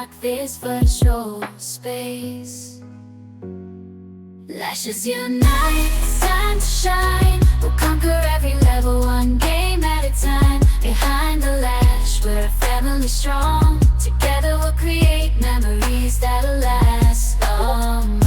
rock this virtual space. Lashes unite, it's time to shine. We'll conquer every level, one game at a time. Behind the lash, we're a family strong. Together we'll create memories that'll last long.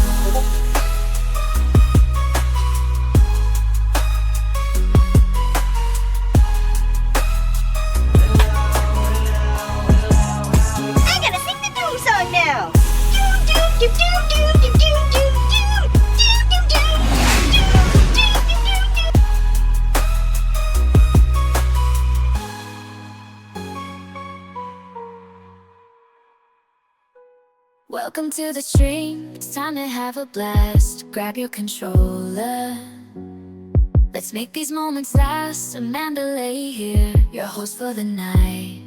I gotta sing the theme song now. Do do do do do do do do do do do do do. Welcome to the stream, it's time to have a blast. Grab your controller, let's make these moments last. Amanda Lay here, your host for the night.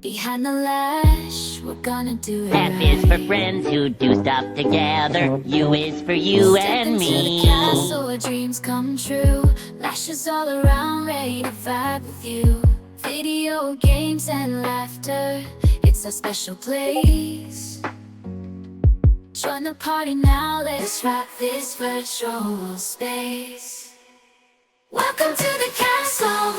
Behind the lash, we're gonna do it F right. is for friends who do stuff together. U is for you Step and into me. the castle where dreams come true. Lashes all around, ready to vibe with you. Video games and laughter, it's a special place. Join the party now, let's rock this virtual space. Welcome to the castle,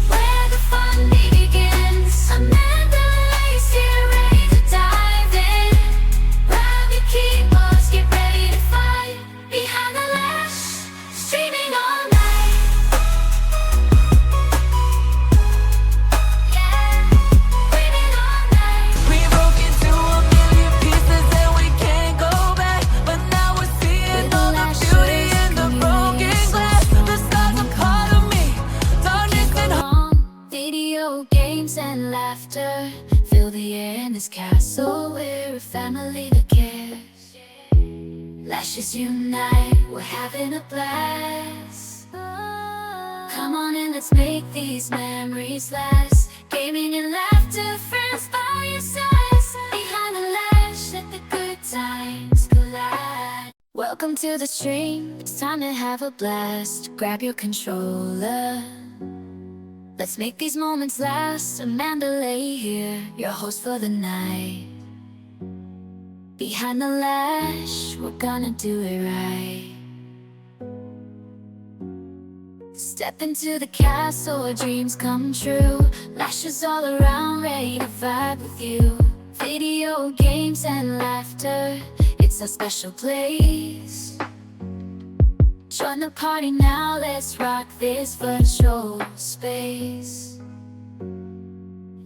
where the fun begins. Amanda Lay's here, ready to dive in. Grab your keyboards, get ready to fight. Behind the lash, streaming all night. Yeah, streaming all night. We broke into a million pieces and we can't go back. But now we're seeing all the beauty in the broken glass. The stars are part of me, darkness and hope. Video games and laughter fill the air in this castle. We're a family that cares. Lashes unite, we're having a blast. Come on in, let's make these memories last. Gaming and laughter, friends by your sides. Behind the lash, let the good times collide. Welcome to the stream, it's time to have a blast. Grab your controller, let's make these moments last. Amanda Lay here, your host for the night. Behind the lash, we're gonna do it right. Step into the castle where dreams come true. Lashes all around, ready to vibe with you. Video games and laughter, it's a special place. Join the party now, let's rock this virtual space.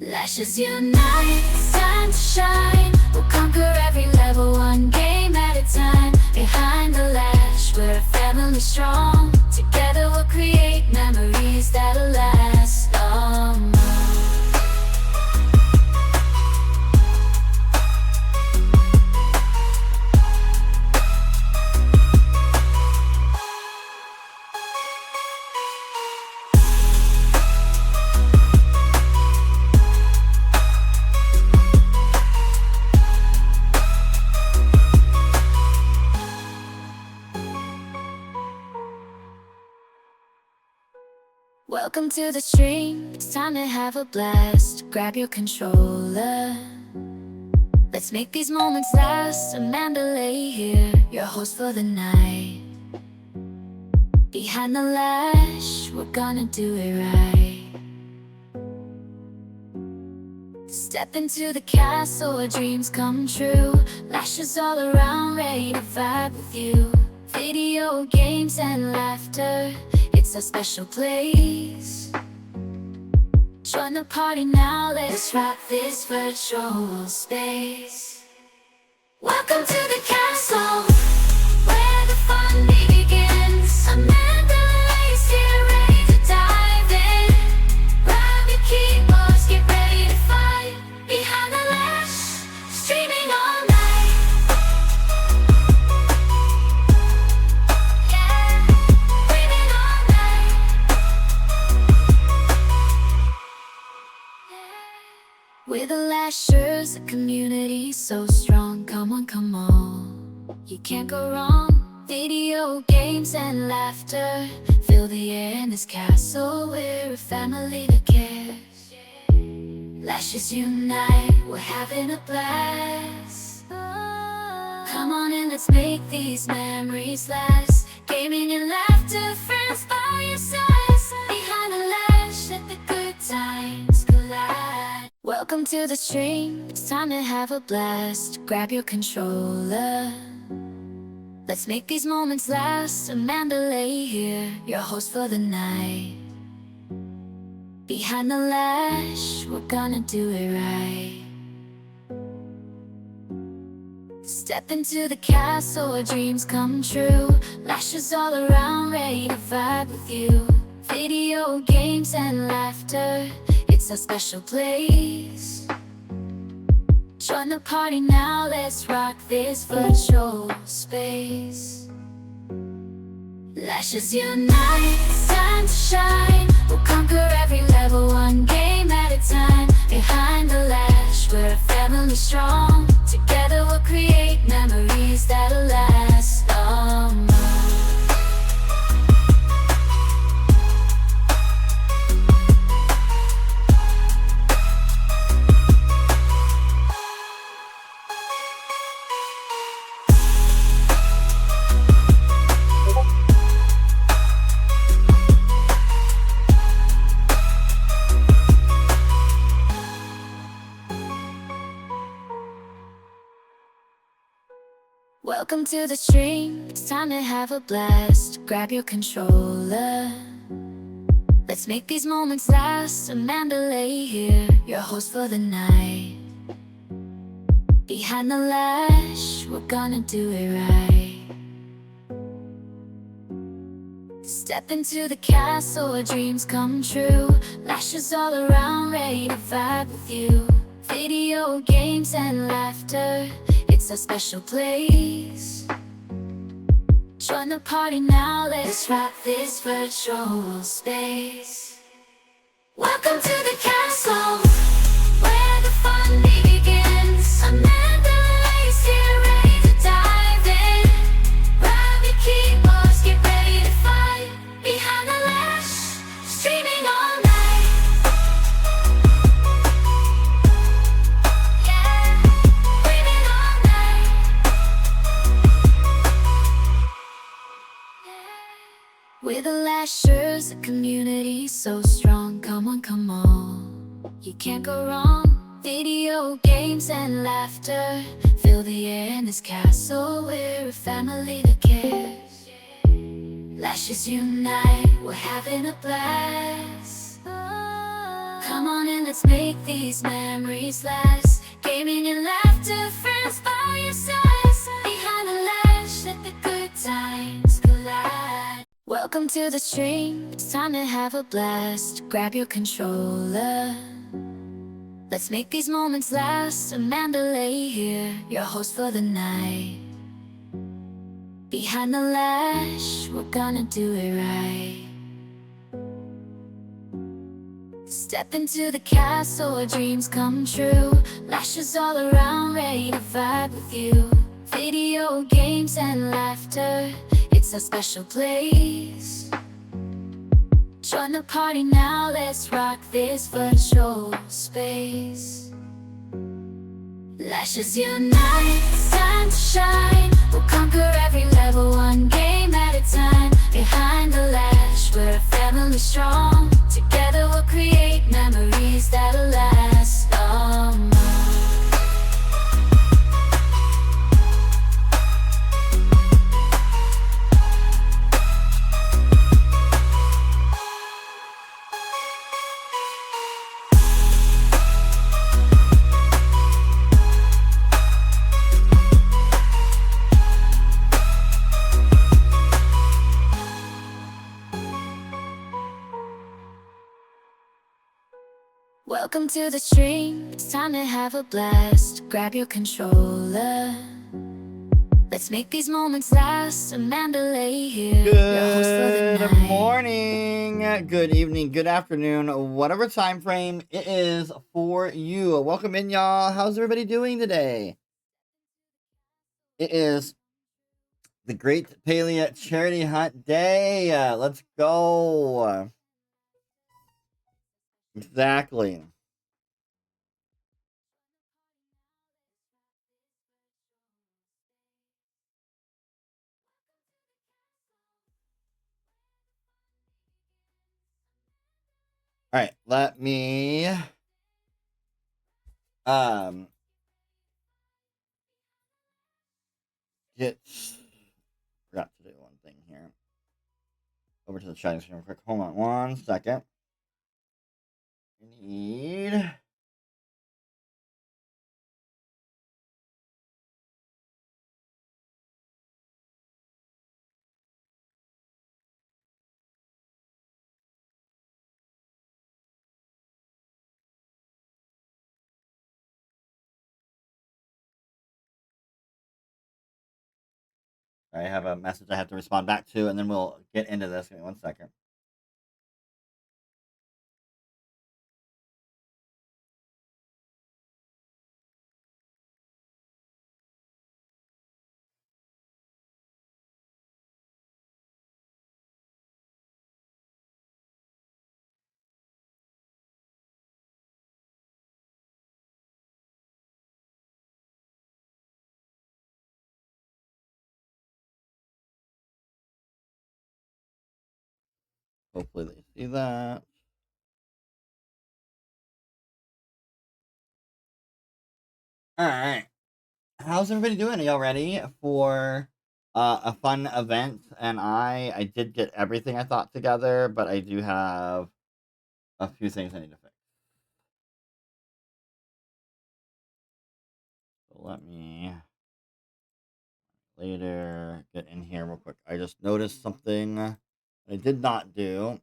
Lashes unite, it's time to shine. We'll conquer every level, one game at a time. Behind the lash, we're a family strong. Together we'll create memories that'll last long. Welcome to the stream, it's time to have a blast. Grab your controller, let's make these moments last. Amanda Lay here, your host for the night. Behind the lash, we're gonna do it right. Step into the castle where dreams come true. Lashes all around, ready to vibe with you. Video games and laughter, it's a special place. Join the party now, let's rock this virtual space. Welcome to the castle, where the fun begins. Amanda Lay's here, ready to dive in. Grab your keyboards, get ready to fight. Behind the lash, streaming all night. Yeah, streaming all night. We're the Lashers, a community so strong. Come on, come on, you can't go wrong. Video games and laughter fill the air in this castle. We're a family that cares. Lashes unite, we're having a blast. Come on and let's make these memories last. Gaming and laughter, friends by your sides. Behind the lash, let the good times collide. Welcome to the stream, it's time to have a blast. Grab your controller, let's make these moments last. Amanda Lay here, your host for the night. Behind the lash, we're gonna do it right. Step into the castle where dreams come true. Lashes all around, ready to vibe with you. Video games and laughter, it's a special place. Join the party now, let's rock this virtual space. Lashes unite, it's time to shine. We'll conquer every level, one game at a time. Behind the lash, we're a family strong. Together we'll create memories that'll last. Welcome to the stream, it's time to have a blast. Grab your controller, let's make these moments last. Amanda Lay here, your host for the night. Behind the lash, we're gonna do it right. Step into the castle where dreams come true. Lashes all around, ready to vibe with you. Video games and laughter, it's a special place. Join the party now, let's rock this virtual space. Welcome to the castle, where the fun begins. Amanda Lay's here, ready to dive in. Grab your keyboards, get ready to fight. Behind the lash, streaming all night. Yeah, streaming all night. We're the Lashers, a community so strong. Come on, come on, you can't go wrong. Video games and laughter fill the air in this castle. We're a family that cares. Lashes unite, we're having a blast. Come on and let's make these memories last. Gaming and laughter, friends by your sides. Behind the lash, let the good times collide. Welcome to the stream, it's time to have a blast. Grab your controller, let's make these moments last. Amanda Lay here, your host for the night. Behind the lash, we're gonna do it right. Step into the castle where dreams come true. Lashes all around, ready to vibe with you. Video games and laughter, it's a special place. Join the party now, let's rock this virtual space. Lashes unite, it's time to shine. We'll conquer every level, one game at a time. Behind the lash, we're a family strong. Together we'll create memories that'll last. Welcome to the stream, it's time to have a blast. Grab your controller, let's make these moments last. Amanda Lay here, your host for the Good night. morning, good evening, good afternoon, whatever time frame it is for you. Welcome in, y'all. How's everybody doing today? It is the Great Palia Charity Hunt Day. Let's go. Exactly. right, let me get forgot to do one thing here. Over to the chatting screen real quick. Hold on 1 second. We need I have a message I have to respond back to, and then we'll get into this. Give me 1 second. Hopefully they see that. All right. How's everybody doing? Are y'all ready for a fun event? And I did get everything I thought together, but I do have a few things I need to fix. So let me later get in here real quick. I just noticed something I did not do.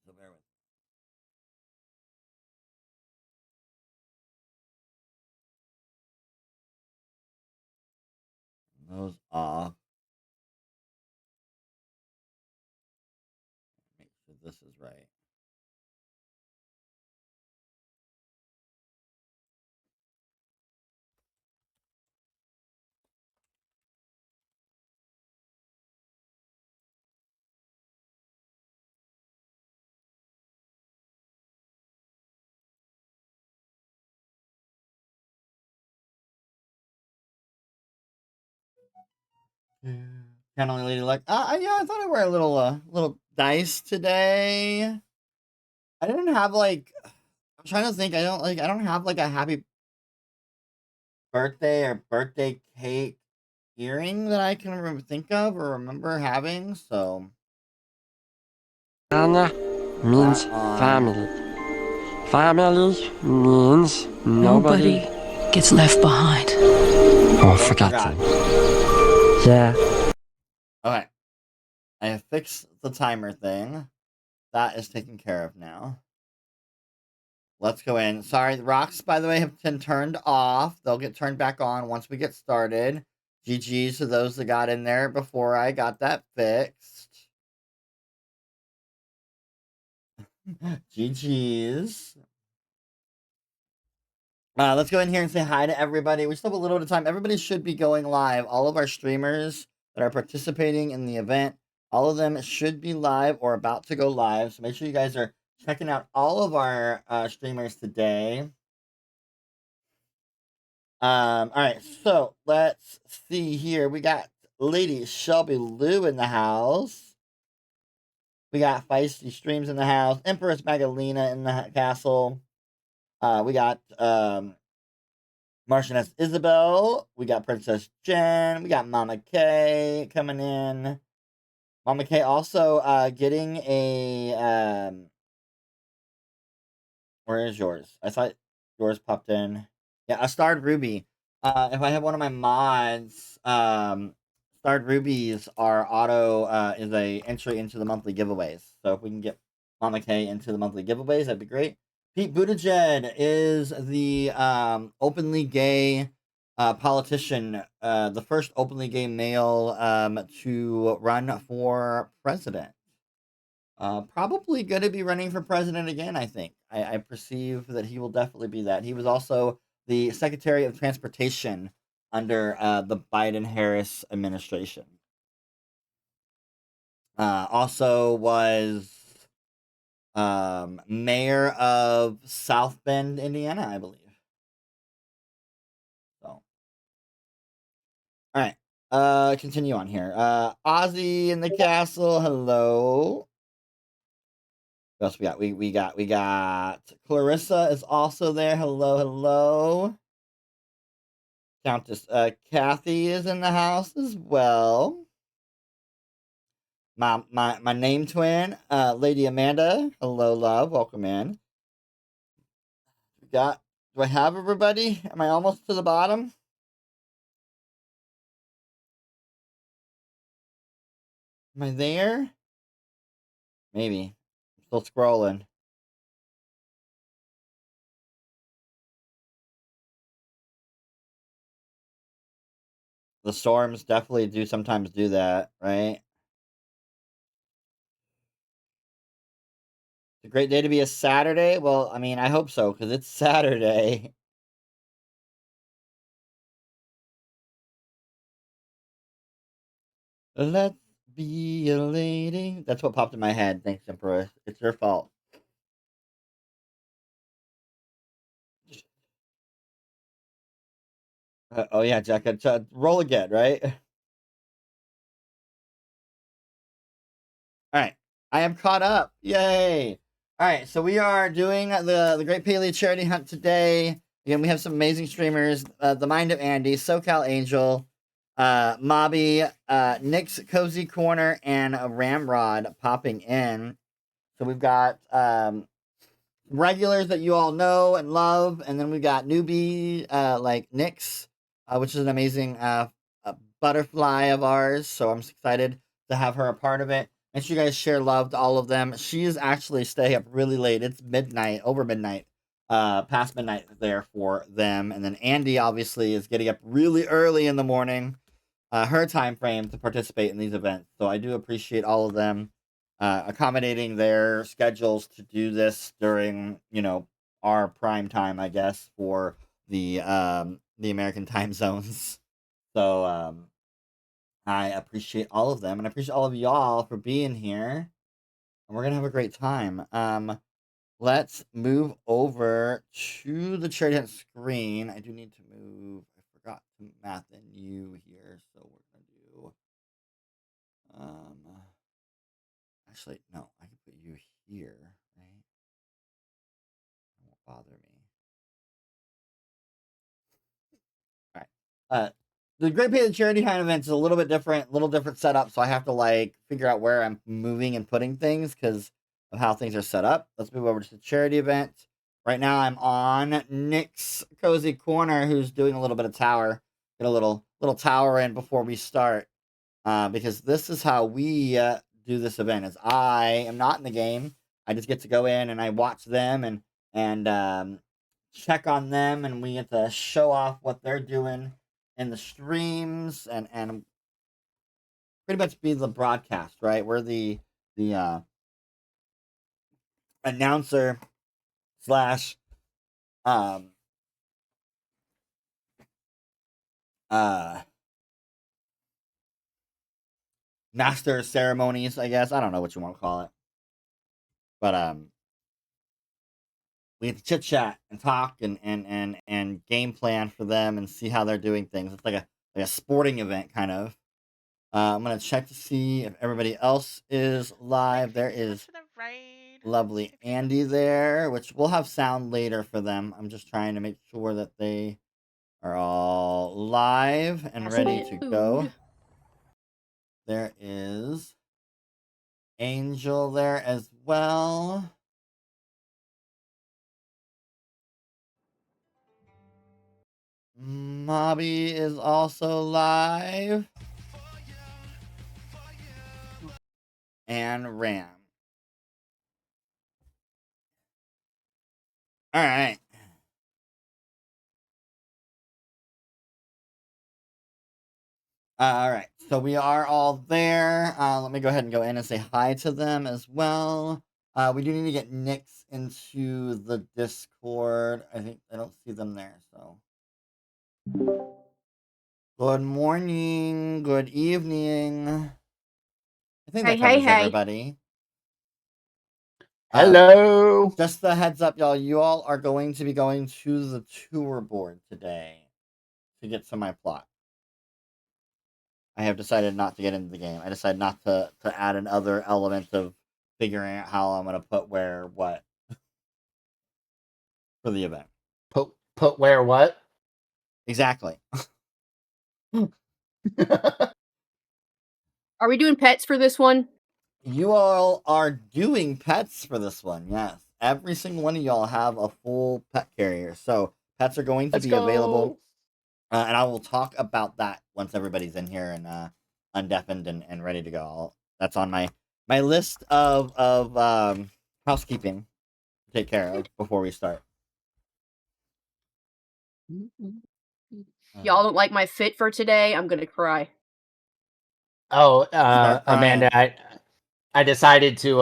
So bear with me. Those off. Make sure this is right. Can only lady luck. Yeah, I thought I wear a little dice today. I didn't have like. I'm trying to think. I don't have like a happy birthday or birthday cake earring that I can think of or remember having. So Anna means family. Family means nobody gets left behind. or forgotten. Yeah. Okay, I have fixed the timer thing. That is taken care of now. Let's go in. Sorry, the rocks, by the way, have been turned off. They'll get turned back on once we get started. GG's to those that got in there before I got that fixed. GG's. Let's go in here and say hi to everybody. We still have a little bit of time. Everybody should be going live. All of our streamers that are participating in the event, all of them should be live or about to go live. So make sure you guys are checking out all of our streamers today. All right, so let's see here. We got Lady Shelby Lou in the house. We got Feisty Streams in the house. Empress Magalina in the castle. We got Marchioness Isabel. We got Princess Jen. We got Mama K coming in. Mama K also getting a where is yours? I thought yours popped in. Yeah, a Starred Ruby. If I have one of my mods, Starred Rubies are auto is a entry into the monthly giveaways. So if we can get Mama K into the monthly giveaways, that'd be great. Pete Buttigieg is the openly gay politician, the first openly gay male to run for president. Probably going to be running for president again, I think. I perceive that he will definitely be that. He was also the Secretary of Transportation under the Biden-Harris administration. Also was mayor of South Bend, Indiana, I believe. So, all right. Continue on here. Ozzy in the castle. Hello. What else we got? We got Clarissa is also there. Hello, hello. Countess Kathy is in the house as well. My name twin, Lady Amanda. Hello, love. Welcome in. Do I have everybody? Am I almost to the bottom? Am I there? Maybe. I'm still scrolling. The storms definitely do sometimes do that, right? It's a great day to be a Saturday. Well, I mean, I hope so, because it's Saturday. Let's be a lady. That's what popped in my head. Thanks, Empress. It's your fault. Oh yeah, Jack. Roll again, right? All right. I am caught up. Yay! All right, so we are doing the Great Palia charity hunt today. Again, we have some amazing streamers: TheMindofAndy, Soclilangel, Mobby, Nick's Cozy Corner, and Ramrod popping in. So we've got regulars that you all know and love, and then we got newbie like Nyx, which is an amazing butterfly of ours. So I'm excited to have her a part of it. Make sure you guys share love to all of them. She is actually staying up really late. It's midnight, over midnight, past midnight there for them. And then Andy obviously is getting up really early in the morning, her time frame to participate in these events. So I do appreciate all of them accommodating their schedules to do this during, our prime time, I guess, for the American time zones. So I appreciate all of them, and I appreciate all of y'all for being here. And we're gonna have a great time. Let's move over to the charity hunt screen. I do need to move. I forgot to math in you here, so we're gonna do. Actually, no, I can put you here, right? It won't bother me. All right. The Great Palia Charity Hunt event is a little bit different, setup, so I have to figure out where I'm moving and putting things because of how things are set up. Let's move over to the charity event. Right now, I'm on Nick's Cozy Corner, who's doing a little bit of tower. Get a little tower in before we start, because this is how we do this event. Is I am not in the game. I just get to go in and I watch them and check on them, and we get to show off what they're doing in the streams and pretty much be the broadcast, right? We're the announcer slash um master of ceremonies, I guess. I don't know what you want to call it. But we have to chit chat and talk and game plan for them and see how they're doing things. It's like a sporting event kind of. I'm gonna check to see if everybody else is live. There is lovely Andy there, which we'll have sound later for them. I'm just trying to make sure that they are all live and ready to go. There is Angel there as well. Mobby is also live. And Ram. All right. All right. So we are all there. Let me go ahead and go in and say hi to them as well. We do need to get Nyx into the Discord. I think I don't see them there, so. Good morning. Good evening. I think that covers everybody. Hello. Just the heads up, y'all. You all are going to be going to the tour board today to get to my plot. I have decided not to get into the game. I decided not to add another element of figuring out how I'm gonna put where what for the event. Put where what? Exactly. Are we doing pets for this one? You all are doing pets for this one, yes. Every single one of y'all have a full pet carrier, so pets are going to be available. And I will talk about that once everybody's in here and undeafened and ready to go. That's on my list of housekeeping to take care of before we start. Y'all don't like my fit for today? I'm gonna cry. Oh, Start crying. Amanda, I decided to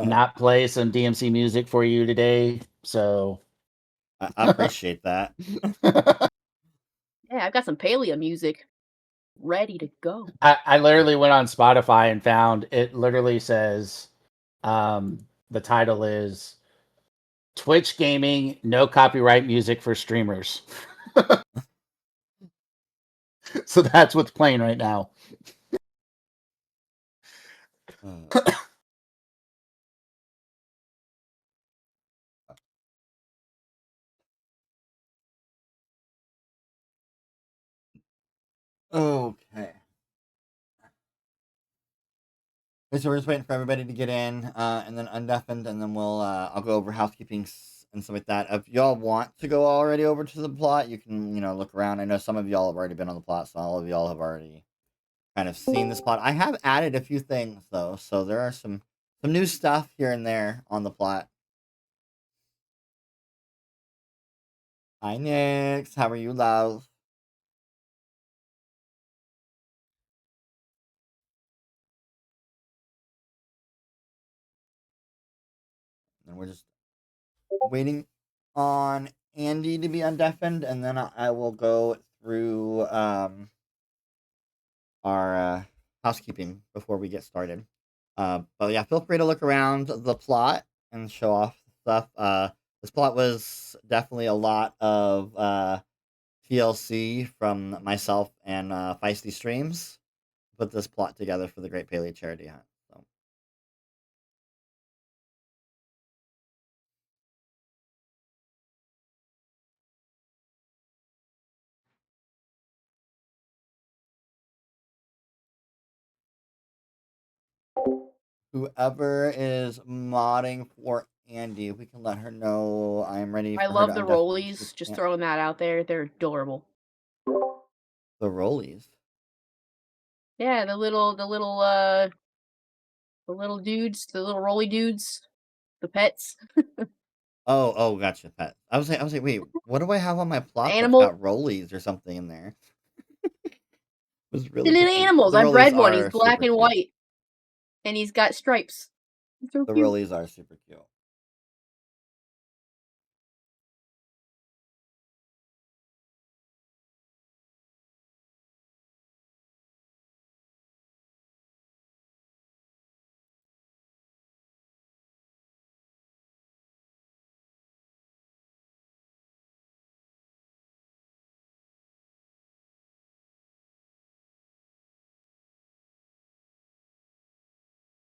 not play some DMC music for you today, so I appreciate that. Yeah, I've got some Palia music ready to go. I literally went on Spotify and found it literally says the title is Twitch Gaming, no copyright music for streamers. So that's what's playing right now. Okay. So we're just waiting for everybody to get in, and then undeafened, and then I'll go over housekeeping and stuff like that. If y'all want to go already over to the plot, you can, look around. I know some of y'all have already been on the plot, so all of y'all have already kind of seen this plot. I have added a few things though, so there are some new stuff here and there on the plot. Hi Nix, how are you, love? And we're just waiting on Andy to be undeafened, and then I will go through our housekeeping before we get started. But yeah, feel free to look around the plot and show off stuff. This plot was definitely a lot of TLC from myself and Feisty Streams. Put this plot together for the Great Palia Charity Hunt. So. Whoever is modding for Andy, if we can let her know I'm ready for I her love to the undeafen. rollies. Just throwing that out there. They're adorable. The rollies? Yeah, the little dudes, the little rolly dudes, the pets. Oh, gotcha, pet. I was like, wait, what do I have on my plot that's Animal. got rollies or something in there? It was really The little confusing. animals. The I bred rollies one. He's are black super and cute. white, and he's got stripes. He's so The cute. rollies are super cute.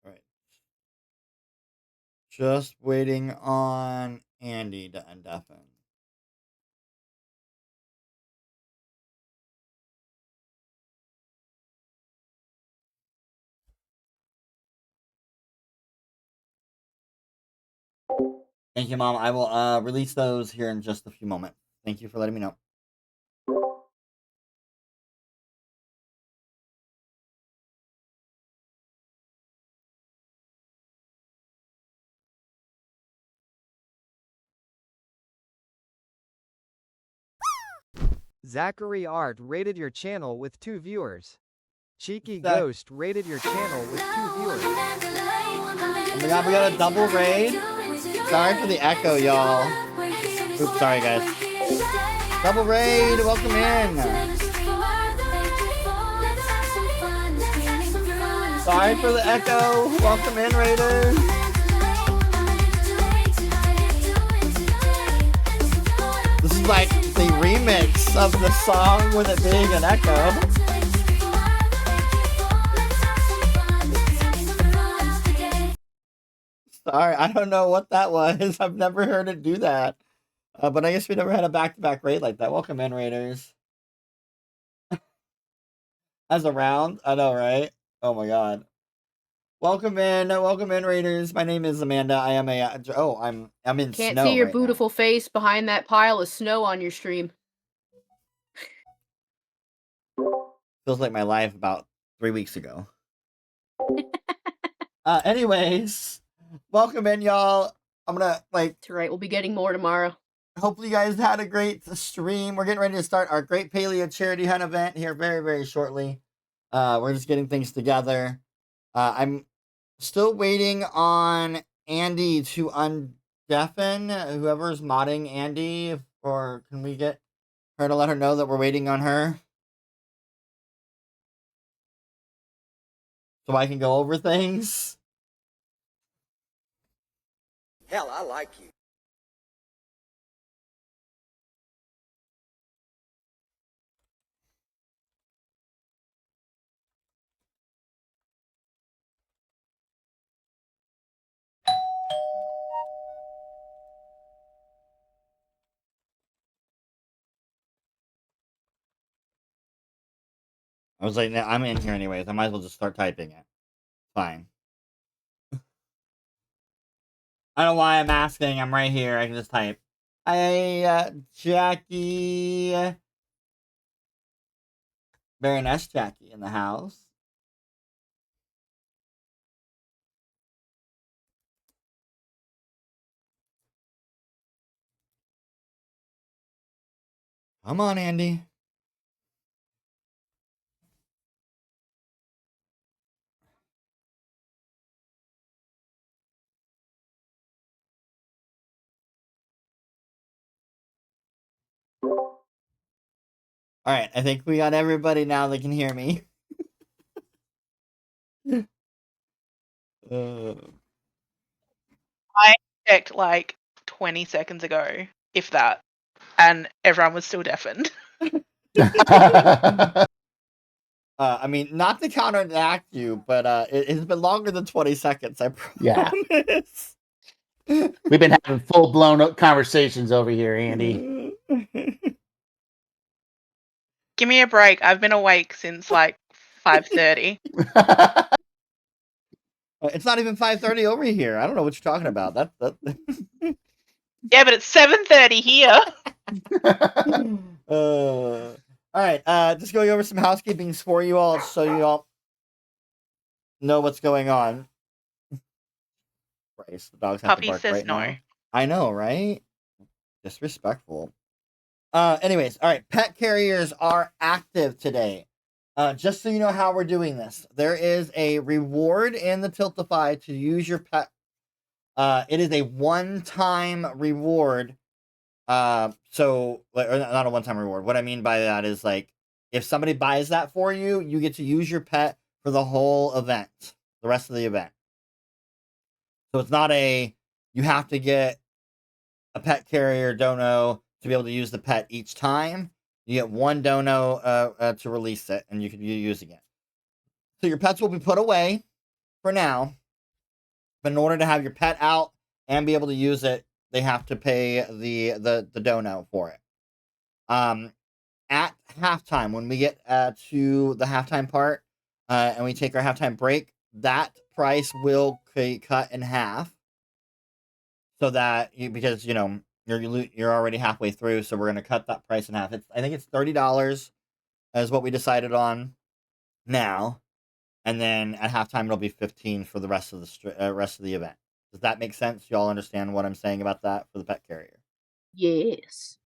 All right. Just waiting on Andy to undeafen. Thank you, Mom. I will release those here in just a few moments. Thank you for letting me know. Zachary Art rated your channel with 2 viewers. Cheeky Zach. Ghost rated your channel with 2 viewers. Oh my god, we got a double raid. Sorry for the echo, y'all. Oops, sorry guys. Double raid, welcome in. Sorry for the echo. Welcome in, Raiders. This is like the remix of the song with it being an echo. Sorry, I don't know what that was. I've never heard it do that. But I guess we never had a back-to-back raid like that. Welcome in, Raiders. As a round? I know, right? Oh my god. Welcome in, Raiders. My name is Amanda. I am a I'm in Can't snow see your right now. beautiful face behind that pile of snow on your stream. Feels like my life about 3 weeks ago. Anyways, welcome in, y'all. I'm gonna That's right. We'll be getting more tomorrow. Hopefully you guys had a great stream. We're getting ready to start our Great Palia Charity Hunt event here very, very shortly. We're just getting things together. I'm still waiting on Andy to undeafen whoever's modding Andy, or can we get her to let her know that we're waiting on her? So I can go over things? Hell, I like you. I was like, nah, I'm in here anyways. I might as well just start typing it. Fine. I don't know why I'm asking. I'm right here. I can just type. Hi, Jackie. Baroness Jackie in the house. Come on, Andy. All right, I think we got everybody now that can hear me. I checked like 20 seconds ago, if that, and everyone was still deafened. I mean, not to counteract you, but it's been longer than 20 seconds, I promise. Yeah. We've been having full-blown conversations over here, Andy. Give me a break. I've been awake since like 5:30. It's not even 5:30 over here. I don't know what you're talking about. That. Yeah, but it's 7:30 here. All right, just going over some housekeepings for you all, so you all know what's going on. Bryce, the dogs have Puppy to bark says right no. now. I know, right? Disrespectful. Anyways, all right, pet carriers are active today. Just so you know how we're doing this, there is a reward in the Tiltify to use your pet. It is a one-time reward. So or not a one-time reward. What I mean by that is, like, if somebody buys that for you, you get to use your pet for the whole event, the rest of the event. So it's not you have to get a pet carrier dono to be able to use the pet each time. You get one dono to release it, and you can use it. So your pets will be put away for now, but in order to have your pet out and be able to use it, they have to pay the dono for it. At halftime, when we get to the halftime part, and we take our halftime break, that price will cut in half, so that because you're already halfway through, so we're gonna cut that price in half. I think it's $30 is what we decided on now, and then at halftime it'll be 15 for the rest of the event. Does that make sense? Y'all understand what I'm saying about that for the pet carrier? Yes.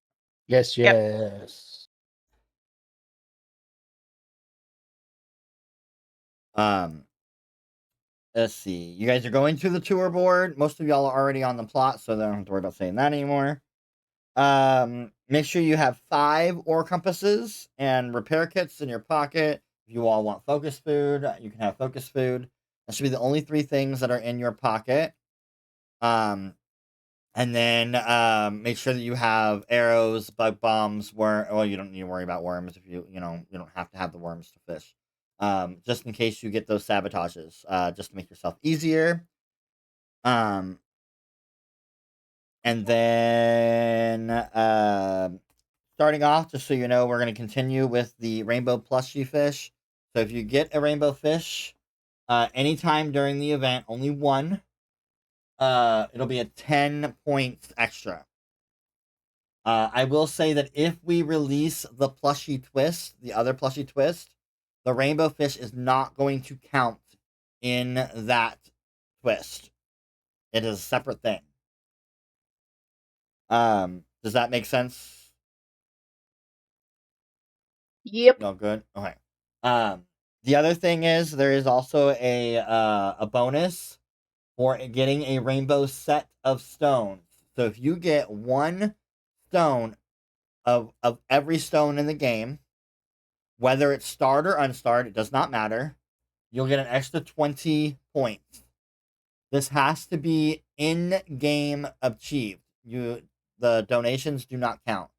Yes, yes. Let's see. You guys are going to the tour board. Most of y'all are already on the plot, so they don't have to worry about saying that anymore. Make sure you have 5 ore compasses and repair kits in your pocket. If you all want focus food, you can have focus food. That should be the only 3 things that are in your pocket. And then make sure that you have arrows, bug bombs, well, you don't need to worry about worms if you don't have to have the worms to fish. Just in case you get those sabotages, just to make yourself easier. And then starting off, just so you know, we're going to continue with the rainbow plushie fish. So if you get a rainbow fish anytime during the event, only one, it'll be a 10 points extra. I will say that if we release the plushie twist, the other plushie twist, the rainbow fish is not going to count in that twist. It is a separate thing. Does that make sense? Yep. No, good. Okay. The other thing is there is also a bonus for getting a rainbow set of stones. So if you get one stone of every stone in the game, whether it's starred or unstarred, it does not matter. You'll get an extra 20 points. This has to be in-game achieved. The donations do not count.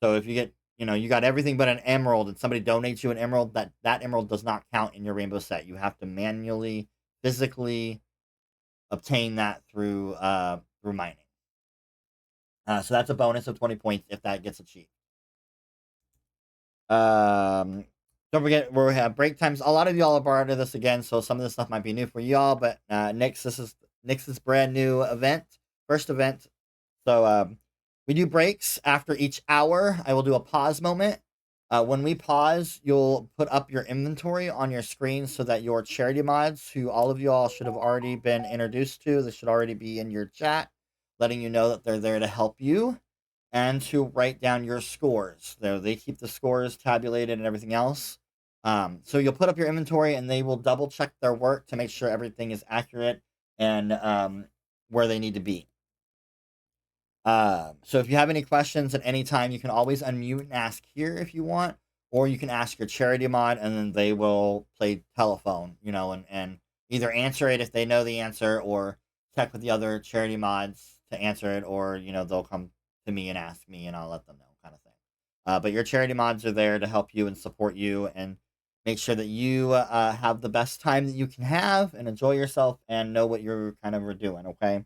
So if you get, you got everything but an emerald and somebody donates you an emerald, that emerald does not count in your rainbow set. You have to manually, physically obtain that through mining. So that's a bonus of 20 points if that gets achieved. Don't forget, we have break times. A lot of y'all are part of this again, so some of this stuff might be new for y'all, but Nix's brand new event, first event. So we do breaks after each hour. I will do a pause moment. When we pause, you'll put up your inventory on your screen so that your charity mods, who all of y'all should have already been introduced to, this should already be in your chat, letting you know that they're there to help you and to write down your scores. They keep the scores tabulated and everything else. So you'll put up your inventory and they will double check their work to make sure everything is accurate and where they need to be. So if you have any questions at any time, you can always unmute and ask here if you want, or you can ask your charity mod and then they will play telephone, and either answer it if they know the answer or check with the other charity mods to answer it, or, they'll come to me and ask me and I'll let them know, kind of thing. But your charity mods are there to help you and support you and make sure that you have the best time that you can have and enjoy yourself and know what you're kind of doing, okay?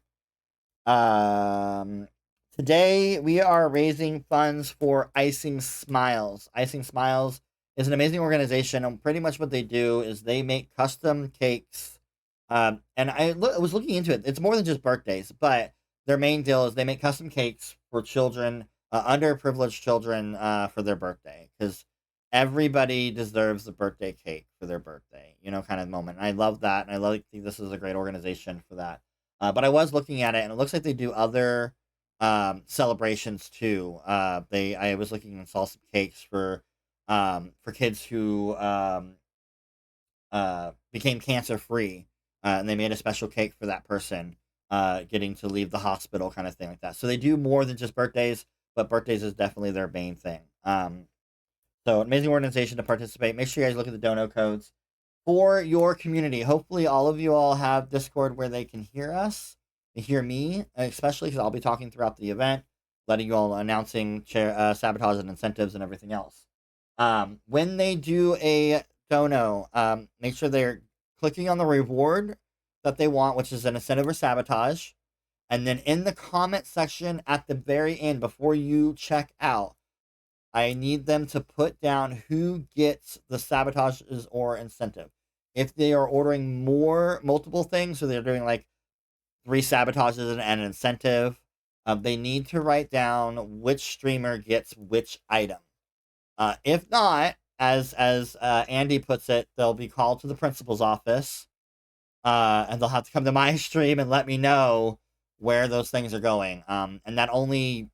Today we are raising funds for Icing Smiles. Icing Smiles is an amazing organization, and pretty much what they do is they make custom cakes. And I was looking into it. It's more than just birthdays, but their main deal is they make custom cakes for children, underprivileged children, for their birthday, because everybody deserves a birthday cake for their birthday, kind of moment. And I love that, and I think this is a great organization for that. But I was looking at it, and it looks like they do other celebrations too. I was looking and saw some cakes for kids who became cancer free, and they made a special cake for that person getting to leave the hospital, kind of thing like that. So they do more than just birthdays, but birthdays is definitely their main thing. So amazing organization to participate. Make sure you guys look at the dono codes for your community. Hopefully all of you all have Discord where they can hear us, hear me, especially because I'll be talking throughout the event, letting you all announcing sabotage and incentives and everything else. When they do a dono, make sure they're clicking on the reward that they want, which is an incentive or sabotage. And then in the comment section at the very end, before you check out, I need them to put down who gets the sabotages or incentive. If they are ordering multiple things, so they're doing like 3 sabotages and an incentive, they need to write down which streamer gets which item. If not, as Andy puts it, they'll be called to the principal's office, and they'll have to come to my stream and let me know where those things are going. And that only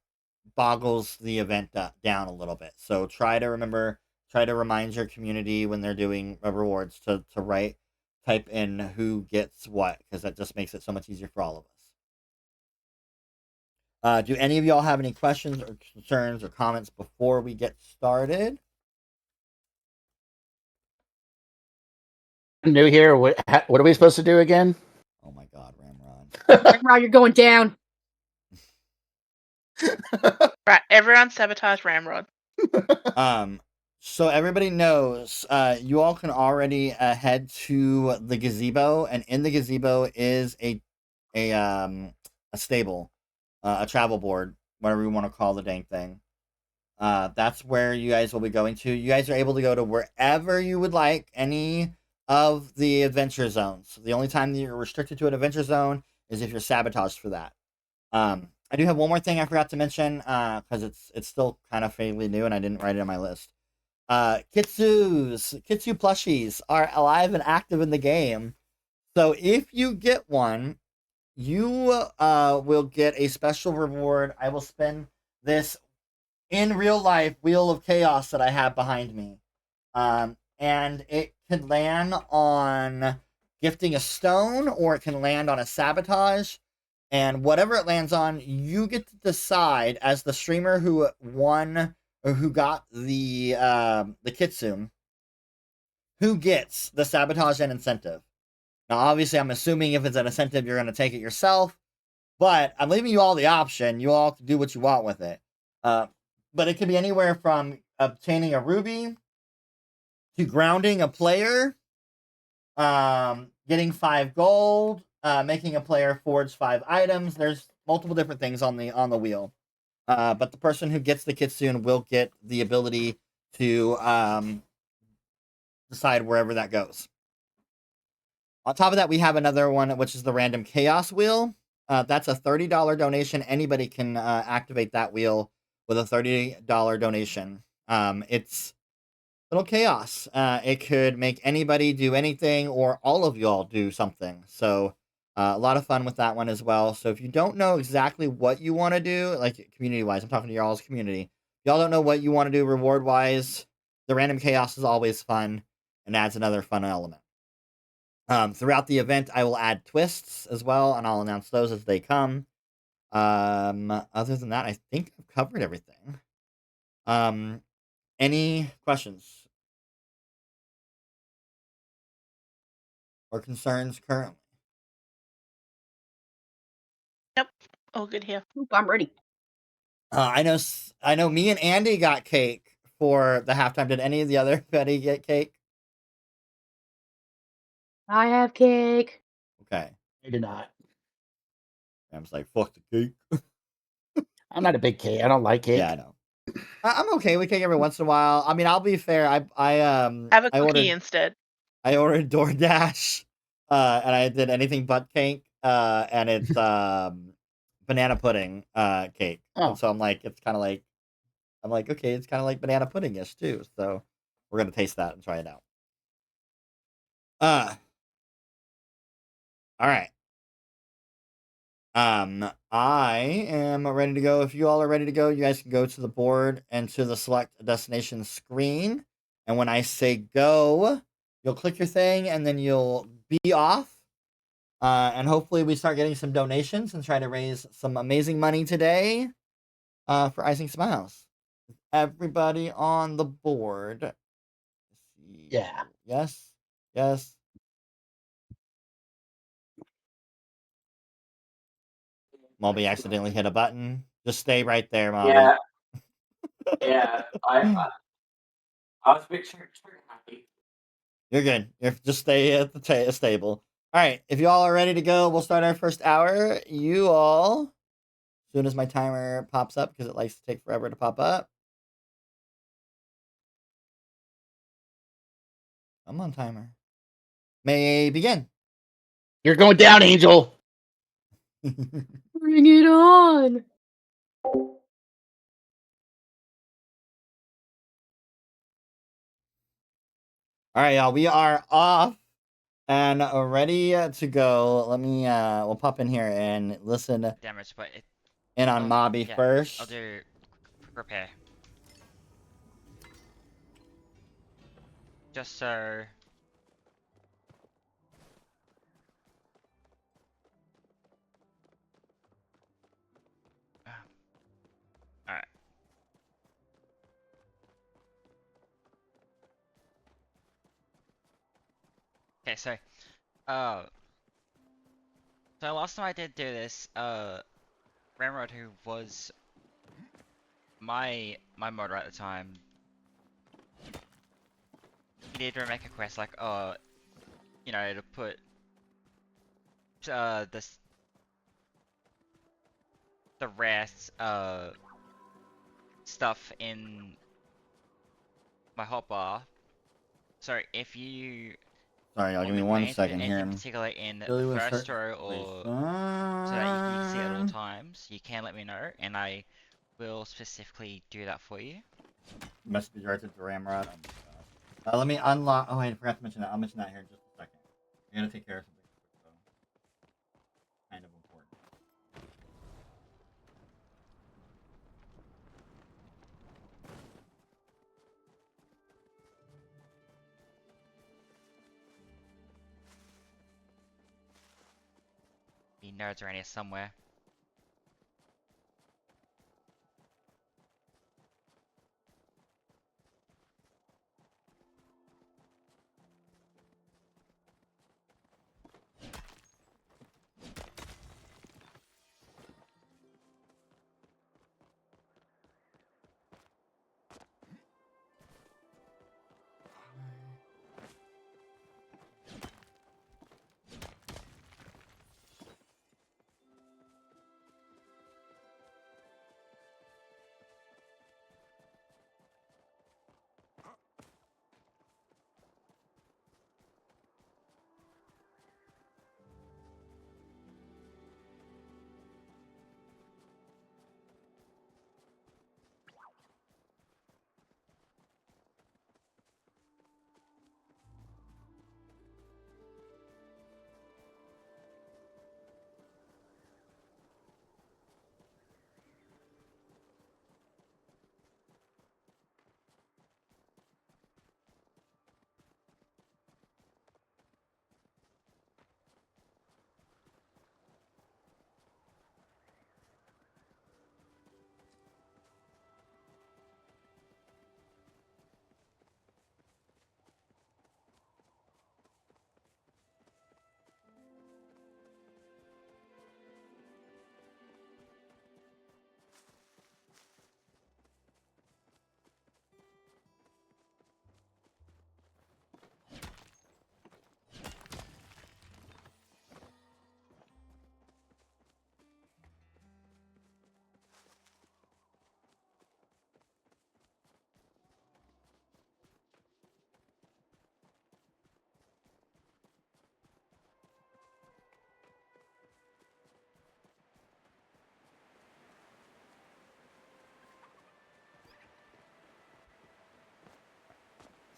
boggles the event down a little bit. So try to remind your community when they're doing rewards to type in who gets what, because that just makes it so much easier for all of us. Do any of y'all have any questions or concerns or comments before we get started? New here. What are we supposed to do again? Oh my God, Ramrod. Ramrod, you're going down. Right, everyone sabotage Ramrod. So everybody knows, you all can already head to the gazebo, and in the gazebo is a a stable, a travel board, whatever you want to call the dang thing. That's where you guys will be going to. You guys are able to go to wherever you would like, any of the adventure zones. The only time that you're restricted to an adventure zone is if you're sabotaged for that. I do have one more thing I forgot to mention, because it's still kind of fairly new and I didn't write it on my list. Kitsu plushies are alive and active in the game. So if you get one, you will get a special reward. I will spend this in real life Wheel of Chaos that I have behind me. And it can land on gifting a stone, or it can land on a sabotage. And whatever it lands on, you get to decide as the streamer who won or who got the Kitsune, who gets the sabotage and incentive. Now, obviously, I'm assuming if it's an incentive, you're going to take it yourself. But I'm leaving you all the option. You all can do what you want with it. But it could be anywhere from obtaining a ruby to grounding a player, getting 5 gold, making a player forge 5 items. There's multiple different things on the wheel. But the person who gets the Kitsune will get the ability to decide wherever that goes. On top of that, we have another one, which is the Random Chaos Wheel. That's a $30 donation. Anybody can activate that wheel with a $30 donation. It's little chaos. It could make anybody do anything, or all of y'all do something. So a lot of fun with that one as well. So if you don't know exactly what you want to do, like community-wise, I'm talking to y'all's community. Y'all don't know what you want to do reward-wise, the Random Chaos is always fun and adds another fun element. Throughout the event, I will add twists as well, and I'll announce those as they come. Other than that, I think I've covered everything. Any questions or concerns currently? Nope. All good here. Oop, I'm ready. I know me and Andy got cake for the halftime. Did any of the other Betty get cake? I have cake. Okay. I did not. I'm just like, fuck the cake. I'm not a big cake. I don't like cake. Yeah, I know. I'm okay with cake every once in a while. I mean, I'll be fair. Have a cookie instead. I ordered DoorDash, and I did anything but cake, and it's banana pudding cake. Oh. And so I'm like, okay, it's kind of like banana pudding-ish too. So we're gonna taste that and try it out. All right. I am ready to go. If you all are ready to go, you guys can go to the board and to the select destination screen. And when I say go, you'll click your thing and then you'll be off. And hopefully we start getting some donations and try to raise some amazing money today for Icing Smiles. Everybody on the board. Yeah. Yes. Yes. Moby accidentally hit a button. Just stay right there, Moby. Yeah. Yeah. I was a bit happy. You're good. Just stay at the stable. All right. If you all are ready to go, we'll start our first hour. You all, as soon as my timer pops up, because it likes to take forever to pop up. Come on, timer. May begin. You're going down, Angel. Bring it on. All right, y'all. We are off and ready to go. Let me, we'll pop in here and listen Damage, but in on Mobby yeah, first. I'll do repair. Just so. Alright. Okay, so last time I did do this, Ramrod, who was my modder at the time, he did make a quest like, you know, to put this the rest stuff in my hotbar. So if you Sorry, y'all, give me want one me to put second anything here. particular in the Billy was first hurt. row or so that you can see it at all times, you can let me know, and I will specifically do that for you. Must be directed to Ramrod. Oh my gosh. Let me unlock. Oh, I forgot to mention that. I'll mention that here in just a second. I gotta take care of something quick, though. Kind of important. The nerds around here somewhere.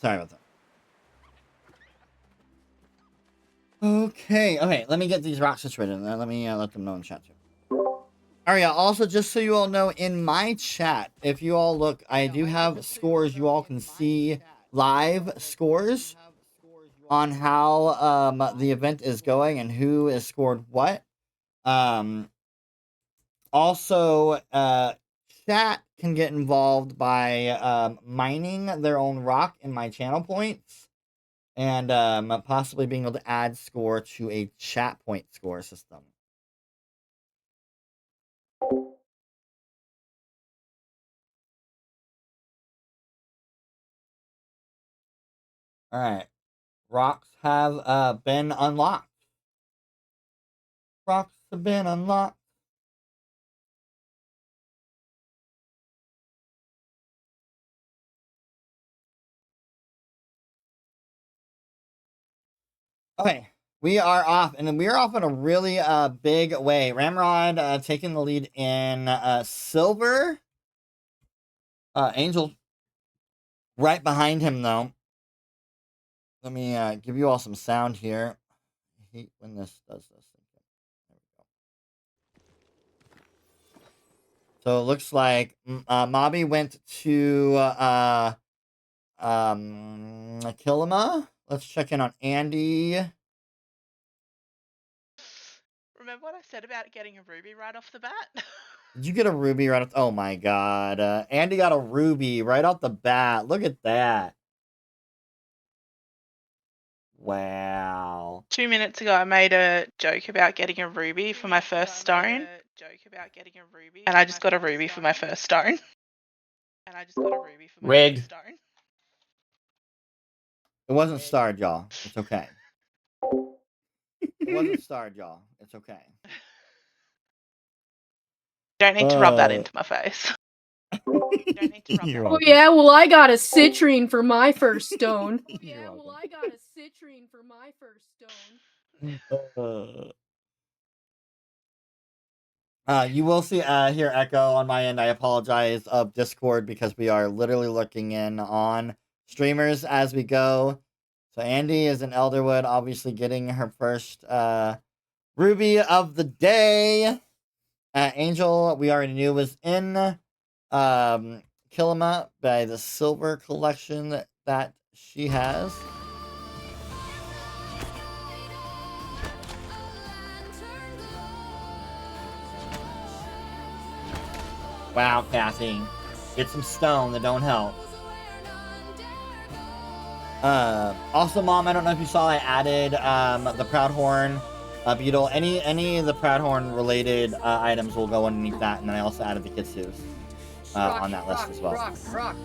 Sorry about that. Okay, let me get these rocks situated, and then let me let them know in chat too. Alright, yeah, also, just so you all know, in my chat, if you all look, I do have scores. You all can see live scores on how the event is going and who has scored what. Also, chat can get involved by mining their own rock in my channel points, and possibly being able to add score to a chat point score system. Alright. Rocks have been unlocked. Rocks have been unlocked. Okay, we are off, and we are off in a really big way. Ramrod taking the lead in silver. Angel right behind him, though. Let me give you all some sound here. I hate when this does this. There we go. So it looks like Mobby went to Kilima. Let's check in on Andy. Remember what I said about getting a ruby right off the bat? Did you get a ruby right off? Oh my god. Andy got a ruby right off the bat. Look at that. Wow. 2 minutes ago, I made a joke about getting a ruby for my first stone. And I just got a ruby for my first stone. Rig. It wasn't starred, y'all. It's okay. It wasn't starred, y'all. It's okay. Don't need to rub that into my face. Don't need to rub You're that. Oh welcome. yeah, well I got a citrine for my first stone. Oh yeah, well I got a citrine for my first stone. You will see here echo on my end. I apologize of Discord because we are literally looking in on streamers as we go. So Andy is in Elderwood, obviously getting her first ruby of the day. Angel, we already knew was in Killama by the silver collection that she has. Wow, Kathy. Get some stone that don't help. Also, Mom, I don't know if you saw I added the Proudhorn beetle. Any of the Proudhorn related items will go underneath that, and then I also added the Kitsus on that list as well. Rock.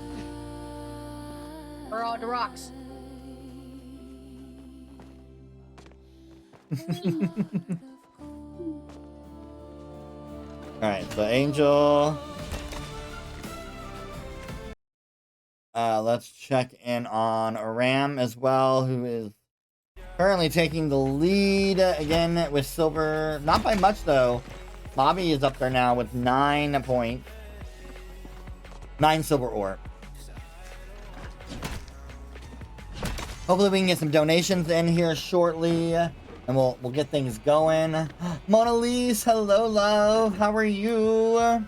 Where are all the rocks? Alright, so Angel. Let's check in on Ram as well, who is currently taking the lead again with silver. Not by much, though. Bobby is up there now with 9 points. 9 silver ore. Hopefully we can get some donations in here shortly, and we'll get things going. Mona Lisa, hello, love. How are you?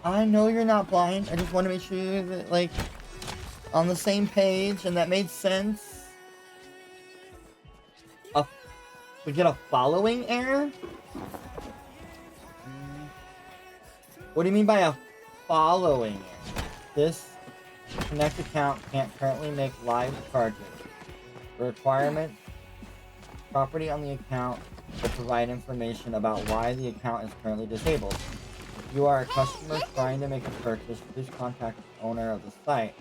I know you're not blind. I just want to make sure you're, like, on the same page, and that made sense. We get a following error? What do you mean by a following error? This Connect account can't currently make live charges. The requirement, property on the account will provide information about why the account is currently disabled. If you are a customer trying to make a purchase, please contact the owner of the site.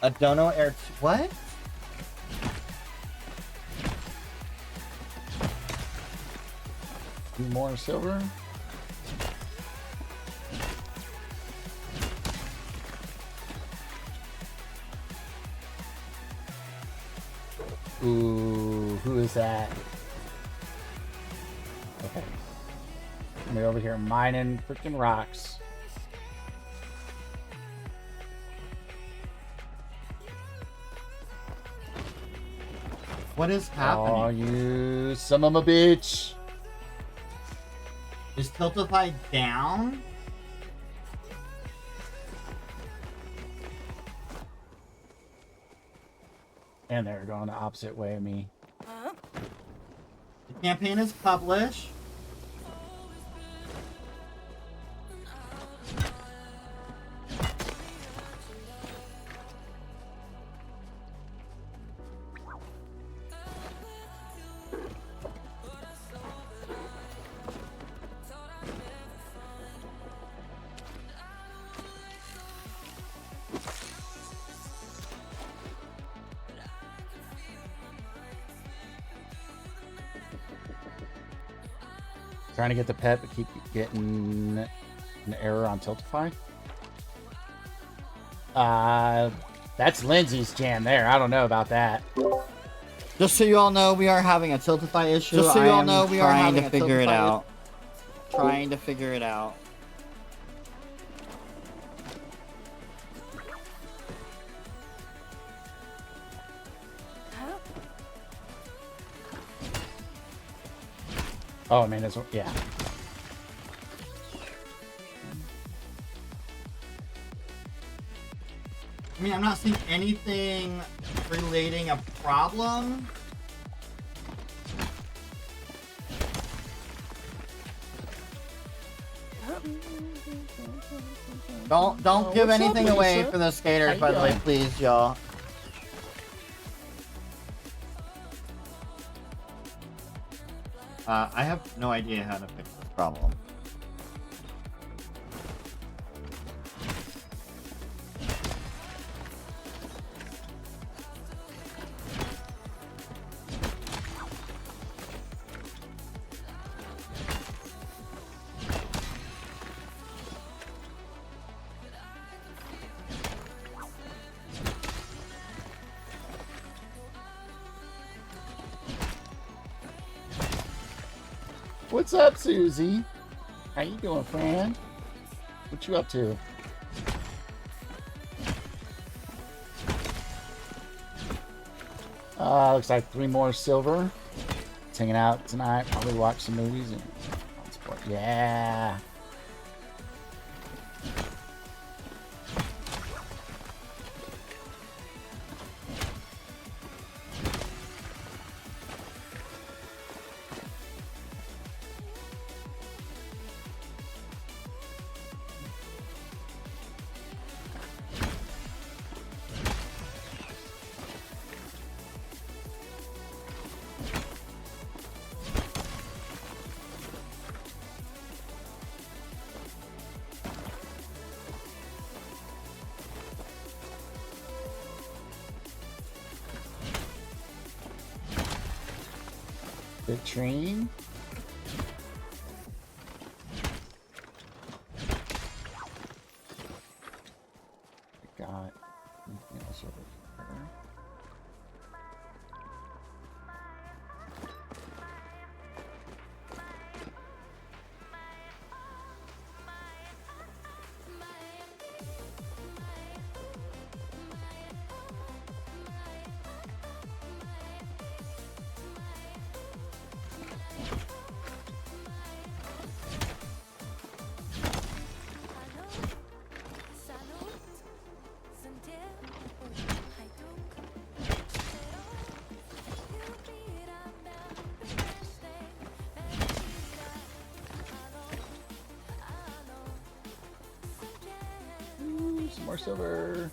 A dono error. What? More silver? Ooh, who is that? Okay. We're over here mining freaking rocks. What is happening? Oh, you son of a bitch. Is Tiltify down? And they're going the opposite way of me. The campaign is published. Trying to get the pet, but keep getting an error on Tiltify. That's Lindsay's jam there. I don't know about that. Just so you all know, we are having a Tiltify issue. Just so you all know, we are trying to figure it out. Trying to figure it out. Oh, man, it's, yeah. I mean, I'm not seeing anything relating a problem. Don't give anything away for the skaters, by the way, please, y'all. I have no idea how to fix this problem. What's up, Susie? How you doing, friend? What you up to? Looks like 3 more silver. Just hanging out tonight. Probably watch some movies and sport. Yeah. Big train. Got anything else over here? Some more silver.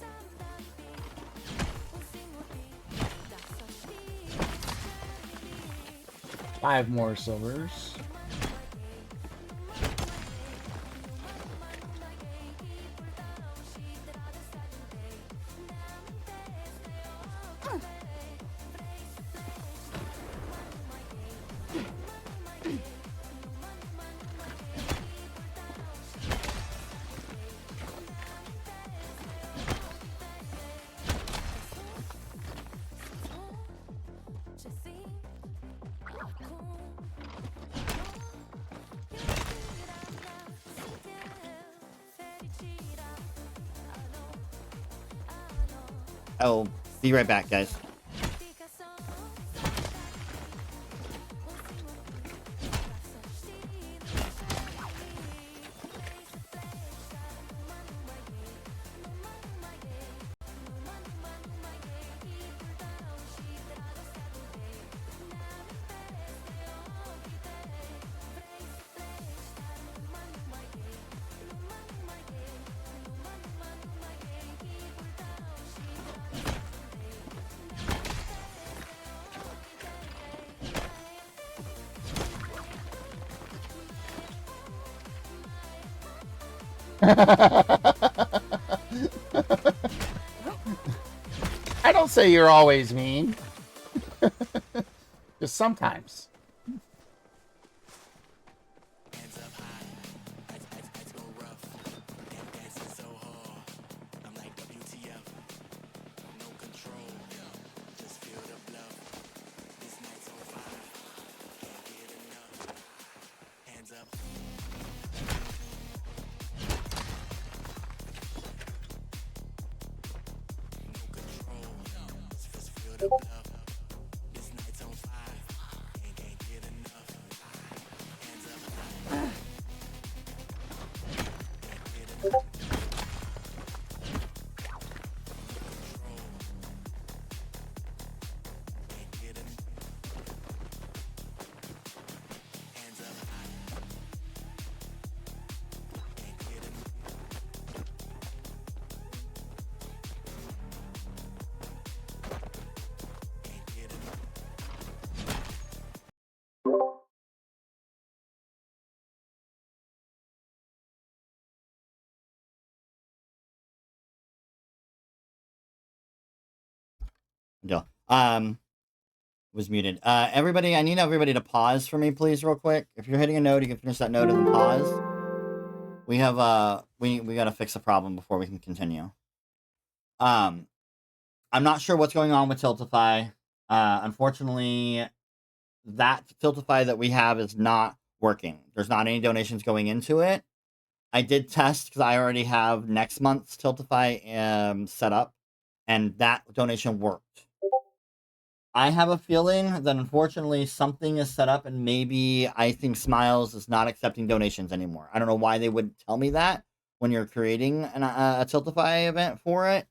Five more silvers. I'll be right back, guys. I don't say you're always mean. Just sometimes. No. Was muted. Everybody, I need everybody to pause for me, please, real quick. If you're hitting a note, you can finish that note and then pause. We have we gotta fix a problem before we can continue. I'm not sure what's going on with Tiltify. Unfortunately, that Tiltify that we have is not working. There's not any donations going into it. I did test because I already have next month's Tiltify set up, and that donation worked. I have a feeling that unfortunately something is set up, and maybe I think Smiles is not accepting donations anymore. I don't know why they would tell me that when you're creating a Tiltify event for it.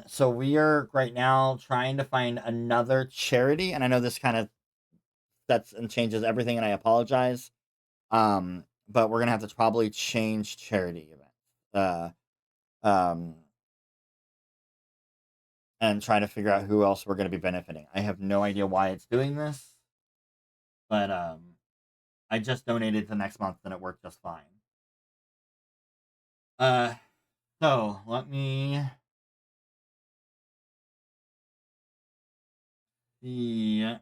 So we are right now trying to find another charity, and I know this kind of sets and changes everything, and I apologize. But we're gonna have to probably change charity events. And try to figure out who else we're gonna be benefiting. I have no idea why it's doing this, but I just donated to next month and it worked just fine. So let me see.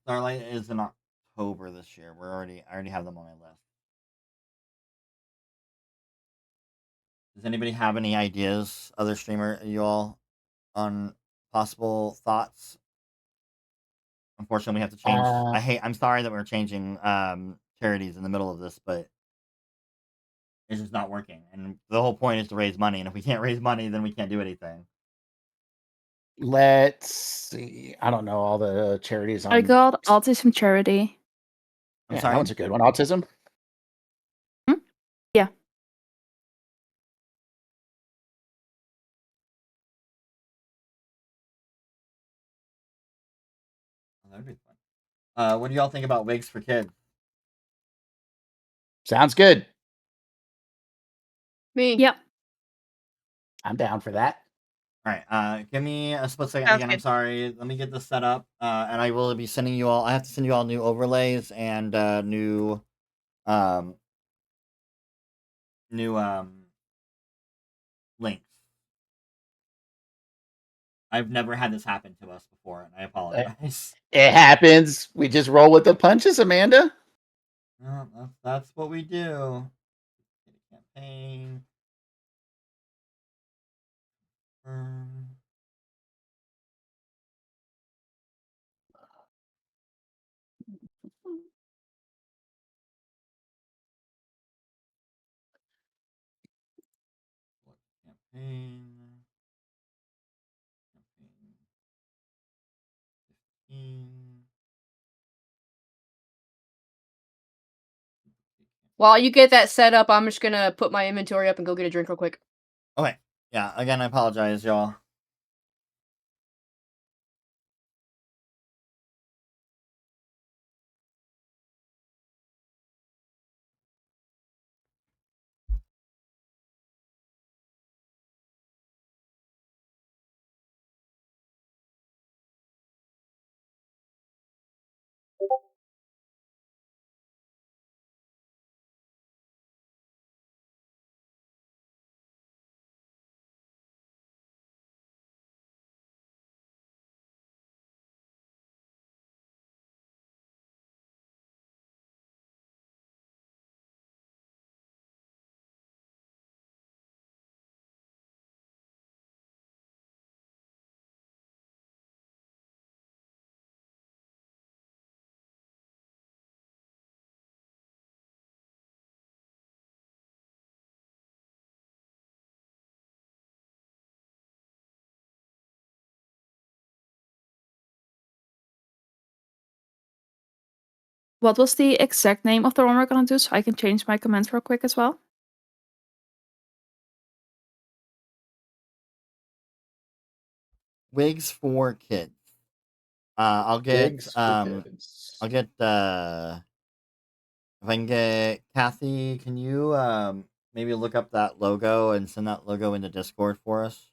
Starlight is in October this year. I already have them on my list. Does anybody have any ideas, other streamer, you all, on possible thoughts? Unfortunately, we have to change. I'm sorry that we're changing charities in the middle of this, but it's just not working. And the whole point is to raise money, and if we can't raise money, then we can't do anything. Let's see. I don't know all the charities. I got autism charity. I'm Yeah, sorry. that one's a good one. Autism. Yeah. That'd be fun. What do y'all think about Wigs for Kids? Sounds good. Me. Yep. I'm down for that. All right. Give me a split second Sounds again. good. I'm sorry. Let me get this set up. And I will be sending you all. I have to send you all new overlays and new links. I've never had this happen to us before, and I apologize. It happens. We just roll with the punches, Amanda. No, that's what we do. Campaign. Campaign. While you get that set up, I'm just gonna put my inventory up and go get a drink real quick. Okay. Yeah, again, I apologize, y'all. What was the exact name of the one we're gonna do so I can change my comments real quick as well? Wigs for Kids. I'll get Wigs for Kids. I'll get if I can get Kathy, can you maybe look up that logo and send that logo into Discord for us?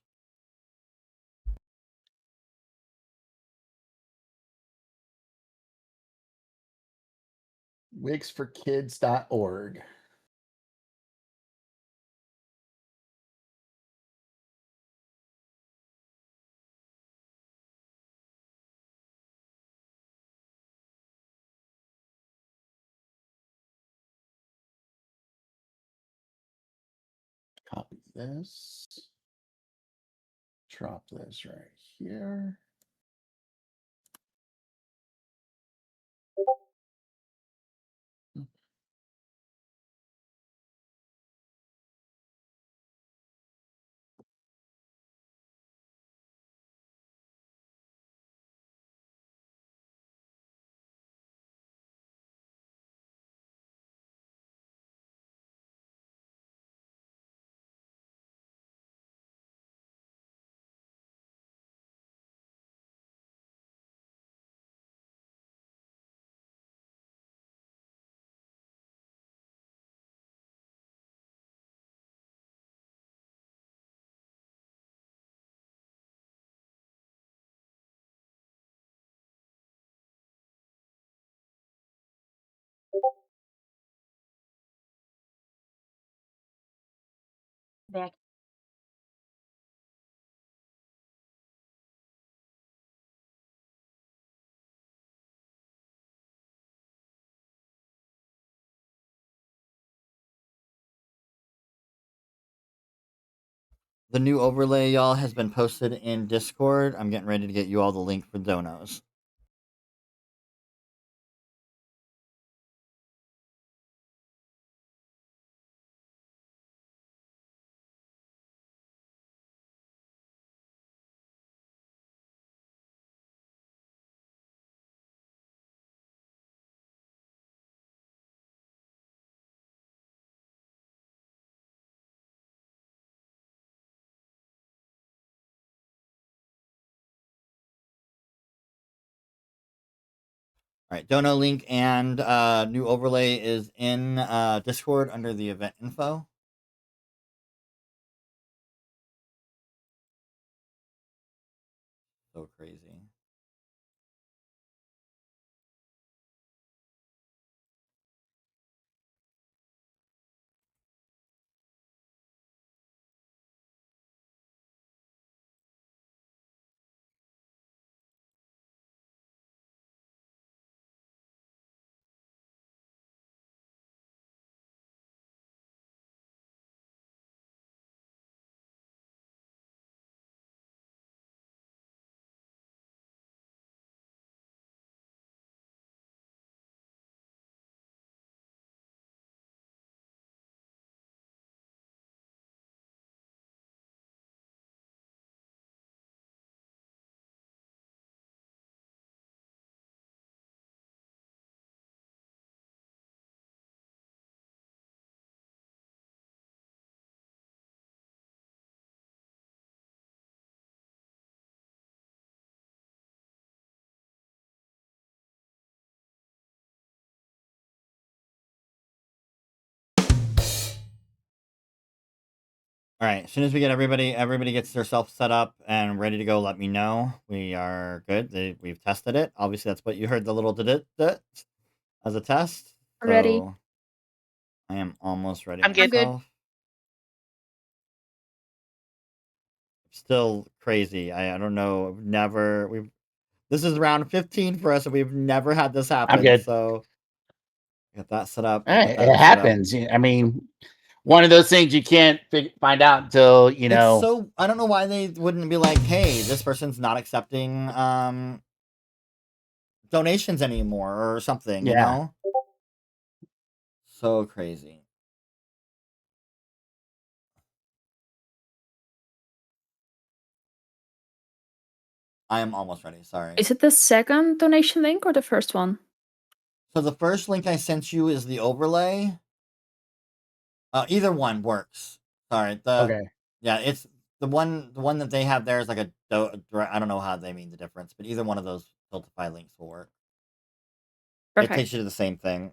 Wigsforkids.org. Copy this. Drop this right here. Back. The new overlay, y'all, has been posted in Discord. I'm getting ready to get you all the link for donos. All right, dono link and new overlay is in Discord under the event info. So crazy. All right, as soon as we get everybody gets themselves set up and ready to go, let me know. We are good. We've tested it. Obviously, that's what you heard, the little as a test. Ready. So I am almost ready I'm good. myself. Still crazy. I don't know. This is round 15 for us, and we've never had this happen. I'm good. So get that set up. It happens. I mean, one of those things you can't find out until you know. It's so I don't know why they wouldn't be like, hey, this person's not accepting donations anymore or something. You know. So crazy. I am almost ready. Sorry. Is it the second donation link or the first one? So the first link I sent you is the overlay. Either one works. Sorry. Okay. Yeah, it's the one that they have there is like I don't know how they mean the difference, but either one of those Tiltify links will work. Perfect. It takes you to the same thing.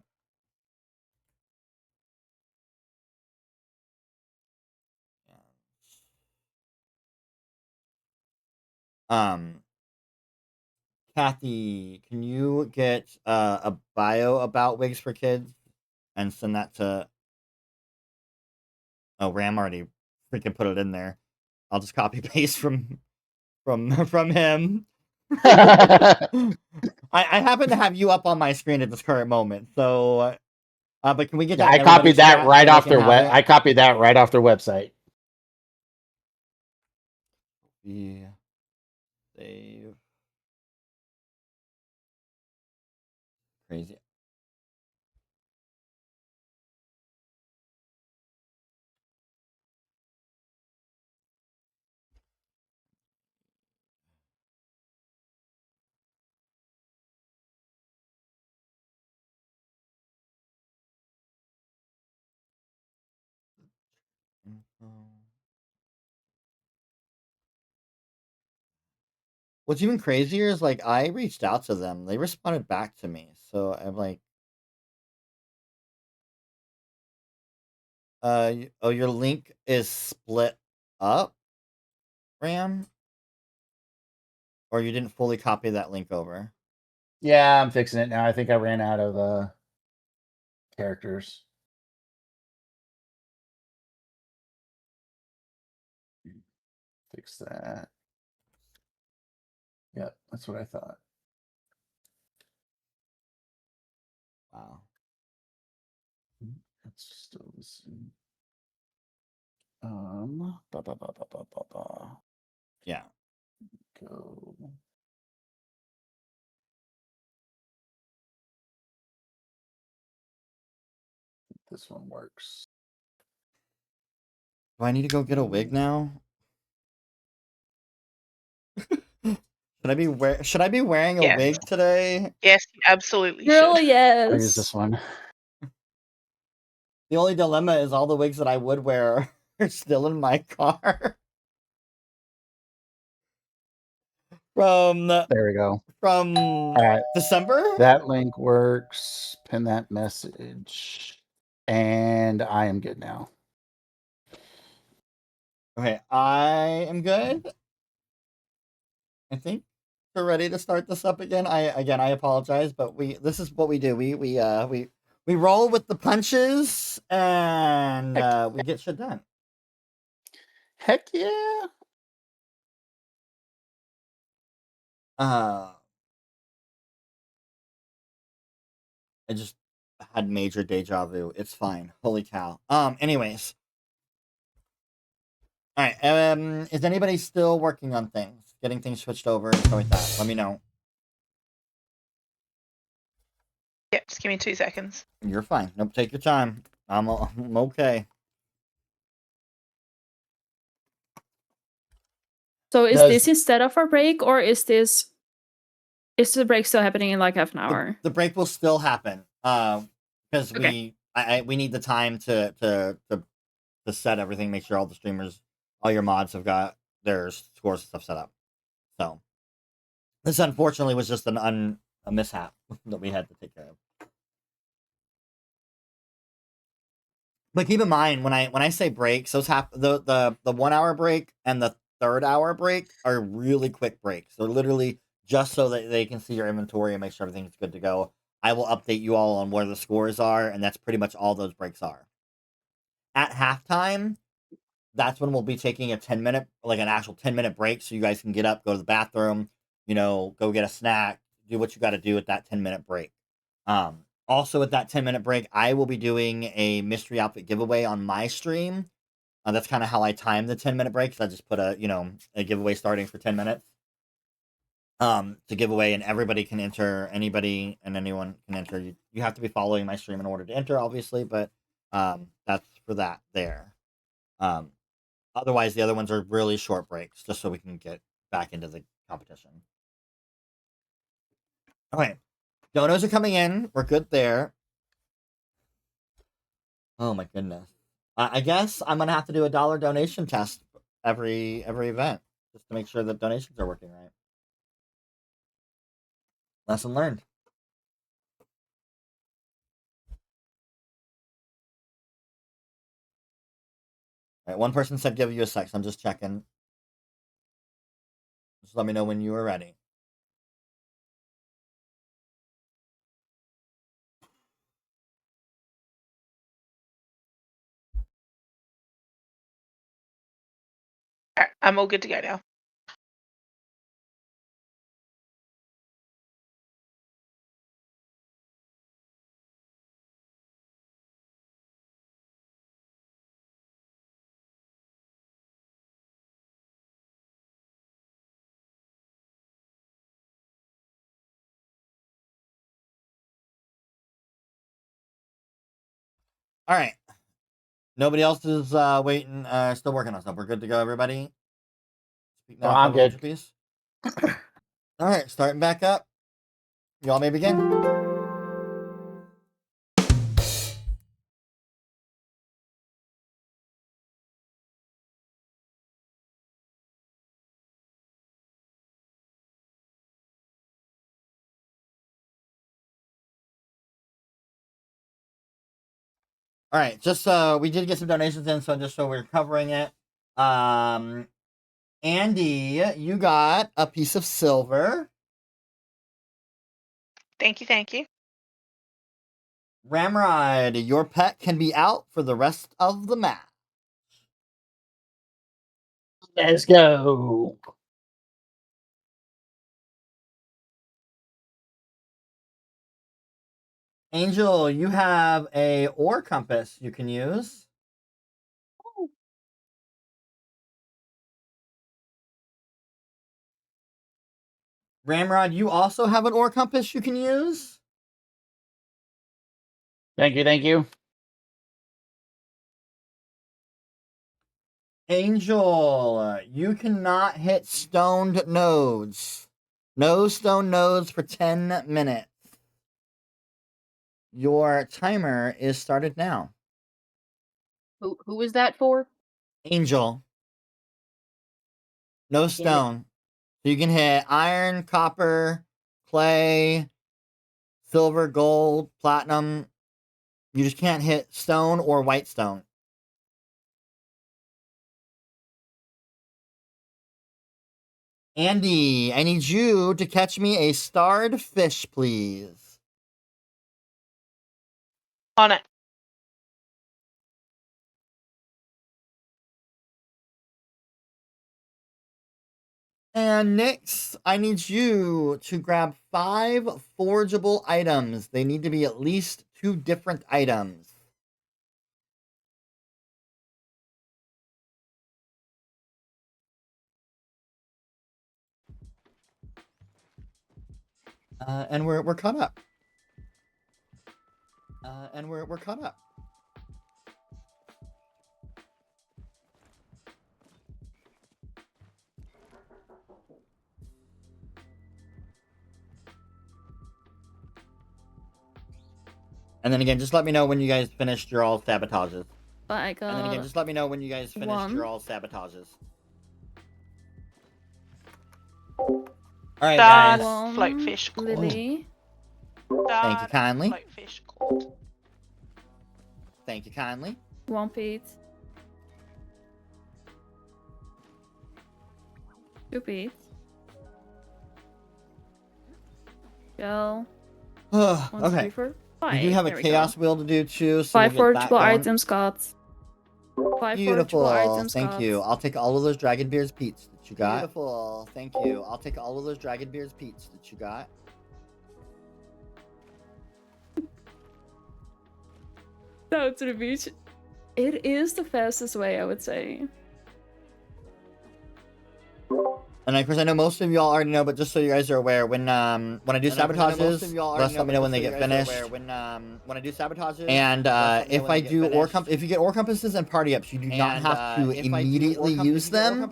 Kathy, can you get a bio about Wigs for Kids and send that to? Oh, Ram already freaking put it in there. I'll just copy paste from him. I happen to have you up on my screen at this current moment, so but can we get that? I copied that right off their web. I copied that right off their website. Yeah. Save. Crazy. What's even crazier is like I reached out to them. They responded back to me. So I'm like, oh, your link is split up, Ram? Or you didn't fully copy that link over? Yeah, I'm fixing it now. I think I ran out of characters. Fix that. Yep, that's what I thought. Wow. That's still the same. Yeah. Go. This one works. Do I need to go get a wig now? Should I be wearing a Yes. wig today? Yes, you absolutely Girl, should. I'll use this yes. one. The only dilemma is all the wigs that I would wear are still in my car. From There we go. From All right. December? That link works. Pin that message. And I am good now. Okay, I am good. I think we're ready to start this up again. I apologize, but this is what we do. We roll with the punches and we get shit done. Heck yeah. I just had major deja vu. It's fine. Holy cow. Anyways. All right. Is anybody still working on things? Getting things switched over and stuff like that? Let me know. Yep, just give me 2 seconds. You're fine. Nope, take your time. I'm okay. So is this instead of our break, or is the break still happening in like half an hour? The break will still happen. Because we need the time to set everything, make sure all the streamers, all your mods have got their scores and stuff set up. So this unfortunately was just a mishap that we had to take care of. But keep in mind when I say breaks, those the 1 hour break and the 3rd hour break are really quick breaks. They're literally just so that they can see your inventory and make sure everything's good to go. I will update you all on where the scores are, and that's pretty much all those breaks are. At halftime, that's when we'll be taking a 10-minute, like an actual 10-minute break, so you guys can get up, go to the bathroom, go get a snack, do what you got to do at that 10-minute break. Also, at that 10-minute break, I will be doing a mystery outfit giveaway on my stream. That's kind of how I time the 10-minute break, because I just put a giveaway starting for 10 minutes. To give away, and everybody can enter. Anybody and anyone can enter. You have to be following my stream in order to enter, obviously, but that's for that there. Otherwise, the other ones are really short breaks, just so we can get back into the competition. Okay. Donos are coming in. We're good there. Oh my goodness. I guess I'm gonna have to do a $1 donation test every event, just to make sure that donations are working right. Lesson learned. All right, one person said give you a sec, so I'm just checking. Just let me know when you are ready. Alright, I'm all good to go now. All right. Nobody else is waiting. Still working on stuff. We're good to go, everybody. Speak now. I'm good. Piece. All right, starting back up. Y'all may begin. All right, just we did get some donations in, so just so we're covering it. Andy, you got a piece of silver. Thank you, thank you. Ramrod, your pet can be out for the rest of the match. Let's go. Angel, you have a ore compass you can use. Ramrod, you also have an ore compass you can use. Thank you, thank you. Angel, you cannot hit stoned nodes. No stone nodes for 10 minutes. Your timer is started now. Who is that for? Angel. No stone. So you can hit iron, copper, clay, silver, gold, platinum. You just can't hit stone or white stone. Andy, I need you to catch me a starred fish, please. On it. And next, I need you to grab 5 forgeable items. They need to be at least 2 different items. And we're caught up. And we're caught up. And then again, just let me know when you guys finished your all sabotages. But I got. And then again, just let me know when you guys finished your all sabotages. All right, guys. Floatfish. Lily. Thank you kindly. Floatfish caught. Thank you kindly. 1 Pete. 2 Pete. Go. 1, 2, Okay. 3, 4, 5. We do have a There we chaos go. wheel to do too. So 5 we'll get that forgeable going. items got. 5 Beautiful. forgeable items Thank got. you. I'll take all of those Dragon Beers Pete's that you got. Beautiful. Thank you. I'll take all of those Dragon Beers Pete's that you got. Down to the beach. It is the fastest way, I would say. And of course, I know most of y'all already know, but just so you guys are aware, when I do sabotages, let me know when they get finished. When I do sabotages, and if I do if you get ore compasses and party ups, you do not have to immediately use them.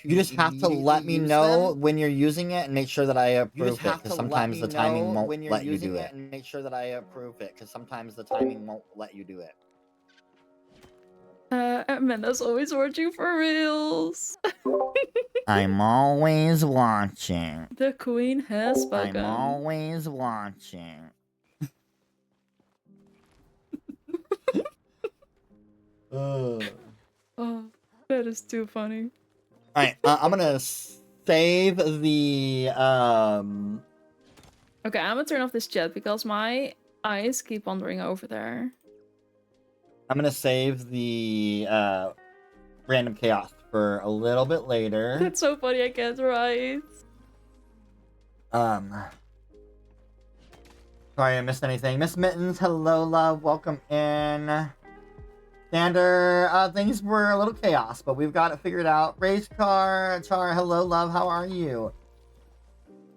You just have to let me know when you're using it and make sure that I approve it, because sometimes the timing won't let you do it. And make sure that I approve it, because sometimes the timing won't let you do it. Amanda's always watching for reals. I'm always watching. The queen has spoken. I'm always watching. Oh, that is too funny. Alright, I'm gonna save the, Okay, I'm gonna turn off this chat because my eyes keep wandering over there. I'm gonna save the, random chaos for a little bit later. That's so funny, I can't write. Sorry I missed anything. Miss Mittens, hello, love, welcome in. Sander, things were a little chaos, but we've got it figured out. Race Car, Char, hello, love, how are you?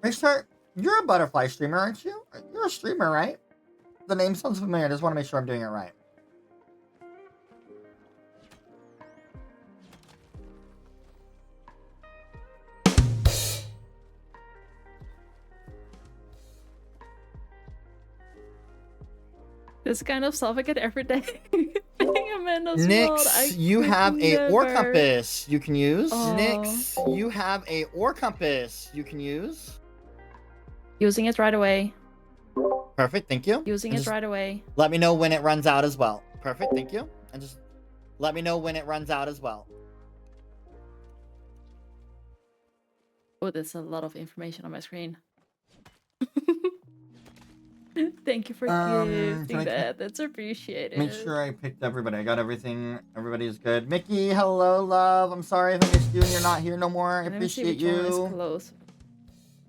Race Car, you're a butterfly streamer, aren't you? You're a streamer, right? The name sounds familiar, I just want to make sure I'm doing it right. This kind of stuff I get every day. Amanda's world, Nyx, you have a ore compass you can use. Oh. Nyx, you have a ore compass you can use. Using it right away. Perfect, thank you. Using And it just right away. let me know when it runs out as well. Perfect, thank you. And just let me know when it runs out as well. Oh, there's a lot of information on my screen. Thank you for gifting that. That's appreciated. Make sure I picked everybody. I got everything. Everybody's good. Mickey, hello, love. I'm sorry if I missed you and you're not here no more. I Let me see appreciate which one is you. close.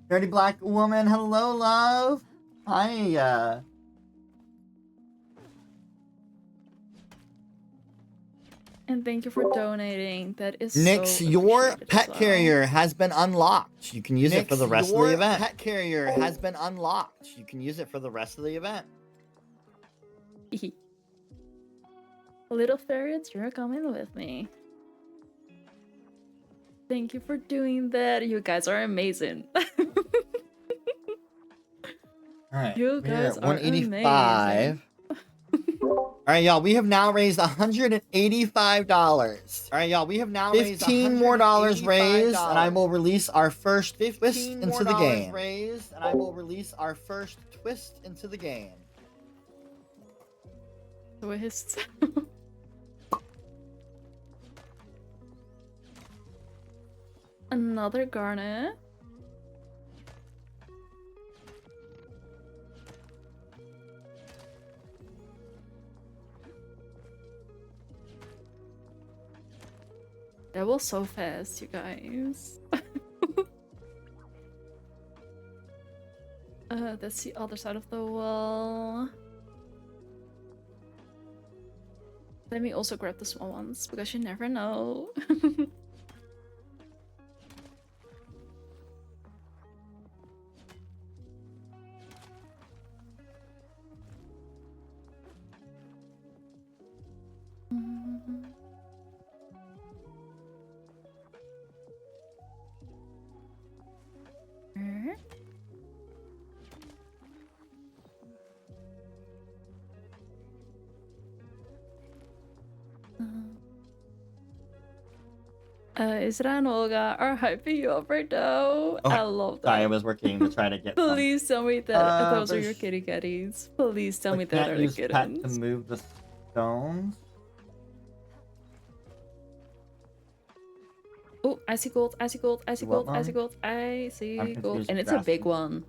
Dirty Black Woman, hello, love. Hi. And thank you for donating. That is Nix, so your appreciated pet as well. carrier has been unlocked. You can use it for the rest of the event. your Pet carrier has been unlocked. You can use it for the rest of the event. Little ferrets, you're coming with me. Thank you for doing that. You guys are amazing. All right, You we're guys at are 185. All right, y'all, we have now raised $185. All right, y'all, we have now raised $15 more raised, and I will release our first twist into the game. Raised, and I will release our first twist into the game. Twist. Another garnet. That was so fast, you guys. That's the other side of the wall. Let me also grab the small ones, because you never know. Isra and Olga are hyping you up right now. I love that. Sorry, I was working to try to get some. Please tell me that those are your kitty catties. Please tell me that are the Can't use pet kittens. to move the stones. Oh, I see gold, I see gold, I see gold, I see What gold, I see I'm gold. confused And with it's a big grasping. one.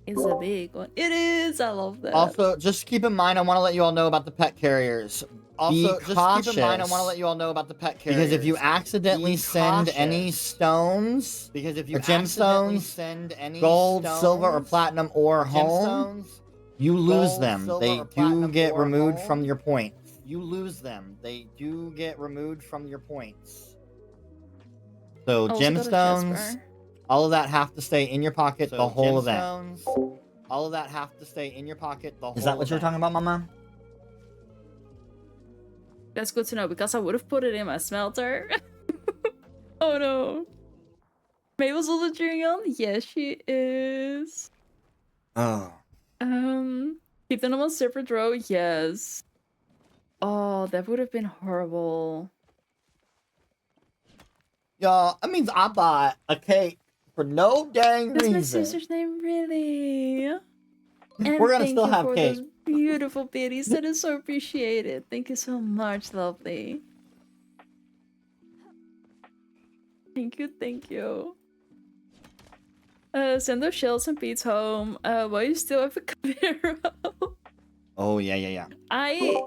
It's a big one. It is! I love that. Also, just keep in mind, I want to let you all know about the pet carriers. Also, just keep in mind, I want to let you all know about the pet carriers. Because if you accidentally send any stones, or gemstones, gold, silver, or platinum, or home, you lose them. They do get removed from your points. You lose them. They do get removed from your points. So Also got a gemstones, Jasper. all of that have to stay in your pocket the whole event. All of that have to stay in your pocket the whole event. Is that what you're talking about, Mama? That's good to know, because I would have put it in my smelter. Oh no. Mabel's also cheering on? Yes, she is. Oh. Keep them on separate row? Yes. Oh, that would have been horrible. Y'all, that means I bought a cake for no dang That's reason. my sister's name, really. And We're gonna thank still you have for cake. those beautiful biddies. That is so appreciated. Thank you so much, lovely. Thank you, thank you. Send those shells and beats home. While you still have a Camaro. Oh, yeah. I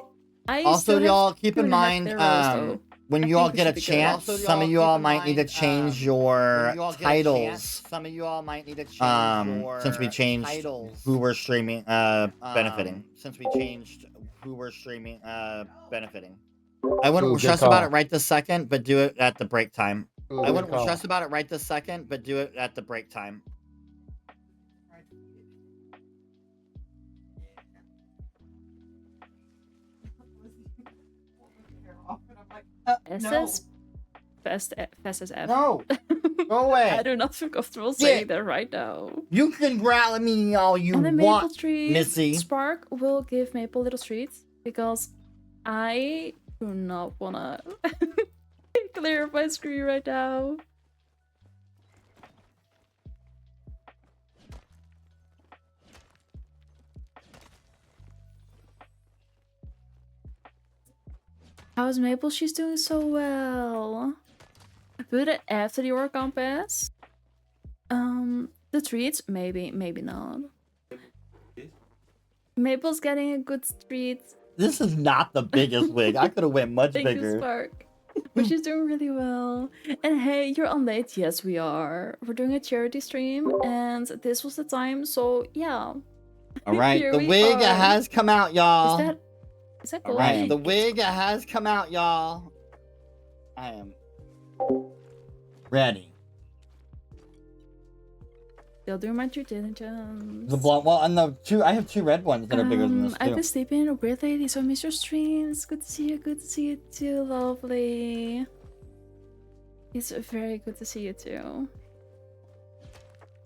Also, still y'all, have keep in 2.5 mind, arrows, though. when I you all think we get a should be good. chance, some of you all might need to change your titles. Some of you all might need to change your since we changed who we're streaming, benefiting. Since we changed who we're streaming, benefiting. I wouldn't Ooh, good stress about call. it right this second, but do it at the break time. Ooh, I good wouldn't call. stress about it right this second, but do it at the break time. Fast as F. No, go away. I do not feel comfortable saying that right now. You can growl at me all you And then Maple want, Trees, Missy. Spark will give Maple little treats because I do not wanna clear up my screen right now. How's Maple? She's doing so well. Do it after the Oricon pass. The treats, maybe not. Maple's getting a good street. This is not the biggest wig. I could have went much Thank you, bigger. Spark. But she's doing really well. And hey, you're on late. Yes, we are. We're doing a charity stream, and this was the time. So yeah. All right, Here the we wig are. has come out, y'all. Is that All gold? right, the wig has come out, y'all. I am ready. Still doing my due diligence. The blonde, well, and the two, I have two red ones that are bigger than this I've too. been sleeping a weird lady, so I missed your streams. Good to see you. Good to see you too, lovely. It's very good to see you too.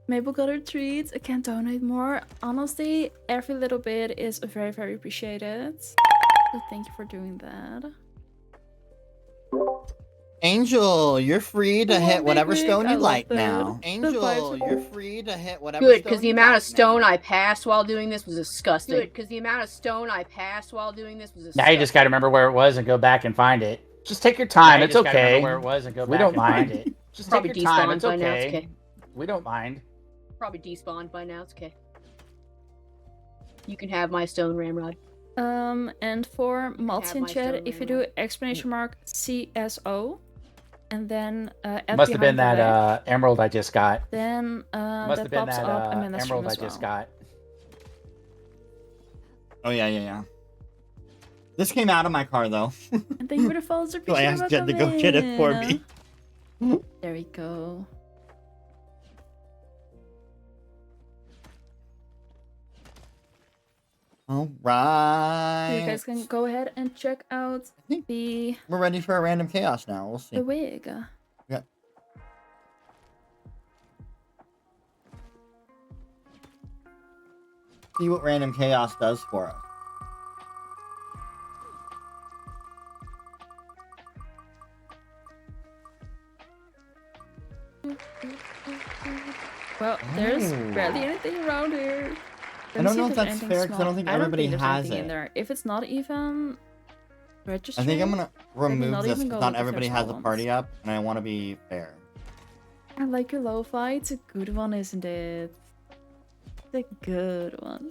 Mabel got her treats. I can't donate more. Honestly, every little bit is very, very appreciated. So thank you for doing that. Angel, you're free to Come on, hit big whatever wig. stone I you love like that. now. The Angel, vibes are you're cool. free to hit whatever Good, stone because the you amount like of stone now. I passed while doing this was disgusting. Good, because the amount of stone I passed while doing this was disgusting. Now you just got to remember where it was and go back and find it. Just take your time. Now you It's just gotta remember okay. where it was and go We back don't and mind. find it. Just Probably take your time. despawned It's by now, it's okay. okay. We don't mind. Probably despawned by now, it's okay. You can have my stone ramrod. And for mods in my chat, stone if you ramrod. do exclamation mark CSO, and then at Must have been behind the that leg, emerald I just got. then Must that have been pops that up. I'm in the stream emerald I as well. just got. Oh yeah. This came out of my car though. And thank you for the follows. So I Appreciate asked Jen to go get it for me. There we go. All So right. you guys can go ahead and check out the We're ready for a random chaos now. We'll see. wig. Yeah. See what random chaos does for us. Well, there's Ooh. barely anything around here. I don't know if that's fair because I don't think everybody has in it. there. If it's not even registered, I think I'm gonna remove not this even because go not look if everybody there's has a ones. party up, and I want to be fair. I like your lo-fi. It's a good one, isn't it? It's a good one.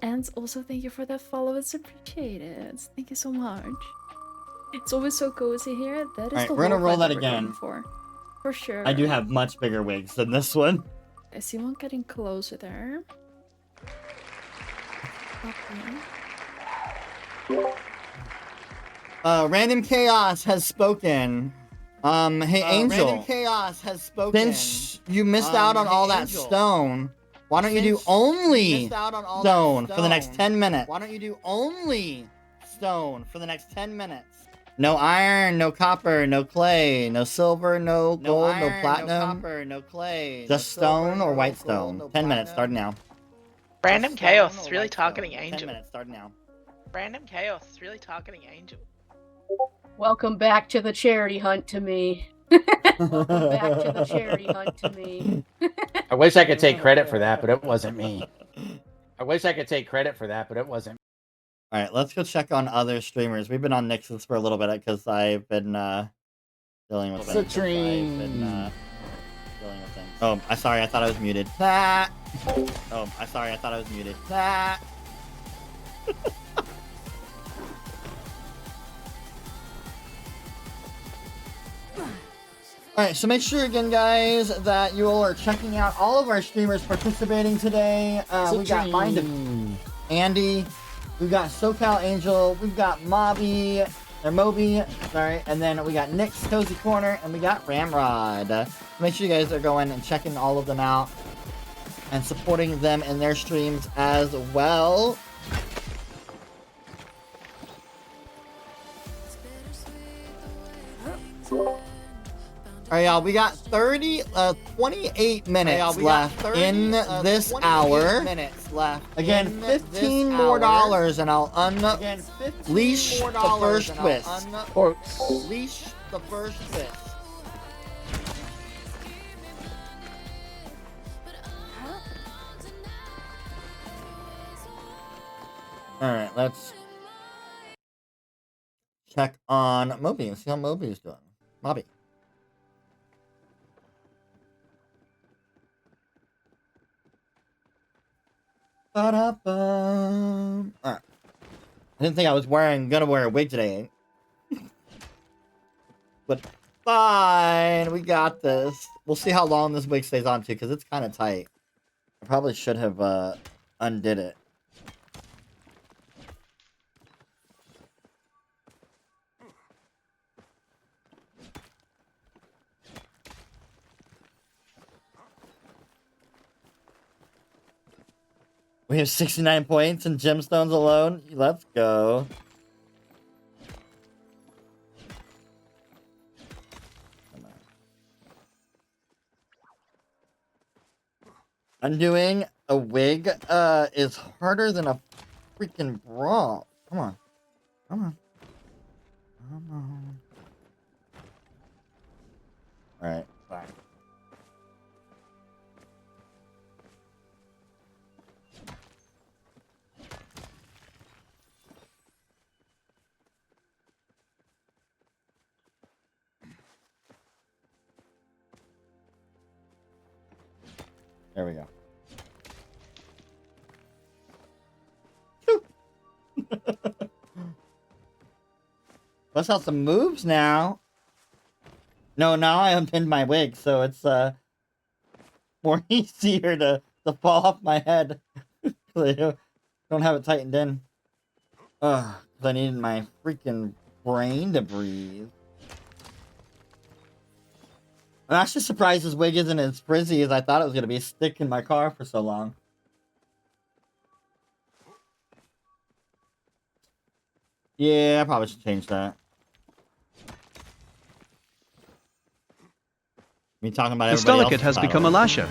And also, thank you for that follow. It's appreciated. Thank you so much. It's always so cozy here. That is Alright, the we're gonna lo-fi roll that we're going again. For sure. I do have much bigger wigs than this one. I see one getting closer there. Okay. Random Chaos has spoken. Hey Angel. Random Chaos has spoken. Since you missed out on all that stone, why don't you do only stone for the next 10 minutes? Why don't you do only stone for the next 10 minutes? No iron, no copper, no clay, no silver, no gold, no platinum. No copper, no clay. Just stone or white stone. 10 minutes, starting now. Random chaos is really targeting Angel. 10 minutes, starting now. Random chaos is really targeting Angel. Welcome back to the charity hunt to me. Welcome back to the charity hunt to me. I wish I could take credit for that, but it wasn't me. I wish I could take credit for that, but it wasn't. All right, let's go check on other streamers. We've been on Nixon's for a little bit because I've been dealing with things. Citrine. Dealing with things. Oh, I'm sorry. I thought I was muted. Ah. Oh, I'm sorry. I thought I was muted. Ah. Alright, so make sure again, guys, that you all are checking out all of our streamers participating today. We got Andy, we've got Soclilangel, we've got Moby, sorry, and then we got Nick's Cozy Corner, and we got Ramrod. So make sure you guys are going and checking all of them out and supporting them in their streams as well. Alright, y'all, we got 28 minutes left in this hour. Again, $15 more and I'll unleash the first twist. Leash the first twist. Alright, let's check on Moby and see how Moby is doing. Moby. Ba-da-bum. Alright. I didn't think I was gonna wear a wig today. But fine, we got this. We'll see how long this wig stays on too, because it's kind of tight. I probably should have undid it. We have 69 points and gemstones alone. Let's go. Undoing a wig is harder than a freaking bra. Come on. Come on. Come on. Alright, fine. There we go. Let's have some moves now. No, now I unpinned my wig, so it's more easier to fall off my head. I don't have it tightened in. Ugh, because I needed my freaking brain to breathe. I'm actually surprised this wig isn't as frizzy as I thought it was going to be stuck in my car for so long. Yeah, I probably should change that. Me talking about everybody else. Delicate has become a lasher.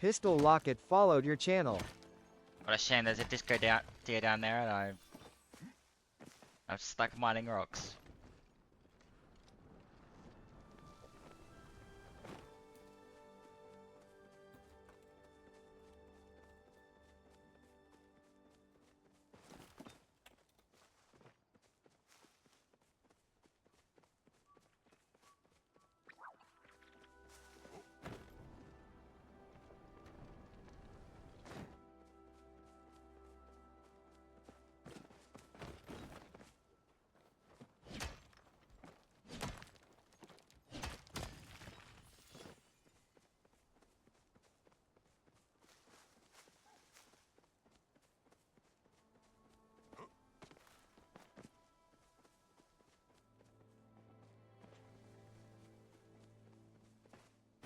Pistol Locket followed your channel. What a shame, there's a disco deer down there and I'm stuck mining rocks.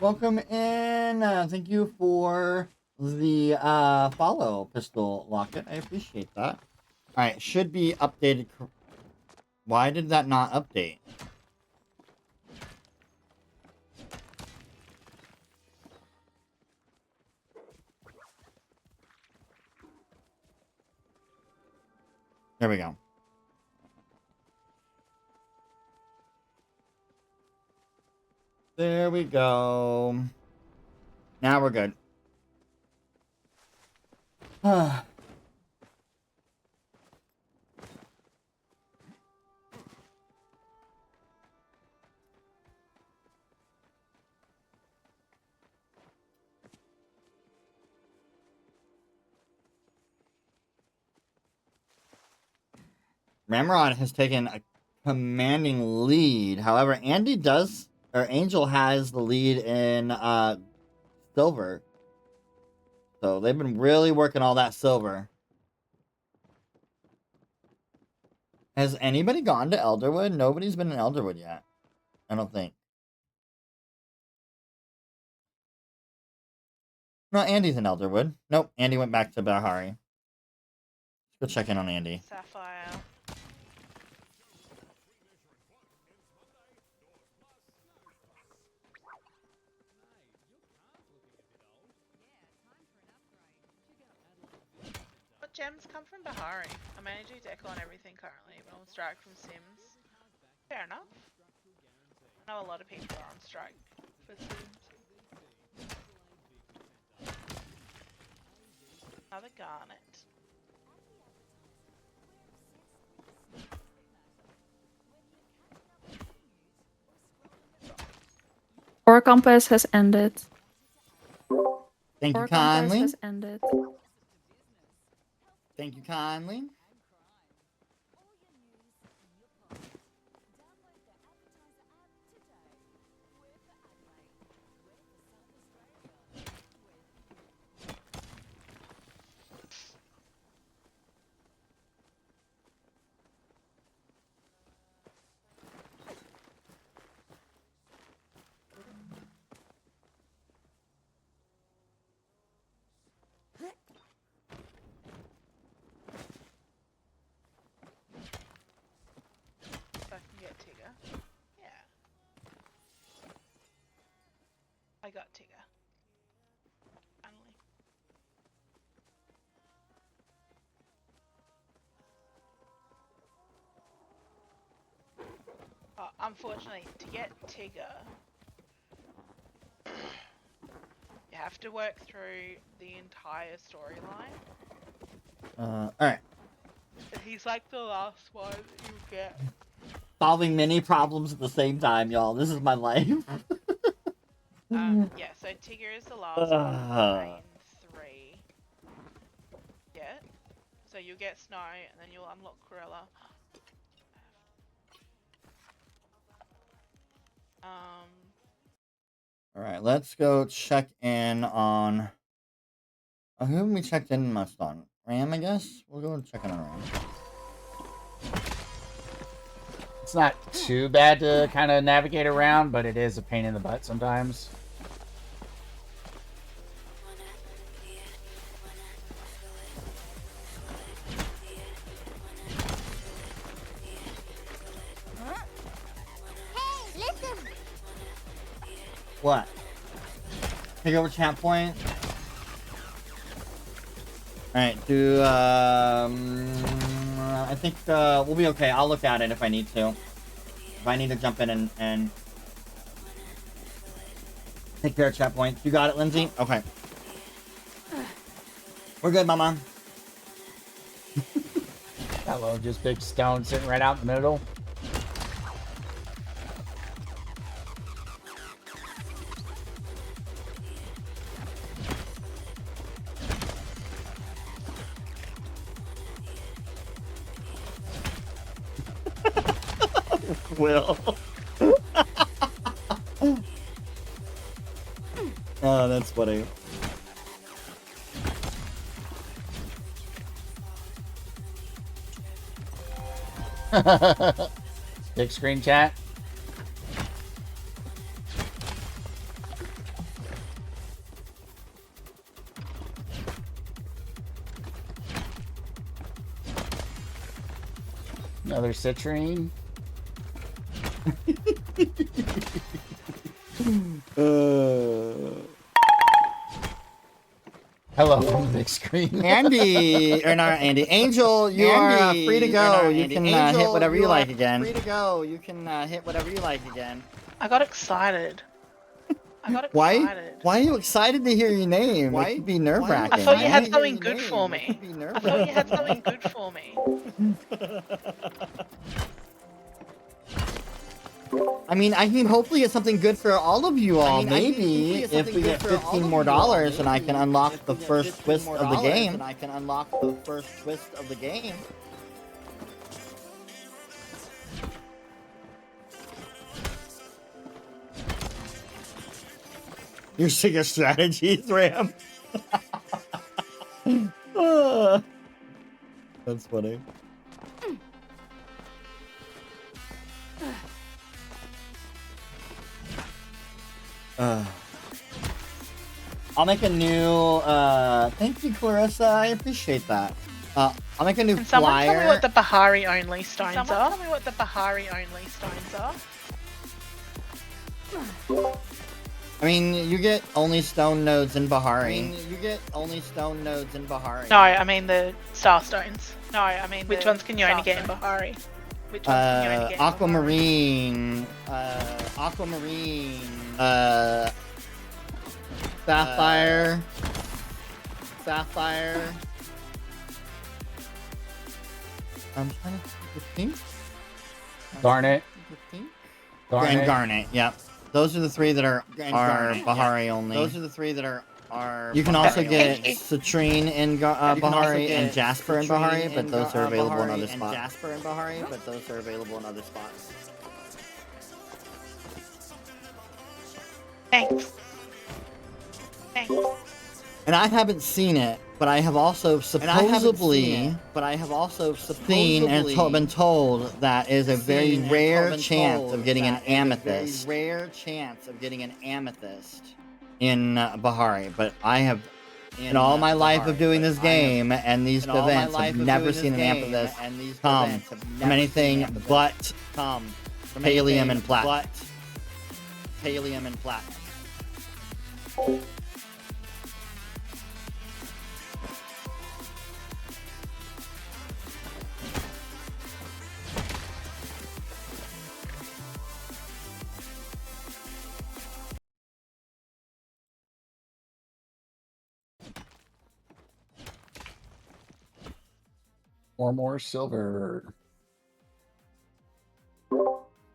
Welcome in. Thank you for the follow, Pistol Locket. I appreciate that. Alright, should be updated. Why did that not update? There we go. There we go. Now we're good. Ramrod has taken a commanding lead. However, Angel has the lead in silver. So they've been really working all that silver. Has anybody gone to Elderwood? Nobody's been in Elderwood yet. I don't think. No, Andy's in Elderwood. Nope, Andy went back to Bahari. Let's go check in on Andy. Sapphire. What gems come from Bahari? I mainly do deco and everything currently, but I'm on strike from Sims. Fair enough. I know a lot of people are on strike for Sims. Another garnet. Our compass has ended. Thank you Our contest kindly. has ended. Thank you kindly. So I can get Tigger. Yeah. I got Tigger. Finally. Unfortunately, to get Tigger, you have to work through the entire storyline. Alright. He's like the last one you get. Solving many problems at the same time, y'all. This is my life. Yeah, so Tigger is the last one of the main 3. Yeah. So you get Snow, and then you'll unlock Corella. Alright, let's go check in on... who have we checked in most on? Ram, I guess? We'll go and check in on Ram. It's not too bad to kind of navigate around, but it is a pain in the butt sometimes. Hey, listen! What? Take over chat point? Alright, I think, we'll be okay. I'll look at it if I need to. If I need to jump in and take care of chat points. You got it, Lindsay? Okay. We're good, mama. Hello, just big stone sitting right out in the middle. Will. Oh, that's funny. Big screen chat. Another citrine. Hello from the big screen. Andy, or not Andy, Angel, you are free to go. You can hit whatever you like again. Free to go. You can hit whatever you like again. I got excited. Why? Why are you excited to hear your name? Why? It could be nerve-wracking. I thought you had something good for me. I thought you had something good for me. I mean, hopefully it's something good for all of you all. Maybe if we get $15 more and I can unlock the first twist of the game. You're sick of strategies, Ram. That's funny. I'll make a new, thank you, Clarissa, I appreciate that. I'll make a new Can someone flyer. tell me what the Bahari only stones are? Tell me what the Bahari only stones are. I mean, you get only stone nodes in Bahari. No, I mean the star stones. No, I mean which ones can you only get in Bahari? Which ones can you only get in Aquamarine, Sapphire. I'm trying to think of pink. Garnet. And Garnet, yep. Those are the 3 that are Bahari only. Those are the 3 that are You can also get Citrine in Bahari and Jasper in Bahari, but those are available in other spots. Thanks. Thanks. And I haven't seen it, but I have also supposedly seen and been told that is a very rare chance of getting an amethyst. In Bahari, but I have, in all my life of doing this game and these events, have never seen an amethyst come from anything but Palium and Platinum. Or more silver.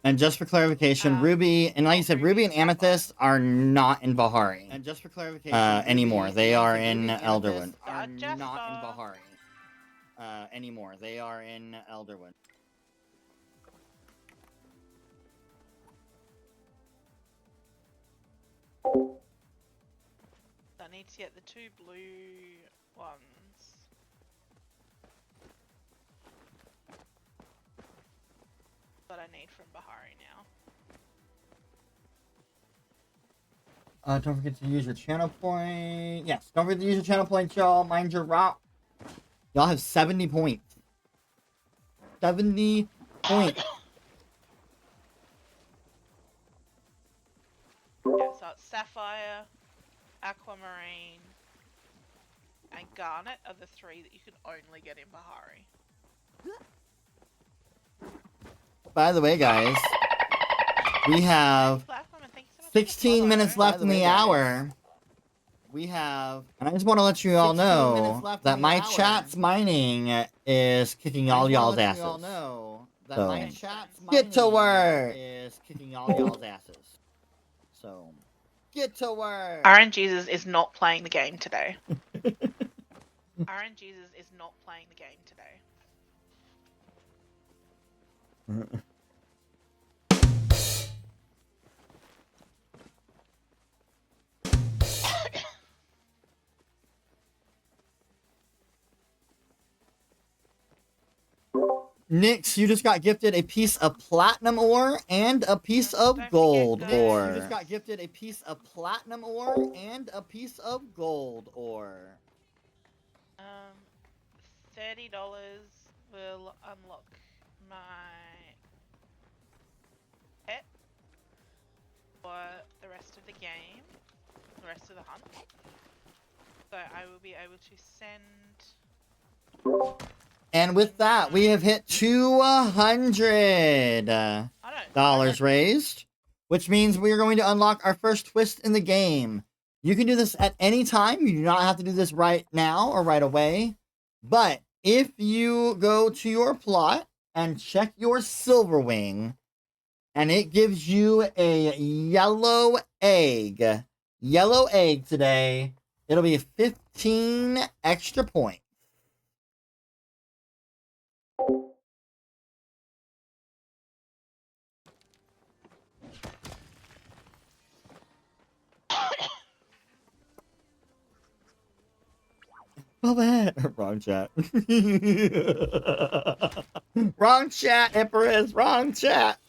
And just for clarification, Ruby, and like you said, Ruby and Amethyst are not in Bahari. And just for clarification, anymore. They are in Elderwood. Are not in Bahari. Anymore. They are in Elderwood. I need to get the 2 blue ones. That I need from Bahari now. Don't forget to use your channel point. Yes, don't forget to use your channel points, y'all. Mind your route. Y'all have 70 points. 70 points. Yeah, so it's Sapphire, Aquamarine, and Garnet are the 3 that you can only get in Bahari. By the way, guys, we have 16 minutes left in the hour. We have, and I just want to let you all know that my chat's mining is kicking all y'all's asses. So, get to work. So, get to work. RNGesus is not playing the game today. RNGesus is not playing the game today. Nix, you just got gifted a piece of platinum ore and a piece of gold ore. You just got gifted a piece of platinum ore and a piece of gold ore. $30 will unlock my pet for the rest of the game, the rest of the hunt. So I will be able to send. And with that, we have hit $200 raised, which means we are going to unlock our first twist in the game. You can do this at any time. You do not have to do this right now or right away. But if you go to your plot and check your silver wing, and it gives you a yellow egg today, it'll be 15 extra points. Well, that wrong chat. Wrong chat, Empress. Wrong chat.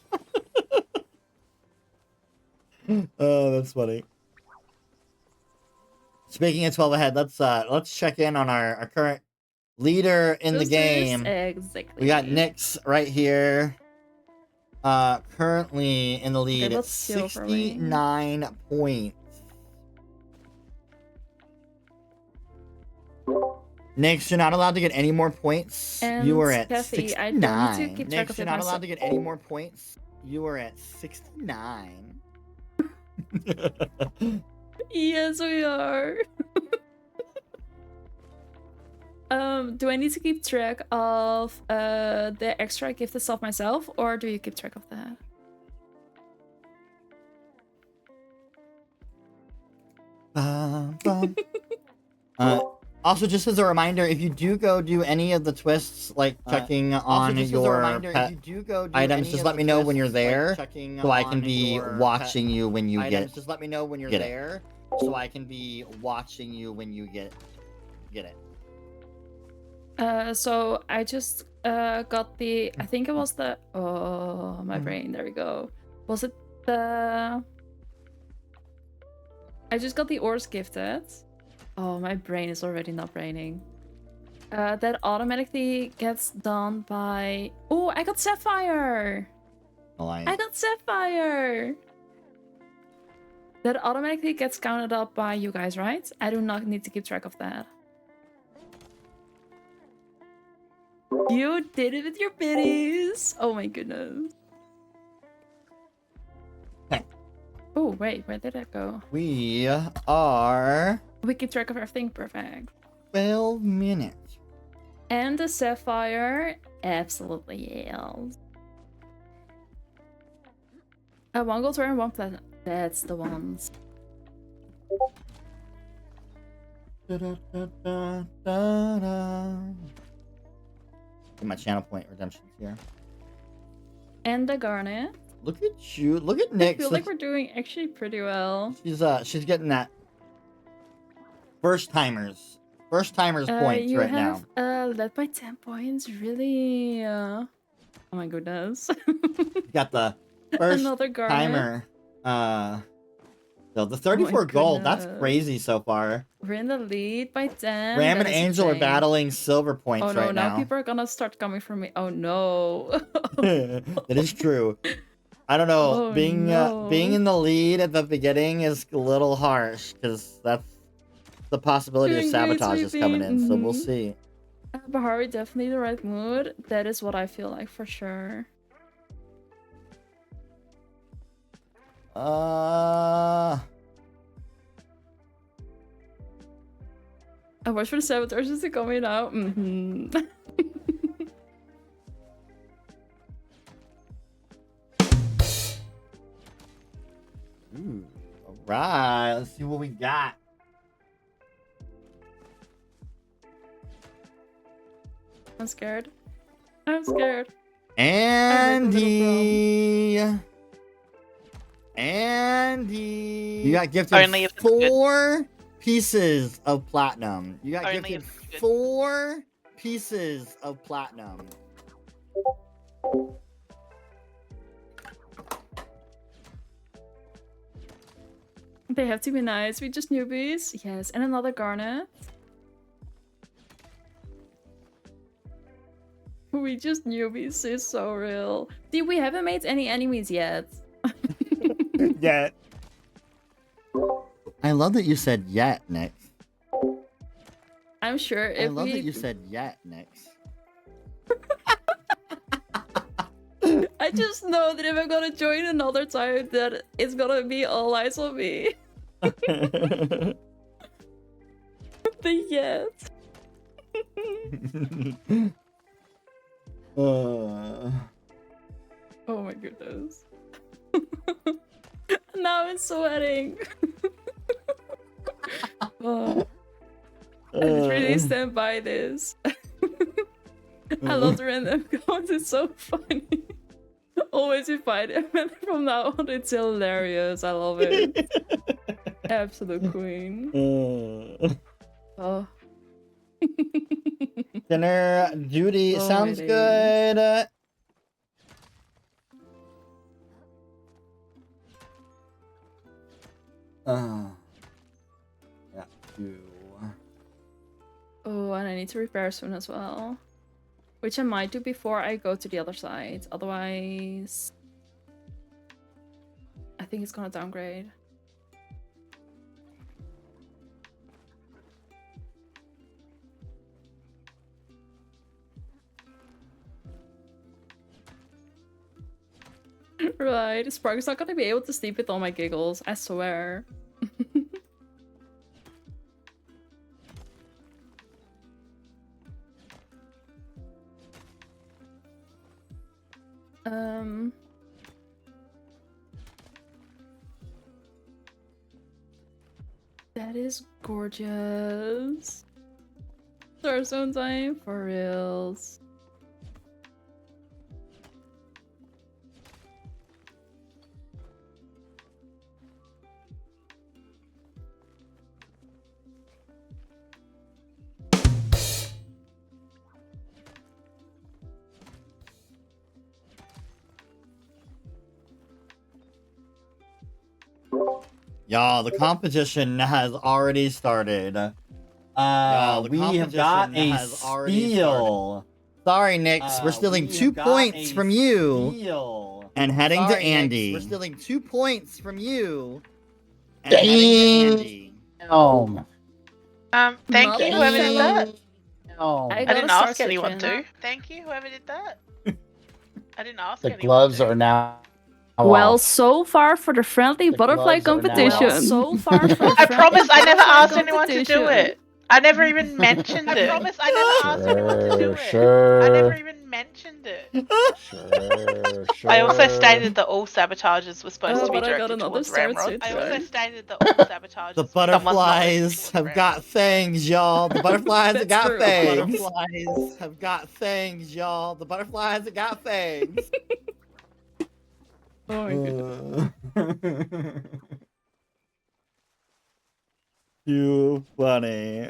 Oh, that's funny. Speaking of 12 ahead, let's check in on our current leader in the game. Exactly. We got Nyx right here. Currently in the lead at 69 points. Nyx, you're not allowed to get any more points. And you are at Kathy, 69. I don't need to keep track Nyx, of you're it not allowed myself. to get any more points. You are at 69. Yes, we are. Do I need to keep track of the extra gifted stuff myself, or do you keep track of that? Bum, bum. Also, just as a reminder, if you do go do any of the twists, like checking on your pet items, just let me know when you're there, so I can be watching you when you get. Just let me know when you're there, so I can be watching you when you get it. So I just got the. I think it was the. Oh, my brain. There we go. Was it the? I just got the ores gifted. Oh, my brain is already not braining. That automatically gets done by... Oh, I got Sapphire! I got Sapphire! That automatically gets counted up by you guys, right? I do not need to keep track of that. You did it with your biddies! Oh my goodness. Oh, wait, where did that go? We are... We keep track of everything, perfect. 12 minutes. And the Sapphire? Absolutely yes. One gold and one platinum. That's the ones. Da, da, da, da, da, da. Get my channel point redemptions here. And the Garnet. Look at you. Look at Nick. I feel like we're doing actually pretty well. She's getting that first timers points right now. Led by 10 points, really? Oh my goodness. You got the first Another Garnet. timer. So the 34 gold. That's crazy so far. We're in the lead by 10. Ram and That is Angel are insane. battling silver points Oh no, right now now. people are gonna start coming for me. Oh no. That is true. I don't know. Oh, being no. being in the lead at the beginning is a little harsh because that's the possibility of Doing great, sabotage is coming in. So we'll Mhm. see. Bahari, definitely the right mood. That is what I feel like for sure. I watch for the saboteurs to coming out. Ooh, all right. Let's see what we got. I'm scared. I'm scared. Andy. You got gifted Only if it's good. 4 pieces of platinum. You got Only gifted if it's good. 4 pieces of platinum. They have to be nice. We just newbies. Yes, and another Garnet. We just newbies is so real. Dude, we haven't made any enemies yet. Yet. I love that you said yet, Nick. I'm sure if I love we... that you said yet, Nick. I just know that if I'm gonna join another time, that it's gonna be all eyes on me. The yet. Oh my goodness. Now I'm sweating. Oh. I just really stand by this. I love the random comments, it's so funny. Always be fighting, and from now on it's hilarious. I love it. Absolute queen. Oh. Dinner duty Oh, sounds it good. Yeah. Oh, and I need to repair soon as well. Which I might do before I go to the other side. Otherwise... I think it's gonna downgrade. Right, Spark's not gonna be able to sleep with all my giggles, I swear. That is gorgeous. Starstone time for reals. Y'all, the competition has already started. We have got a steal. Sorry, Nix, we're stealing 2 points from you. And heading to Andy. We're stealing 2 points from you. And heading to Andy. Thank you, whoever did that. I I didn't gotta ask start anyone switching. to. Thank you, whoever did that. I didn't ask The anyone gloves to. are now Well, off. so far for the friendly butterfly gloves are now competition. off. So far for the I friendly promise I never butterfly asked anyone to do competition. it. I never even mentioned it. I promise I never asked anyone to do it. Sure. I never even mentioned it. Sure. I also stated that all sabotages were supposed Oh, to be but I got directed another towards start Ramrod. switch. I also stated that all sabotages The were someone's not butterflies have got fangs, y'all. The butterflies have That's got true. fangs. The butterflies have got fangs, y'all. The butterflies have got fangs. Oh my goodness. Too funny.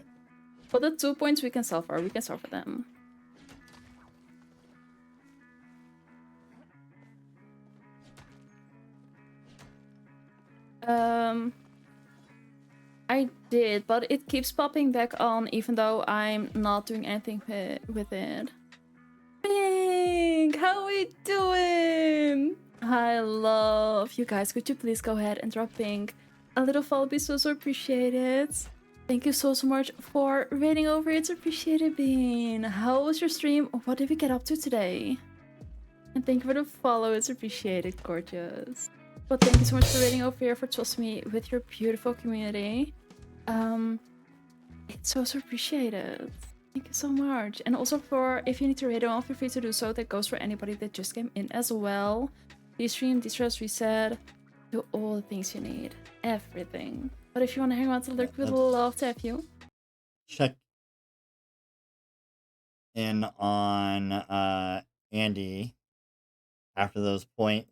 For the 2 points we can sell for, we can sell for them. I did, but it keeps popping back on even though I'm not doing anything with it. Pink, how we doing? I love you guys. Could you please go ahead and drop Pink a little follow? Be so appreciated. Thank you so much for rating over. It's appreciated, Bean. How was your stream? What did we get up to today? And thank you for the follow. It's appreciated, gorgeous. But thank you so much for rating over here, for trusting me with your beautiful community. It's so appreciated. Thank you so much. And also for, if you need to rate it on, feel free to do so. That goes for anybody that just came in as well. Restream, distress, reset. Do all the things you need. Everything. But if you want to hang out to look, we'd love to have you. Check in on Andy after those points.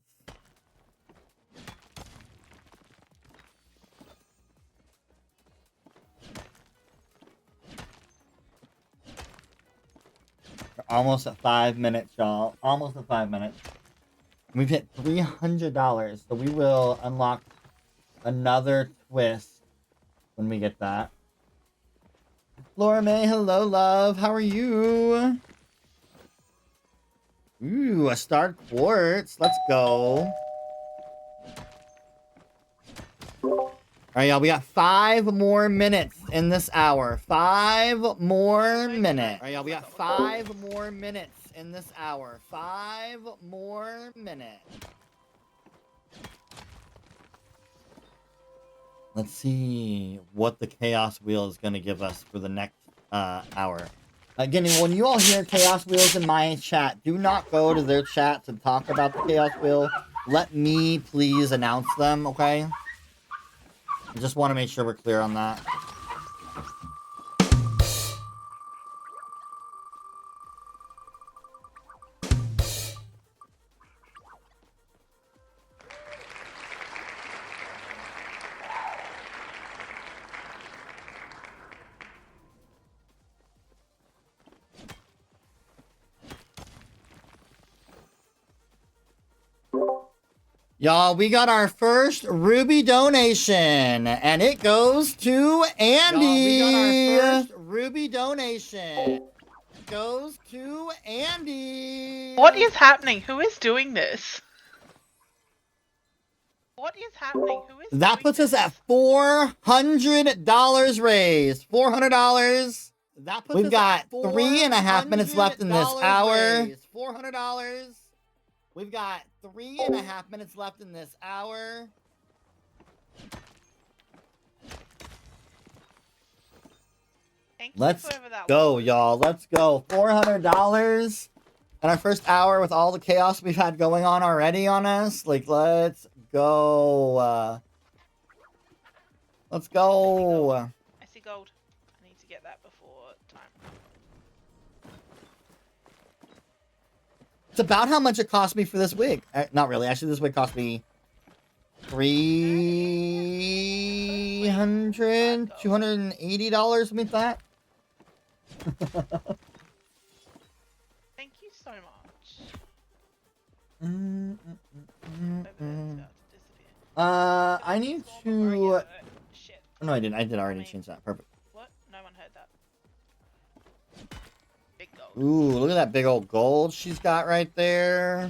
We're almost at 5 minutes, y'all. Almost at 5 minutes. We've hit $300, so we will unlock another twist when we get that. Laura May, hello, love. How are you? Ooh, a star quartz. Let's go. Alright, y'all, we got 5 more minutes in this hour. 5 more minutes. Alright, y'all, we got 5 more minutes in this hour. 5 more minutes. Let's see what the Chaos Wheel is going to give us for the next hour. Again, when you all hear Chaos Wheels in my chat, do not go to their chat to talk about the Chaos Wheel. Let me please announce them, okay? I just want to make sure we're clear on that. Y'all, we got our first Ruby donation, and it goes to Andy. Y'all, we got our first Ruby donation. It goes to Andy. What is happening? Who is doing this? What is happening? Who is That puts us at $400 raised. $400. We've got 3.5 minutes left in this hour. $400. We've got 3.5 minutes left in this hour. Let's go, y'all. Let's go. $400 in our first hour with all the chaos we've had going on already on us. Like, let's go. Let's go. I see gold. I need to get that before time. It's about how much it cost me for this wig. Not really. Actually, this wig cost me $300, $280, something like that. Thank you so much. I need to. Shit. No, I didn't. I did already change that. Perfect. What? No one heard that. Big gold. Ooh, look at that big old gold she's got right there.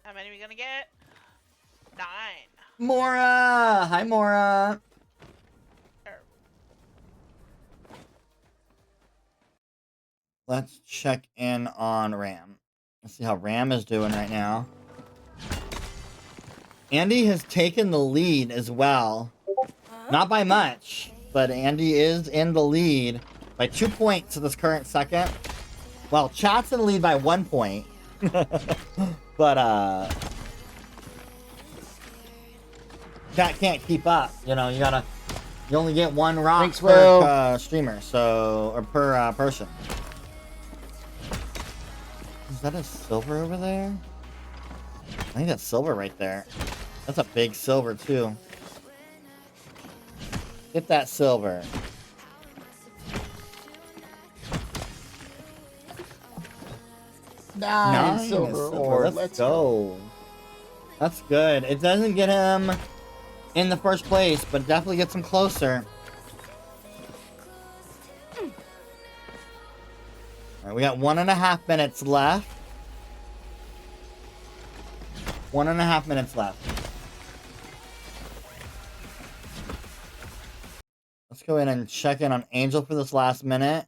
How many are we gonna get? 9. Mora! Hi, Mora. Let's check in on Ram. Let's see how Ram is doing right now. Andy has taken the lead as well. Not by much, but Andy is in the lead by 2 points to this current second. Well, Chat's in the lead by 1 point. But, Chat can't keep up. You know, you only get 1 rock Thanks, per streamer, so, or per person. Is that a silver over there? I think that's silver right there. That's a big silver, too. Get that silver. Nine silver ore. Let's go. That's good. It doesn't get him in the first place, but definitely gets him closer. Alright, we got 1.5 minutes left. 1.5 minutes left. Let's go in and check in on Angel for this last minute.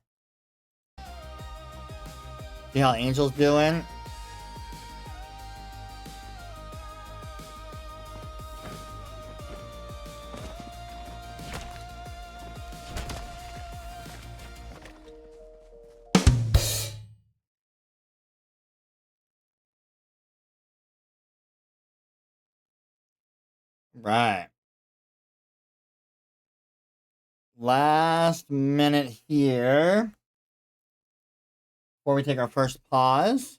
See how Angel's doing. Right. Last minute here. Before we take our first pause.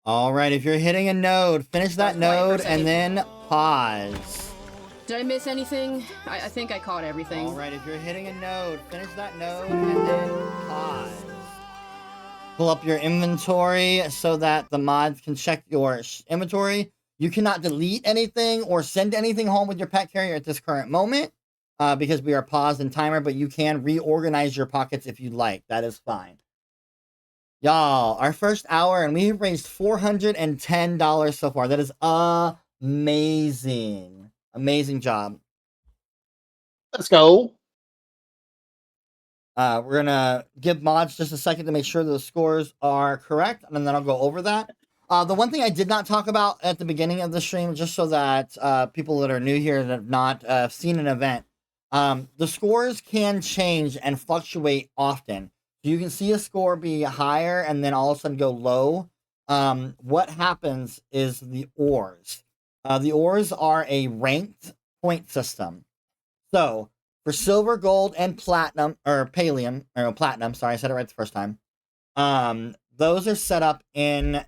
All right, if you're hitting a node, finish that node and then pause. Did I miss anything? I think I caught everything. All right, if you're hitting a node, finish that node and then pause. Pull up your inventory so that the mods can check your inventory. You cannot delete anything or send anything home with your pet carrier at this current moment because we are paused in timer, but you can reorganize your pockets if you'd like. That is fine. Y'all, our first hour, and we've raised $410 so far. That is amazing. Amazing job. Let's go. We're going to give mods just a second to make sure the scores are correct, and then I'll go over that. The one thing I did not talk about at the beginning of the stream, just so that people that are new here that have not seen an event, the scores can change and fluctuate often. You can see a score be higher and then all of a sudden go low. What happens is the ores. The ores are a ranked point system. So for silver, gold, and platinum, or platinum, sorry, I said it right the first time. Those are set up in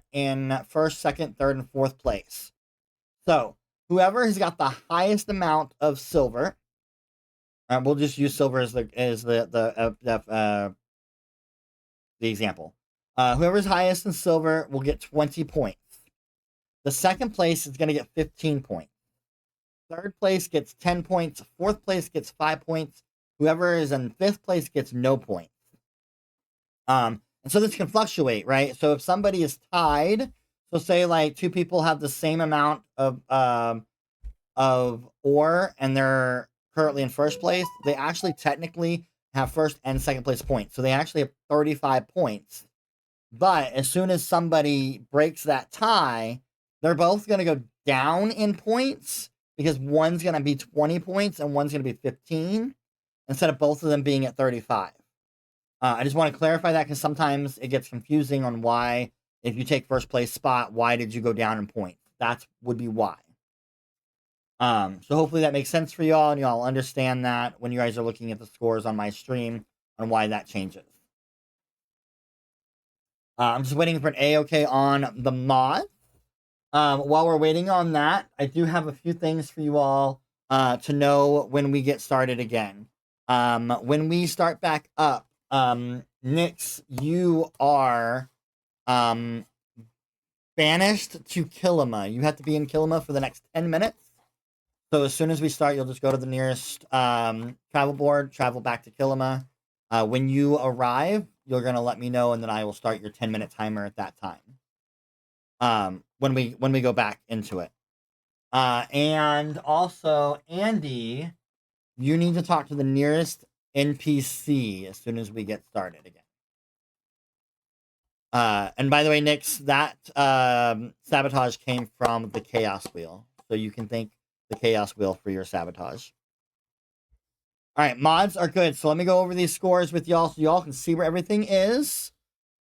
first, second, third, and fourth place. So whoever has got the highest amount of silver, we'll just use silver as the example. Whoever's highest in silver will get 20 points. The second place is going to get 15 points. Third place gets 10 points. Fourth place gets 5 points. whoever is in 5th place gets no points. And so this can fluctuate, right? So if somebody is tied, so say like 2 people have the same amount of ore and they're currently in 1st place, they actually technically have 1st and 2nd place points. So they actually have 35 points. But as soon as somebody breaks that tie, they're both going to go down in points because one's going to be 20 points and one's going to be 15 instead of both of them being at 35. I just want to clarify that because sometimes it gets confusing on why, if you take 1st place spot, why did you go down in points? That would be why. So hopefully that makes sense for y'all and y'all understand that when you guys are looking at the scores on my stream on why that changes. I'm just waiting for an A-OK on the mod. While we're waiting on that, I do have a few things for you all to know when we get started again. When we start back up, Nyx, you are banished to Kilima. You have to be in Kilima for the next 10 minutes. So as soon as we start, you'll just go to the nearest travel board, travel back to Kilima. When you arrive, you're going to let me know, and then I will start your 10-minute timer at that time. When we go back into it. And also, Andy, you need to talk to the nearest NPC as soon as we get started again. And by the way, Nyx, that sabotage came from the Chaos Wheel. So you can thank the Chaos Wheel for your sabotage. All right, mods are good. So let me go over these scores with y'all so y'all can see where everything is.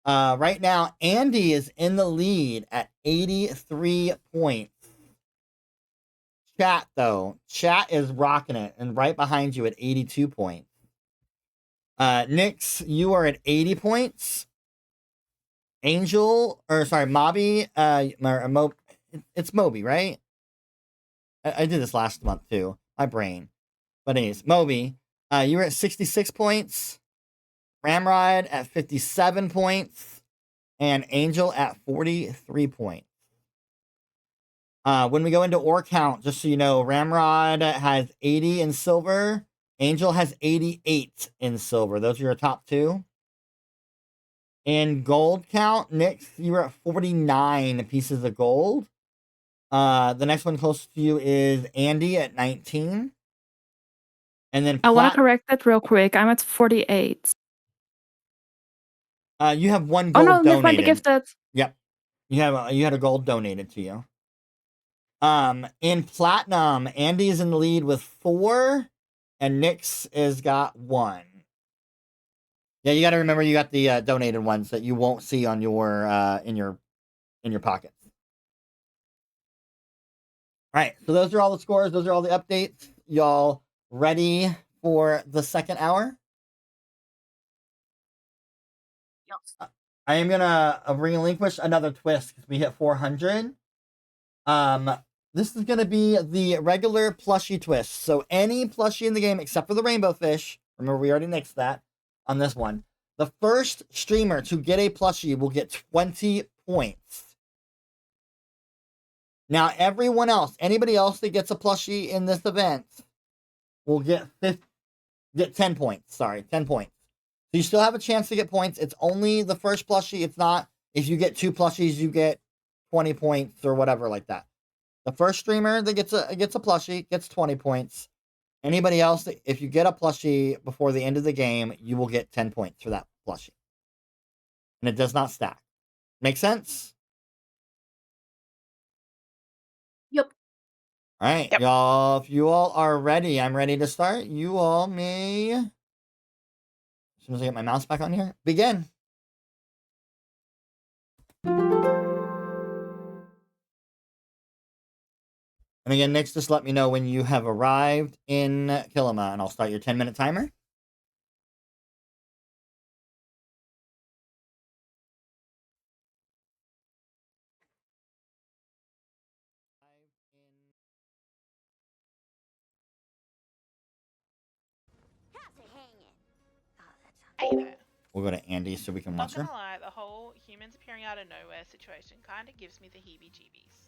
Right now, Andy is in the lead at 83 points. Chat, though. Chat is rocking it and right behind you at 82 points. Nyx, you are at 80 points. Moby, it's Moby, right? I did this last month, too. My brain. But anyways, Moby, you were at 66 points. Ramrod at 57 points. And Angel at 43 points. When we go into ore count, just so you know, Ramrod has 80 in silver. Angel has 88 in silver. Those are your top 2. In gold count, Nyx, you were at 49 pieces of gold. The next one closest to you is Andy at 19. And then I want to correct that real quick. I'm at 48. You have 1 Oh gold no, donated. never mind. The gift that. Yep. You had a gold donated to you. In platinum, Andy is in the lead with 4, and Nyx has got 1. Yeah, you got to remember you got the donated ones that you won't see on your in your pockets. All right, so those are all the scores. Those are all the updates. Y'all ready for the second hour? Yes. I am gonna relinquish another twist because we hit 400. This is gonna be the regular plushie twist. So any plushie in the game except for the rainbow fish. Remember, we already nixed that on this one. The first streamer to get a plushie will get 20 points. Now, everyone else, anybody else that gets a plushie in this event will get 10 points. Sorry, 10 points. So you still have a chance to get points. It's only the first plushie. It's not, if you get 2 plushies, you get 20 points or whatever like that. The first streamer that gets a plushie gets 20 points. Anybody else, if you get a plushie before the end of the game, you will get 10 points for that plushie. And it does not stack. Make sense? Yep. All right, y'all. If you all are ready, I'm ready to start. You all may, as soon as I get my mouse back on here, begin. And again, Nyx, just let me know when you have arrived in Kilima, and I'll start your 10-minute timer. Hey there. We'll go to Andy so we can Not watch her. gonna lie, the whole humans appearing out of nowhere situation kind of gives me the heebie-jeebies.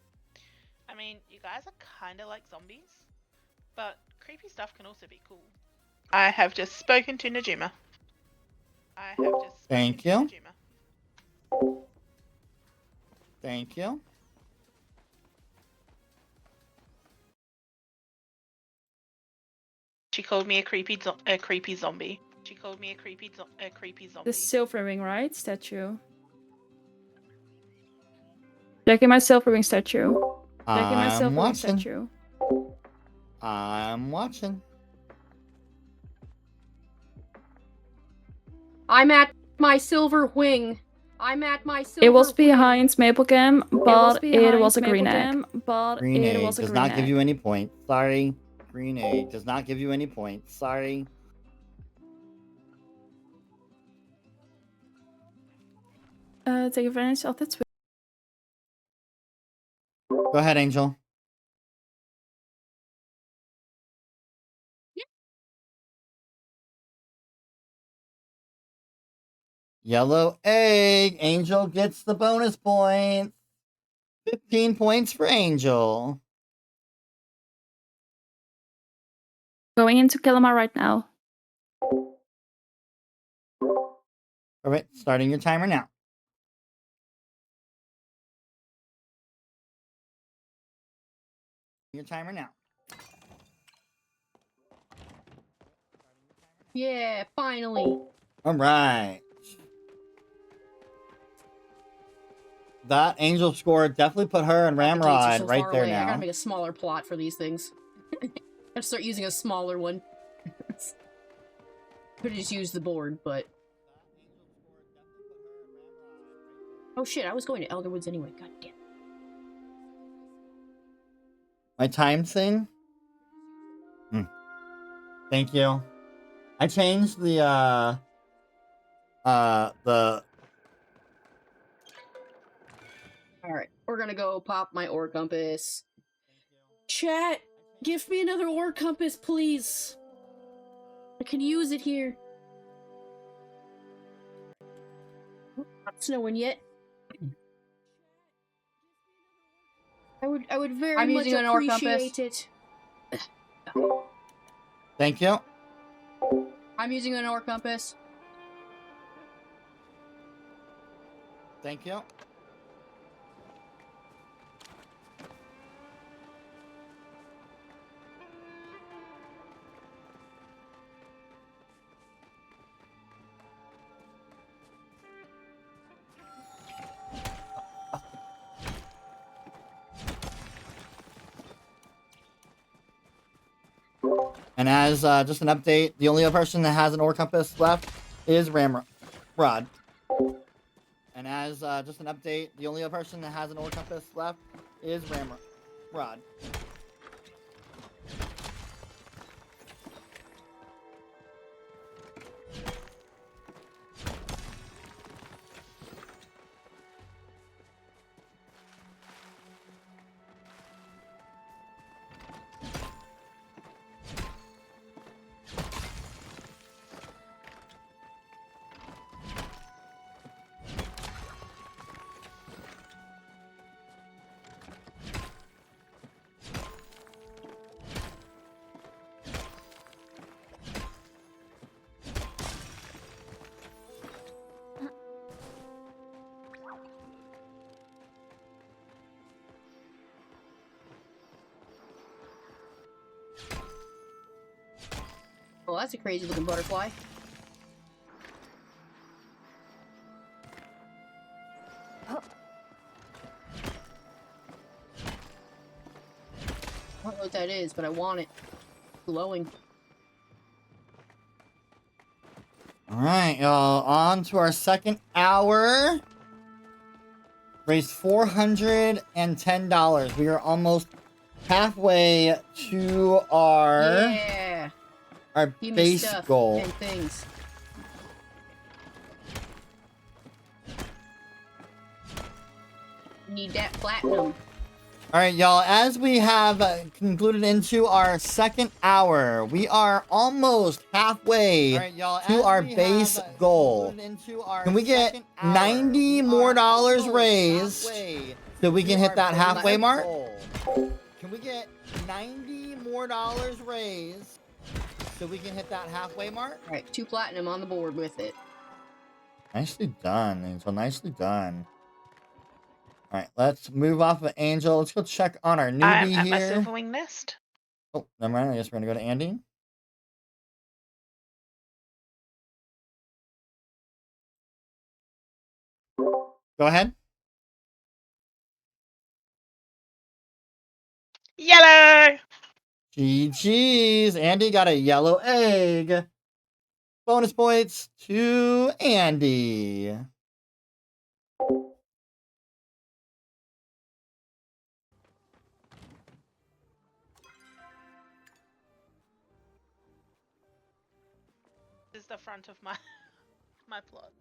I mean, you guys are kind of like zombies, but creepy stuff can also be cool. I have just spoken to Najima. Thank you. Thank you. She called me a creepy zombie. She called me a creepy zombie. The silver ring, right? Statue. Checking my silver ring statue. Checking my silver ring statue. I'm watching. I'm at my silver wing. I'm at my silver It was wing. behind Maplegam, but it was a green egg. Green egg does not give you any points. Sorry. Green egg does not give you any points. Sorry. Take advantage of the twist. Go ahead, Angel. Yellow egg. Angel gets the bonus points. 15 points for Angel. Going into Killamar right now. All right, starting your timer now. Your timer now. Yeah, finally. All right. That Angel score definitely put her and The gates are Ramrod so right far there away. I now. gotta make a smaller plot for these things. I'll start using a smaller one. Could just use the board, but... Oh shit, I was going to Elderwoods anyway, god damn. My time thing? Thank you. I changed the Alright, we're gonna go pop my ore compass. Chat, give me another ore compass, please. I can use it here. Not snowing yet. I would very much appreciate it. Thank you. I'm using an ore compass. Thank you. And as just an update, the only other person that has an ore compass left is Ramrod. And as just an update, the only other person that has an ore compass left is Ramrod. Well, that's a crazy looking butterfly. I don't know what that is, but I want it. Glowing. Alright, y'all. On to our second hour. Raised $410. We are almost halfway to our Give me base stuff goal. and things. Need that platinum. Alright, y'all. As we have concluded into our second hour, we are almost halfway to our base goal. Can we get $90 more raised so we can hit that halfway mark? Can we get $90 more raised so we can hit that halfway mark. All right, 2 platinum on the board with it. Nicely done, Angel. Nicely done. All right, let's move off of Angel. Let's go check on our newbie I'm at my here. Silverwing nest. Oh, never mind. I guess we're gonna go to Andy. Go ahead. Yellow! GG's. Andy got a yellow egg. Bonus points to Andy. This is the front of my my plot.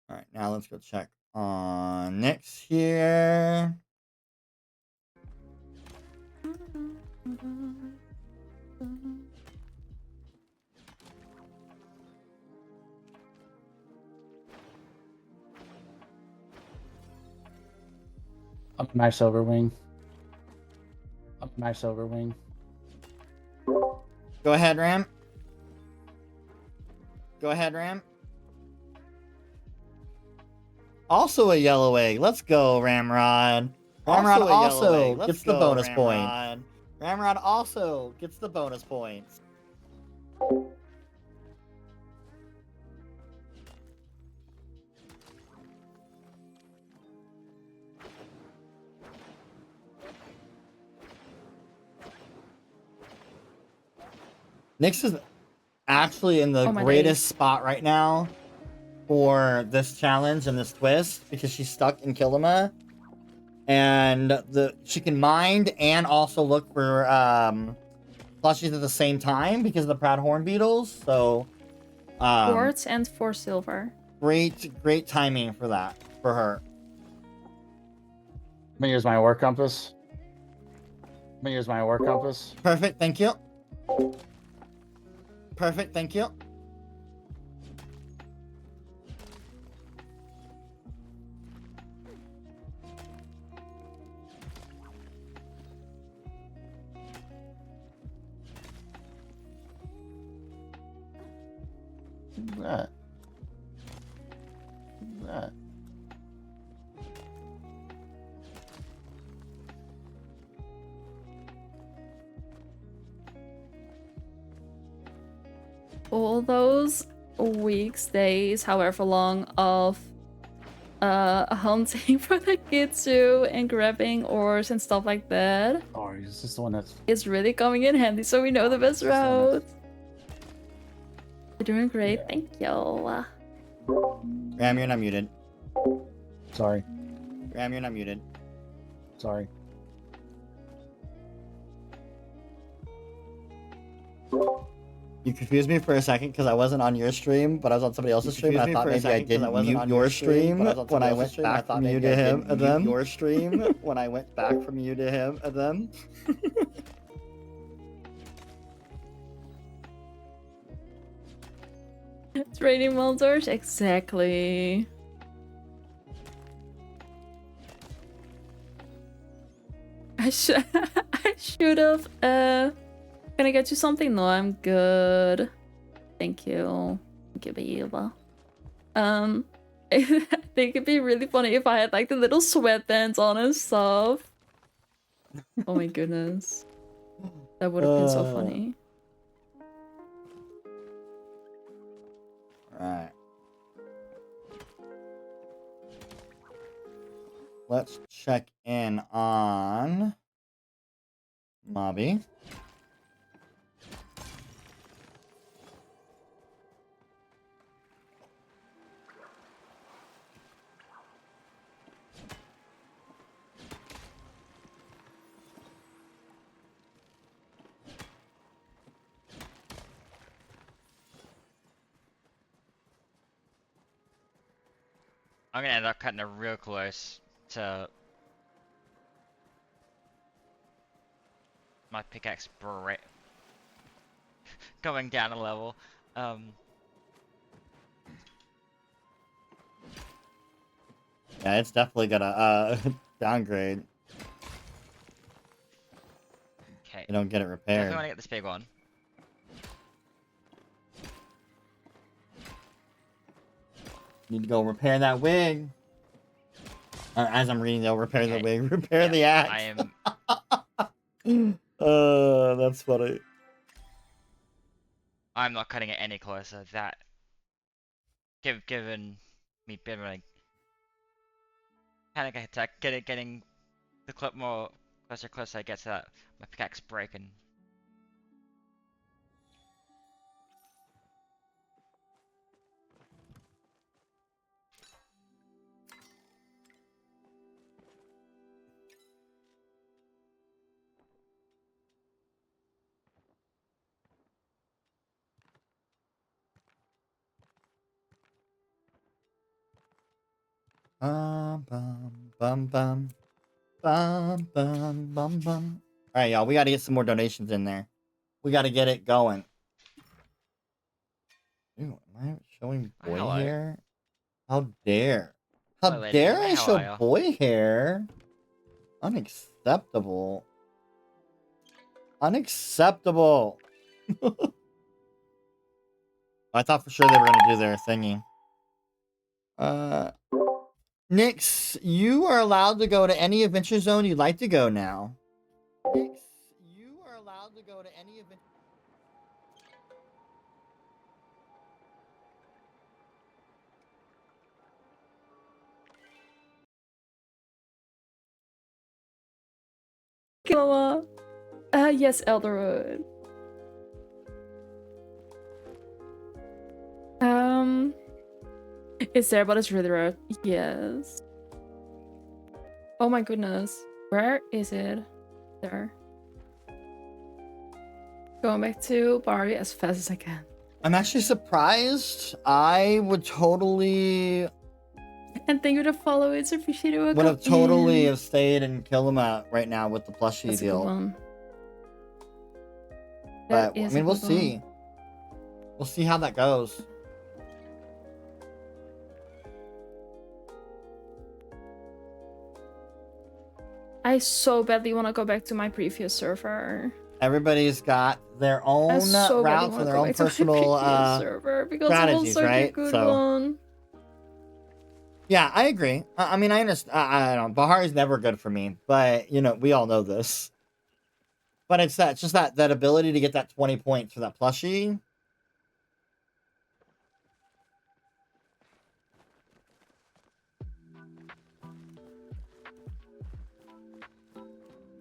All right, now let's go check on Nyx here. Up my Silverwing. Up my Silverwing. Go ahead, Ram. Go ahead, Ram. Also a yellow egg. Let's go, Ramrod. Ramrod also gets the bonus point. Ramrod also gets the bonus points. Nyx is actually in the Oh my greatest days. spot right now for this challenge and this twist because she's stuck in Kilima. And she can mind and also look for plushies at the same time because of the Proud Horn Beetles. So Quartz and 4 silver. great timing for that for her. I'm gonna use my war compass. Perfect, thank you. Perfect, thank you. That. That. All those weeks, days, however long, of hunting for the Kitsu and grabbing ores and stuff like that Oh, is this the one that's... is really coming in handy, so we know the best route. You're doing great, thank you. Ram, you're not muted. Sorry. Ram, you're not muted. Sorry. You confused me for a second because I wasn't on your stream, but I was on somebody else's stream. And I thought maybe I didn't mute your stream when I went back from you to him and them. Your stream when I went back from you to him and them. It's raining Muldors? Exactly. I should have. Can I get you something? No, I'm good. Thank you. Thank you, babe. I think it'd be really funny if I had like the little sweatbands on and stuff. Oh my goodness. That would have been so funny. Alright. Let's check in on Mobby. I'm gonna end up cutting it real close to my pickaxe going down a level. Yeah, it's definitely gonna downgrade. Alright. you don't get it repaired. Definitely want to get this big one. Need to go repair that wig. Or as I'm reading, they'll repair the wig. Repair Yep, the axe. I am. That's funny. I'm not cutting it any closer. That given me bit of a panic attack, getting the clip more closer I get to that, my pickaxe breaking. Bum bum bum bum bum bum bum. All right, y'all. We got to get some more donations in there. We got to get it going. Ew, am I showing boy hello. hair? How dare? How Hello, lady. dare I How show are ya? boy hair? Unacceptable. Unacceptable. I thought for sure they were gonna do their thingy. Nix, you are allowed to go to any adventure zone you'd like to go now. Nix, you are allowed to go to any adventure. Killa. Yes, Elderwood. It's there, but it's really rare. Yes. Oh my goodness. Where is it? There. Going back to Bari as fast as I can. I'm actually surprised. I would totally And thank you to follow. It's appreciated. would have totally have stayed in Kilima right now with the plushie That's a good deal. one. But That I is a mean, we'll good see. We'll see how that goes. I so badly want to go back to my previous server. Everybody's got their own I so badly routes wanna and their go own back to my personal previous server because it was strategies, such right? a good So one. yeah, I agree. I mean, I understand. I don't know. Bahari's never good for me, but you know, we all know this. But it's just that ability to get that 20 points for that plushie.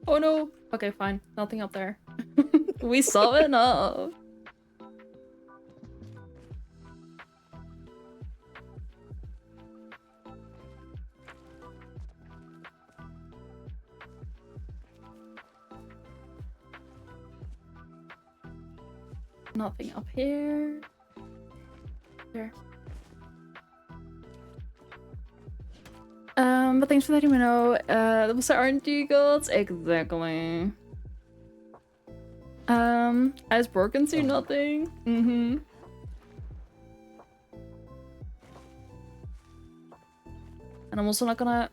Oh no. Okay, fine. Nothing up there. We saw enough. Nothing up here. There. But thanks for letting me know. That was the RNG gods? Exactly. As broken see nothing. Mm-hmm. And I'm also not gonna...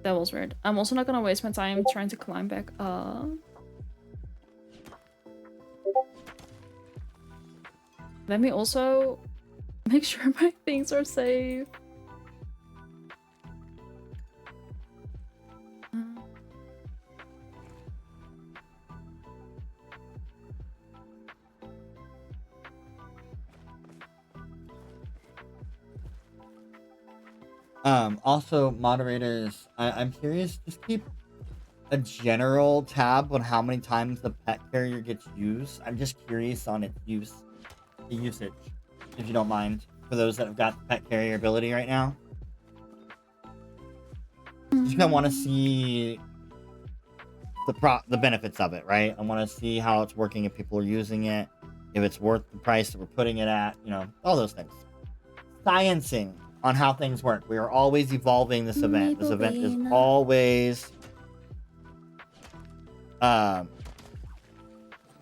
That was weird. I'm also not gonna waste my time trying to climb back up. Let me also make sure my things are safe. Also, moderators, I'm curious, just keep a general tab on how many times the pet carrier gets used. I'm just curious on its usage, if you don't mind, for those that have got the pet carrier ability right now. Just gonna want to see the benefits of it, right? I want to see how it's working, if people are using it, if it's worth the price that we're putting it at, you know, all those things. Sciencing on how things work. We are always evolving this event. This event is always but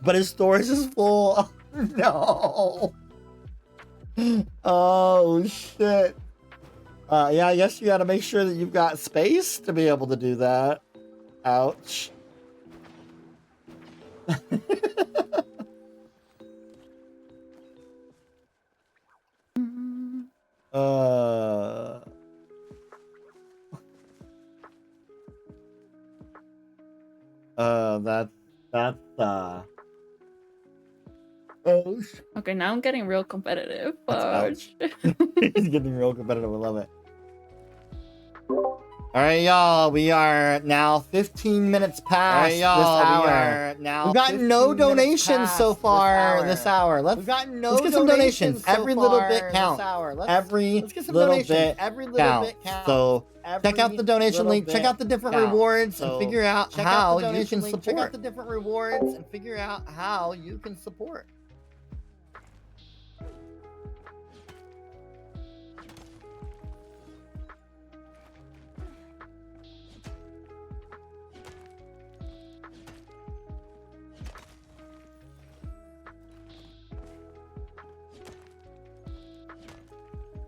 his storage is full. Oh, no. Oh shit. Yeah, I guess you gotta make sure that you've got space to be able to do that. Ouch. That's Okay, now I'm getting real competitive. ouch. He's getting real competitive. I love it. All right, y'all. We are now 15 minutes past this hour. We've gotten no donations so far this hour. Let's get some donations. Every little bit counts. Every little bit counts. So check out the donation link. Check out the different rewards and figure out how you can support. Check out the different rewards and figure out how you can support.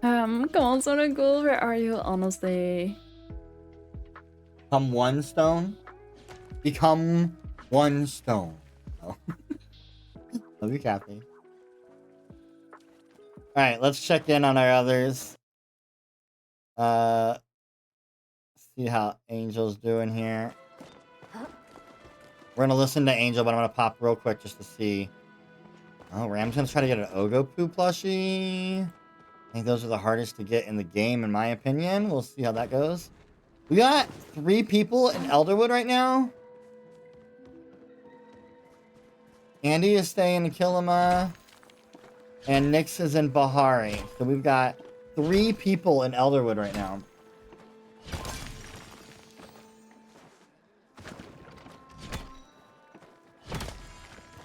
Come on, Sonic Ghoul, where are you, honestly? Become one stone. Become one stone. Oh. Love you, Kathy. Alright, let's check in on our others. See how Angel's doing here. We're gonna listen to Angel, but I'm gonna pop real quick just to see. Oh, Ram's gonna try to get an Ogopu plushie. I think those are the hardest to get in the game, in my opinion. We'll see how that goes. We got 3 people in Elderwood right now. Andy is staying in Kilima. And Nyx is in Bahari. So we've got 3 people in Elderwood right now.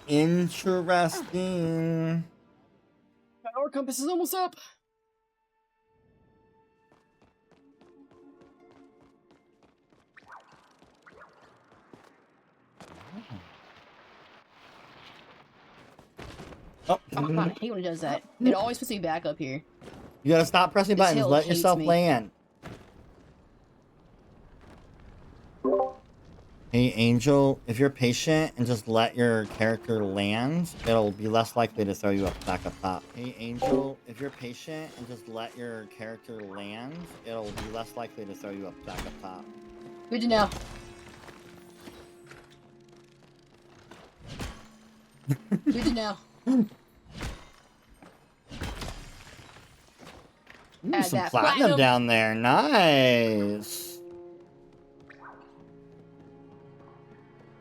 Interesting. Our compass is almost up. Oh. I hate when it does that. It always puts me back up here. You gotta stop pressing This buttons. hill Let hates yourself me. land. Hey, Angel, if you're patient and just let your character land, it'll be less likely to throw you back up top. Hey, Angel, if you're patient and just let your character land, it'll be less likely to throw you back up top. Good to know. Good to know. Add Some that platinum down there. Nice.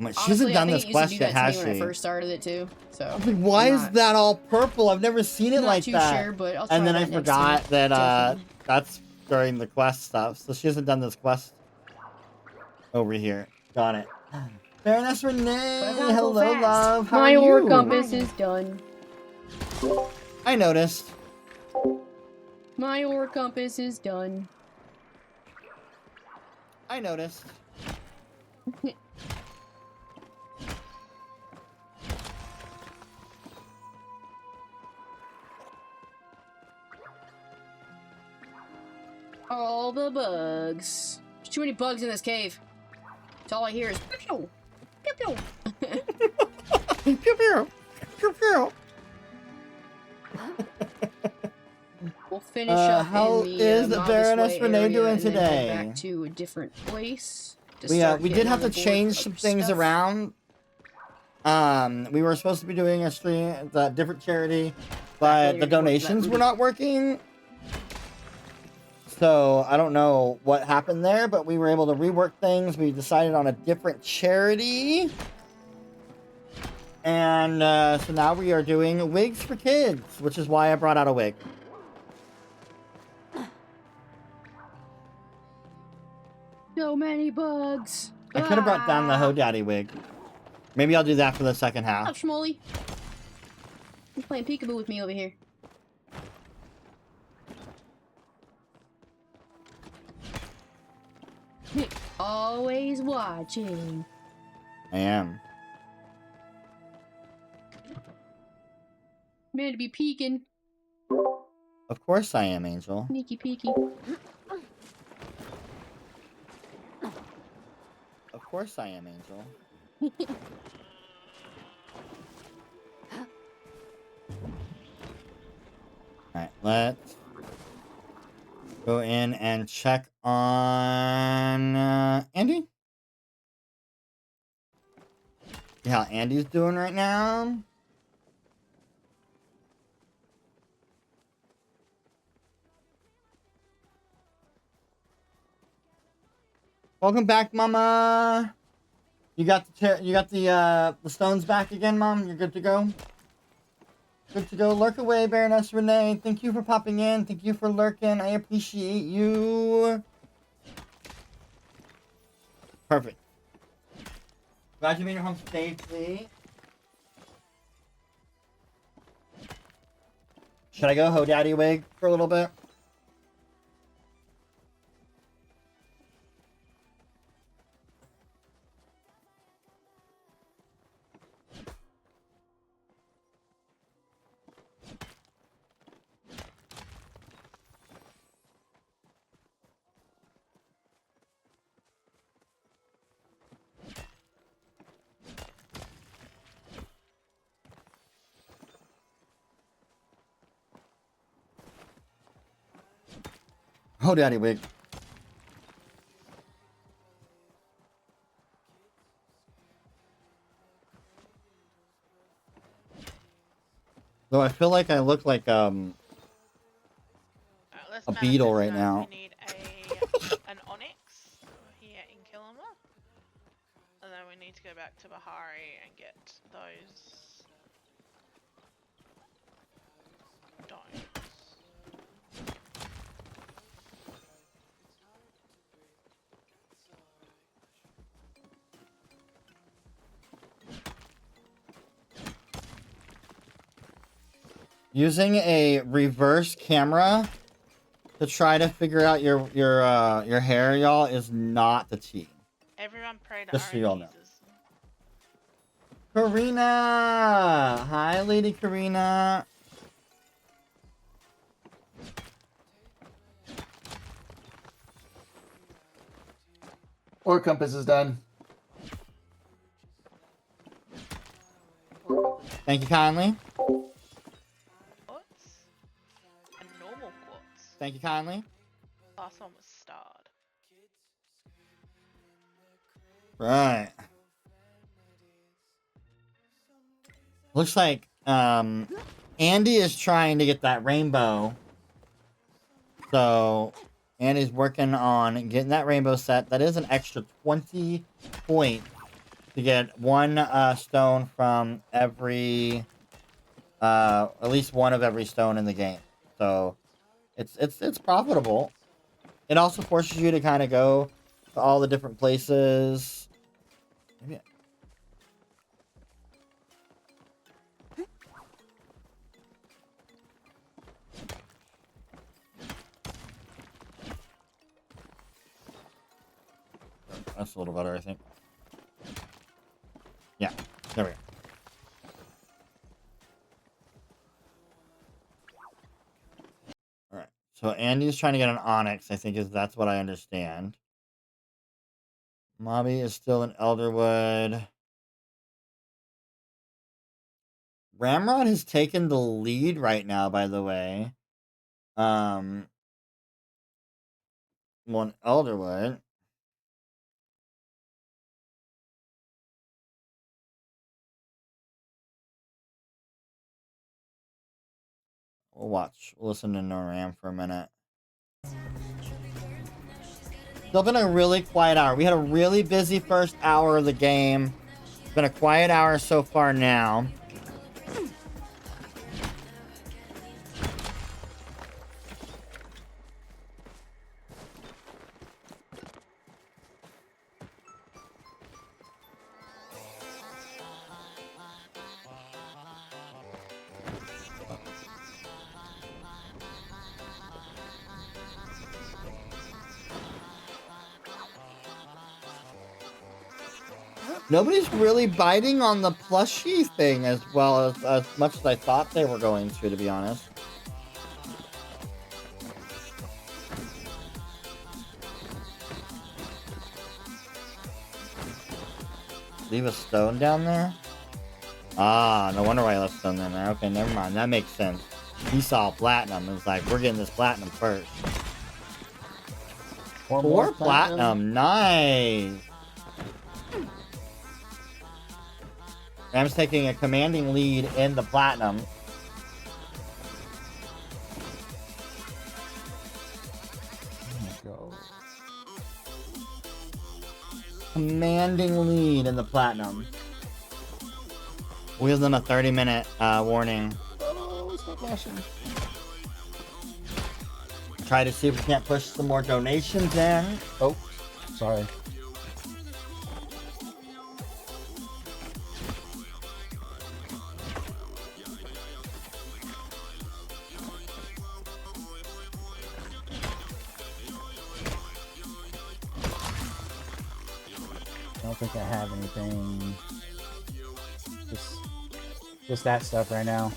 She hasn't done this quest yet, has she? When I first started it too, so. I was like, why is that all purple? I've never seen it like that. Not too sure, but I'll try and then I that next forgot time. that that's during the quest stuff. So she hasn't done this quest over here. Got it. Baroness Renee, hello, love. How My are ore you? compass is done. I noticed. My ore compass is done. I noticed. All the bugs. There's too many bugs in this cave. That's all I hear is pew pew pew pew. Pew pew pew pew. We'll finish up how in the is the Baroness Way Renee area doing and then today? head back to a different place. To We start we did getting have on to the board change of some things stuff. around. We were supposed to be doing a stream, the different charity, but the donations were not working. So I don't know what happened there, but we were able to rework things. We decided on a different charity. And so now we are doing Wigs for Kids, which is why I brought out a wig. So many bugs. I could have brought down the Ho Daddy wig. Maybe I'll do that for the second half. Up, Schmolly. He's playing peekaboo with me over here. Always watching. I am. Man to be peeking. Of course I am, Angel. Sneaky peeky. Of course I am, Angel. Alright, let's go in and check on Andy. See how Andy's doing right now. Welcome back, Mama. You got the stones back again, Mom. You're good to go. Good to go. Lurk away, Baroness Renee. Thank you for popping in. Thank you for lurking. I appreciate you. Perfect. Glad you made it home safely. Should I go Ho Daddy Wig for a little bit? Ho Daddy Wig. Though I feel like I look like a beetle right now. We need an onyx here in Killamore. And then we need to go back to Bahari and get those stones. Using a reverse camera to try to figure out your hair, y'all, is not the tea. Everyone pray to Just so our y'all know. Jesus. Karina! Hi, Lady Karina. Or compass is done. Thank you kindly. Quartz? A normal quartz. Thank you kindly. Last one was starred. Right. Looks like Andy is trying to get that rainbow. So Andy's working on getting that rainbow set. That is an extra 20 points to get one stone from every at least one of every stone in the game. So it's profitable. It also forces you to kind of go to all the different places. Maybe that's a little better, I think. Yeah, there we go. Alright, so Andy's trying to get an onyx, I think that's what I understand. Mobby is still in Elderwood. Ramrod has taken the lead right now, by the way. On Elderwood. We'll watch. We'll listen to Noram for a minute. Still been a really quiet hour. We had a really busy first hour of the game. It's been a quiet hour so far now. Nobody's really biting on the plushie thing as well as much as I thought they were going to be honest. Leave a stone down there? Ah, no wonder why I left stone down there. Okay, never mind. That makes sense. He saw platinum and was like, we're getting this platinum first. Four Four platinum. Nice. Ram's taking a commanding lead in the platinum. Commanding lead in the platinum. We give them a 30-minute warning. Oh, stop flashing. Try to see if we can't push some more donations in. Oh, sorry. I don't think I have anything. Just that stuff right now.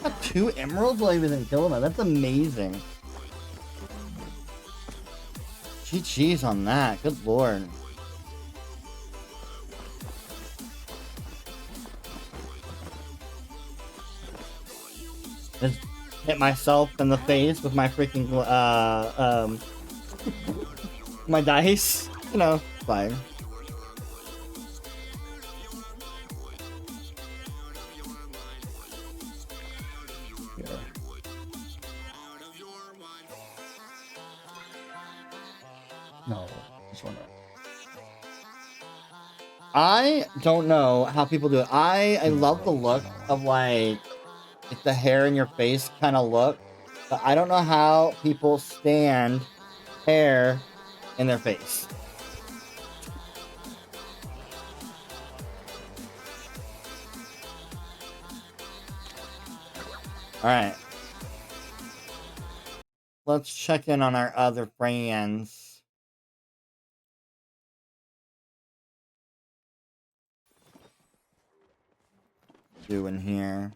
Got 2 emeralds while he was in Kilma. That's amazing. GG's on that. Good lord. Just hit myself in the face with my freaking my dice. You know, fine. No, just one. I don't know how people do it. I love the look of like the hair in your face kind of look, but I don't know how people stand hair in their face. All right. Let's check in on our other friends. Doing here.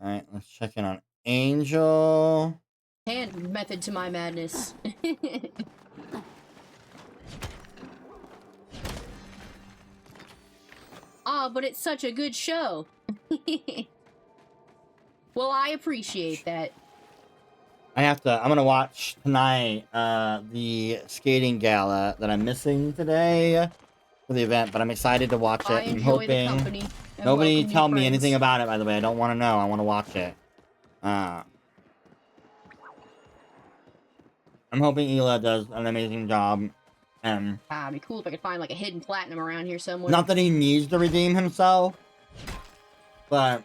All right, let's check in on Angel. And method to my madness. Ah, but it's such a good show. Well, I appreciate that. I'm gonna watch tonight the skating gala that I'm missing today for the event, but I'm excited to watch it. I I'm enjoy the hoping company and nobody welcome new tell me friends. anything about it, by the way. I don't want to know. I want to watch it. I'm hoping Hila does an amazing job. It'd be cool if I could find like a hidden platinum around here somewhere. Not that he needs to redeem himself, but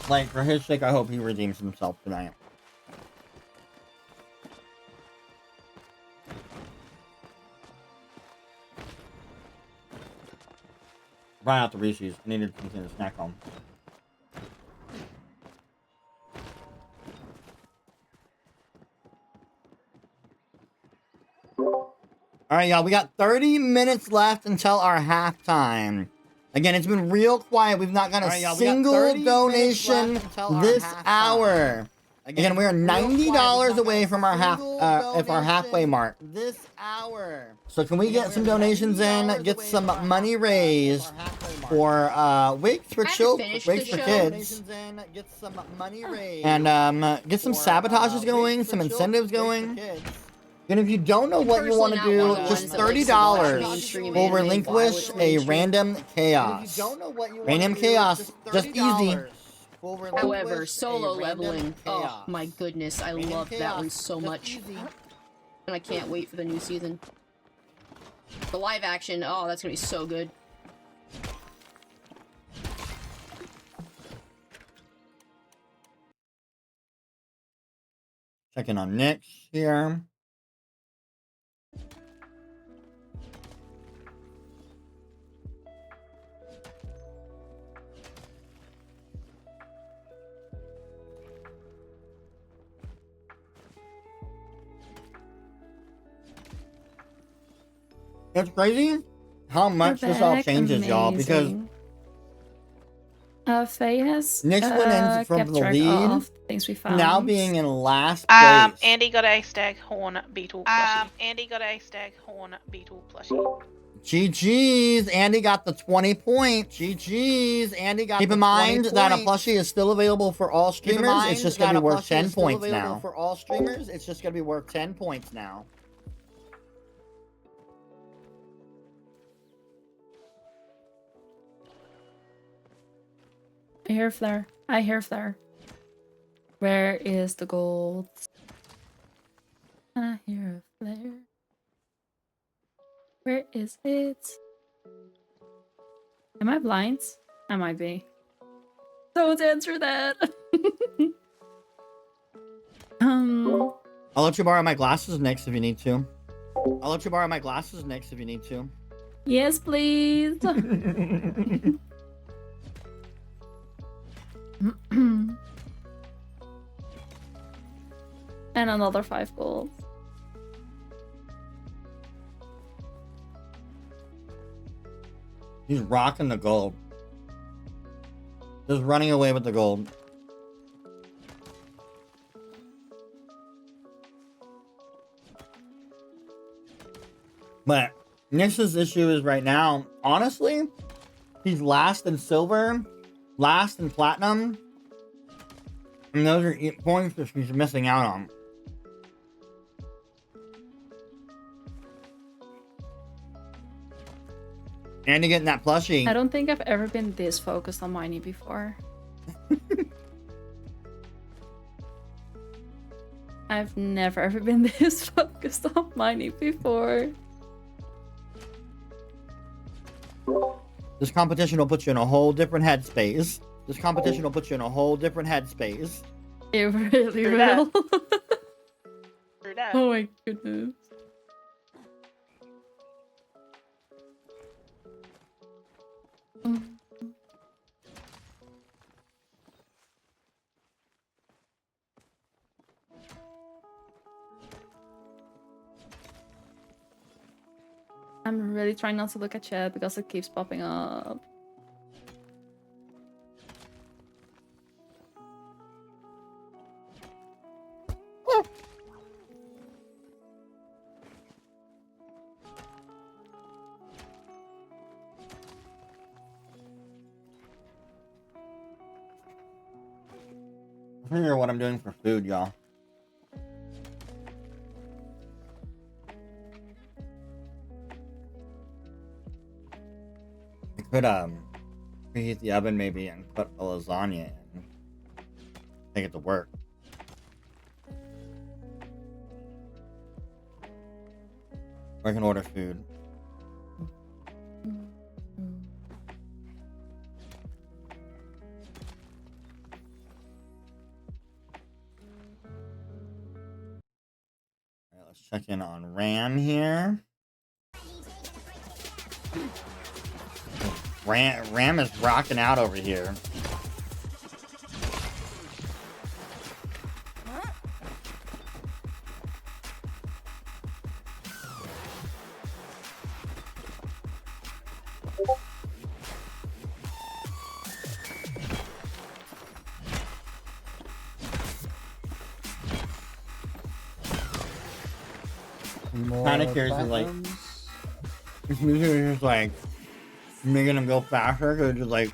like for his sake, I hope he redeems himself tonight. Right out the Reese's. I needed something to snack on. All right, y'all. We got 30 minutes left until our halftime. Again, it's been real quiet. We've not got a single donation this hour. Again, we are $90 away from our halfway mark. This hour. So can we get some donations in? Get some money raised for Wigs for Kids, get some money raised, and get some sabotages going, some incentives going. And if you don't know what you want to do, just $30 will relinquish a random chaos. Random chaos, just easy. However, solo leveling, oh my goodness, I love that one so much. And I can't wait for the new season. The live action, oh, that's gonna be so good. Checking on Nick here. It's crazy how much this all back. changes, y'all, because Amazing. Faye has Nyx went in from kept the track lead, of things we found. now being in last place. Andy got a stag horn beetle plushie. Andy got a stag horn beetle plushie. GG's, Andy got the 20 points. GG's, Andy got. Keep in mind that a plushie is still available for all streamers. It's just gonna be worth 10 points now. For all streamers, it's just gonna be worth 10 points now. I hear flare. I hear flare. Where is the gold? I hear a flare. Where is it? Am I blind? I might be. Don't answer that. I'll let you borrow my glasses next if you need to. I'll let you borrow my glasses next if you need to. Yes, please. And another 5 gold. He's rocking the gold. Just running away with the gold. But Nyx's issue is right now, honestly, he's last in silver, last in platinum. And those are points that he's missing out on. And to getting that plushie. I don't think I've ever been this focused on Miney before. I've never ever been this focused on Miney before. This competition will put you in a whole different headspace. This competition will put you in a whole different headspace. It really True will. True that. Oh my goodness. I'm really trying not to look at chat because it keeps popping up. I figure what I'm doing for food, y'all. I could preheat the oven maybe and put a lasagna in. Take it to work. Or I can order food. Alright, let's check in on Ram here. Ram is rocking out over here. Kind of curious, like, this music is just like making them go faster because it's just like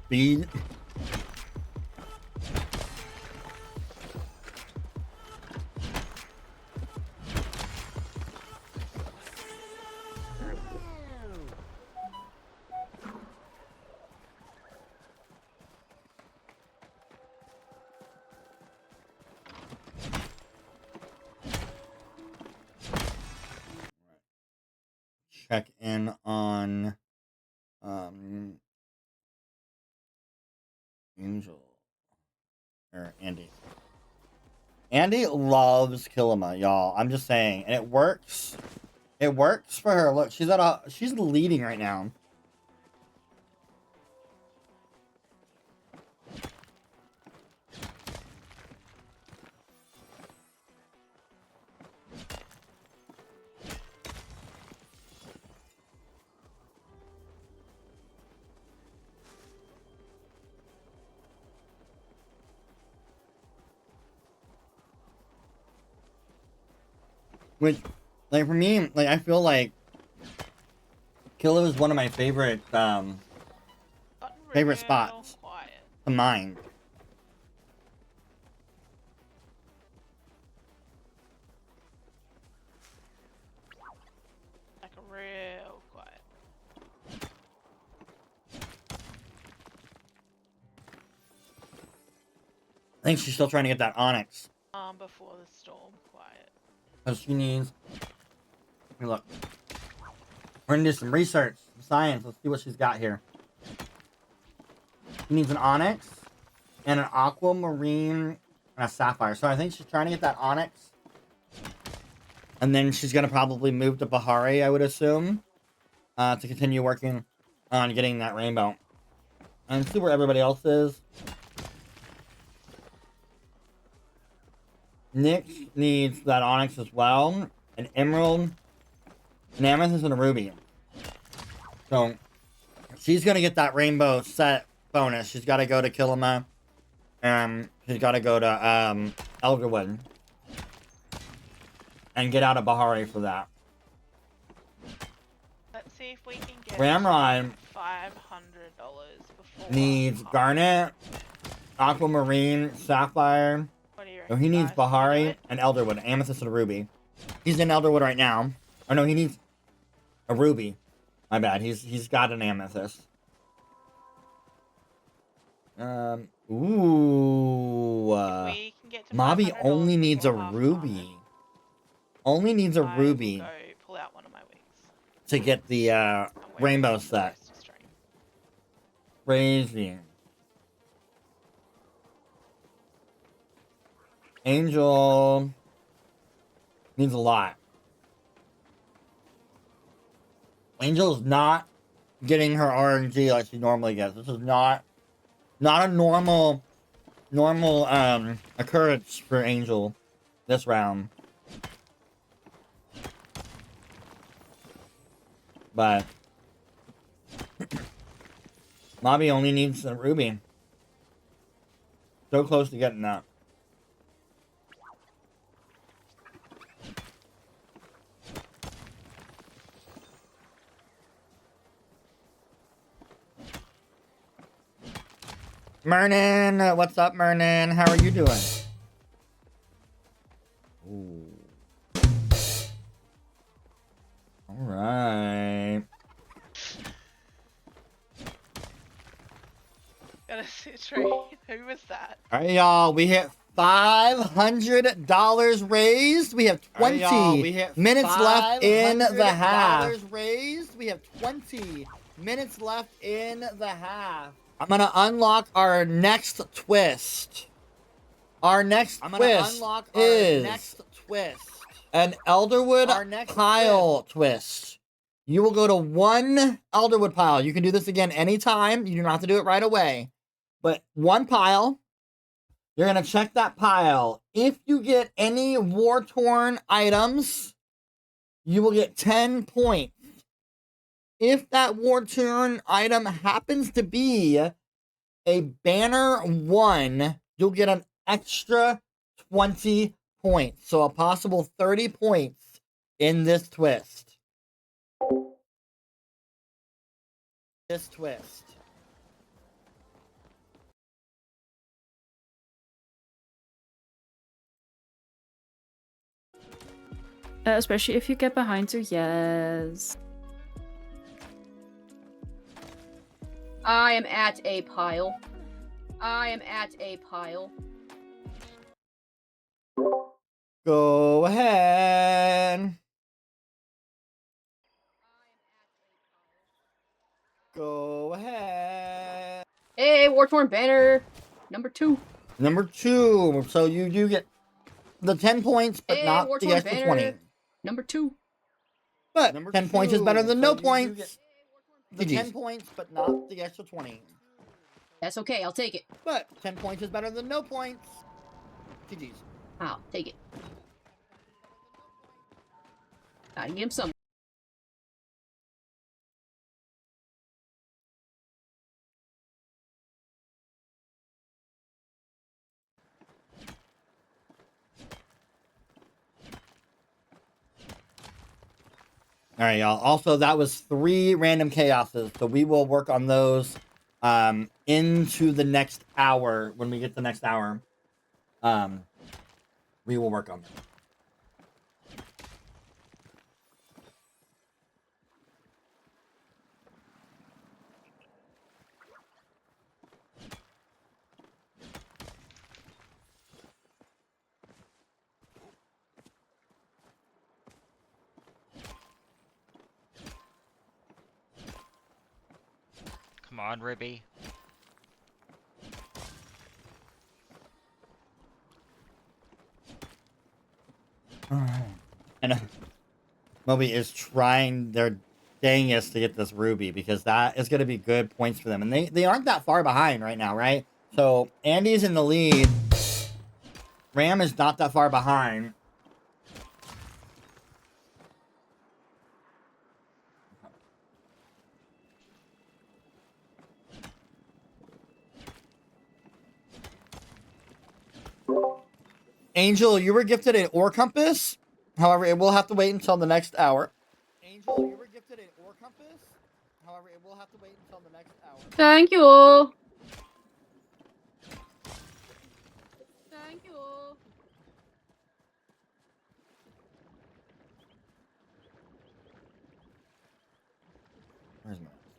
speed. Check in on Angel or Andy. Andy loves Killima, y'all. I'm just saying, and it works. It works for her. Look, she's leading right now. Which, like, for me, like, I feel like Killa is one of my favorite, favorite spots to mine. Like real quiet. I think she's still trying to get that onyx. Before the storm, quiet. Because she needs... Hey, look. We're gonna do some research, some science. Let's see what she's got here. She needs an onyx, and an aquamarine, and a sapphire. So I think she's trying to get that onyx. And then she's gonna probably move to Bahari, I would assume. To continue working on getting that rainbow. And see where everybody else is. Nick needs that onyx as well. An emerald, an amethyst, and a ruby. So, she's gonna get that rainbow set bonus. She's gotta go to Kilima. She's gotta go to, Elderwood. And get out of Bahari for that. Let's see if we can get Ramrod $500 before. needs garnet, aquamarine, sapphire. What do you So reckon, he needs guys? Bahari and Elderwood, an amethyst and a ruby. He's in Elderwood right now. Oh no, he needs a ruby. My bad. He's got an amethyst. Ooh. We can get to Mobby $500 only needs a before half ruby. time, Only needs a I will ruby go pull out one of my wigs. to get the rainbow set. Crazy. Angel needs a lot. Angel's not getting her RNG like she normally gets. This is not a normal occurrence for Angel this round. But Mobby only needs a ruby. So close to getting that. Mernin, what's up, Mernin? How are you doing? Ooh. All right. Gotta sit straight. Who was that? All right, y'all. We hit $500 raised. We have 20 minutes left in the half. Raised. We have 20 minutes left in the half. I'm gonna unlock our next twist. Our next twist is an Elderwood pile twist. You will go to one Elderwood pile. You can do this again anytime. You do not have to do it right away. But one pile. You're gonna check that pile. If you get any war-torn items, you will get 10 points. If that war-torn item happens to be a banner 1, you'll get an extra 20 points. So a possible 30 points in this twist. This twist. Especially if you get behind her, yes. I am at a pile. I am at a pile. Go ahead. Go ahead. Hey, war-torn banner. Number 2. Number 2. So you do get the 10 points, but Hey, not the war-torn extra banner. 20. Number 2. But 10 points is better than no points. The GG's. 10 points, but not the extra 20. That's okay, I'll take it. But 10 points is better than no points. GG's. I'll take it. Gotta give him some. All right, y'all. Also, that was 3 random chaoses, so we will work on those into the next hour. When we get the next hour, we will work on them. Come on, Ruby. And Moby is trying their dangest to get this ruby because that is going to be good points for them. And they aren't that far behind right now, right? So Andy's in the lead. Ram is not that far behind. Angel, you were gifted an ore compass. However, it will have to wait until the next hour. Angel, you were gifted an ore compass. However, it will have to wait until the next hour. Thank you. Thank you.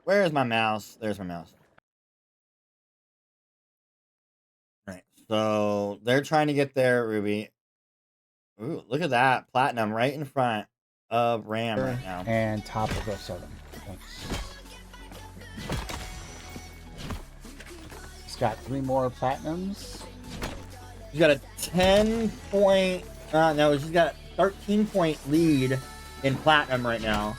Where's my mouse? There's my mouse. Right. So they're trying to get their ruby. Ooh, look at that. Platinum right in front of Ram right now. And top of 07. Thanks. He's got 3 more platinums. He's got a 10 point, no, he's got a 13 point lead in platinum right now.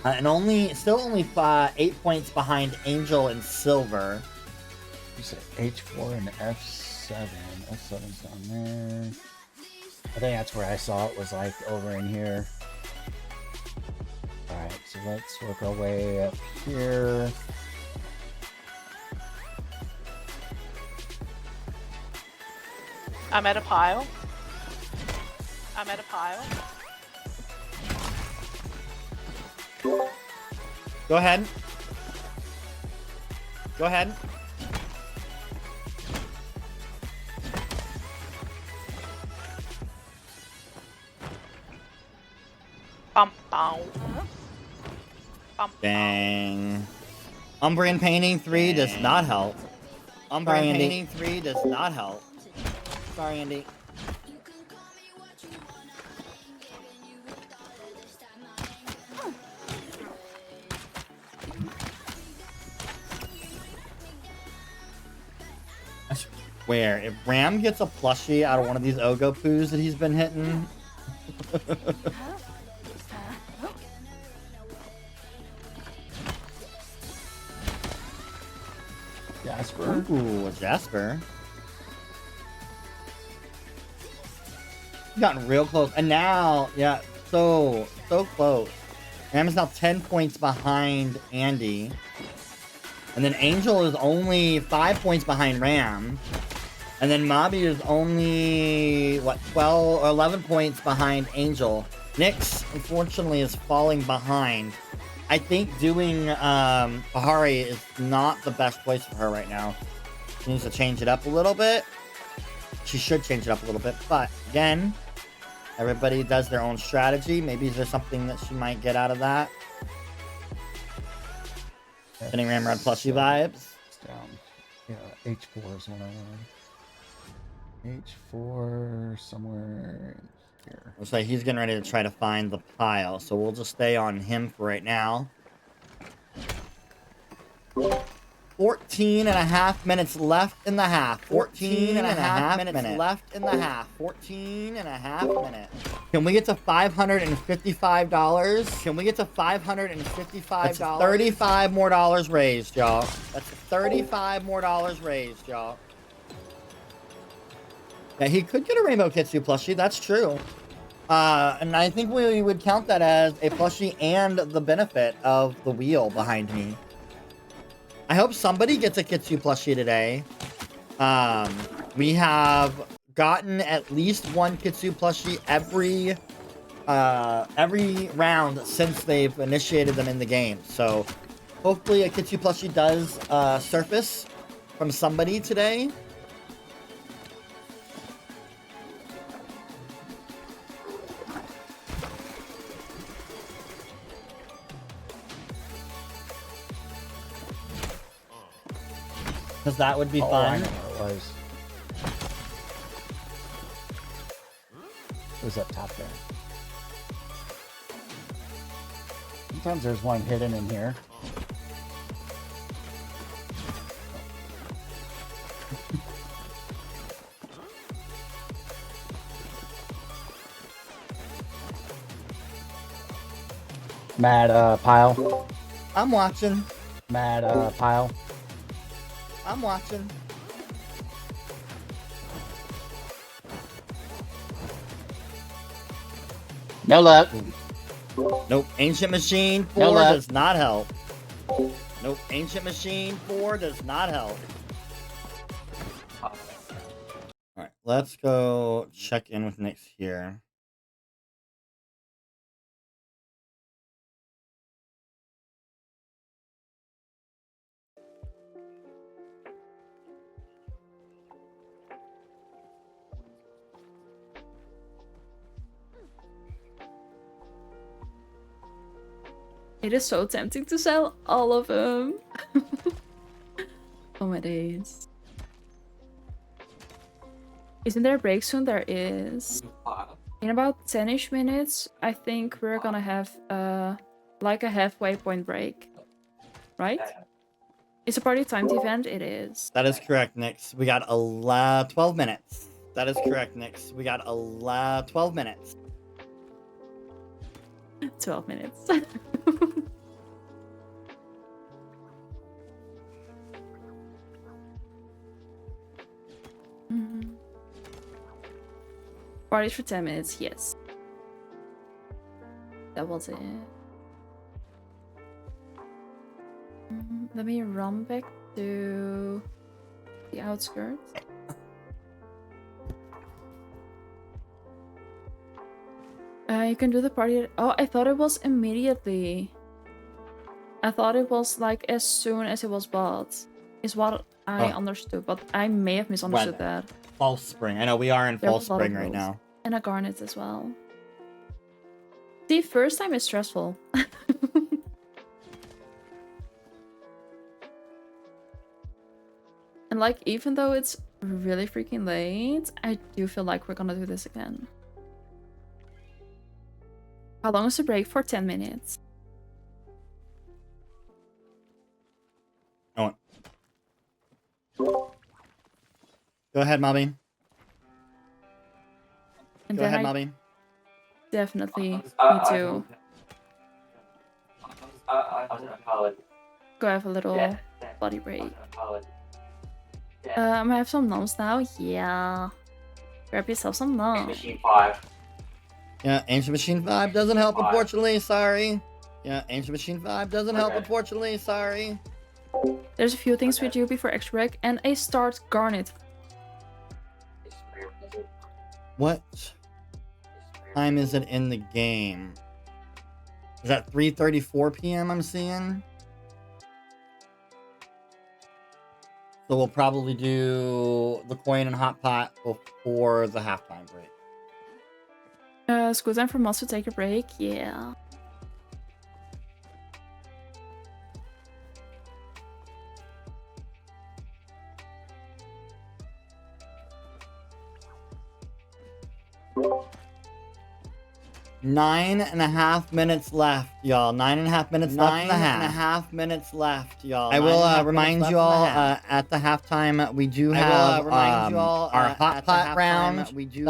And still only 8 points behind Angel in silver. You said H4 and F7. F7's down there. I think that's where I saw it, was like over in here. Alright, so let's work our way up here. I'm at a pile. I'm at a pile. Go ahead. Go ahead. Bum, bow. Bum, Bang. Umbrian Painting 3 does not help. Umbrian Painting 3 does not help. Sorry, Andy. I swear, if Ram gets a plushie out of one of these Ogo poos that he's been hitting... Jasper. Ooh, a Jasper. Gotten real close. And now, yeah, so close. Ram is now 10 points behind Andy. And then Angel is only 5 points behind Ram. And then Mobby is only, what, 12 or 11 points behind Angel. Nyx, unfortunately, is falling behind. I think doing Bahari is not the best place for her right now. She needs to change it up a little bit. She should change it up a little bit. But, again, everybody does their own strategy. Maybe there's something that she might get out of that. Getting Ramrod plushie vibes. It's down. Yeah, H4 is what I wanted. H4 somewhere here. Looks like he's getting ready to try to find the pile, so we'll just stay on him for right now. 14 and a half minutes left in the half. 14 and a half minutes left in the half. 14 and a half minutes. Can we get to $555? Can we get to $555? That's $35 more raised, y'all. That's $35 more raised, y'all. Yeah, he could get a Rainbow Kitsu plushie, that's true. And I think we would count that as a plushie and the benefit of the wheel behind me. I hope somebody gets a Kitsu plushie today. We have gotten at least one Kitsu plushie every every round since they've initiated them in the game. So hopefully a Kitsu plushie does surface from somebody today. Because that would be I fun. know it was. It was up top there. Sometimes there's one hidden in here. Mad pile. I'm watching. Mad pile. I'm watching. No luck. Nope. Ancient Machine 4 No luck. does not help. Nope. Ancient Machine 4 does not help. Alright, let's go check in with Nyx here. It is so tempting to sell all of them. Oh my days. Isn't there a break soon? There is. In about 10-ish minutes, I think we're gonna have like a halfway point break. Right? It's a party timed event, it is. That is correct, Nyx. We got 12 minutes. That is correct, Nyx. We got 12 minutes. 12 minutes. Parties for 10 minutes, yes. That was it. Let me run back to the outskirts. You can do the party. Oh, I thought it was immediately. I thought it was like as soon as it was bought. Is what I understood, but I may have misunderstood that. False Spring. I know we are in There False was a lot of Spring right rules. now. And a garnet as well. The first time is stressful. And like, even though it's really freaking late, I do feel like we're gonna do this again. How long is the break? For 10 minutes. Oh. Go ahead, Mobby. And Go then ahead, I Mobby. definitely need to go have a little body break. I have some noms now. Yeah. Grab yourself some noms. Machine 5. Yeah, Ancient Machine 5 doesn't help, unfortunately. Sorry. Yeah, Ancient Machine 5 doesn't help, unfortunately. Sorry. There's a few things we do before extra break and a start garnet. What time is it in the game? Is that 3:34 p.m. I'm seeing? So we'll probably do the coin and hot pot before the halftime break. It's good time for Moss to take a break. Yeah. Nine and a half minutes left, y'all. 9.5 minutes left in the half. 9.5 minutes left, y'all. I will remind you all at the halftime we do have our hot pot round we do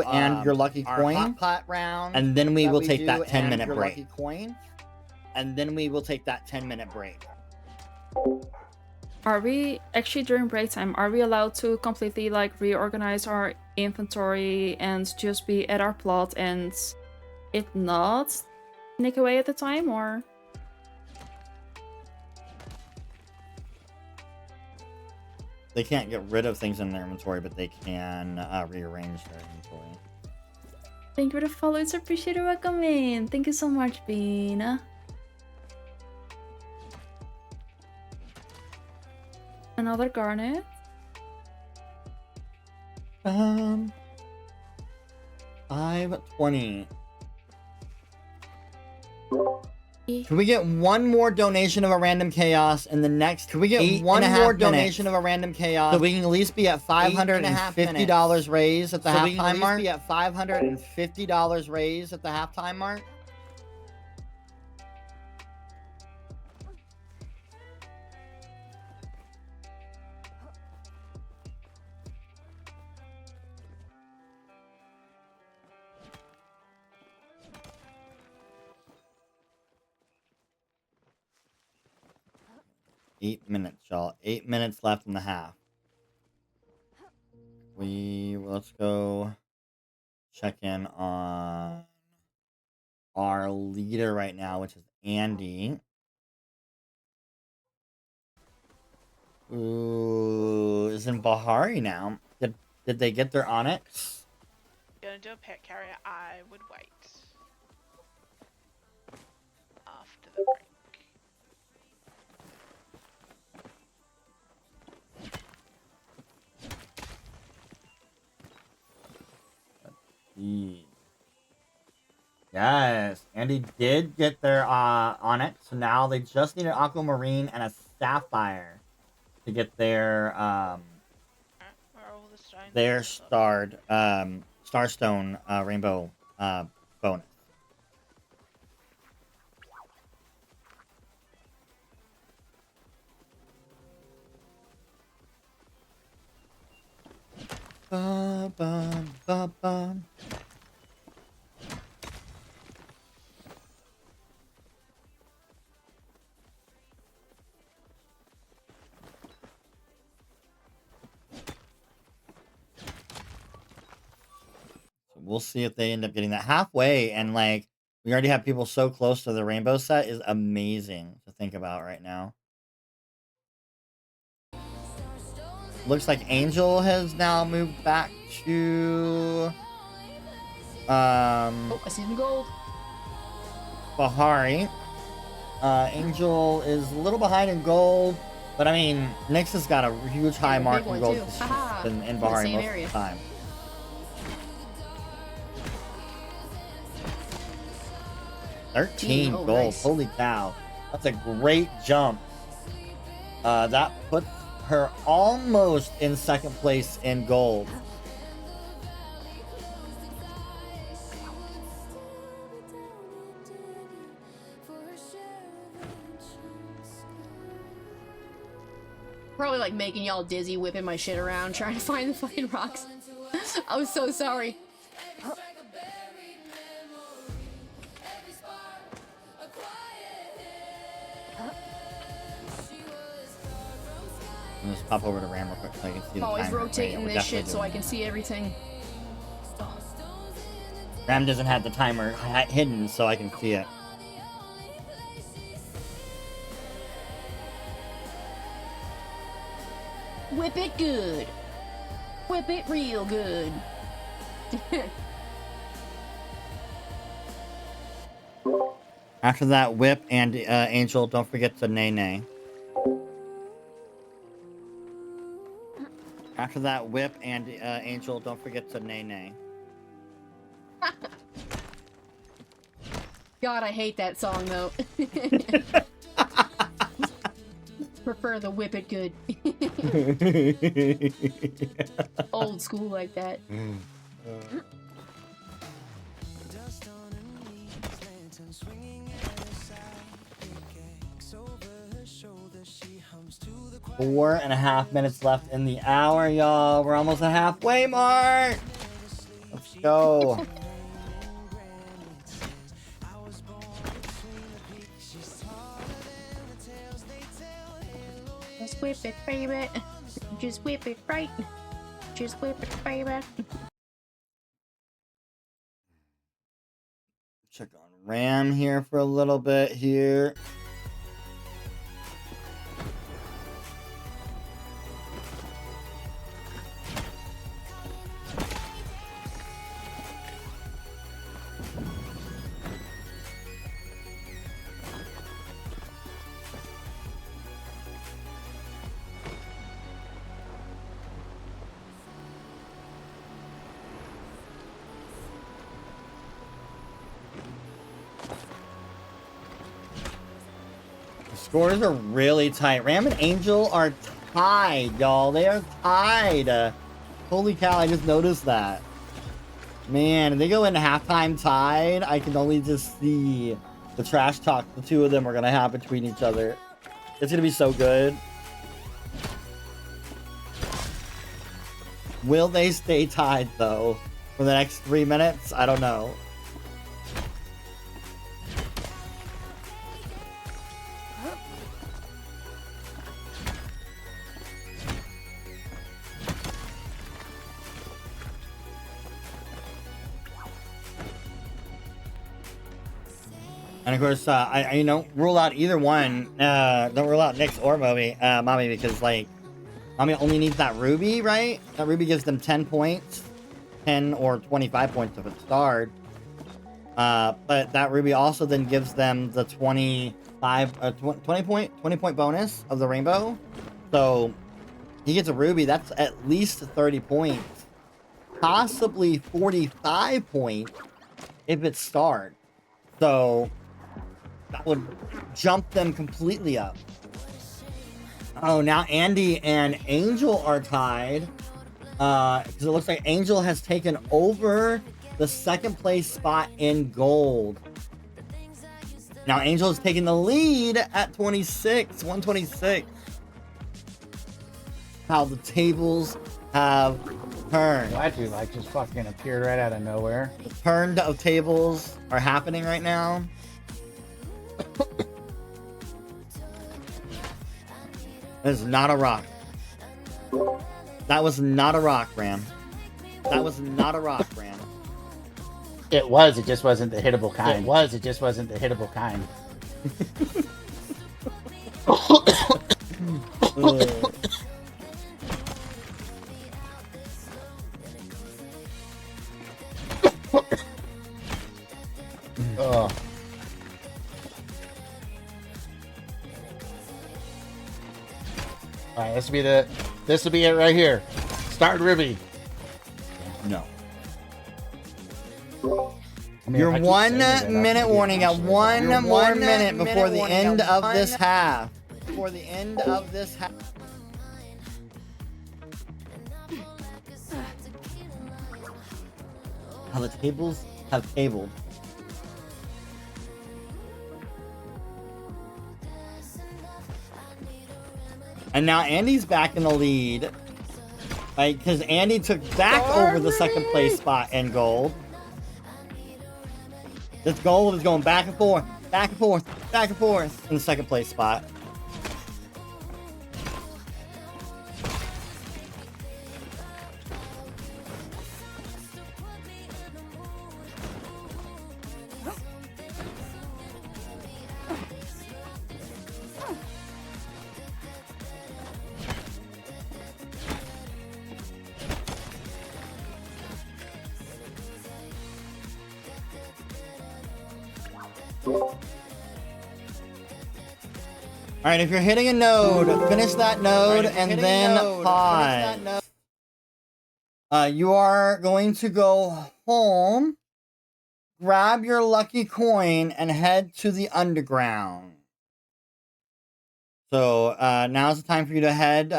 and your lucky coin. Hot pot round, and then we will take that 10-minute break. And then we will take that 10-minute break. Are we actually during break time? Are we allowed to completely like reorganize our inventory and just be at our plot and it not sneak away at the time, or? They can't get rid of things in their inventory, but they can rearrange their inventory. Thank you for the follow. It's appreciated. Welcome in. Thank you so much, Bina. Another garnet. 520. Can we get one more donation of a random chaos in the next? Can we get one more donation of a random chaos so we can at least be at $550 raised at the halftime mark? Be at $550 raised at the halftime mark. Eight minutes, y'all. 8 minutes left in the half. Let's go check in on our leader right now, which is Andy. Ooh, is in Bahari now. Did they get their Onyx? Gonna do a pet carrier. I would wait after the break. Yes, Andy did get their Onyx, so now they just need an Aquamarine and a Sapphire to get their Starstone Rainbow bonus. Ba, ba, ba, ba. So we'll see if they end up getting that halfway, and like we already have people so close to the rainbow set is amazing to think about right now. Looks like Angel has now moved back to Oh, I see some gold. Bahari. Angel is a little behind in gold, but I mean, Nyx has got a huge high mark in gold in Bahari most of the time. $13 gold. Nice. Holy cow. That's a great jump. That puts her almost in second place in gold. Probably like making y'all dizzy, whipping my shit around, trying to find the fucking rocks. I'm so sorry. Let's pop over to Ram real quick so I can see the Always timer. rotating this shit so I can see everything. Ram doesn't have the timer hidden so I can see it. Whip it good. Whip it real good. After that whip and Angel, don't forget to nay. After that whip and Angel, don't forget to nay. God, I hate that song though. Prefer the whip it good. Old school like that. Four and a half minutes left in the hour, y'all. We're almost at halfway mark. Let's go. Just whip it, baby. Just whip it right. Just whip it, baby. Check on Ram here for a little bit here. scores are really tight. Ram and Angel are tied, y'all. They are tied. Holy cow, I just noticed that. Man, if they go into halftime tied, I can only just see the trash talk the two of them are going to have between each other. It's going to be so good. Will they stay tied, though, for the next 3 minutes? I don't know. And of course, I don't rule out either one. Don't rule out Nyx or Mommy, because like, Mommy only needs that ruby, right? That ruby gives them 10 points, 10 or 25 points if it's starred. But that ruby also then gives them the 20 point bonus of the rainbow. So he gets a ruby. That's at least 30 points, possibly 45 points if it's starred. So that would jump them completely up. Oh, now Andy and Angel are tied. Because it looks like Angel has taken over the second place spot in gold. Now Angel is taking the lead at 126. How the tables have turned. Glad you like just fucking appeared right out of nowhere. The turn of tables are happening right now. This is not a rock. That was not a rock, Ram. That was not a rock, Ram. It was, it just wasn't the hittable kind. It was, it just wasn't the hittable kind. Oh. All right, this will be it right here. Start Ruby. No. I mean, Your if I keep 1 saying it, I'll minute keep warning at getting one frustrated. more minute before the end of this half. Before the end of this half. How the tables have tabled. And now Andy's back in the lead. Like, because Andy took back over the second place spot in gold. This gold is going back and forth, back and forth, back and forth in the second place spot. Alright, if you're hitting a node, finish that node and then pause. You are going to go home, grab your lucky coin, and head to the underground. So now's the time for you to head,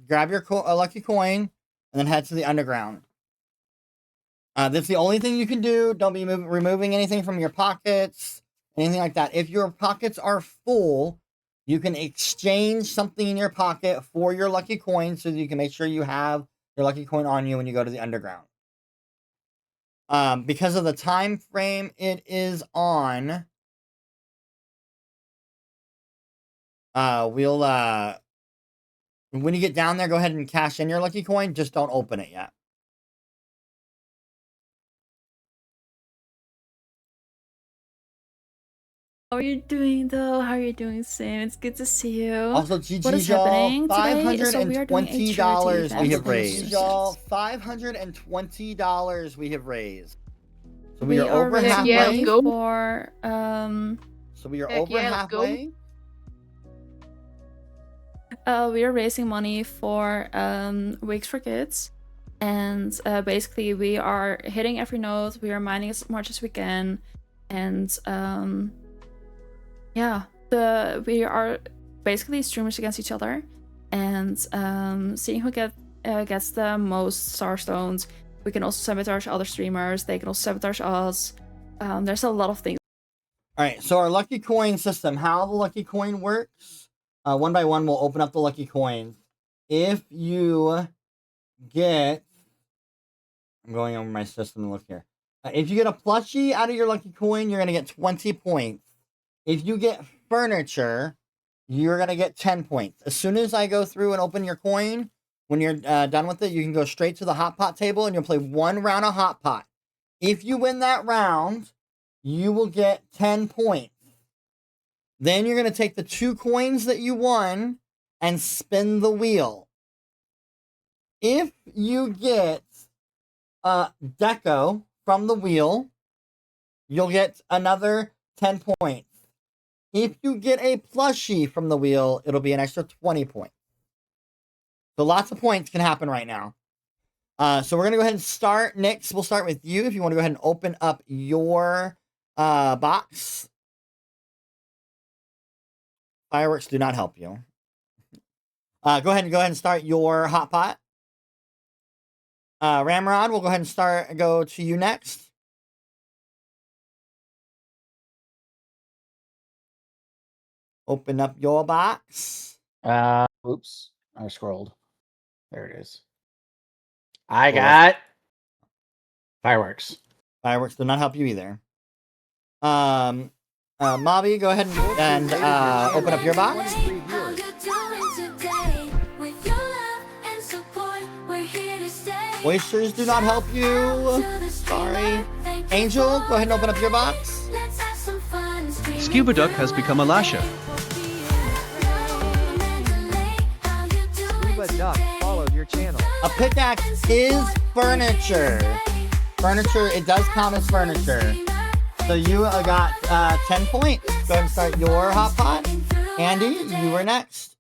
grab your lucky coin, and then head to the underground. That's the only thing you can do. Don't be removing anything from your pockets, anything like that. If your pockets are full, you can exchange something in your pocket for your lucky coin so that you can make sure you have your lucky coin on you when you go to the underground. Because of the time frame it is on, when you get down there, go ahead and cash in your lucky coin. Just don't open it yet. How are you doing though? How are you doing, Sim? It's good to see you. Also, What is GG, y'all. happening today? So we are doing a $520 charity we have event. raised. Y'all, $520 we have raised. So we are over raising halfway. money for So we are over halfway. We are raising money for Wigs for Kids, and basically we are hitting every node. We are mining as much as we can, and yeah, we are basically streamers against each other, and seeing who gets the most star stones. We can also sabotage other streamers. They can also sabotage us. There's a lot of things. All right, so our lucky coin system, how the lucky coin works, one by one, we'll open up the lucky coins. If you get, I'm going over my system and look here. If you get a plushie out of your lucky coin, you're going to get 20 points. If you get furniture, you're going to get 10 points. As soon as I go through and open your coin, when you're done with it, you can go straight to the hot pot table and you'll play 1 round of hot pot. If you win that round, you will get 10 points. Then you're going to take the 2 coins that you won and spin the wheel. If you get deco from the wheel, you'll get another 10 points. If you get a plushie from the wheel, it'll be an extra 20 points. So lots of points can happen right now. So we're going to go ahead and start. Nix, we'll start with you if you want to go ahead and open up your box. Fireworks do not help you. Go ahead and start your hot pot. Ramrod, we'll go ahead and go to you next. Open up your box. Oops, I scrolled. There it is. I got fireworks. Fireworks do not help you either. Mobby, go ahead and open up your box. Oysters do not help you. Sorry. Angel, go ahead and open up your box. Scuba Duck has become a lasher. Scuba Duck followed your channel. A pickaxe is furniture. Furniture, it does count as furniture. So you got 10 points. Go ahead and start your hot pot. Andy, you were next.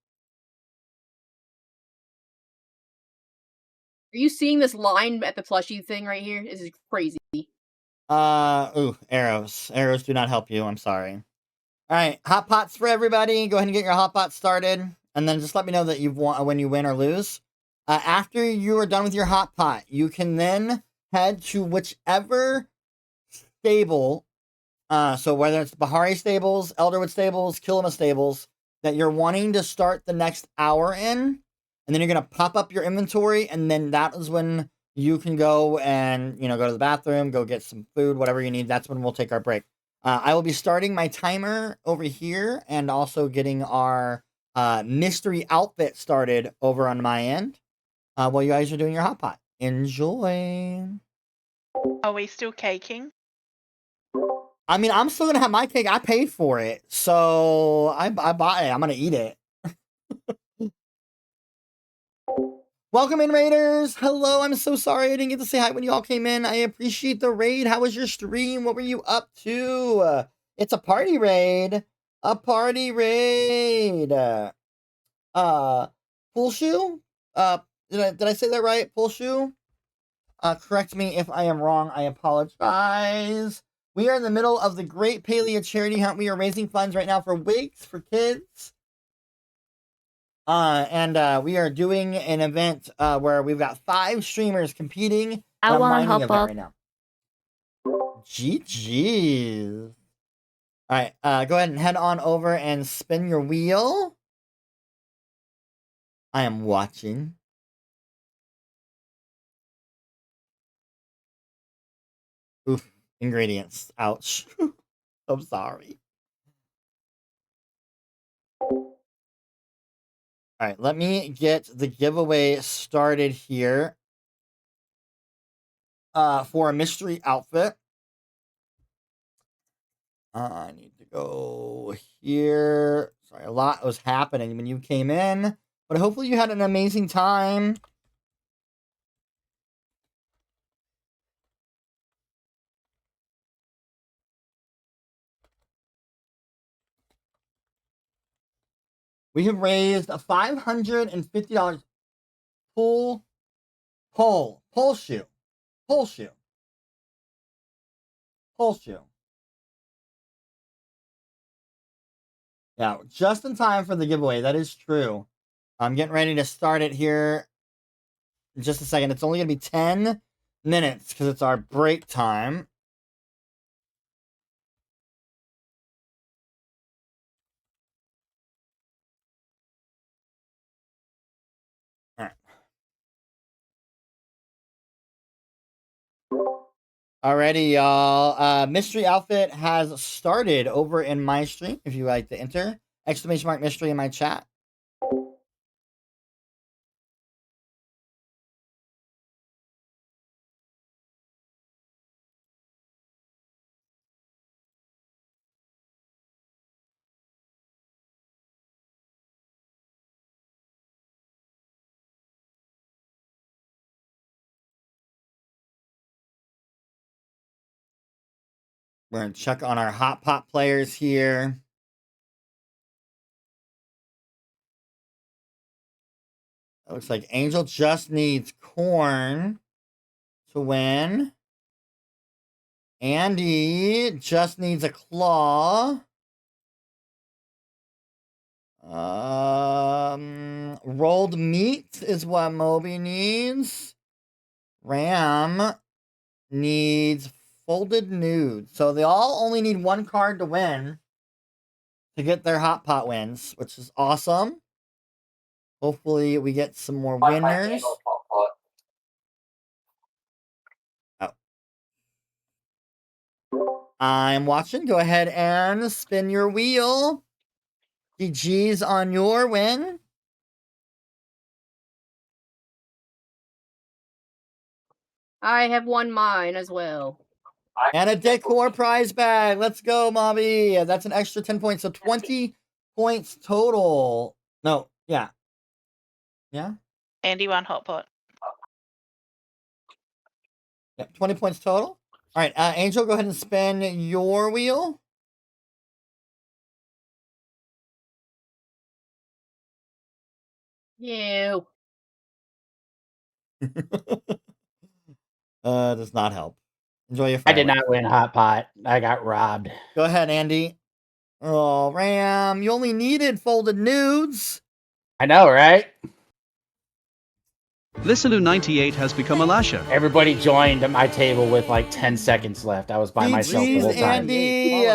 Are you seeing this line at the plushie thing right here? This is crazy. Arrows. Arrows do not help you. I'm sorry. All right, hot pots for everybody. Go ahead and get your hot pot started, and then just let me know that you've won when you win or lose. After you are done with your hot pot, you can then head to whichever stable. So whether it's Bahari stables, Elderwood stables, Kilima stables that you're wanting to start the next hour in. And then you're going to pop up your inventory, and then that is when you can go and, go to the bathroom, go get some food, whatever you need. That's when we'll take our break. I will be starting my timer over here and also getting our mystery outfit started over on my end while you guys are doing your hot pot. Enjoy. Are we still caking? I mean, I'm still going to have my cake. I paid for it. So I bought it. I'm going to eat it. Welcome in, Raiders. Hello, I'm so sorry I didn't get to say hi when you all came in. I appreciate the raid. How was your stream? What were you up to? It's a party raid. A party raid. Pool shoe? Did I say that right? Pool shoe? Correct me if I am wrong. I apologize. We are in the middle of the Great Palia charity hunt. We are raising funds right now for Wigs For Kids. And we are doing an event where we've got 5 streamers competing. I want to help out right now. GG's. All right, go ahead and head on over and spin your wheel. I am watching. Oof, ingredients. Ouch. I'm sorry. All right, let me get the giveaway started here for a mystery outfit. I need to go here. Sorry, a lot was happening when you came in, but hopefully you had an amazing time. We have raised $550 pole shoe. Yeah, just in time for the giveaway. That is true. I'm getting ready to start it here in just a second. It's only going to be 10 minutes because it's our break time. All right. Alrighty, y'all. Mystery outfit has started over in my stream. If you like to enter, exclamation mark mystery in my chat. We're gonna check on our hot pot players here. It looks like Angel just needs corn to win. Andy just needs a claw. Rolled meat is what Moby needs. Ram needs folded nude. So they all only need one card to win to get their hot pot wins, which is awesome. Hopefully we get some more winners. Oh. I'm watching. Go ahead and spin your wheel. GG's on your win. I have won mine as well. And a decor prize bag. Let's go, Mobby. That's an extra 10 points. So 20 points total. No, yeah. Yeah? Andy won hot pot. Yep, 20 points total. All right, Angel, go ahead and spin your wheel. You. Does not help. Enjoy your I did fireworks. not win hot pot. I got robbed. Go ahead, Andy. Oh, Ram, you only needed folded nudes. I know, right? Lisalu98 has become a lasher. Everybody joined at my table with like 10 seconds left. I was by myself the whole time. Andy.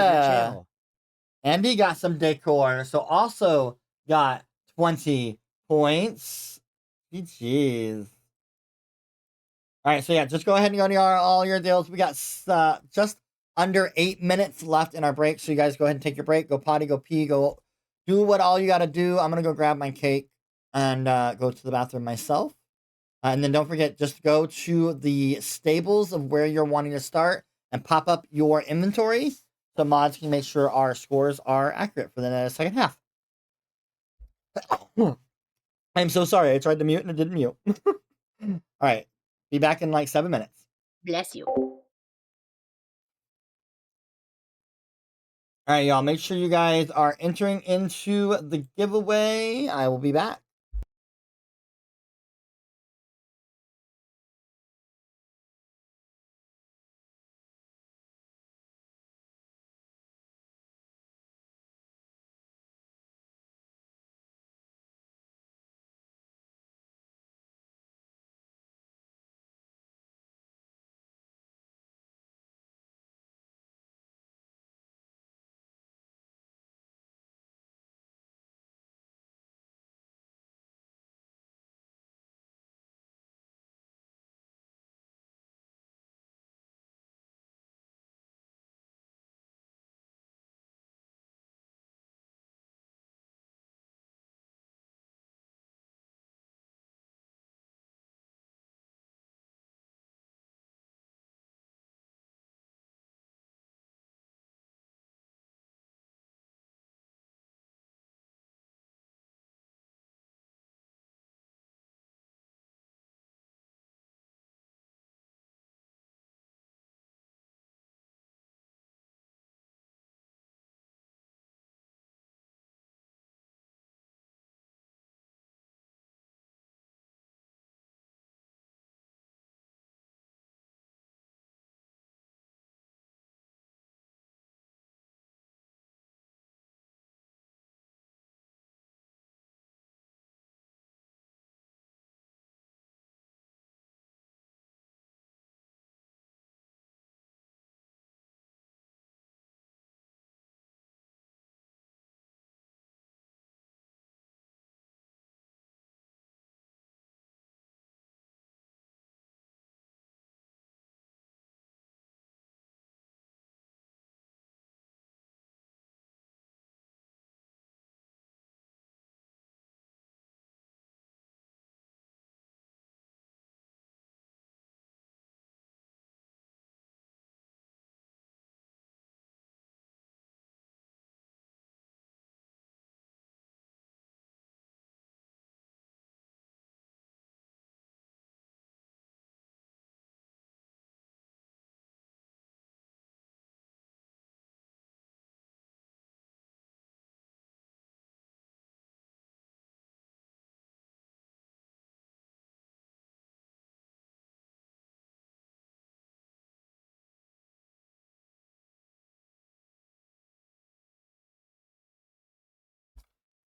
Andy got some decor, so also got 20 points. Jeez. All right, so yeah, just go ahead and go to all your deals. We got just under 8 minutes left in our break, so you guys go ahead and take your break. Go potty, go pee, go do what all you got to do. I'm going to go grab my cake and go to the bathroom myself. And then don't forget, just go to the stables of where you're wanting to start and pop up your inventory so mods can make sure our scores are accurate for the second half. I'm so sorry. I tried to mute and it didn't mute. All right. Be back in like 7 minutes. Bless you. All right, y'all. Make sure you guys are entering into the giveaway. I will be back.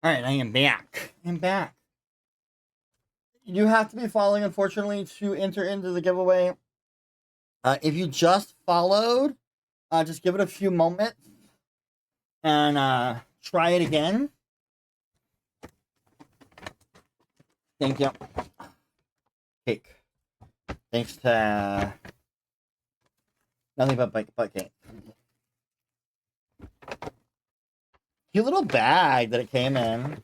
Alright, I am back. I'm back. You have to be following, unfortunately, to enter into the giveaway. If you just followed, just give it a few moments and try it again. Thank you. Cake. Thanks to nothing but cake. Cute little bag that it came in.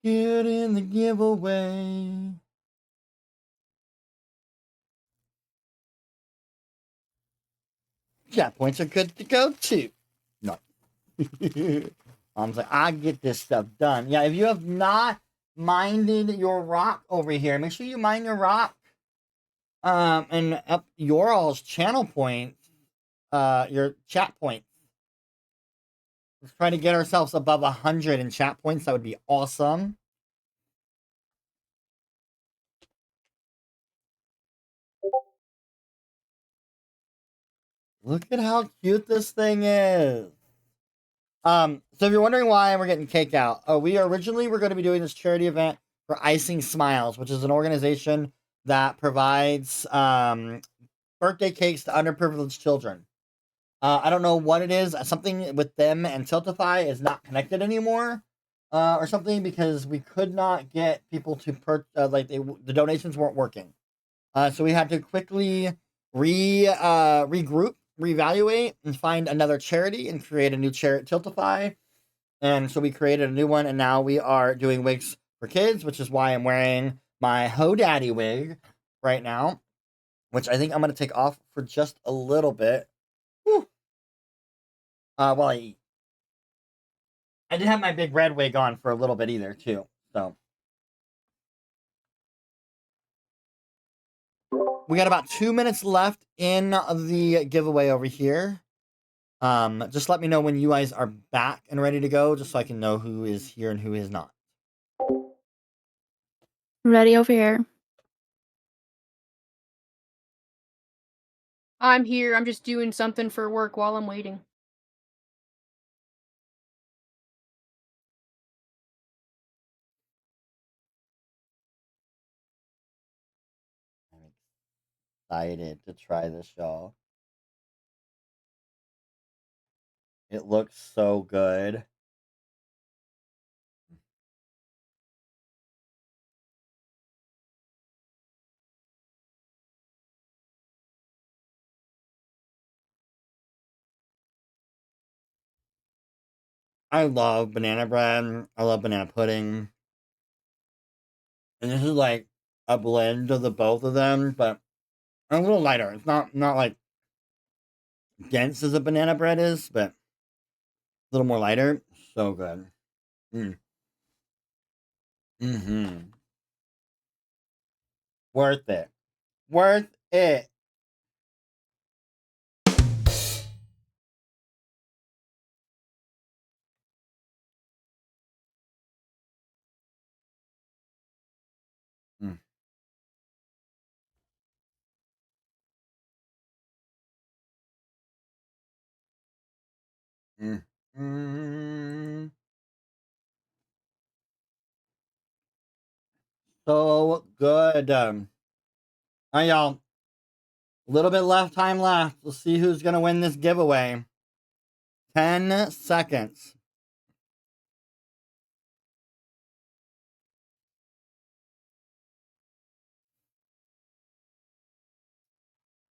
Get in the giveaway. Yeah, points are good to go too. No. Mom's like, I get this stuff done. Yeah, if you have not minded your rock over here, make sure you mind your rock. And up your all's channel points, your chat points. Let's try to get ourselves above 100 in chat points. That would be awesome. Look at how cute this thing is. So if you're wondering why we're getting cake out, we originally were going to be doing this charity event for Icing Smiles, which is an organization that provides birthday cakes to underprivileged children. I don't know what it is. Something with them and Tiltify is not connected anymore, or something, because we could not get people to the donations weren't working. So we had to quickly regroup, reevaluate, and find another charity and create a new charity, Tiltify. And so we created a new one, and now we are doing Wigs for Kids, which is why I'm wearing my Ho Daddy wig right now, which I think I'm going to take off for just a little bit. Whew. While I eat. I did have my big red wig on for a little bit either, too. So we got about 2 minutes left in the giveaway over here. Just let me know when you guys are back and ready to go, just so I can know who is here and who is not. Ready over here. I'm here. I'm just doing something for work while I'm waiting. Excited to try this, y'all. It looks so good. I love banana bread. I love banana pudding. And this is like a blend of the both of them, but a little lighter. It's not like dense as a banana bread is, but a little more lighter. So good. Worth it. Worth it. So good. All right, y'all. A little bit left time left. We'll see who's gonna win this giveaway. 10 seconds.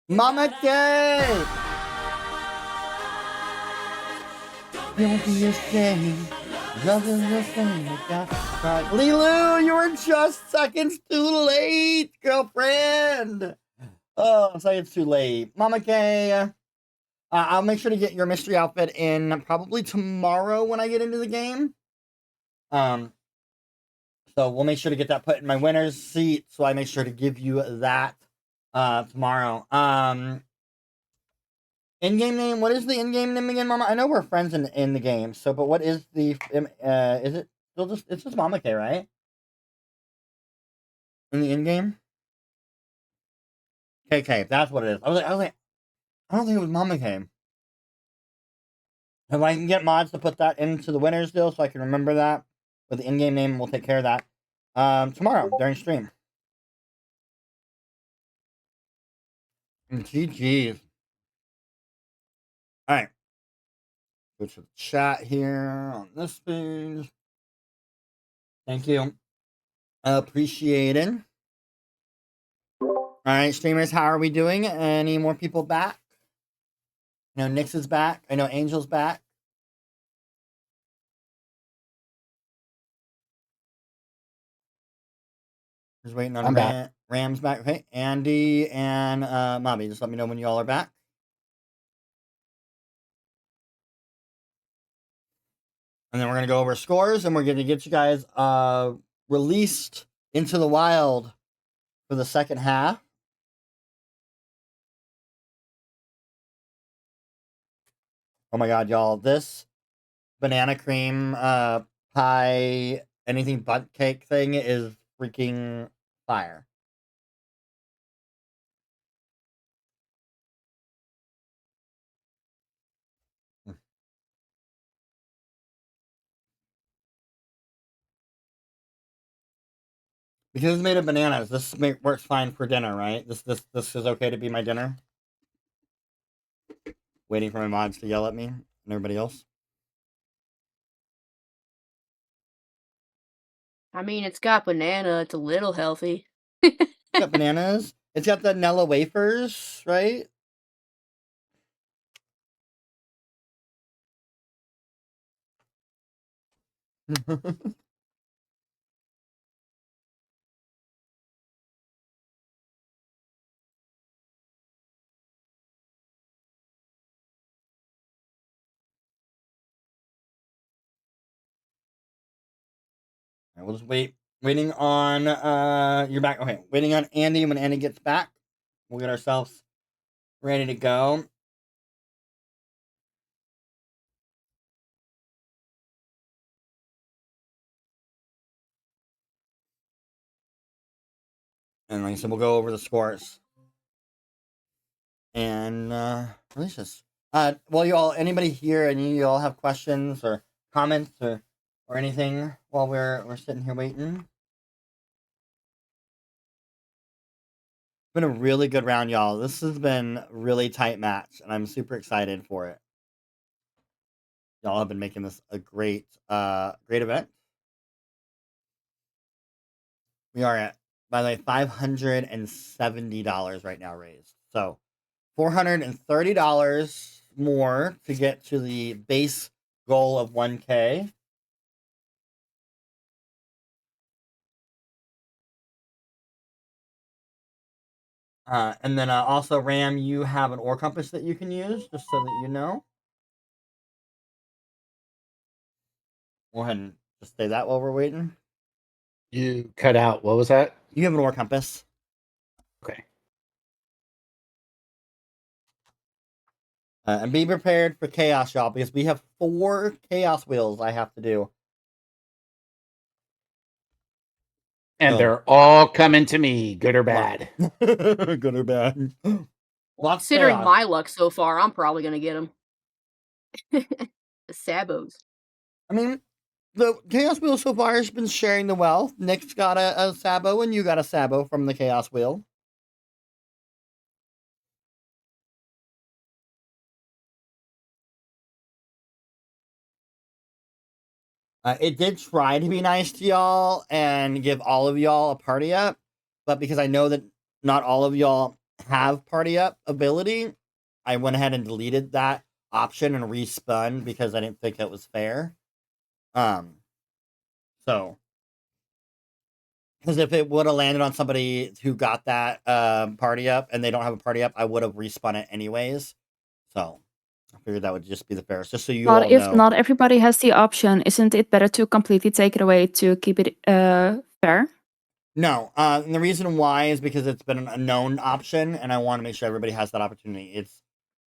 Mama K! Don't be ashamed. Nothing the same. Lilu, you were just seconds too late, girlfriend. Oh, seconds too late. Mama K. I'll make sure to get your mystery outfit in probably tomorrow when I get into the game. So we'll make sure to get that put in my winner's seat. So I make sure to give you that tomorrow. In-game name? What is the in-game name again, Mama? I know we're friends in the game, so but what is the is it still just it's just Mama K, right? In the in-game? KK, that's what it is. I was like, I don't think it was Mama K. If I can get mods to put that into the winners deal so I can remember that with the in-game name, we'll take care of that tomorrow during stream. And GG's. Alright. Go to the chat here on this page. Thank you. Appreciated. Alright, streamers, how are we doing? Any more people back? I know Nyx is back. I know Angel's back. Just waiting on back. Ram's back. Okay, Andy and Mommy, just let me know when you all are back. And then we're going to go over scores, and we're going to get you guys released into the wild for the second half. Oh my god, y'all. This banana cream pie, anything but cake thing is freaking fire. Because it's made of bananas, this works fine for dinner, right? This is okay to be my dinner. Waiting for my mods to yell at me and everybody else. I mean, it's got banana. It's a little healthy. It's got bananas. It's got the Nella wafers, right? We'll just waiting on you're back. Okay, waiting on Andy. When Andy gets back, we'll get ourselves ready to go. And like I said, we'll go over the scores. And release this. Well, you all, anybody here, and you all have questions or comments or anything while we're sitting here waiting? It's been a really good round, y'all. This has been a really tight match, and I'm super excited for it. Y'all have been making this a great event. We are at, by the way, $570 right now raised. So $430 more to get to the base goal of 1K. And then also, Ram, you have an ore compass that you can use, just so that you know. Go ahead and just say that while we're waiting. You cut out. What was that? You have an ore compass. Okay. And be prepared for chaos, y'all, because we have 4 chaos wheels I have to do. And they're all coming to me, good or bad. Good or bad. Considering my luck so far, I'm probably gonna get them. The Sabos. I mean, the Chaos Wheel so far has been sharing the wealth. Nick's got a Sabo, and you got a Sabo from the Chaos Wheel. It did try to be nice to y'all and give all of y'all a party up, but because I know that not all of y'all have party up ability, I went ahead and deleted that option and respun because I didn't think it was fair. So, because if it would have landed on somebody who got that party up and they don't have a party up, I would have respun it anyways. So I figured that would just be the fairest, just so you all But if know. not everybody has the option, isn't it better to completely take it away to keep it fair? No, and the reason why is because it's been a known option, and I want to make sure everybody has that opportunity.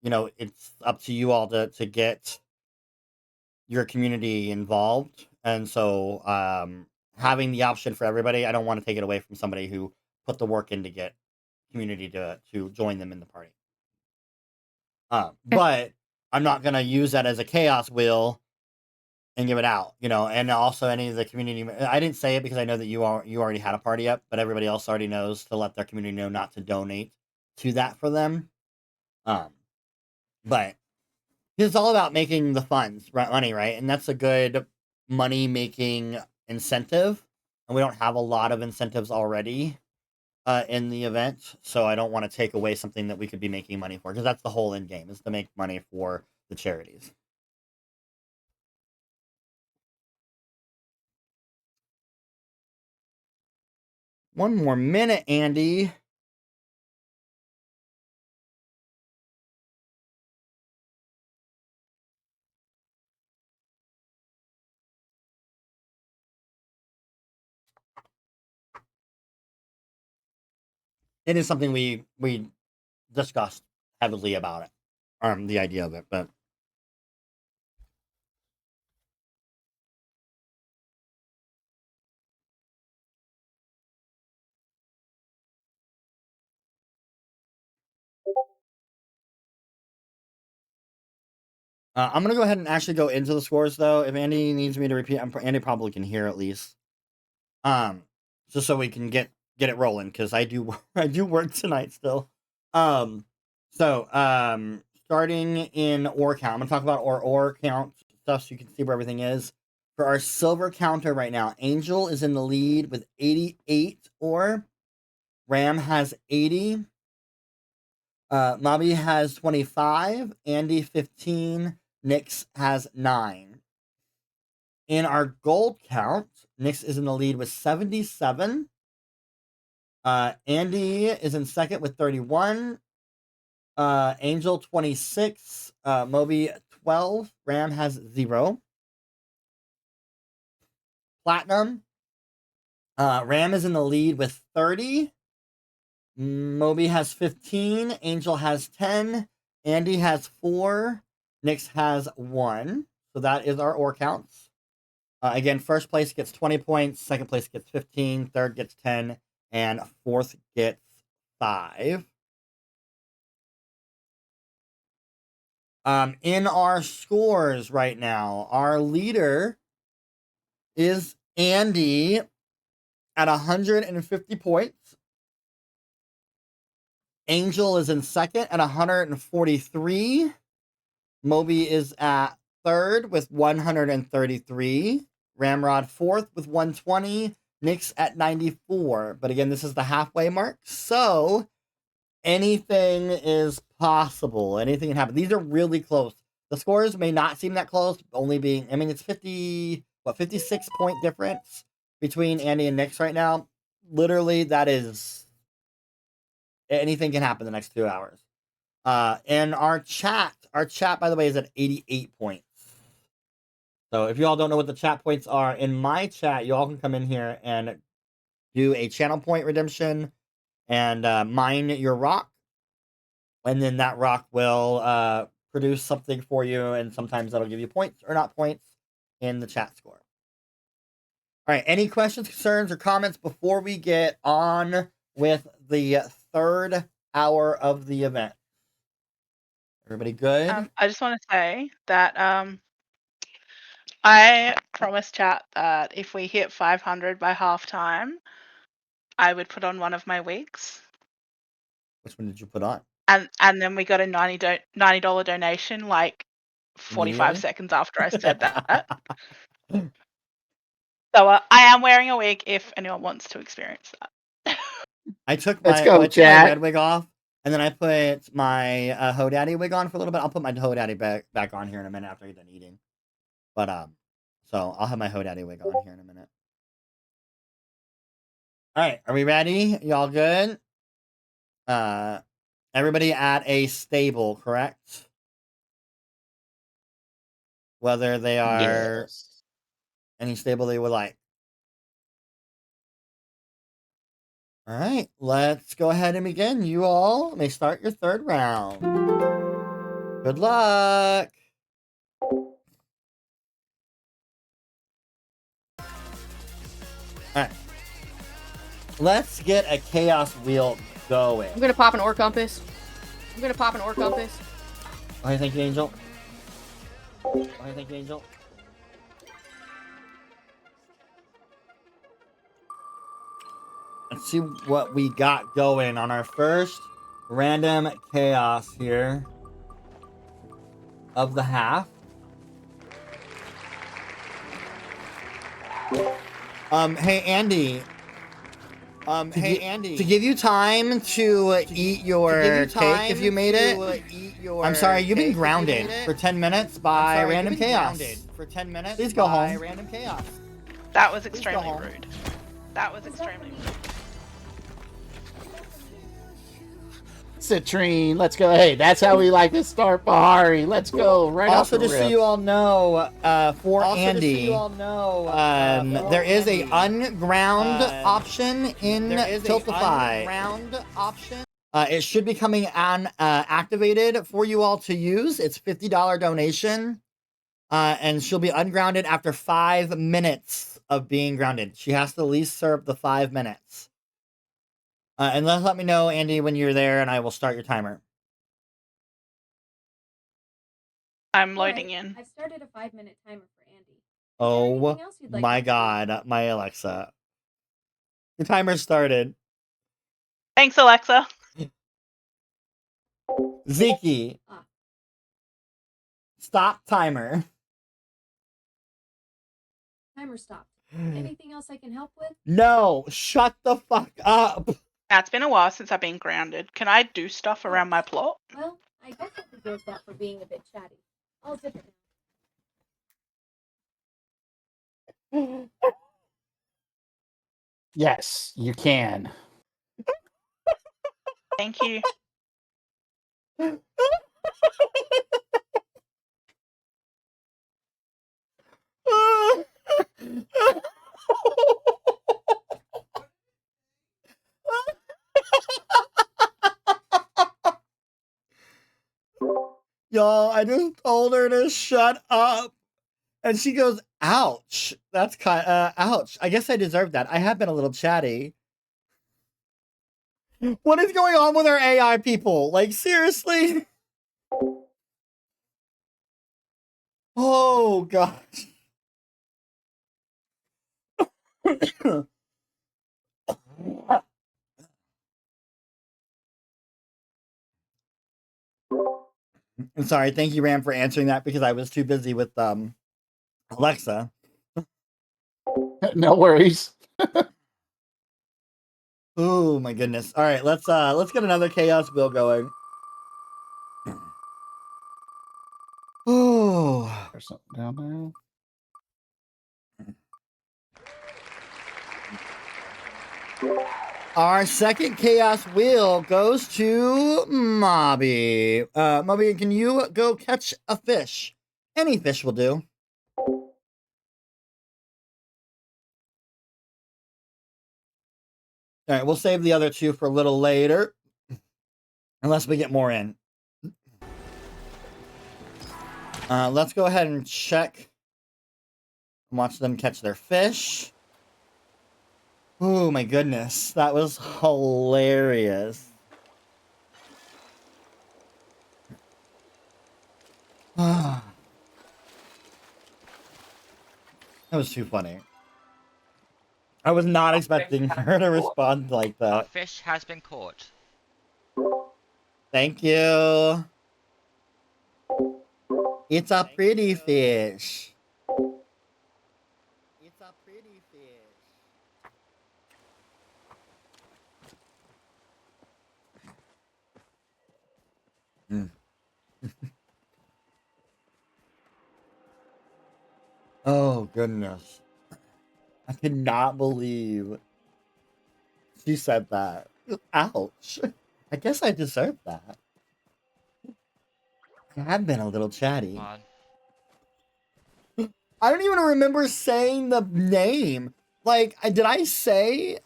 you know, it's up to you all to get your community involved. And so having the option for everybody, I don't want to take it away from somebody who put the work in to get community to join them in the party. But I'm not gonna use that as a chaos wheel and give it out, you know. And also any of the community, I didn't say it because I know that you already had a party up, but everybody else already knows to let their community know not to donate to that for them. But it's all about making the funds, money, right? And that's a good money making incentive. And we don't have a lot of incentives already in the event, so I don't want to take away something that we could be making money for, because that's the whole end game, is to make money for the charities. One more minute, Andy. It is something we discussed heavily about it, the idea of it, but I'm gonna go ahead and actually go into the scores, though. If Andy needs me to repeat, Andy probably can hear at least. Just so we can get it rolling, because I do work tonight still. Starting in ore count, I'm gonna talk about our ore count stuff so you can see where everything is. For our silver counter right now, Angel is in the lead with 88 ore. Ram has 80. Mobby has 25. Andy 15. Nyx has 9. In our gold count, Nyx is in the lead with 77. Andy is in second with 31. Angel 26. Moby 12. Ram has 0. Platinum. Ram is in the lead with 30. Moby has 15. Angel has 10. Andy has 4. Nyx has 1. So that is our ore counts. Again, first place gets 20 points. Second place gets 15. Third gets 10. And fourth gets 5. In our scores right now, our leader is Andy at 150 points. Angel is in second at 143. Moby is at third with 133. Ramrod fourth with 120. Nyx at 94. But again, this is the halfway mark, so anything is possible. Anything can happen. These are really close. The scores may not seem that close, only being, I mean, it's 56 point difference between Andy and Nyx right now. Literally, that is, anything can happen the next 2 hours. And our chat, by the way, is at 88 points. So if you all don't know what the chat points are, in my chat, you all can come in here and do a channel point redemption and mine your rock. And then that rock will produce something for you, and sometimes that'll give you points or not points in the chat score. All right, any questions, concerns, or comments before we get on with the third hour of the event? Everybody good? I just want to say that I promised chat that if we hit 500 by halftime, I would put on one of my wigs. Which one did you put on? And then we got a $90 donation like 45 seconds after I said that. So I am wearing a wig if anyone wants to experience that. I took Let's my go, chat. red wig off, and then I put my Ho Daddy wig on for a little bit. I'll put my Ho Daddy back on here in a minute after I get done eating. But so I'll have my Ho Daddy wig on here in a minute. All right, are we ready? Y'all good? Everybody at a stable, correct? Whether they are any stable they would like. All right, let's go ahead and begin. You all may start your third round. Good luck. Alright. Let's get a chaos wheel going. I'm gonna pop an ore compass. I'm gonna pop an ore compass. Okay, thank you, Angel. Okay, thank you, Angel. Let's see what we got going on our first random chaos here of the half. Hey Andy. To give you time to eat your cake if you made it. I'm sorry, you've been grounded for 10 minutes by random chaos. Please go home. That was extremely rude. That was extremely rude. Citrine, let's go. Hey, that's how we like to start Bahari. Let's go. Right Also, off the just so rip. you all know, for Andy, there is a unground option in Tiltify. It should be coming on activated for you all to use. It's $50 donation, and she'll be ungrounded after 5 minutes of being grounded. She has to at least serve the 5 minutes. And let me know, Andy, when you're there, and I will start your timer. I'm loading in. I've started a 5-minute timer for Andy. Oh my God, my Alexa. The timer started. Thanks, Alexa. Zeke. Stop timer. Timer stopped. Anything else I can help with? No, shut the fuck up. It's been a while since I've been grounded. Can I do stuff around my plot? Well, I guess I deserve that for being a bit chatty. I'll zip it. Yes, you can. Thank you. Y'all, I just told her to shut up. And she goes, ouch. That's ouch. I guess I deserve that. I have been a little chatty. What is going on with our AI people? Like, seriously? Oh, gosh. I'm sorry. Thank you, Ram, for answering that because I was too busy with Alexa. No worries. Oh my goodness. All right, let's get another chaos wheel going. Oh, There's something down there. Our second chaos wheel goes to Mobby. Mobby, can you go catch a fish? Any fish will do. All right, we'll save the other two for a little later. Unless we get more in. Let's go ahead and check. Watch them catch their fish. Oh my goodness, that was hilarious. That was too funny. I was not expecting her to respond like A that. fish has been caught. Thank you. It's a pretty fish. It's a pretty fish. Oh, goodness. I cannot believe she said that. Ouch. I guess I deserve that. I have been a little chatty. Come on. I don't even remember saying the name. Like, did I say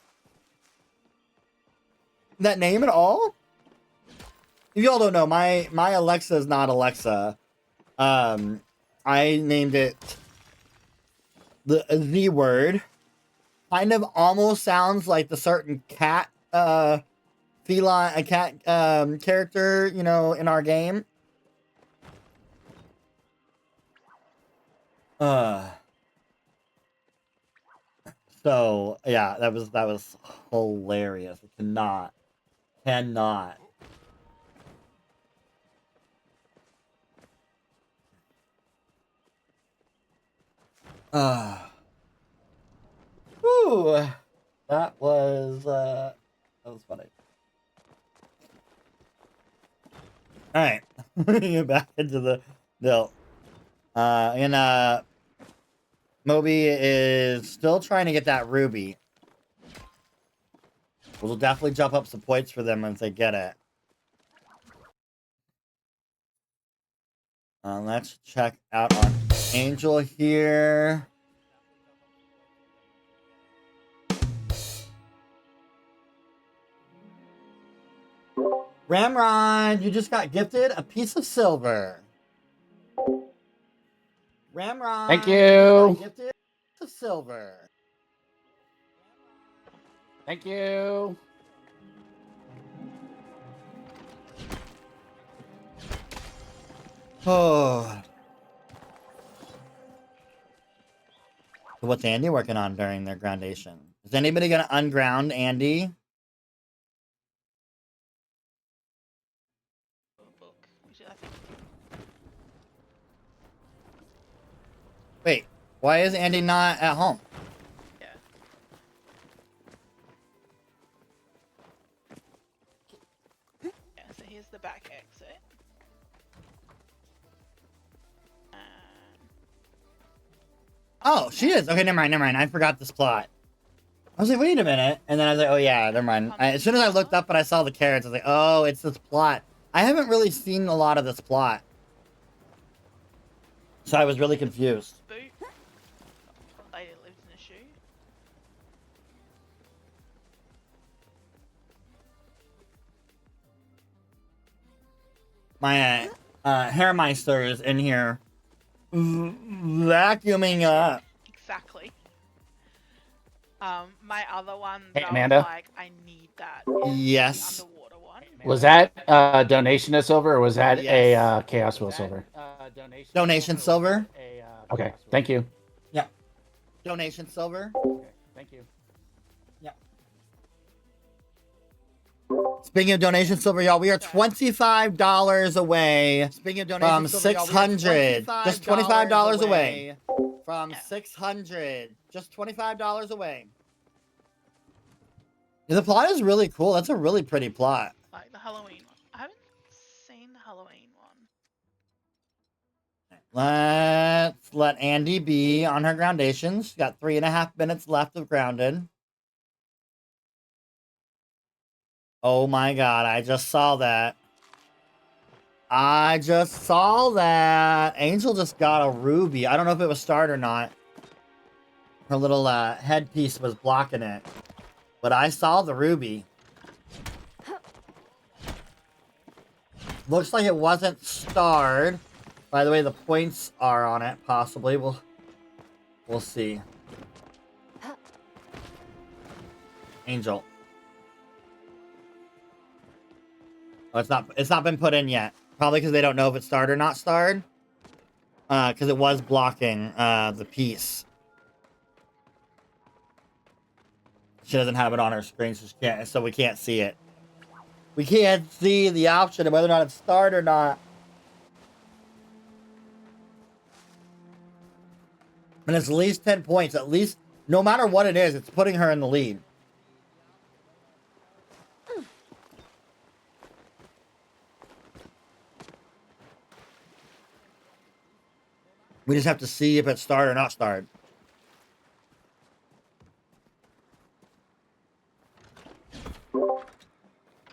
that name at all? if y'all don't know, my Alexa is not Alexa. I named it the Z word. Kind of almost sounds like the certain cat feline, a cat character, you know, in our game. So yeah, that was hilarious. I cannot. Whew, that was funny. All right, get back into the deal. Moby is still trying to get that ruby. We'll definitely jump up some points for them once they get it. Let's check out on Angel here. Ramrod, you just got gifted a piece of silver. Ramrod, Thank you you. just got gifted a piece of silver. Thank you. Oh. So what's Andy working on during their groundation? Is anybody gonna unground Andy? Wait, why is Andy not at home? Yeah. Yeah, so here's the back exit. Oh, she is. Okay, never mind. I forgot this plot. I was like, wait a minute. And then I was like, oh yeah, never mind. As soon as I looked up and I saw the carrots, I was like, oh, it's this plot. I haven't really seen a lot of this plot. So I was really confused. Boot. Lady lives in a shoe. My Hairmeister is in here vacuuming up. Exactly. My other one Hey, that Amanda? I was like, I need that. is Yes. The underwater one. Was that donation of silver or was that a Chaos Wheel silver? Donation silver. Okay, thank you. Yeah. Donation silver. Okay, thank you. Yeah. Speaking of donation silver, y'all, we are $25 away. Speaking of donation from silver, 600. Just $25 away. From 600. Just $25 away. Yeah, the plot is really cool. That's a really pretty plot. Like the Halloween one. I haven't seen the Halloween one. Let's let Andy be on her groundations. She's got 3.5 minutes left of grounded. Oh my god, I just saw that. Angel just got a ruby. I don't know if it was start or not. Her little headpiece was blocking it. But I saw the ruby. Looks like it wasn't starred. By the way, the points are on it, possibly. We'll see. Angel. Oh, it's not been put in yet. Probably because they don't know if it's starred or not starred. Because it was blocking the piece. She doesn't have it on her screen, so we can't see it. We can't see the option of whether or not it's starred or not. And it's at least 10 points. At least, no matter what it is, it's putting her in the lead. We just have to see if it's starred or not starred.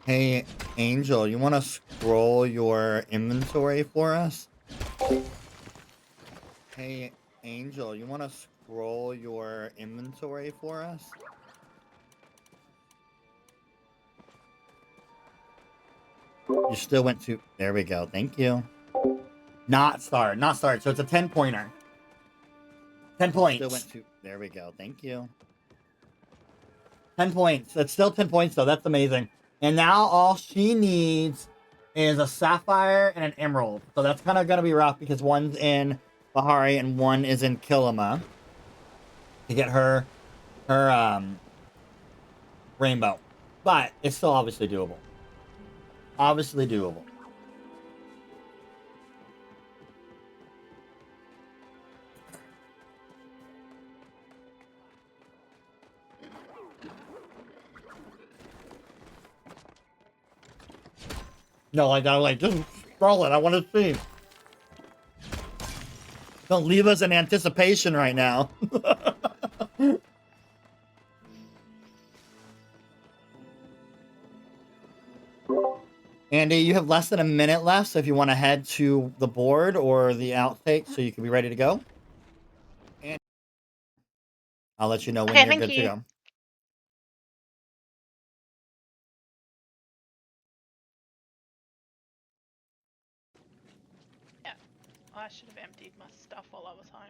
Hey, Angel, you want to scroll your inventory for us? Hey, Angel, you want to scroll your inventory for us? You still went to... There we go. Thank you. Not start. Not start. So it's a 10-pointer. 10 points. Still went to... There we go. Thank you. 10 points. It's still 10 points, though. That's amazing. And now all she needs is a sapphire and an emerald. So that's kind of going to be rough because one's in Bahari and one is in Kilima. To get her rainbow. But it's still obviously doable. Obviously doable. No, like that, like just scroll it. I want to see. Don't leave us in anticipation right now. Andy, you have less than a minute left, so if you want to head to the board or the outtake so you can be ready to go. And I'll let you know when you're good to go. Yeah. I should have emptied my stuff while I was home.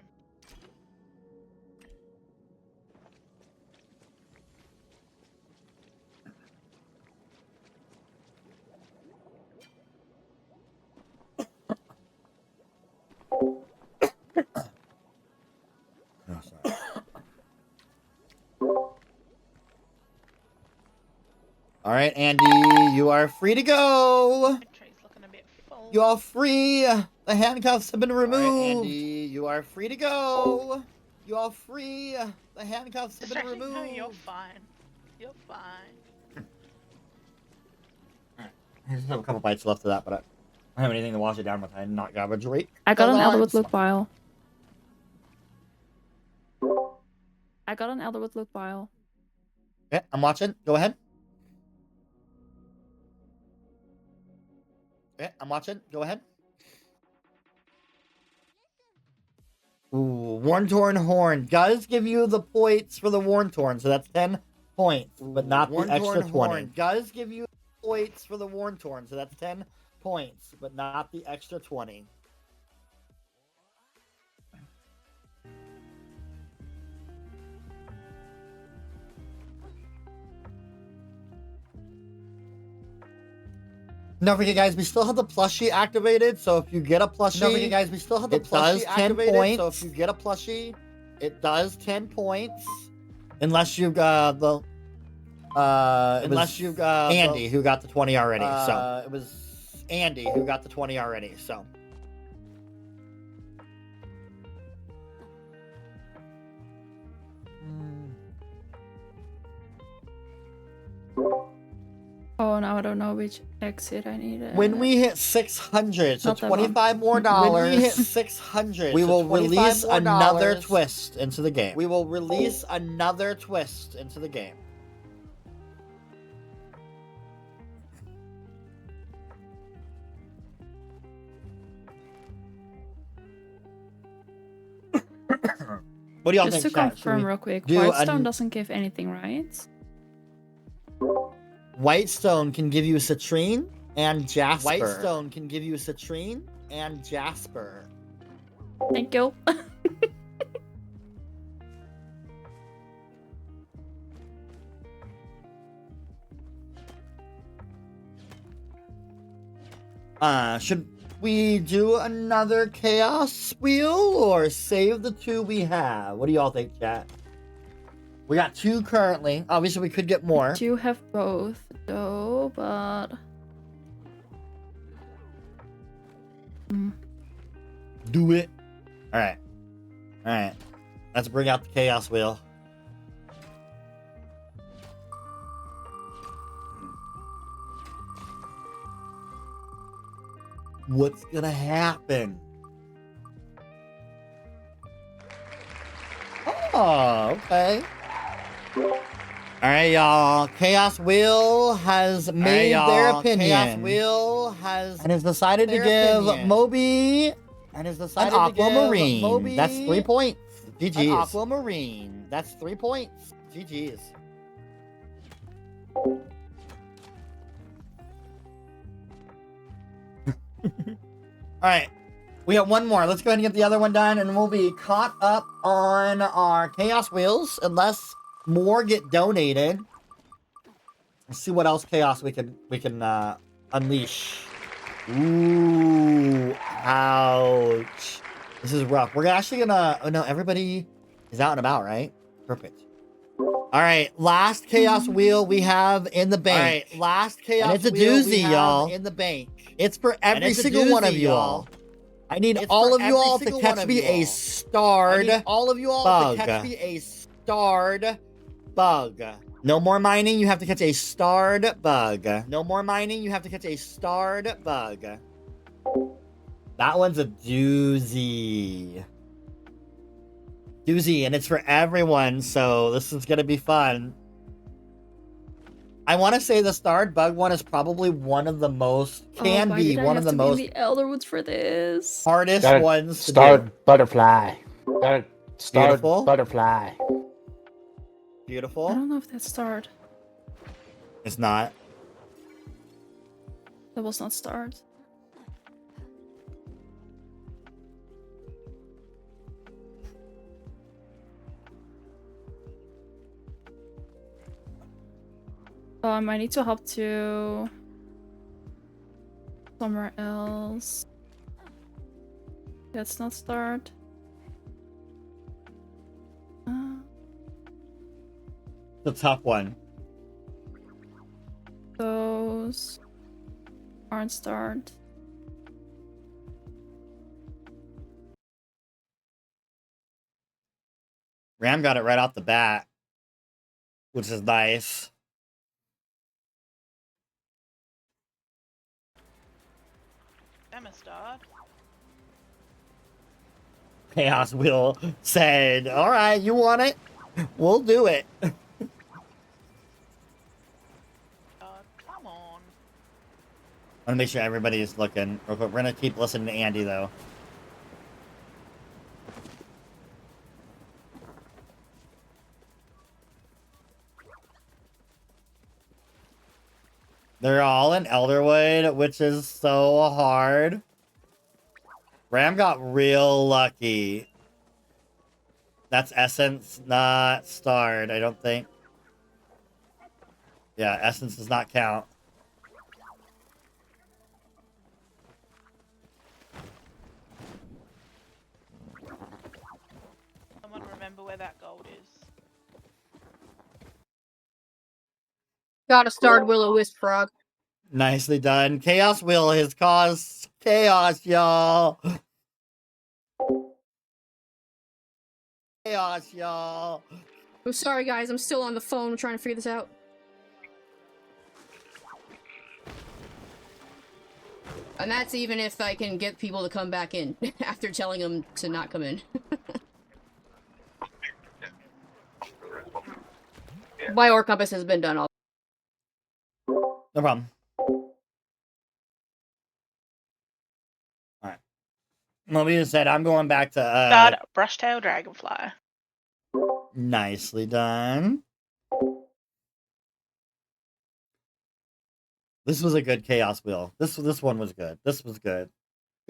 All right, Andy, you are free to go. You are free. The handcuffs have been removed. All right, Andy, you are free to go. You are free. The handcuffs have been removed. No, you're fine. You're fine. I just have a couple bites left of that, but I don't have anything to wash it down with. I not garbage rate. I got an Elderwood Look Vial. I got an Elderwood Look Vial. Okay, I'm watching. Go ahead. Okay, I'm watching. Go ahead. Ooh, Worn-Torn Horn does give you the points for the Worn-Torn, so that's 10 points, but not the extra 20. Horn does give you points for the Worn-Torn, so that's 10 points, but not the extra 20. Don't forget, guys, we still have the plushie activated, so if you get a plushie... Don't forget, guys, we still have the plushie activated, 10 points. So if you get a plushie, it does 10 points. Unless you've got the... unless you've got... Andy, who got the 20 already, so... It was Andy who got the 20 already, so... Oh, now I don't know which exit I need. When we hit 600, so $25 more. When we hit 600, we will release another twist into the game. We will release another twist into the game. What do y'all think? Just to confirm real quick, Whitestone doesn't give anything, right? Whitestone can give you citrine and jasper. Whitestone can give you citrine and jasper. Thank you. Should we do another chaos wheel or save the two we have? What do y'all think, chat? We got 2 currently. Obviously, we could get more. I do have both, though, but... Do it. Alright. Alright. Let's bring out the chaos wheel. What's gonna happen? Oh, okay. Alright, y'all. Chaos Wheel has made their opinion. Chaos Wheel has decided to give Moby an Aquamarine. That's 3 points. GG's. An Aquamarine. That's 3 points. GG's. Alright. We got one more. Let's go ahead and get the other one done, and we'll be caught up on our Chaos Wheels, unless more get donated. Let's see what else Chaos we can unleash. Ooh, ouch. This is rough. We're actually gonna... Oh, no, everybody is out and about, right? Perfect. Alright, last Chaos Wheel we have in the bank. Alright, last Chaos Wheel. And it's a doozy, y'all. In the bank. It's for every single one of y'all. I need all of you all to catch me a starred bug. No more mining, you have to catch a starred bug. No more mining, you have to catch a starred bug. That one's a doozy. Doozy, and it's for everyone, so this is gonna be fun. I want to say the starred bug one is probably one of the most, can be one of the most the Elderwoods for this hardest ones to starred do. butterfly. Got a starred Beautiful. butterfly. Beautiful. I don't know if that's starred. It's not. That was not starred. I might need to hop to somewhere else. That's not start. The top one. Those aren't start. Ram got it right off the bat, which is nice. Emma starred. Chaos Wheel said, alright, you want it? We'll do it. Come on. I want to make sure everybody is looking. Real quick. We're going to keep listening to Andy, though. They're all in Elderwood, which is so hard. Ram got real lucky. That's Essence, not starred, I don't think. Yeah, Essence does not count. Someone remember where that gold is. Got a starred Will-O-Wisp frog. Nicely done. Chaos Wheel has caused chaos, y'all. Chaos, y'all. I'm sorry, guys. I'm still on the phone trying to figure this out. And that's even if I can get people to come back in after telling them to not come in. My ore compass has been done all. No problem. Alright. Well, we just said I'm going back to Starred brushtail dragonfly. Nicely done. This was a good Chaos Wheel. This one was good. This was good.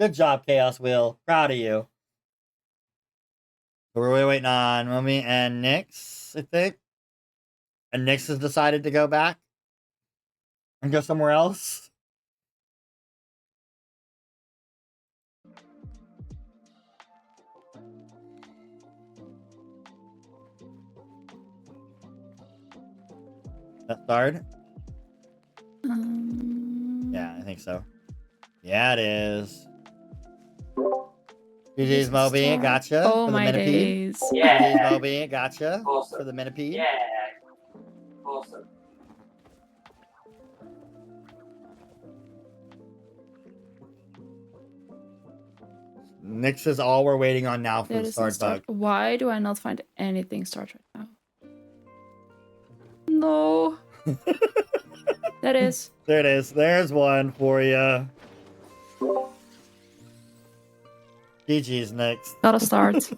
Good job, Chaos Wheel. Proud of you. So we're waiting on Mummy and Nyx, I think. And Nyx has decided to go back and go somewhere else. That starred? Yeah, I think so. Yeah, it is. GG's Moby, gotcha. Oh for the my Minipede. days. GG's Moby, gotcha. Awesome. For the Minipede. Yeah. Awesome. Nyx is all we're waiting on now for That the is not start bug. Why do I not find anything start right now? No. That is. There it is. There's one for you. GG's Nyx. Gotta start.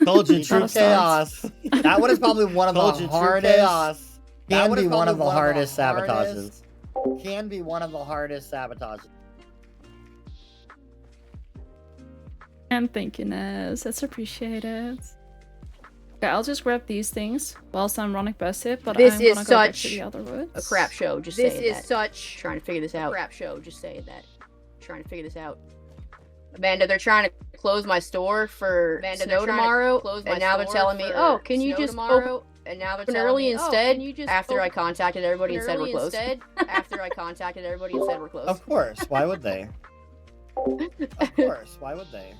Told you, true Gotta start. chaos. That one is probably one of the hardest. Can be one of the hardest sabotages. Can be one of the hardest sabotages. And thank you, Nez. That's appreciated. Okay, I'll just grab these things whilst I'm running past it, but This I'm is gonna go back to such the other woods. a crap show, just This saying is that. such Trying to figure this out. crap show, just saying that. Trying to figure this out. Amanda, they're trying to close my store for snow tomorrow, and now they're telling me, oh, can you just open and now they're open telling early me, instead? can you just After I open contacted everybody and said we're closed. after I contacted everybody and said we're closed. Of course. Why would they? Of course. Why would they?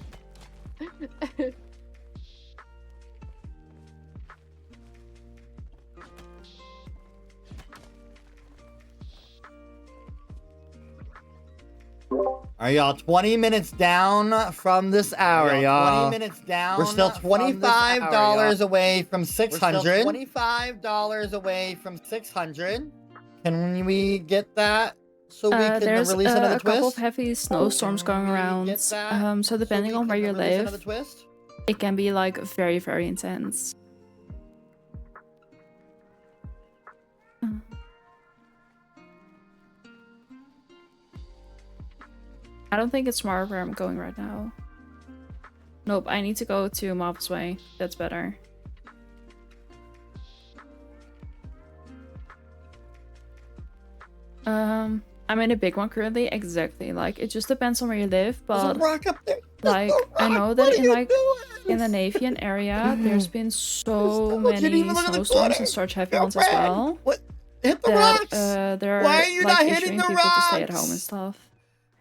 Are y'all 20 minutes down from this hour, y'all? 20 minutes down. We're still $25 away from 600. We're still $25 away from 600. Can we get that so we can there's release another a couple of twist? heavy snowstorms going around. So depending on where you live, it can be like very, very intense. I don't think it's smart where I'm going right now. Nope, I need to go to Mob's Way. That's better. I'm in a big one currently, exactly. Like, it just depends on where you live, but There's a rock up there. like, I know that in like in the Navian area, there's been so many snowstorms and such heavy ones as well. What? Hit the that rocks. they're Why are you like not hitting issuing the people to stay at rocks? home and stuff.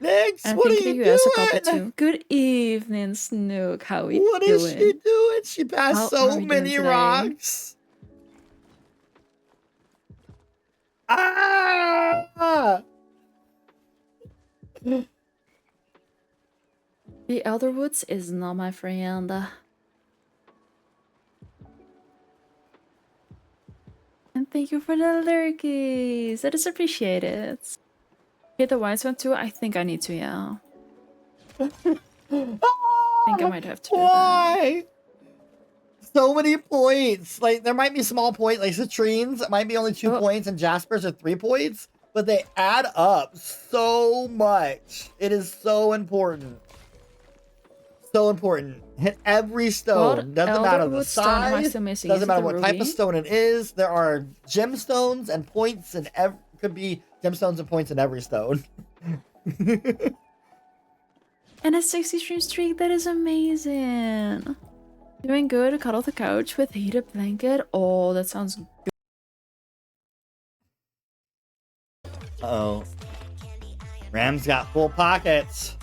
Nix, And I what are think you in the US a couple doing? too. Good evening, Snook. How we What doing? is she doing? She passed How so are we doing many today? rocks. Ah! The Elder Woods is not my friend. And thank you for the lurkies. That is appreciated. Hit the white one too? I think I need to, yeah. I think I might have to do that. Why? So many points. Like, there might be small points, like Citrines, it might be only 2 points, and Jaspers are 3 points, but they add up so much. It is so important. So important. Hit every stone. What Doesn't matter the Elderwood stone am I size. still missing? Doesn't Is it matter the what type of ruby? stone it is. There are gemstones and points, and could be gemstones and points in every stone. And a 60 stream streak, that is amazing. Doing good, cuddle the couch with heated blanket. Oh, that sounds good. Uh-oh. Ram's got full pockets.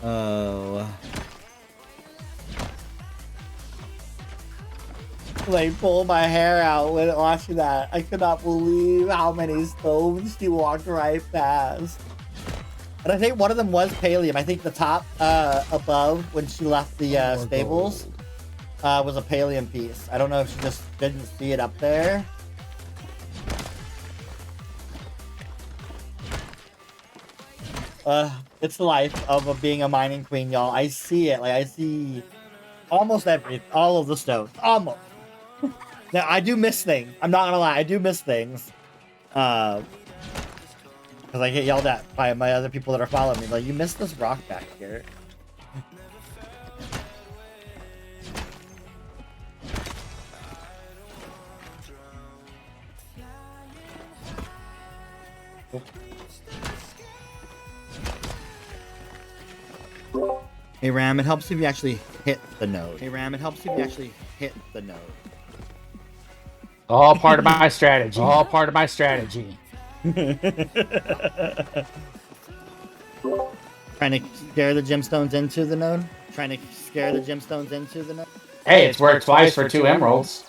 Oh. Like, pull my hair out when watching that. I could not believe how many stones she walked right past. And I think one of them was Palium. I think the top above when she left the stables was a Palium piece. I don't know if she just didn't see it up there. It's the life of being a mining queen, y'all. I see it. Like, I see almost all of the stones. Almost. Now, I do miss things. I'm not gonna lie. I do miss things. Because I get yelled at by my other people that are following me. Like, you missed this rock back here. Hey Ram, it helps if you actually hit the node. Hey Ram, it helps if you actually hit the node. All part of my strategy. All part of my strategy. Trying to scare the gemstones into the node? Trying to scare the gemstones into the node? Hey, it's worked twice for 2 emeralds.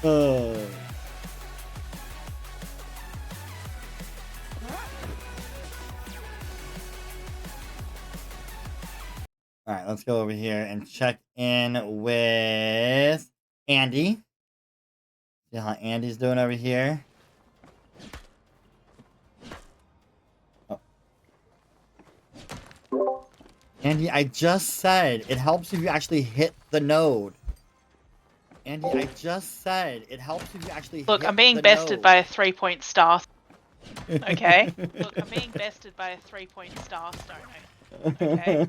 Oh. All right, let's go over here and check in with Andy. See how Andy's doing over here. Oh. Andy, I just said it helps if you actually hit the node. Andy, I just said it helps if you actually Look, hit I'm being the bested node. by a 3-point star. Okay? Look, I'm being bested by a 3-point star stone. Okay?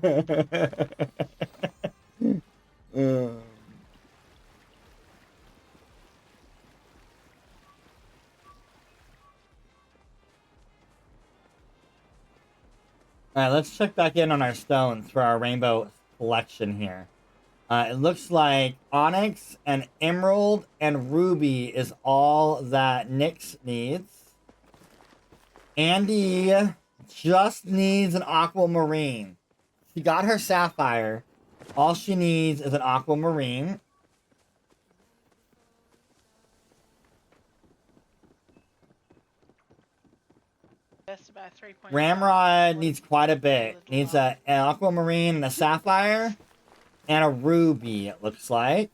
Alright, let's check back in on our stones for our rainbow collection here. It looks like onyx and emerald and ruby is all that Nyx needs. Andy just needs an aquamarine. She got her sapphire. All she needs is an aquamarine. Bested by a 3-point Ramrod needs quite a bit. Needs an aquamarine and a sapphire. And a ruby, it looks like.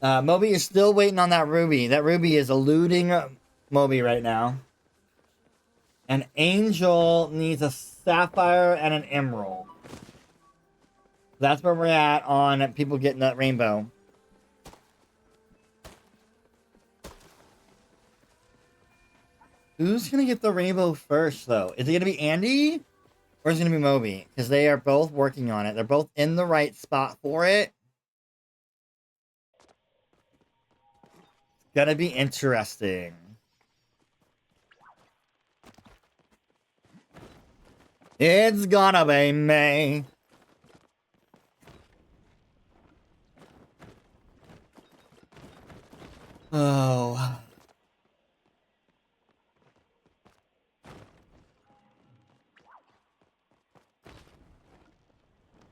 Moby is still waiting on that ruby. That ruby is eluding Moby right now. An angel needs a sapphire and an emerald. That's where we're at on people getting that rainbow. Who's gonna get the rainbow first, though? Is it gonna be Andy? Or is it gonna be Moby? Because they are both working on it. They're both in the right spot for it. It's gonna be interesting. It's gonna be me. Oh.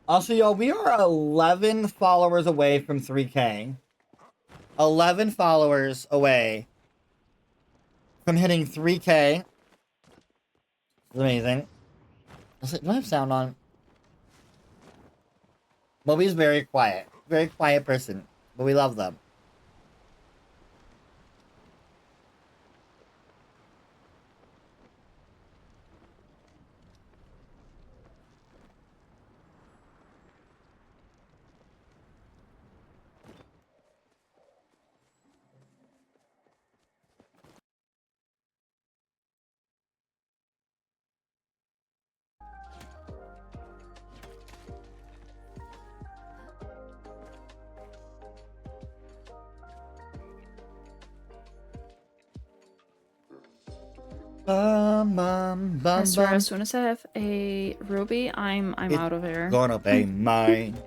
Also, y'all, we are 11 followers away from 3K. 11 followers away from hitting 3K. It's amazing. Do I have sound on? Moby's very quiet. Very quiet person. But we love them. I swear, as soon as I have a ruby, I'm out of here. Gonna be mine.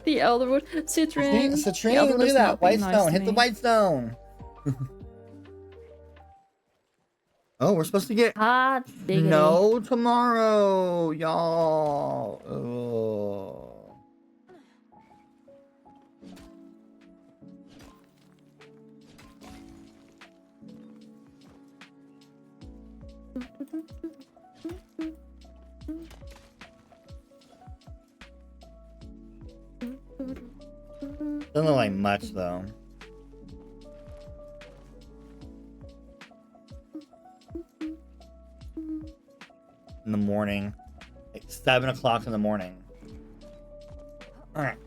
The Elderwood. Citrine. Citrine, look at that. White stone. Hit the white stone. Oh, we're supposed to get hot diggity. No tomorrow, y'all. Oh. Doesn't look like much though. In the morning, like 7 o'clock in the morning. All right.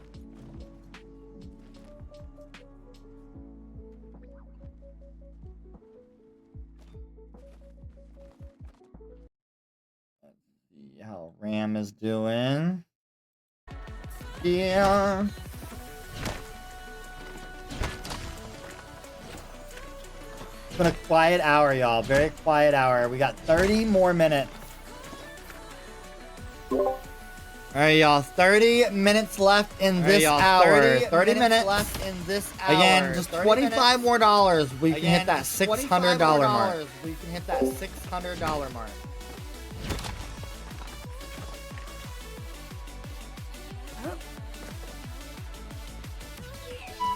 Let's see how Ram is doing. Yeah. It's been a quiet hour, y'all. Very quiet hour. We got 30 more minutes. Alright, y'all. 30 minutes left in this hour. 30 minutes left in this hour. Again, just $25 more. We can hit that $600 mark. We can hit that $600 mark.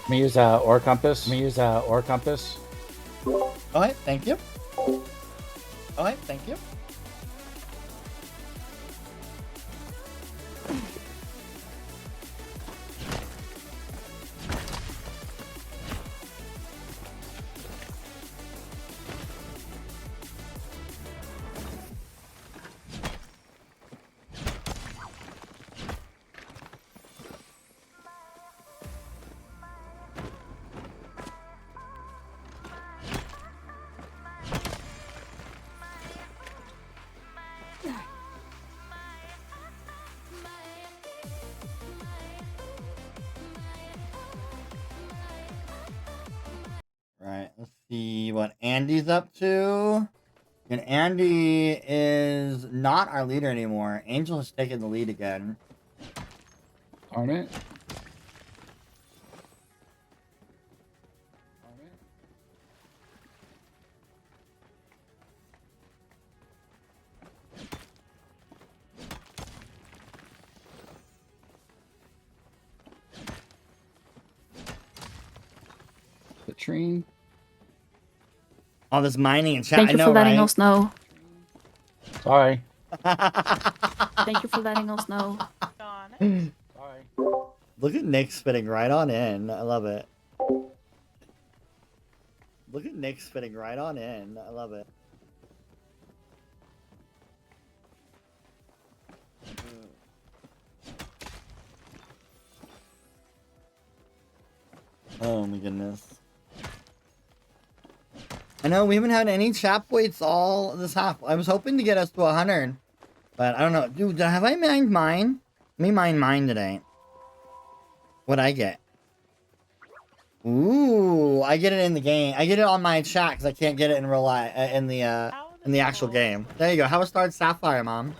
Let me use ore compass. Alright, thank you. Alright, thank you. see what Andy's up to. And Andy is not our leader anymore. Angel has taken the lead again. Darn it. Latrine. All this mining and chat. Thank I you know, for letting right? us know. Sorry. Thank you for letting us know. Sorry. Look at Nick spitting right on in. I love it. Look at Nick spitting right on in. I love it. Oh my goodness. I know we haven't had any chap weights all this half. I was hoping to get us to 100. But I don't know. Dude, have I mined mine? Let me mine mine today. What'd I get? Ooh, I get it in the game. I get it on my chat because I can't get it in real life in the actual game. There you go. How started Sapphire, Mom?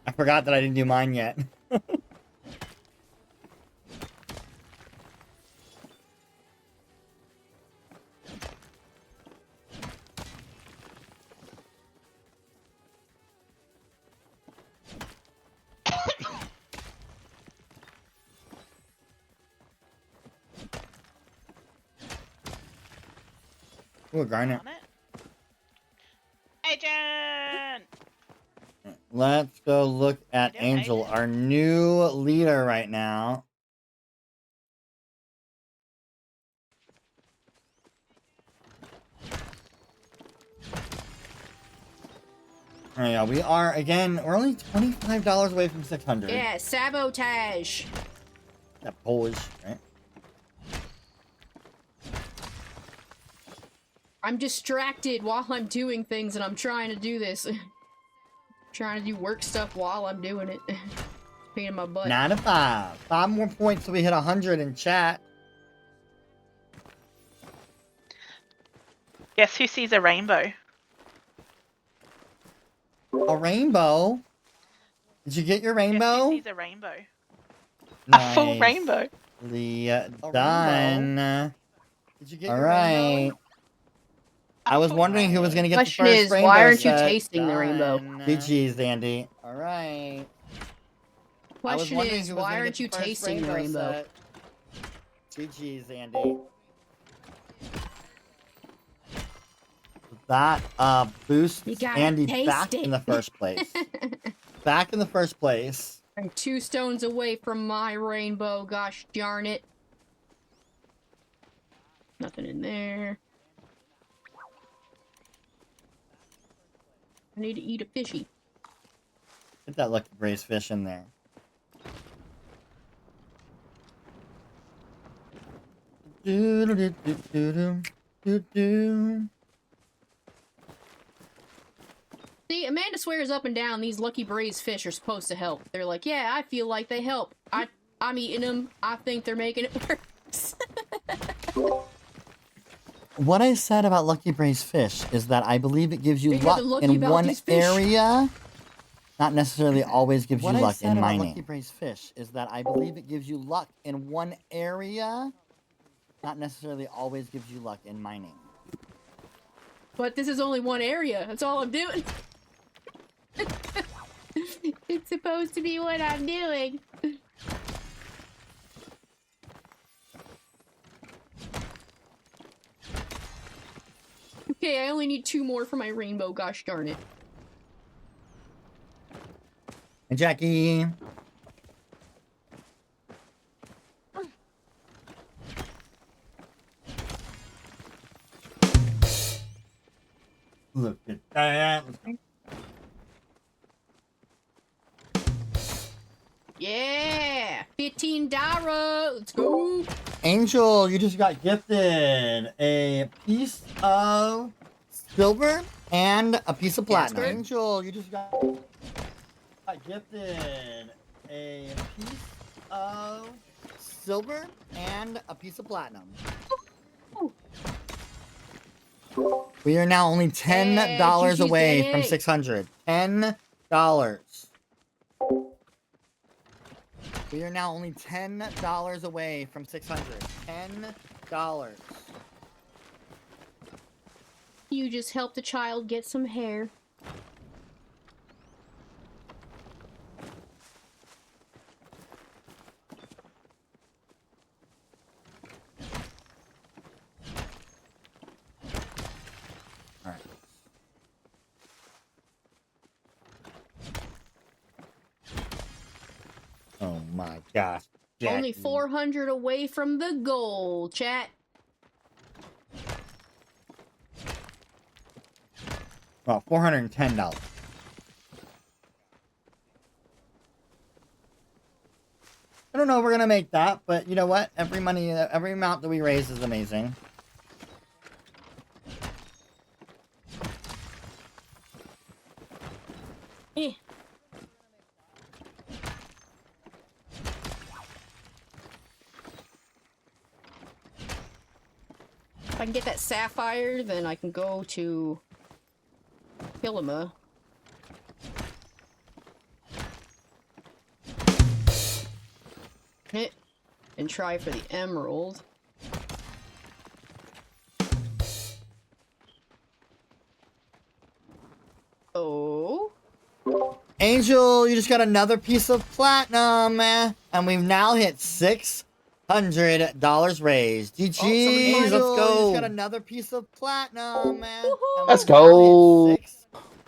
I forgot that I didn't do mine yet. Ooh, Garnet. Agent! Let's go look at Angel, our new leader right now. Oh yeah, we are, again, we're only $25 away from 600. Yeah, sabotage. That Polish, right? I'm distracted while I'm doing things, and I'm trying to do this. Trying to do work stuff while I'm doing it. Pain in my butt. 9 to 5. 5 more points so we hit 100 in chat. Guess who sees a rainbow? A rainbow? Did you get your rainbow? Guess who sees a rainbow? Nice. A full rainbow. Done. Did you get your rainbow? I was wondering who was going to get the Question first is, rainbow why aren't you set. tasting the rainbow? GG's, Andy. Alright. Question is, why aren't you tasting the rainbow? GG's, Andy. That boosts Andy back in the first place. Back in the first place. I'm 2 stones away from my rainbow, gosh darn it. Nothing in there. I need to eat a fishy. Get that lucky braised fish in there. See, Amanda swears up and down these lucky braised fish are supposed to help. They're like, yeah, I feel like they help. I'm eating them. I think they're making it worse. What I said about lucky braised fish is that I believe it gives you You're luck lucky in about one these fish. area. Not necessarily always gives you What I luck said in about mining. lucky Braised fish is that I believe it gives you luck in one area. Not necessarily always gives you luck in mining. But this is only one area. That's all I'm doing. It's supposed to be what I'm doing. Okay, I only need 2 more for my rainbow, gosh darn it. And Jackie. Look at that. Yeah! 50 $15. Let's go. Angel, you just got gifted a piece of silver and a piece of platinum. correct. Angel, you just got gifted a piece of silver and a piece of platinum. We are now only $10 away from 600. $10. We are now only $10 away from 600. $10. You just helped a child get some hair. Alright. Oh my gosh. Only Jackie. 400 away from the goal, chat. Well, $410. I don't know if we're gonna make that, but you know what? Every amount that we raise is amazing. Eh. If I can get that sapphire, then I can go to Kilima. And try for the emerald. Oh. Angel, you just got another piece of platinum, and we've now hit $600 raised. GG, let's go. You just got another piece of platinum, and Let's go.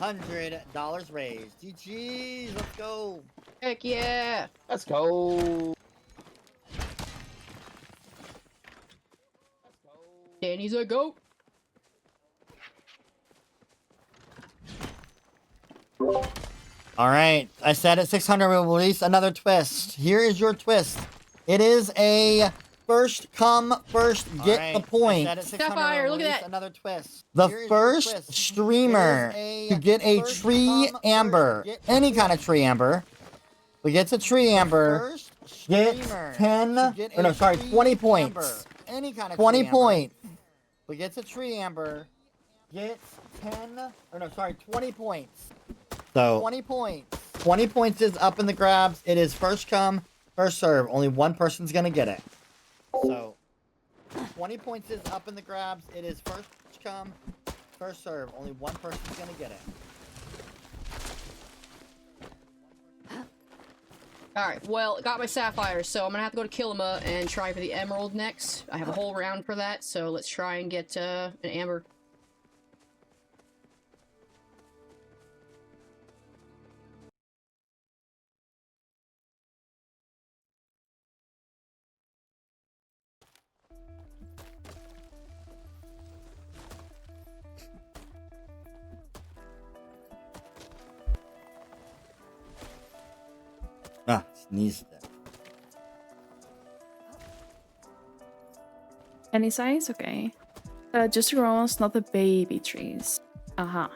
$600 raised. GG, let's go. Heck yeah. Let's go. Danny's a goat. All right, I said at 600 we'll release another twist. Here is your twist. It is a first come, first get the point. Sapphire, look at that. Another twist. The first streamer to get a tree amber, any kind of tree amber, we get a tree amber, gets 20 points. Any kind of 20 points. We get a tree amber, gets 20 points. So 20 points. 20 points is up in the grabs. It is first come, first serve. Only one person's gonna get it. So 20 points is up in the grabs. It is first come, first serve. Only one person's gonna get it. Alright, well, got my sapphire, so I'm gonna have to go to Kilima and try for the emerald next. I have a whole round for that, so let's try and get an amber. Ah, sneezed there. Any size? Okay. Just the grown ones, not the baby trees. Aha.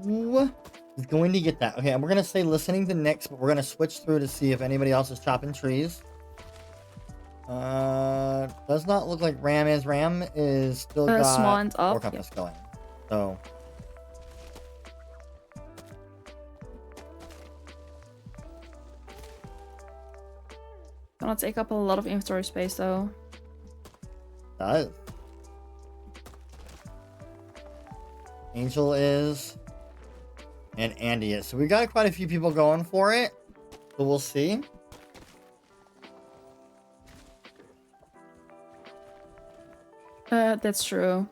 Who is going to get that? Okay, we're gonna stay listening to Nyx, but we're gonna switch through to see if anybody else is chopping trees. Does not look like Ram is. Ram is still got Swan's up. 4 compass going. So. Gonna take up a lot of inventory space though. Does. Angel is. And Andy is. So we got quite a few people going for it. So we'll see. That's true.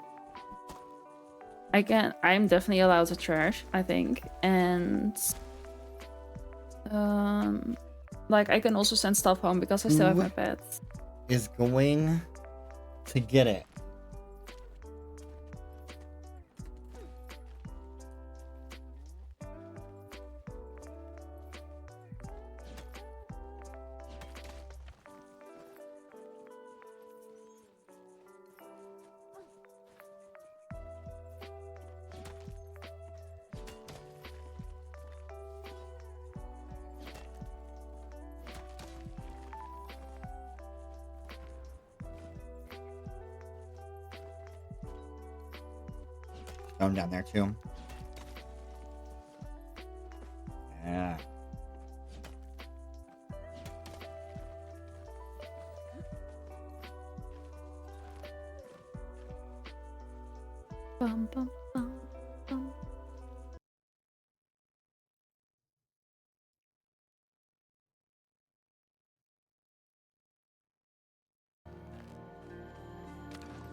I'm definitely allowed to trash, I think. And like I can also send stuff home because I still have my pets. Is going to get it. stone down there too. Yeah. Bum, bum, bum, bum.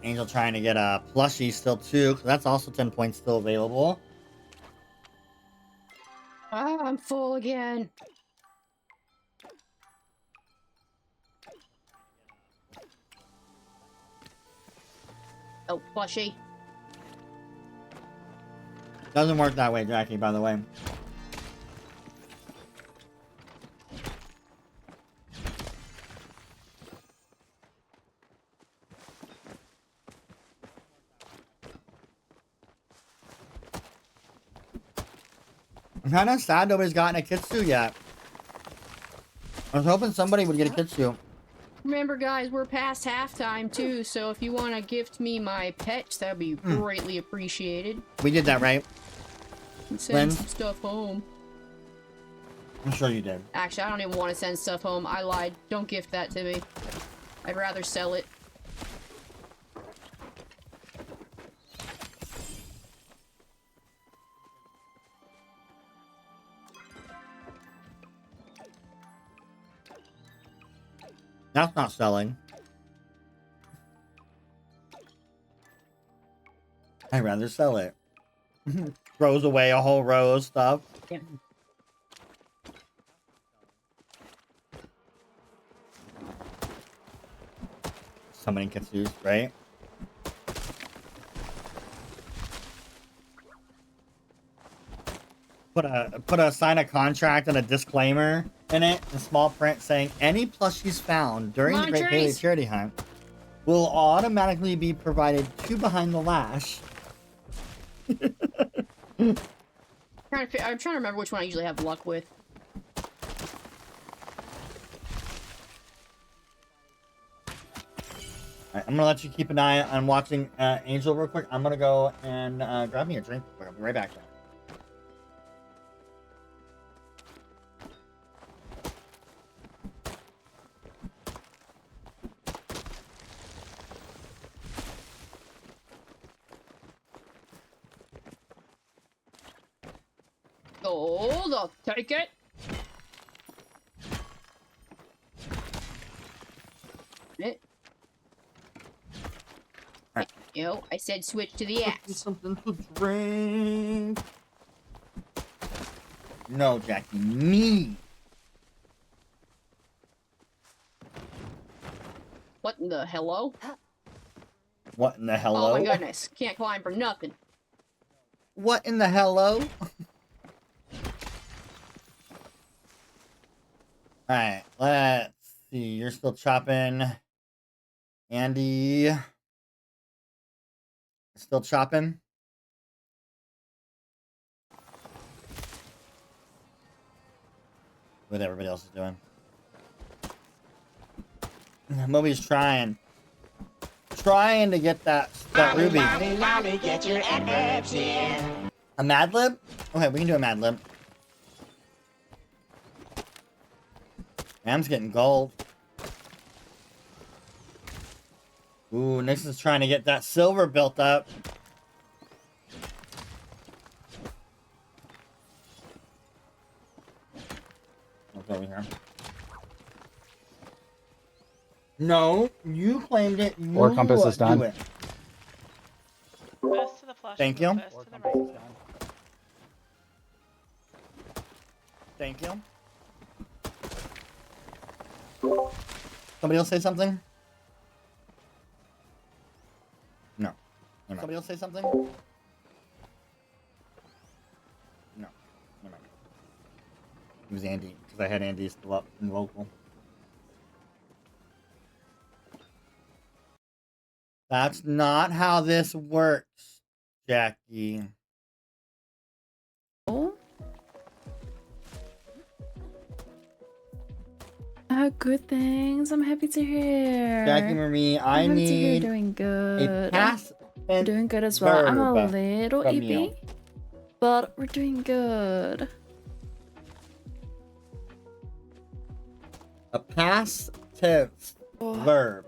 Angel trying to get a plushie still too. That's also 10 points still available. Ah, I'm full again. Oh, plushie. Doesn't work that way, Jackie, by the way. I'm kind of sad nobody's gotten a Kitsu yet. I was hoping somebody would get a Kitsu. Remember, guys, we're past halftime, too, so if you want to gift me my pets, that'd be greatly appreciated. We did that, right? And send some stuff home. I'm sure you did. Actually, I don't even want to send stuff home. I lied. Don't gift that to me. I'd rather sell it. That's not selling. I'd rather sell it. Throws away a whole row of stuff. Yeah. Somebody gets used, right? Put a sign a contract and a disclaimer in it in small print saying any plushies found during the Great Paley charity hunt will automatically be provided to Behind the Lash. I'm trying to remember which one I usually have luck with. Alright, I'm gonna let you keep an eye on watching Angel real quick. I'm gonna go and grab me a drink. I'll be right back. Gold, I'll take it. Alright. Yo, I said switch to the axe. Something to drink. No, Jackie, me. What in the hello? What in the hello? Oh my goodness, can't climb for nothing. What in the hello? Alright, let's see. You're still chopping. Andy. Still chopping. What everybody else is doing. Moby's trying to get that ruby. Get your energy. A Mad Lib? Okay, we can do a Mad Lib. Mam's getting gold. Ooh, Nix is trying to get that silver built up. What's over here? No, you claimed it. You Ore compass is done. do it. First to the flush. Thank you. First to the right. Thank you. Somebody else say something? No. Somebody else say something? No. Never mind. It was Andy, because I had Andy still up in local. That's not how this works, Jackie. Oh? Good things. I'm happy to hear. Jackie Marie, I I'm happy to hear need you're doing good. a pass We're doing good as well. I'm a verb little from EP, you. but we're doing good. A past tense verb.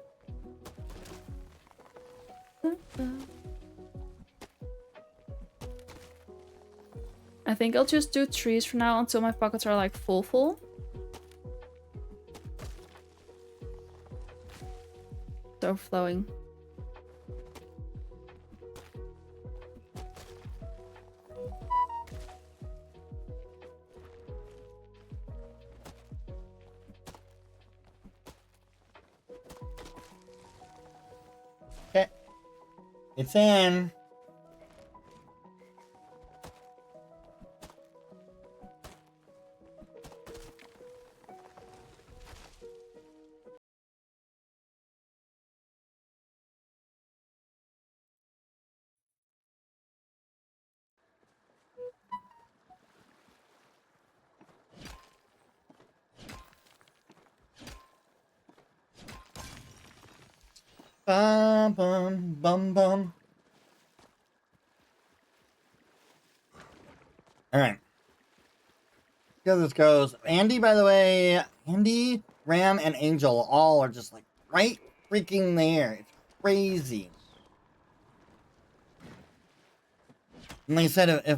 I think I'll just do trees for now until my pockets are like full. Overflowing. Okay. It's in. Bum bum bum bum. All right. See how this goes. Andy, by the way, Andy, Ram, and Angel all are just like right freaking there. It's crazy. And like I said, if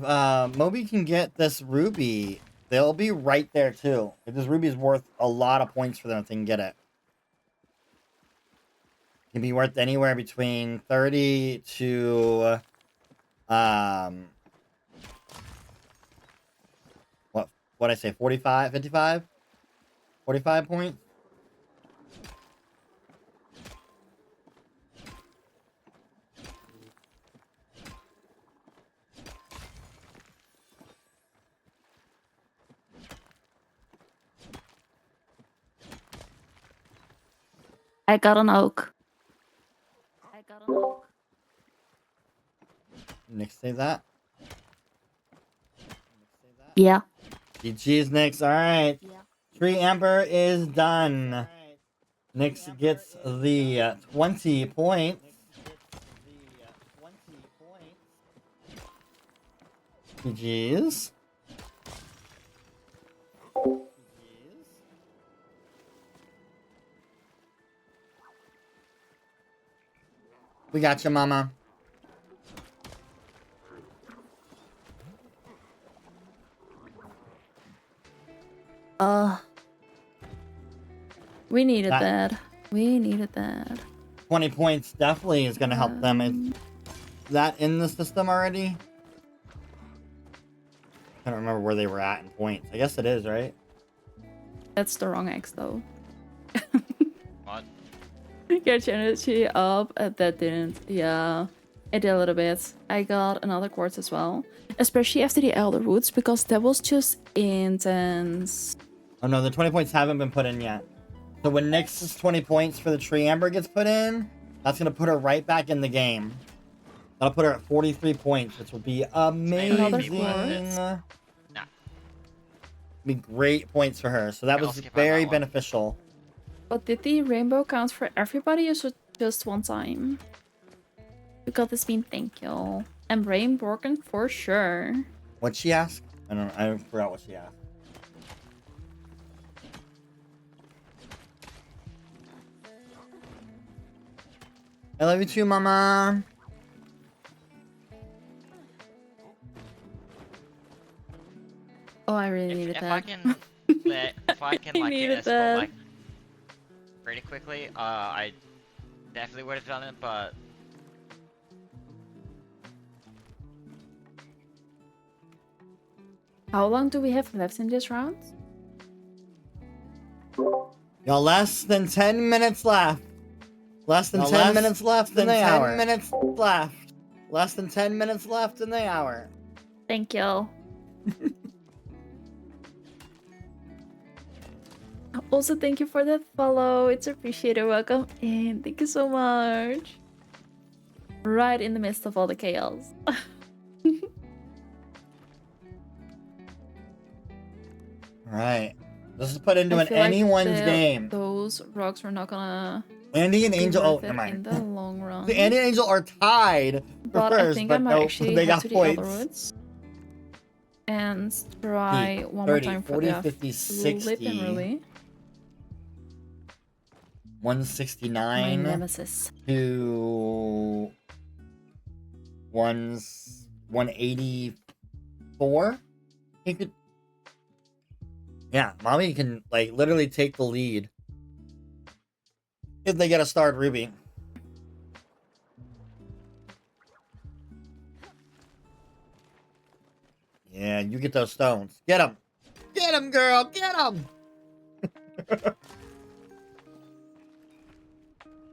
Moby can get this ruby, they'll be right there too. If this ruby is worth a lot of points for them if they can get it. It can be worth anywhere between 30 to what I say, 45, 55? 45 points? I got an oak. Nick say that? Yeah. GG's Nix. Alright. Tree Amber is done. Nix gets the 20 points. GG's. We got you, mama. We needed that. We needed that. 20 points definitely is going to help them. Is that in the system already? I don't remember where they were at in points. I guess it is, right? That's the wrong X though. What? Get your energy up. That didn't. Yeah. It did a little bit. I got another quartz as well. Especially after the Elder Roots, because that was just intense. Oh no, the 20 points haven't been put in yet. So when Nix's 20 points for the Tree Amber gets put in, that's going to put her right back in the game. That'll put her at 43 points, which will be amazing. Nah. Be great points for her. So that was very beneficial. But did the rainbow count for everybody or just one time? You got this bean, thank you. And Brain Borkin for sure. What'd she ask? I forgot what she asked. I love you too, mama. Oh, I really needed If that. I can, if I can like get a spot like pretty quickly, I definitely would have done it, but How long do we have left in this round? Y'all, less than 10 minutes left. Less than 10 minutes left in the hour. Less than 10 minutes left in the hour. Thank you. Also, thank you for the follow. It's appreciated. Welcome in. Thank you so much. Right in the midst of all the chaos. Right. This is put into I an feel like anyone's game. Those rocks were not gonna Andy and be Angel. Oh, worth never it in mind. the long run. The Andy and Angel are tied for But first, I think but I might no, actually they head got to the points. Elderwoods and try Peak, one more 30, time for 40, the 50, Flip 60. and Ruby. My 169 nemesis. to 184. He could. Yeah, mommy can like literally take the lead if they get a starred Ruby. Yeah, you get those stones. Get them. Get them, girl. Get them.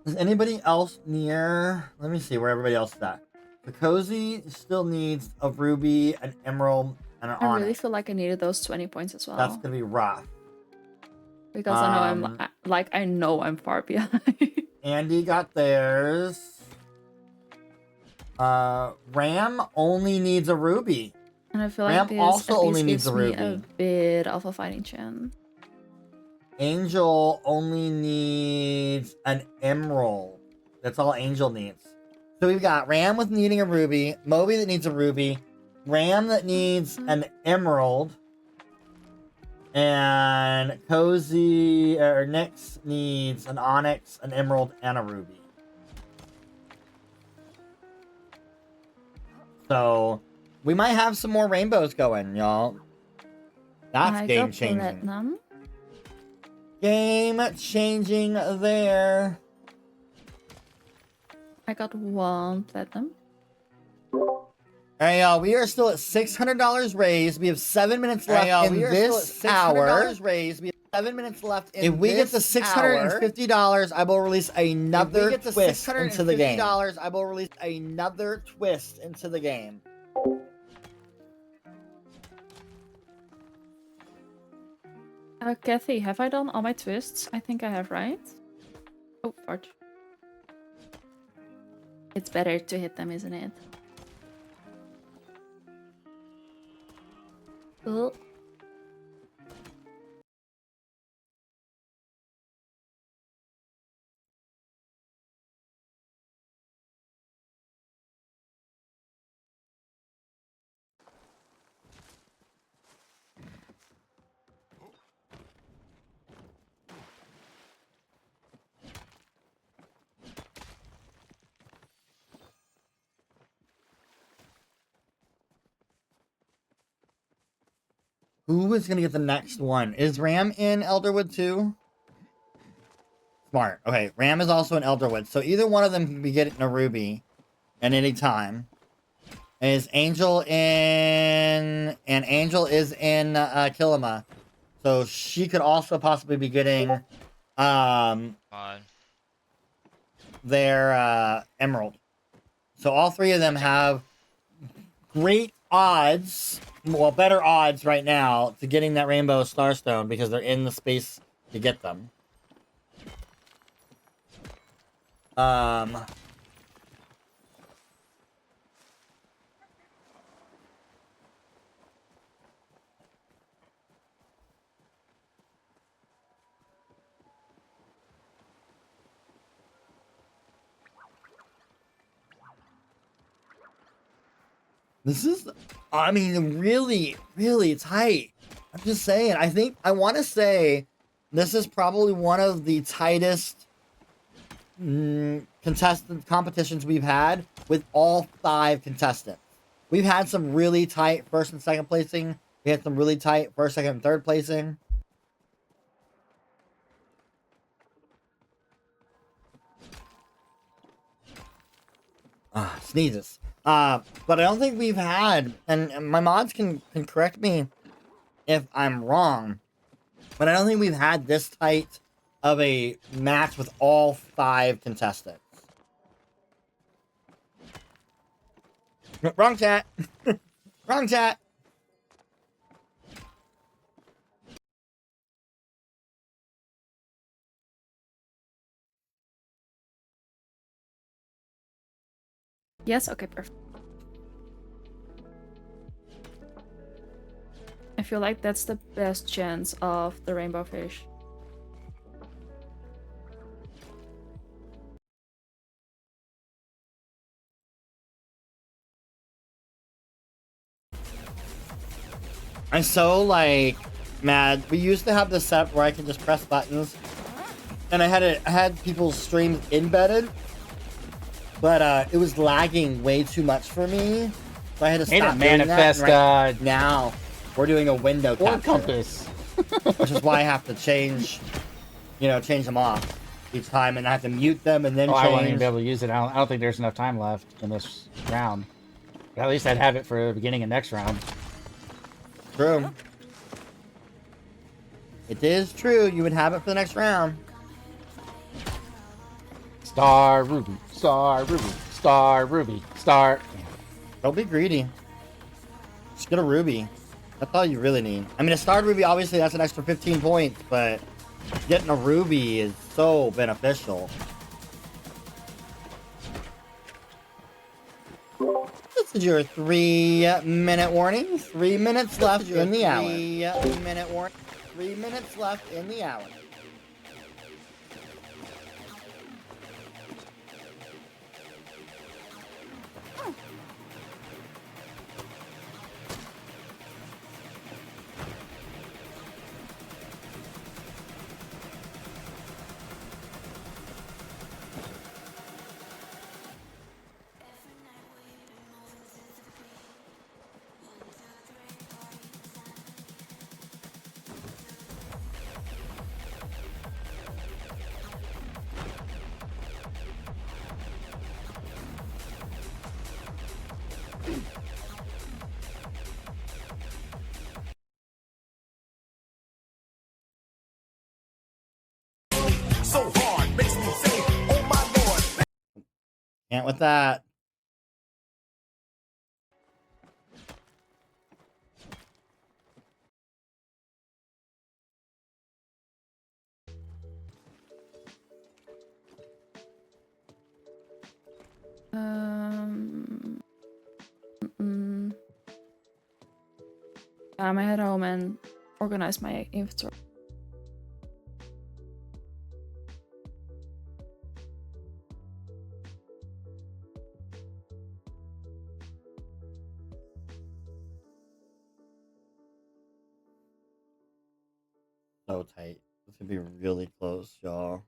Is anybody else near? Let me see where everybody else is at. The Cozy still needs a ruby, an emerald, and an I really onyx. feel like I needed those 20 points as well. That's gonna be rough. Because I know I know I'm far behind. Andy got theirs. Ram only needs a ruby. And I feel Ram like this also at only least needs gives a me ruby. a bit of a fighting chance. Angel only needs an emerald. That's all Angel needs. So we've got Ram with needing a ruby, Moby that needs a ruby, Ram that needs an emerald, and Cozy or Nyx needs an onyx, an emerald, and a ruby. So we might have some more rainbows going, y'all. That's game changing. Platinum. Game changing there. I got 1 platinum. Alright, y'all, we are still at $600 raised. We have 7 minutes left in this hour. Raised. We have 7 minutes left in if we get to $650, I will release another twist into the game. I will release another twist into the game. Kathy, have I done all my twists? I think I have, right? Oh, fart. It's better to hit them, isn't it? Oh. Who is going to get the next one? Is Ram in Elderwood too? Smart. Okay, Ram is also in Elderwood. So either one of them can be getting a ruby at any time. Is Angel in... And Angel is in Kilima. So she could also possibly be getting their emerald. So all three of them have great odds, well, better odds right now to getting that rainbow starstone because they're in the space to get them. This is, I mean, really, really tight. I'm just saying, I want to say this is probably one of the tightest contestant competitions we've had with all 5 contestants. We've had some really tight first and second placing. We had some really tight first, second, and third placing. Sneezes. But I don't think we've had, and my mods can correct me if I'm wrong, but I don't think we've had this tight of a match with all 5 contestants. Wrong chat. Wrong chat. Yes? Okay, perfect. I feel like that's the best chance of the rainbow fish. I'm so like mad. We used to have this setup where I could just press buttons, and I had people's streams embedded, but it was lagging way too much for me, so I had to stop doing manifest, that. And now we're doing a window or capture, compass, which is why I have to change them off each time, and I have to mute them and then change. I won't even be able to use it. I don't think there's enough time left in this round. But at least I'd have it for the beginning of next round. True. It is true. You would have it for the next round. Star Ruby, Star Ruby, Star Ruby, Star. Don't be greedy. Just get a Ruby. That's all you really need. I mean, a starred Ruby, obviously, that's an extra 15 points, but getting a Ruby is so beneficial. This is your 3-minute warning. 3 minutes left in the hour. 3-minute warning. 3 minutes left in the hour. So hard, makes me say, oh my lord. Can't with that. I'm gonna head home and organize my inventory. So tight. This could be really close, y'all.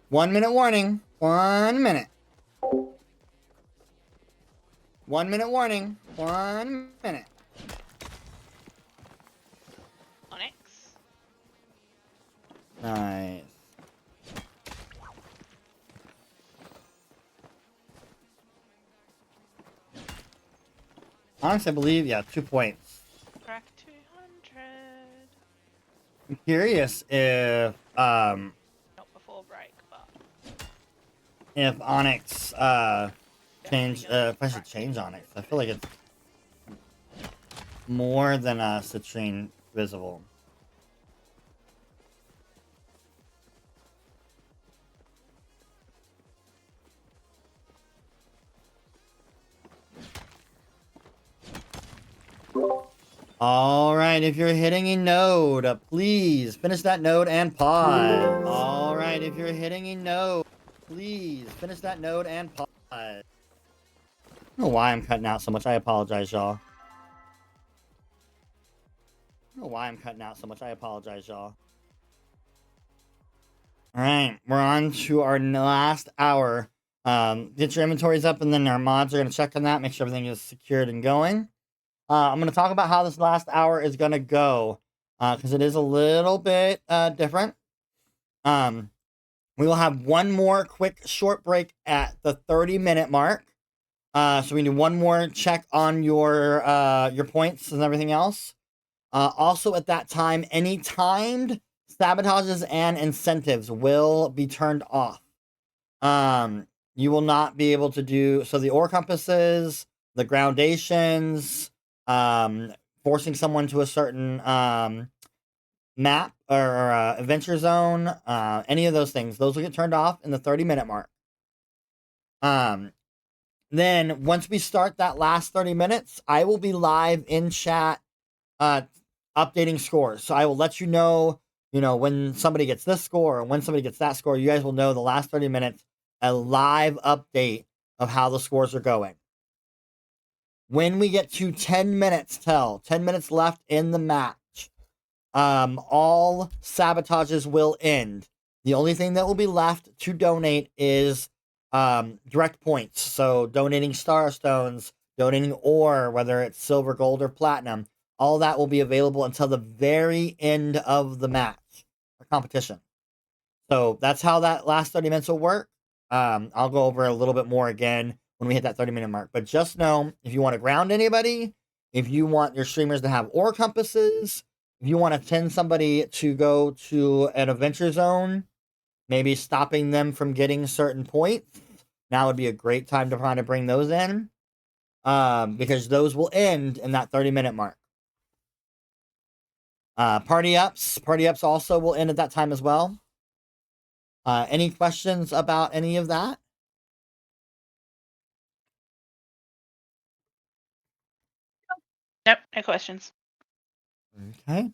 One minute warning. 1 minute. 1 minute warning. 1 minute. Onyx. Nice. Honestly, I believe, yeah, 2 points. Crack 200. I'm curious if Not before break, but if Onyx change if I should change Onyx. I feel like it's more than Citrine visible. All right, if you're hitting a node, please finish that node and pause. All right, if you're hitting a node, please finish that node and pause. I don't know why I'm cutting out so much. I apologize, y'all. I don't know why I'm cutting out so much. I apologize, y'all. All right, we're on to our last hour. Get your inventories up, and then our mods are going to check on that, make sure everything is secured and going. I'm going to talk about how this last hour is going to go, because it is a little bit different. We will have one more quick short break at the 30-minute mark. So we do one more check on your points and everything else. Also at that time, any timed sabotages and incentives will be turned off. You will not be able to do, so the ore compasses, the groundations, forcing someone to a certain map or adventure zone, any of those things, those will get turned off in the 30-minute mark. Then once we start that last 30 minutes, I will be live in chat, updating scores. So I will let you know, when somebody gets this score and when somebody gets that score. You guys will know the last 30 minutes, a live update of how the scores are going. When we get to 10 minutes 10 minutes left in the match, all sabotages will end. The only thing that will be left to donate is direct points. So donating star stones, donating ore, whether it's silver, gold, or platinum, all that will be available until the very end of the match or competition. So that's how that last 30 minutes will work. I'll go over a little bit more again when we hit that 30-minute mark. But just know, if you want to ground anybody, if you want your streamers to have ore compasses, if you want to send somebody to go to an adventure zone, maybe stopping them from getting certain points, now would be a great time to try to bring those in, because those will end in that 30-minute mark. Party ups also will end at that time as well. Any questions about any of that? Nope, no questions. Okay.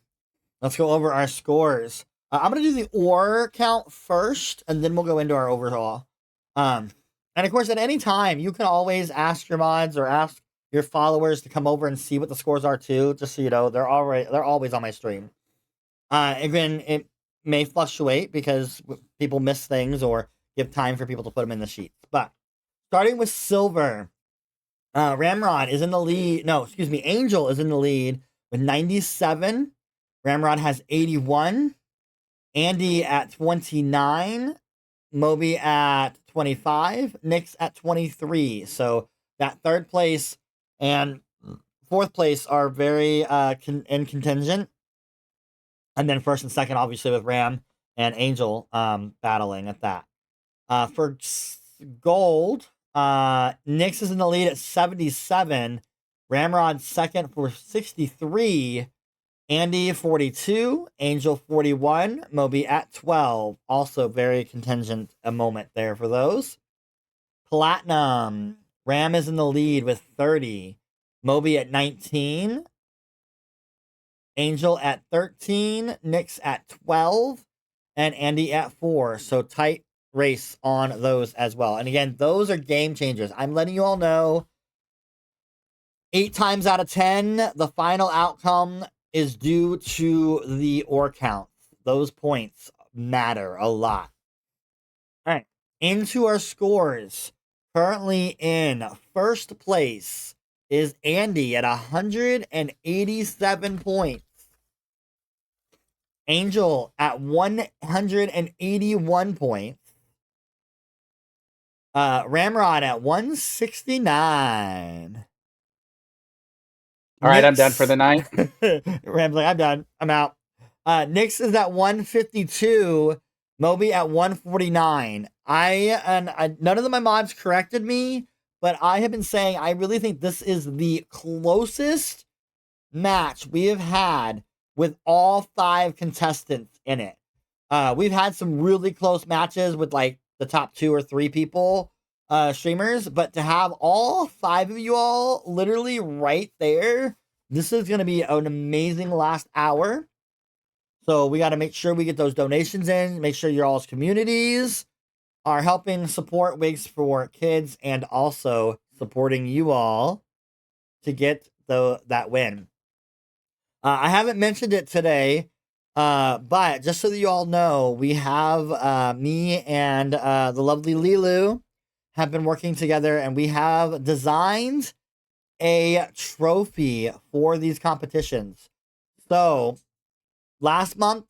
Let's go over our scores. I'm going to do the ore count first, and then we'll go into our overall. And of course, at any time, you can always ask your mods or ask your followers to come over and see what the scores are too, just so you know. They're always on my stream. Again, it may fluctuate because people miss things or give time for people to put them in the sheets. But starting with silver, Ramrod is in the lead. No, excuse me, Angel is in the lead with 97. Ramrod has 81. Andy at 29. Moby at 25. Nyx at 23. So that third place and fourth place are very in contingent. And then first and second, obviously, with Ram and Angel battling at that. For gold, Nyx is in the lead at 77. Ramrod second for 63. Andy 42. Angel 41. Moby at 12. Also very contingent a moment there for those. Platinum. Ram is in the lead with 30. Moby at 19. Angel at 13. Nyx at 12. And Andy at 4. So tight race on those as well. And again, those are game changers. I'm letting you all know, 8 times out of 10, the final outcome is due to the ore count. Those points matter a lot. All right, into our scores. Currently in first place is Andy at 187 points. Angel at 181 points. Ramrod at 169. All right, I'm done for the night. Ram's like, I'm done. I'm out. Nyx is at 152. Moby at 149. None of my mods corrected me, but I have been saying I really think this is the closest match we have had with all 5 contestants in it. We've had some really close matches with like the top 2 or 3 people, streamers, but to have all 5 of you all literally right there, this is going to be an amazing last hour. So we got to make sure we get those donations in, make sure your all's communities are helping support Wigs for Kids and also supporting you all to get that win. I haven't mentioned it today, but just so that you all know, we have me and the lovely Lilu have been working together, and we have designed a trophy for these competitions. So last month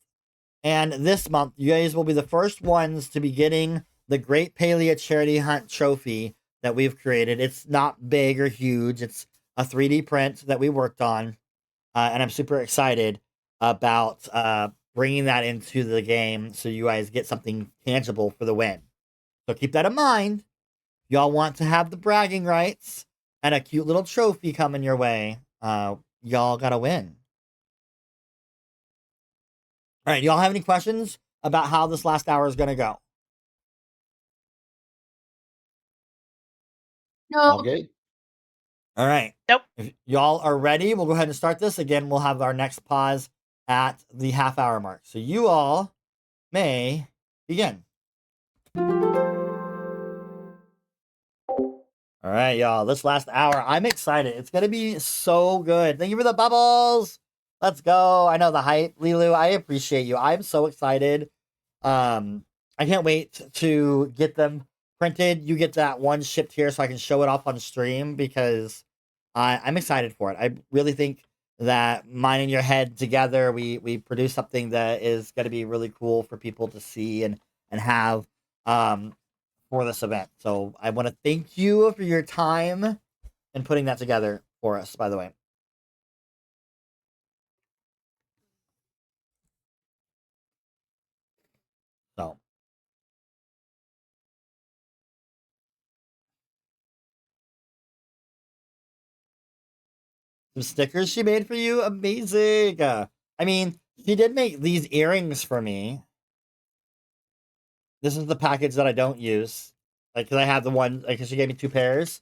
and this month, you guys will be the first ones to be getting the Great Palia Charity Hunt trophy that we've created. It's not big or huge. It's a 3D print that we worked on. And I'm super excited about bringing that into the game so you guys get something tangible for the win. So keep that in mind. Y'all want to have the bragging rights and a cute little trophy coming your way. Y'all gotta win. All right, y'all have any questions about how this last hour is gonna go? All good? All right. Nope. If y'all are ready, we'll go ahead and start this. Again, we'll have our next pause at the half-hour mark. So you all may begin. All right, y'all. This last hour, I'm excited. It's going to be so good. Thank you for the bubbles. Let's go. I know the hype, Lilu. I appreciate you. I'm so excited. I can't wait to get them printed. You get that one shipped here so I can show it off on stream because I'm excited for it. I really think that mine and your head together, we produce something that is going to be really cool for people to see and have for this event. So I want to thank you for your time and putting that together for us, by the way. So. Some stickers she made for you? Amazing. I mean, she did make these earrings for me. This is the package that I don't use. Like, because I have the one, like, because she gave me 2 pairs.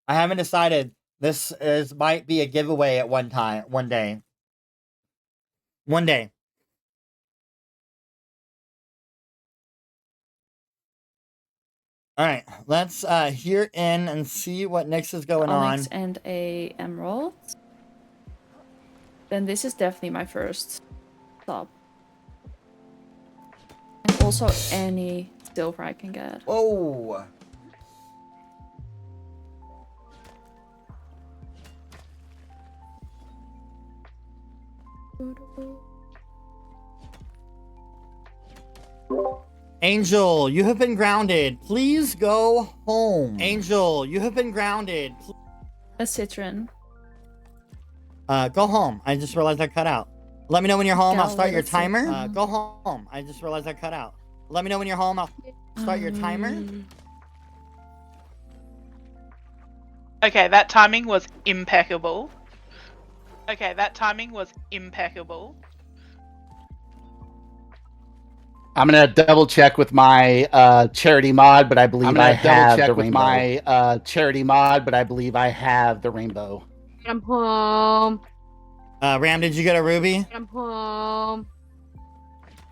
I haven't decided. This might be a giveaway at one day. One day. All right, let's hear in and see what next is going Onyx on. And a emerald. Then this is definitely my first stop. And also any silver I can get. Whoa. Angel, you have been grounded. Please go home. Angel, you have been grounded. A citron. Go home. I just realized I cut out. Let me know when you're home. I'll start your timer. citron. Go home. I just realized I cut out. Let me know when you're home. I'll start your timer. Okay, that timing was impeccable. Okay, that timing was impeccable. I'm gonna double check with my charity mod, but I believe I have the rainbow. My charity mod, but I believe I have the rainbow. I'm home. Ram, did you get a ruby? I'm home.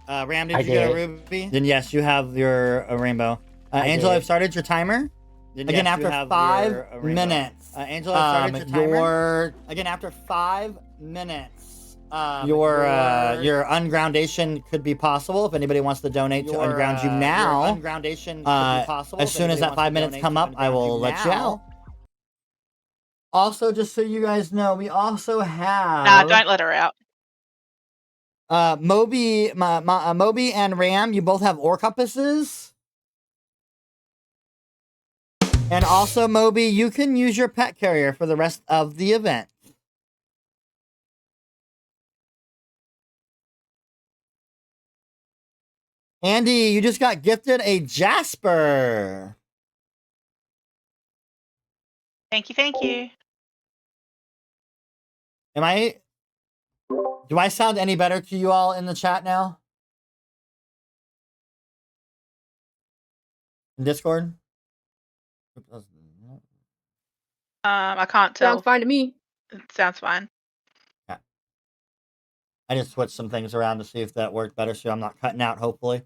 Ram, did you get a ruby? Then yes, you have your rainbow. Angela, I've started your timer. Again, after 5 minutes. Angela, I've started your timer. Again, after 5 minutes. Your ungroundation could be possible if anybody wants to donate to unground you now. Ungroundation could be possible. As soon as that 5 minutes come up, I will let you out. Also, just so you guys know, we also have. Nah, don't let her out. Moby, Moby and Ram, you both have ore compasses. And also, Moby, you can use your pet carrier for the rest of the event. Andy, you just got gifted a Jasper. Thank you, thank you. Do I sound any better to you all in the chat now? In Discord? I can't tell. Sounds fine to me. It sounds fine. Yeah. I just switched some things around to see if that worked better, so I'm not cutting out, hopefully.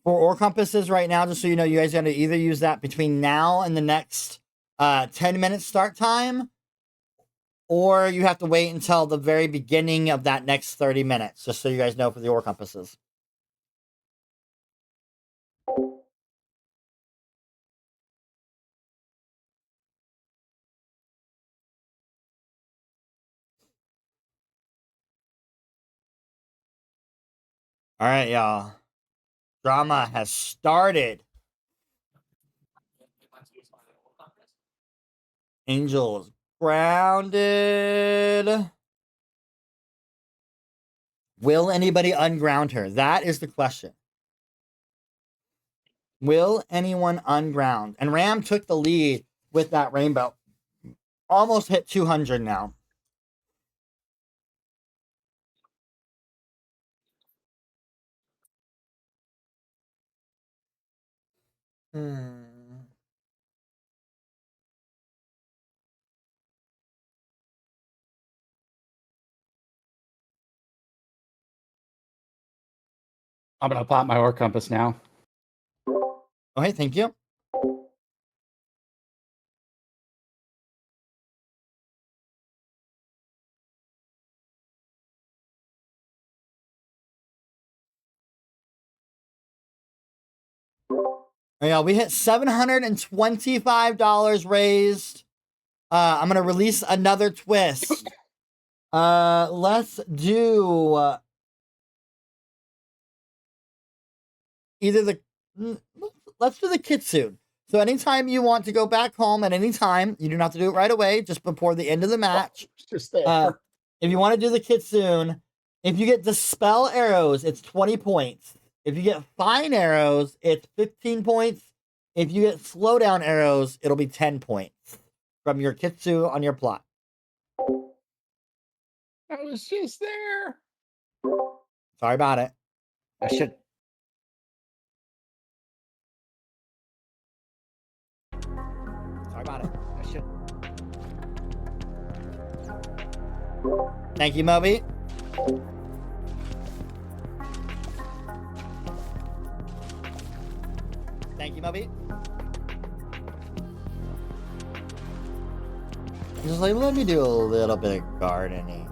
For ore compasses right now, just so you know, you guys got to either use that between now and the next 10 minutes start time, or you have to wait until the very beginning of that next 30 minutes, just so you guys know for the ore compasses. All right, y'all. Drama has started. Angel's grounded. Will anybody unground her? That is the question. Will anyone unground? And Ram took the lead with that rainbow. Almost hit 200 now. Hmm. I'm gonna pop my ore compass now. Okay, thank you. Yeah, we hit $725 raised. I'm gonna release another twist. Let's do either the let's do the kitsune. So anytime you want to go back home at any time, you don't have to do it right away, just before the end of the match. Just there. If you want to do the kitsune, if you get dispel arrows, it's 20 points. If you get fine arrows, it's 15 points. If you get slowdown arrows, it'll be 10 points from your kitsune on your plot. I was just there. Sorry about it. I should. Sorry about it. I should. Thank you, Moby. Thank you, Moby. Just like, let me do a little bit of gardening.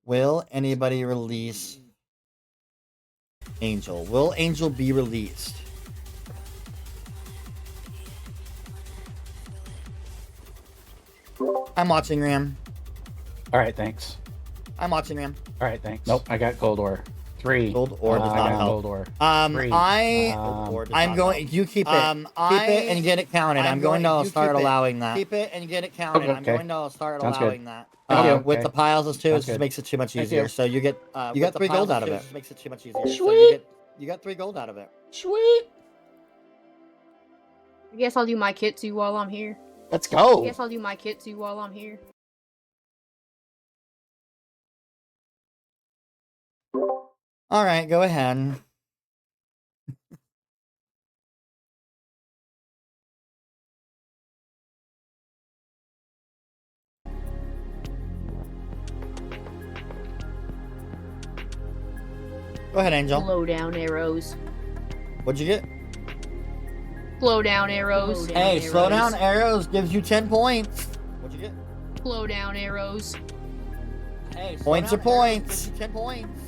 Will anybody release Angel? Will Angel be released? I'm watching, Ram. All right, thanks. I'm watching, Ram. All right, thanks. Nope, I got gold ore. 3. Gold ore does I not got help. gold ore. 3. I'm going. You keep it. Keep it and get it counted. I'm going to start allowing that. Keep it and get it counted. I'm going to start allowing that. With the piles of 2, it just makes it too much easier. So you get 3 gold out of it. Makes it too much easier. Sweet. You got 3 gold out of it. Sweet. I guess I'll do my kitsu while I'm here. Let's go. I guess I'll do my kitsu while I'm here. All right, go ahead. Go ahead, Angel. Slow down arrows. What'd you get? Slow down arrows. Hey, slow down arrows gives you 10 points. What'd you get? Slow down arrows. Hey, points are points. 10 points.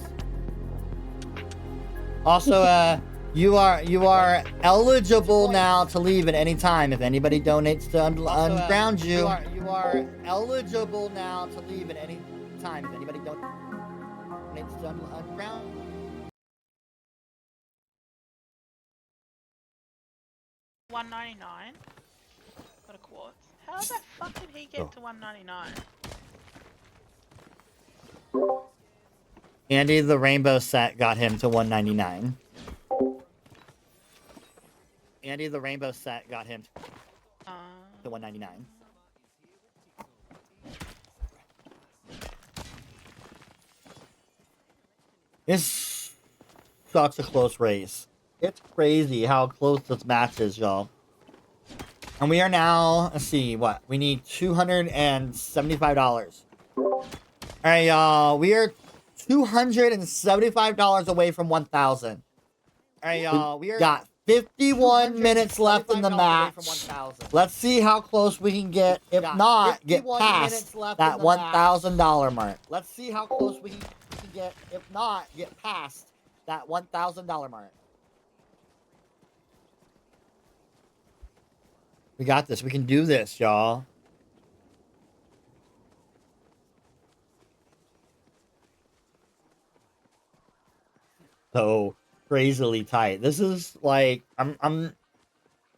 Also, you are eligible now to leave at any time if anybody donates to unground you. You are eligible now to leave at any time if anybody donates to unground. $1.99. Got a quartz. How the fuck did he get to $1.99? Andy, the rainbow set got him to $1.99. Andy, the rainbow set got him to $1.99. It's such a close race. It's crazy how close this match is, y'all. And we are now, let's see, what? We need $275. Alright, y'all. We are $275 away from 1,000. Alright, y'all. We got 51 minutes left in the match. Let's see how close we can get. If not, get past that $1,000 mark. Let's see how close we can get. If not, get past that $1,000 mark. We got this. We can do this, y'all. So crazily tight. This is like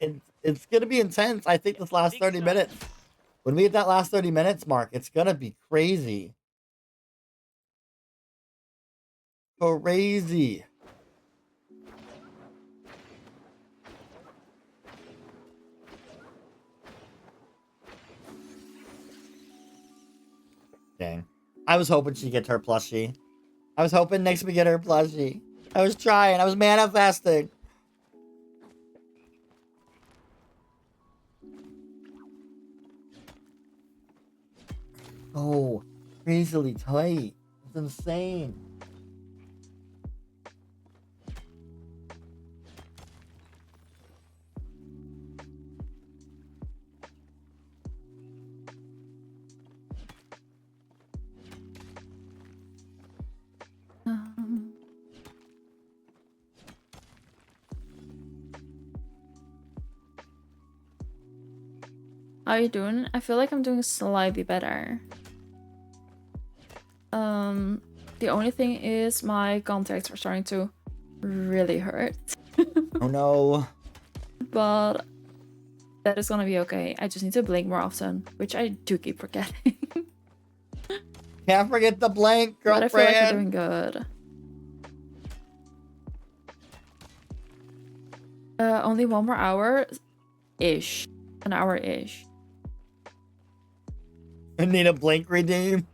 it's gonna be intense. I think this last 30 minutes. When we hit that last 30 minutes mark, it's gonna be crazy. Crazy. Dang. I was hoping she'd get her plushie. I was hoping Nyx would get her plushie. I was trying. I was manifesting. so crazily tight. It's insane. How are you doing? I feel like I'm doing slightly better. The only thing is my contacts are starting to really hurt. Oh no. But that is gonna be okay. I just need to blink more often, which I do keep forgetting. Can't forget the blank, girlfriend. But I feel like we're doing good. Only 1 more hour-ish. An hour-ish. I need a blink redeem.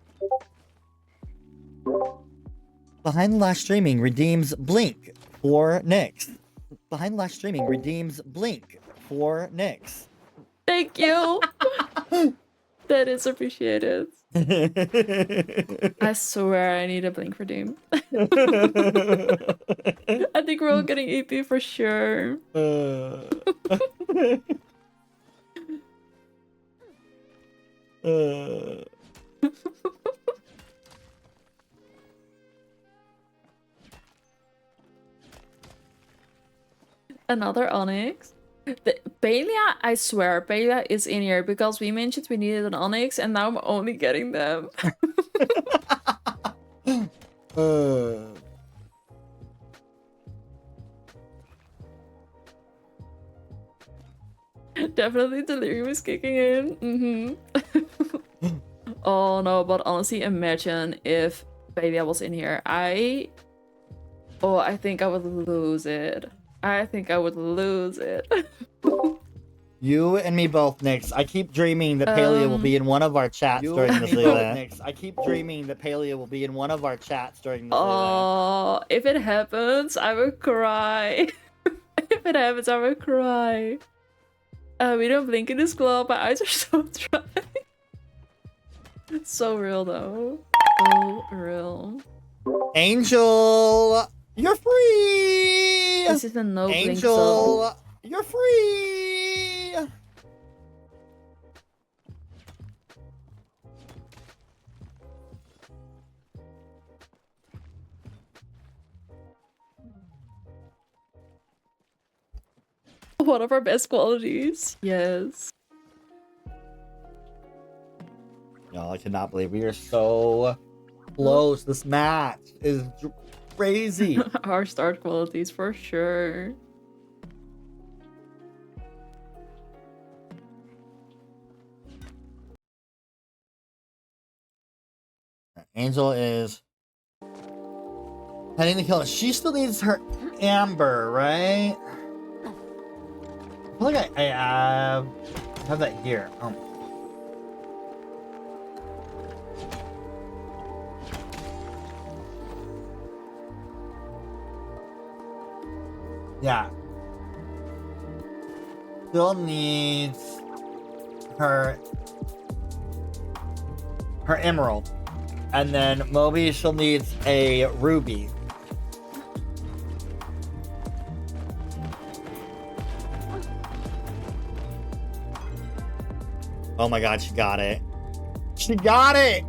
Behind the Lash Streaming redeems Blink for Nyx. Behind the Lash Streaming redeems Blink for Nyx. Thank you! That is appreciated. I swear I need a blink redeem. I think we're all getting EP for sure. Another Onyx. Palia, I swear, Palia is in here because we mentioned we needed an Onyx and now I'm only getting them. Definitely Delirium is kicking in. Oh no, but honestly, imagine if Palia was in here. I think I would lose it. I think I would lose it. You and me both, Nyx. I keep dreaming that Palia will be in one of our chats during this event. Nyx, I keep dreaming that Palia will be in one of our chats during this event. Oh, if it happens, I will cry. If it happens, I will cry. We don't blink in this club. My eyes are so dry. It's so real, though. So real. Angel, you're free. This is a no blink Angel, zone. you're free. One of our best qualities. Yes. No, I cannot believe we are so close. This match is crazy. Our start qualities for sure. Angel is heading to kill us. She still needs her amber, right? I feel like I have that here. Yeah. Still needs her emerald. And then Moby still needs a ruby. Oh my god, she got it. She got it!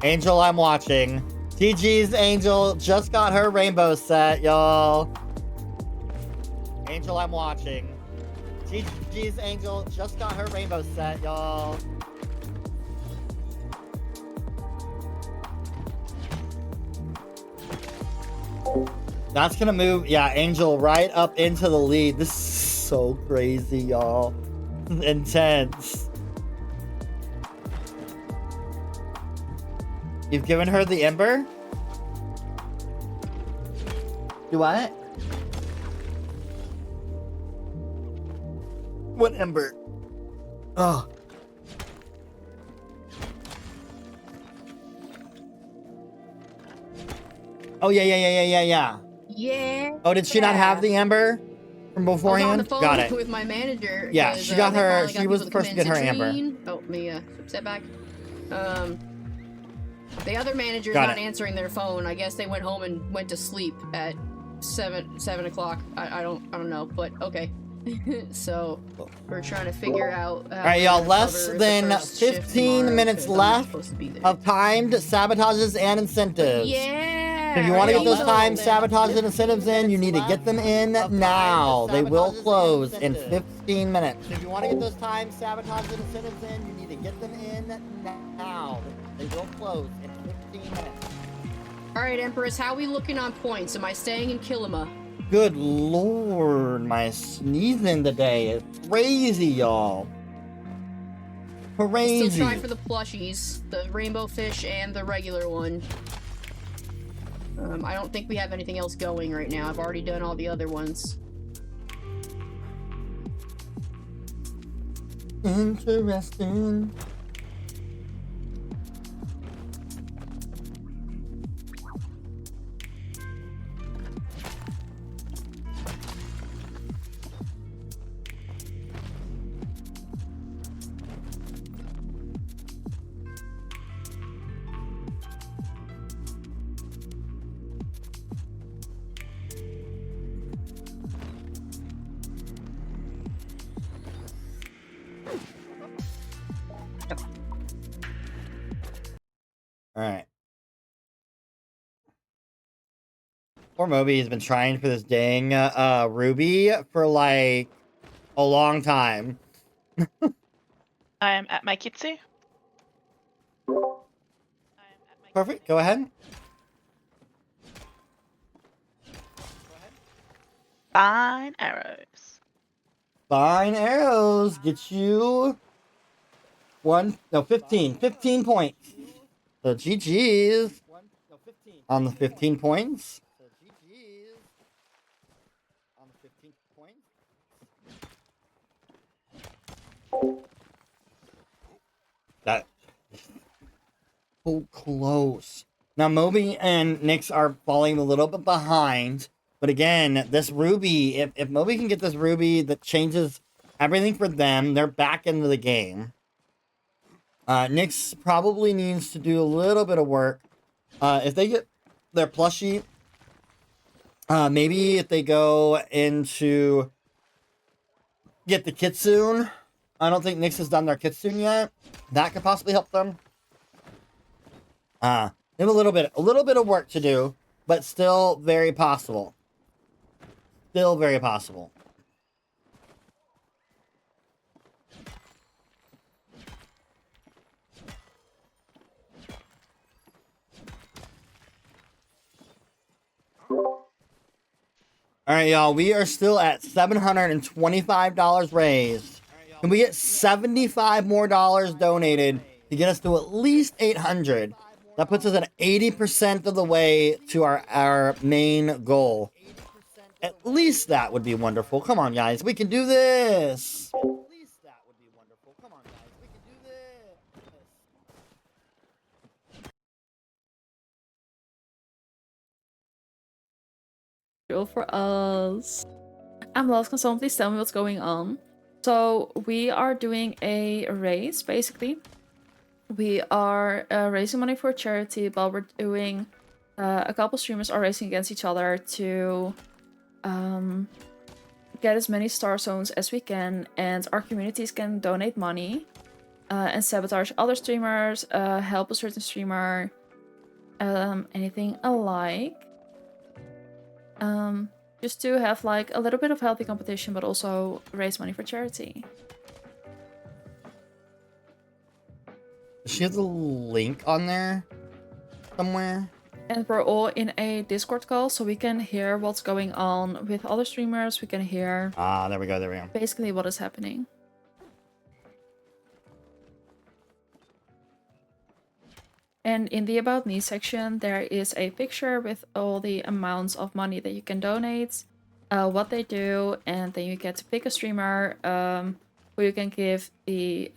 Angel, I'm watching. TG's Angel just got her rainbow set, y'all. Angel, I'm watching. TG's Angel just got her rainbow set, y'all. That's gonna move, yeah, Angel right up into the lead. This is so crazy, y'all. Intense. You've given her the ember? Do what? What ember? Oh. Oh, yeah. Yeah. Oh, did she not have the ember? from I was on beforehand? the phone Got it. with my manager. Yeah, 'cause, she got they her. finally got She was people the to first to come get her in. Amber. Citrine. Oh, me, step back. The other manager's Got not it. answering their phone. I guess they went home and went to sleep at 7 o'clock. I don't know, but okay. So we're trying to figure out. All right, y'all. Less than 15 minutes left of timed sabotages and incentives. Yeah. If you want to get those right. timed sabotages and incentives in, you need to get them in now. They will close in 15 minutes. If you want to get those timed sabotages and incentives in, you need to get them in now. They will close in 15 minutes. All right, Empress. How we looking on points? Am I staying in Kilima? Good lord, my sneezing today is crazy, y'all. Crazy. Still trying for the plushies, the rainbow fish and the regular one. I don't think we have anything else going right now. I've already done all the other ones. Interesting. Alright. Poor Moby has been trying for this dang Ruby for like a long time. I am at my kitsu. Perfect, go ahead. Fine arrows. Fine arrows get you 15 points. So GG's on the 15 points. That so close. Now Moby and Nyx are falling a little bit behind, but again, this Ruby, if Moby can get this Ruby that changes everything for them, they're back into the game. Nyx probably needs to do a little bit of work. If they get their plushie, maybe if they go into get the Kitsune. I don't think Nyx has done their Kitsune yet. That could possibly help them. They have a little bit of work to do, but still very possible. Still very possible. All right, y'all. We are still at $725 raised. Can we get 75 more dollars donated to get us to at least 800? That puts us at 80% of the way to our main goal. At least that would be wonderful. Come on, guys. We can do this. At least that would be wonderful. Come on, guys. We can do this. Go for us. I'm lost. Can someone please tell me what's going on? So we are doing a race, basically. We are raising money for charity, but we're doing a couple streamers are racing against each other to get as many star zones as we can, and our communities can donate money and sabotage other streamers, help a certain streamer, anything alike. Just to have like a little bit of healthy competition, but also raise money for charity. Does she have the link on there somewhere? And we're all in a Discord call, so we can hear what's going on with other streamers. We can hear... Ah, there we go, there we go. Basically what is happening. And in the About Me section, there is a picture with all the amounts of money that you can donate, what they do, and then you get to pick a streamer who you can give the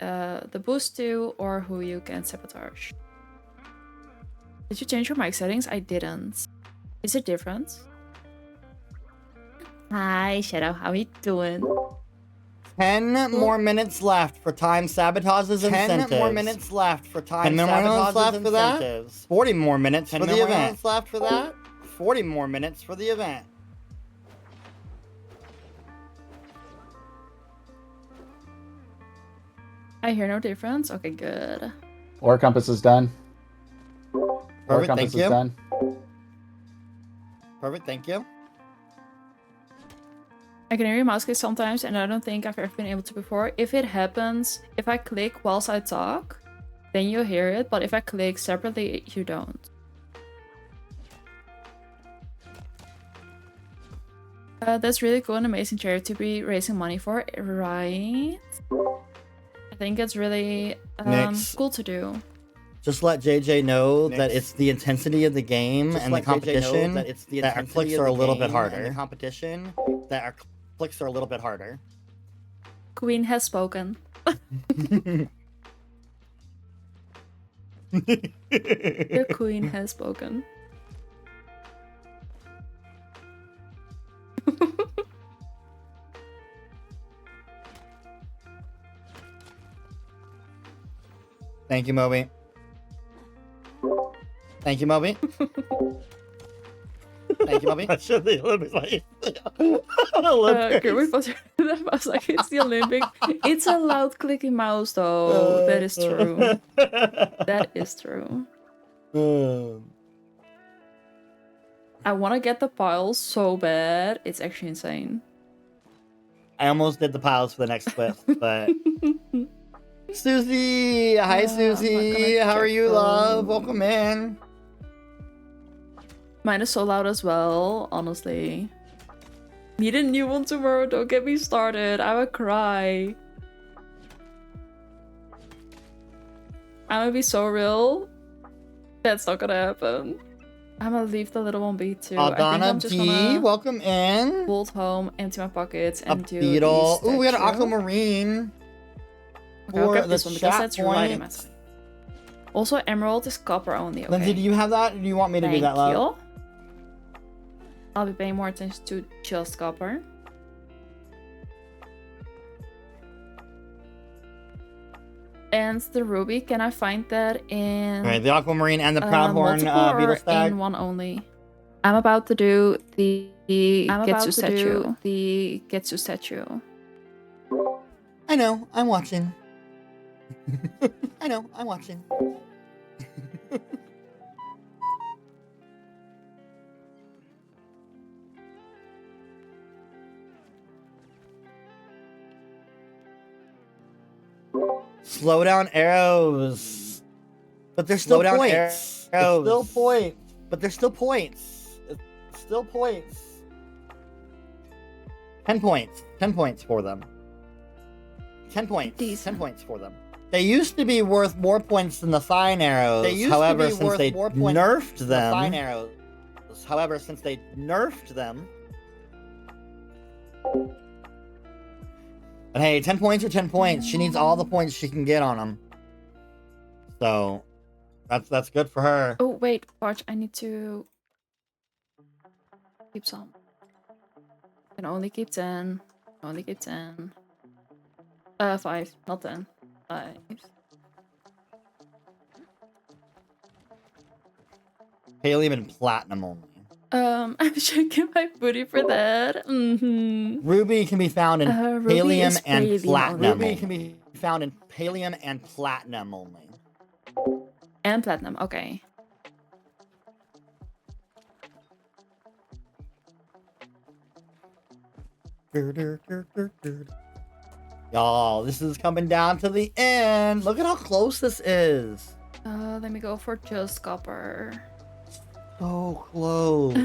boost to, or who you can sabotage. Did you change your mic settings? I didn't. Is it different? Hi, Shadow. How you doing? 10 more minutes left for time sabotages and incentives. 10 more minutes left for time sabotages and incentives. 40 more minutes for the event. Left for that. 40 more minutes for the event. I hear no difference. Okay, good. Ore compass is done. Ore Perfect, compass thank is you. done. Perfect, thank you. I can hear your mouse click sometimes, and I don't think I've ever been able to before. If it happens, if I click whilst I talk, then you hear it, but if I click separately, you don't. That's really cool and amazing charity to be raising money for, right? I think it's really cool to do. Just let JJ know that it's the intensity of the game and the competition that our clicks are a little bit harder. The competition that our clicks are a little bit harder. Queen has spoken. The queen has spoken. Thank you, Moby. Thank you, Moby. Thank you, Moby. I should the Olympics like Olympics. That mouse like it's the Olympic. It's a loud clicking mouse though. That is true. That is true. I want to get the piles so bad. It's actually insane. I almost did the piles for the next clip, but Susie, hi Susie. How are you, love? Welcome in. Mine is so loud as well, honestly. Need a new one tomorrow, don't get me started. I would cry. I'm gonna be so real. That's not gonna happen. I'm gonna leave the little one be too. Aldana P, welcome in. Bolt home, empty my pockets, and do beetle. the Ooh, we got an statue. aquamarine. Okay, I'll For grab the this one because chat that's right in my points. time. Also, emerald is copper only. Okay. Lindsay, do you have that? Or do you want me to do that, love? Thank you. I'll be paying more attention to just copper. And the ruby, can I find that in... Alright, the aquamarine and the proudhorn multiple beetle or stag. in one only? I'm about to do the Getsu statue. The Getsu statue. I know, I'm watching. I know, I'm watching. Slow down arrows. But there's still points. It's still points. But there's still points. It's still points. 10 points. 10 points for them. 10 points. 10 points for them. They used to be worth more points than the fine arrows. However, since they nerfed them, fine arrows. However, since they nerfed them. But hey, 10 points are 10 points. She needs all the points she can get on them. So, that's good for her. Oh, wait, watch. I need to keep some. I can only keep 10. Only keep 10. 5, not 10. 5. Palladium and platinum only. I'm checking my booty for that. Ruby can be found in Ruby Palladium is and Palladium platinum. only. Ruby can be found in Palladium and platinum only. And platinum, okay. Y'all, this is coming down to the end. Look at how close this is. Let me go for just copper. So close.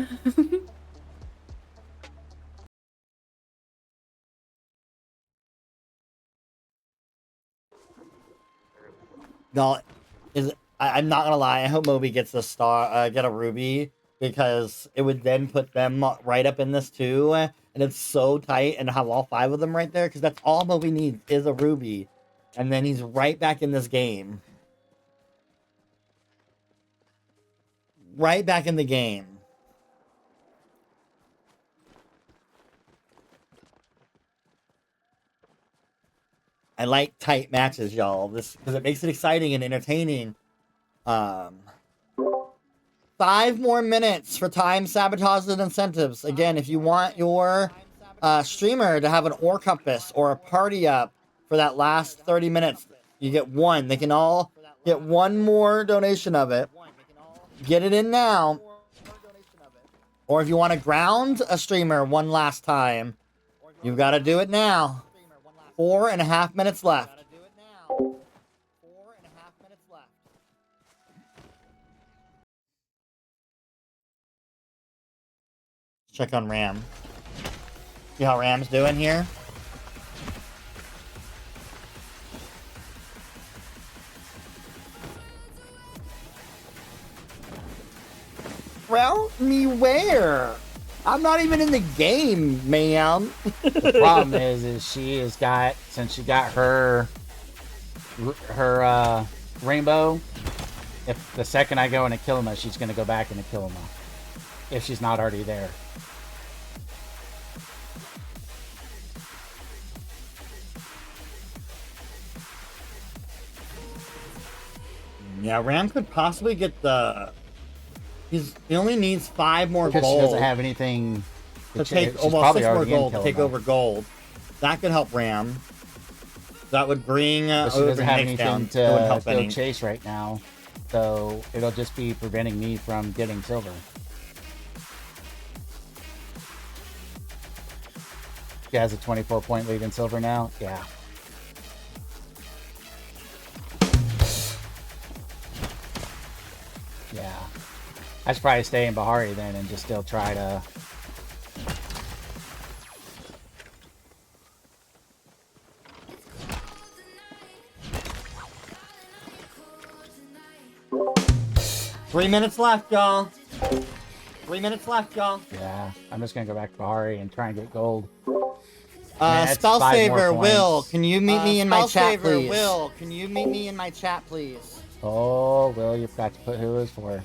No, I'm not gonna lie. I hope Moby gets a star, get a ruby, because it would then put them right up in this too. And it's so tight, and have all 5 of them right there, because that's all Moby needs is a ruby, and then he's right back in this game. Right back in the game. I like tight matches, y'all. This because it makes it exciting and entertaining. 5 more minutes for time sabotages and incentives. Again, if you want your streamer to have an ore compass or a party up for that last 30 minutes, you get one. They can all get one more donation of it. Get it in now. Or if you want to ground a streamer one last time, you've got to do it now. 4.5 minutes left. Check on Ram. See how Ram's doing here? Route me where? I'm not even in the game, ma'am. The problem is she has got, since she got her rainbow, if the second I go in a Kilima, she's going to go back in a Kilima. If she's not already there. Yeah, Ram could possibly get the... He only needs 5 more because gold. She doesn't have anything to take almost 6 more gold to take over gold. That could help Ram. That would bring But she doesn't have Nick down. anything to go chase right now, so it'll just be preventing me from getting silver. She has a 24-point lead in silver now. Yeah. Yeah. I should probably stay in Bahari then and just still try to... Three minutes left, y'all. 3 minutes left, y'all. Yeah, I'm just gonna go back to Bahari and try and get gold. Spellsaver Will, can you meet me in my chat, please? Will, can you meet me in my chat, please? Oh, Will, you've got to put who is for.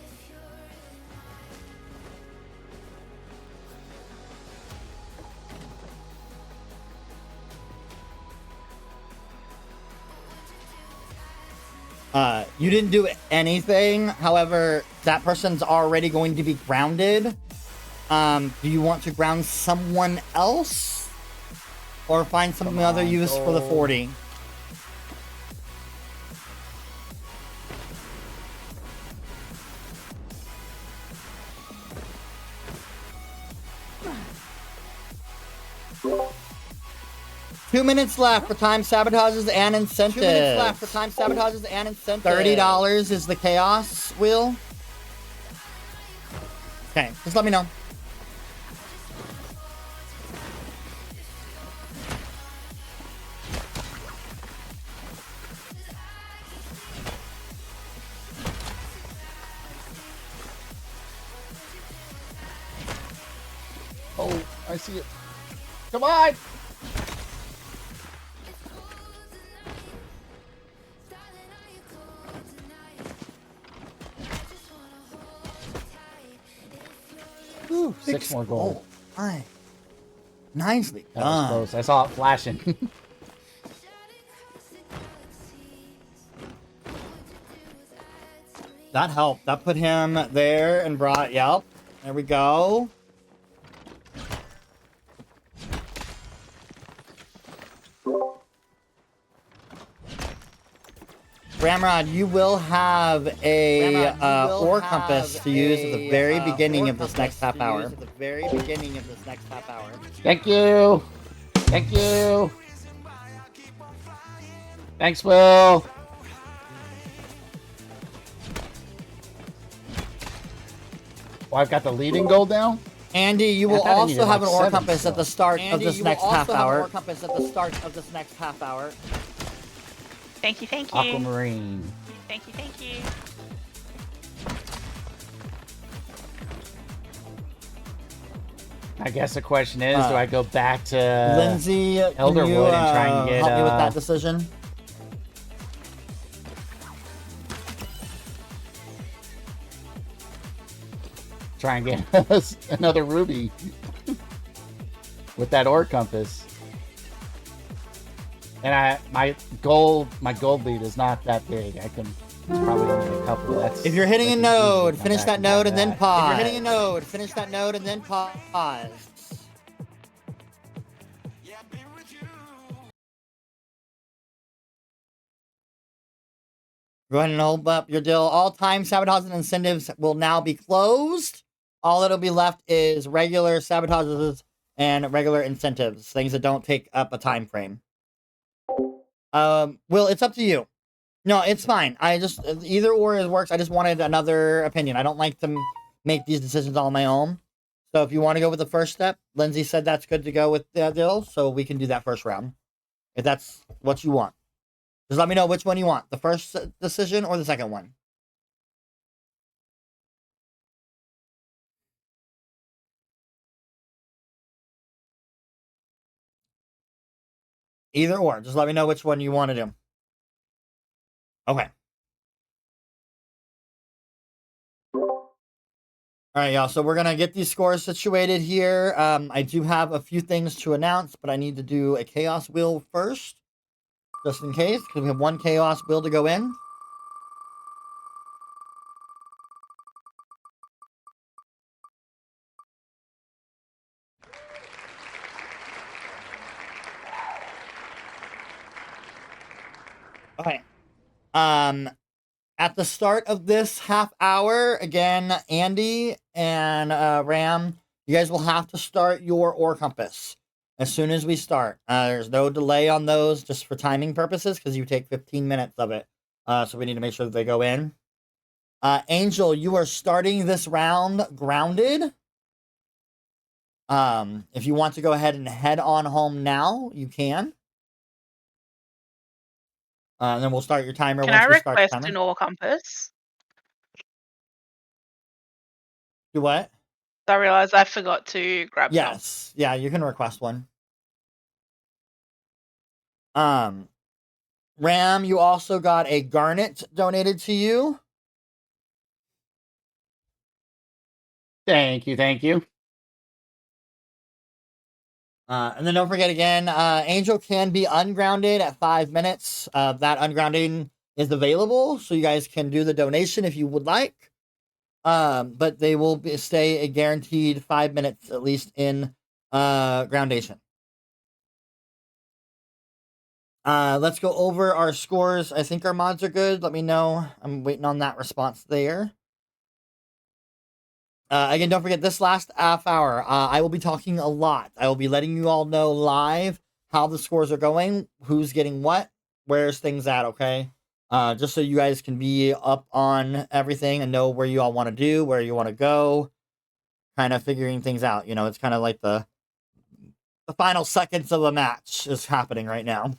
You didn't do anything. However, that person's already going to be grounded. Do you want to ground someone else? Or find some other use for the 40? Two minutes left for time sabotages and incentives. 2 minutes left for time sabotages and incentives. $30 is the chaos wheel. Okay, just let me know. Oh, I see it. Come on! Ooh, 6 more gold. Hi. Nicely That was done. close. I saw it flashing. That helped. That put him there and brought, yep. There we go. Ramrod, you will have a ore compass to use at the very beginning of this next half hour. Thank you. Thank you. Thanks, Will. Well, I've got the leading gold now. Andy, you will also have an ore compass at the start of this next half hour. Thank you, thank you. Aquamarine. Thank you, thank you. I guess the question is, do I go back to Lindsay, Elderwood and try and get help me with that decision? Try and get us another ruby with that ore compass. And my gold lead is not that big. I can probably only a couple. That's If you're hitting a that's node, easy. finish Come that back node and and then grab pause. that. If you're hitting a node, finish that node and then pause. Go ahead and hold up your deal. All time sabotages and incentives will now be closed. All that'll be left is regular sabotages and regular incentives, things that don't take up a time frame. Will, it's up to you. No, it's fine. I just, either or works. I just wanted another opinion. I don't like to make these decisions on my own. So if you want to go with the first step, Lindsay said that's good to go with the deal, so we can do that first round. If that's what you want. Just let me know which one you want. The first decision or the second one. Either or. Just let me know which one you want to do. Okay. All right, y'all. So we're going to get these scores situated here. I do have a few things to announce, but I need to do a chaos wheel first. Just in case, because we have one chaos wheel to go in. Okay. At the start of this half hour, again, Andy and Ram, you guys will have to start your ore compass as soon as we start. There's no delay on those just for timing purposes because you take 15 minutes of it. So we need to make sure that they go in. Angel, you are starting this round grounded. If you want to go ahead and head on home now, you can. And then we'll start your timer Can once I we start the request timer. an ore compass? Do what? I realized I forgot to grab some. Yes. Yeah, you can request one. Ram, you also got a garnet donated to you. Thank you, thank you. And then don't forget again, Angel can be ungrounded at 5 minutes. That ungrounding is available, so you guys can do the donation if you would like. But they will stay a guaranteed 5 minutes at least in groundation. Let's go over our scores. I think our mods are good. Let me know. I'm waiting on that response there. Again, don't forget this last half hour, I will be talking a lot. I will be letting you all know live how the scores are going, who's getting what, where's things at, okay? Just so you guys can be up on everything and know where you all want to do, where you want to go, kind of figuring things out. You know, it's kind of like the final seconds of a match is happening right now.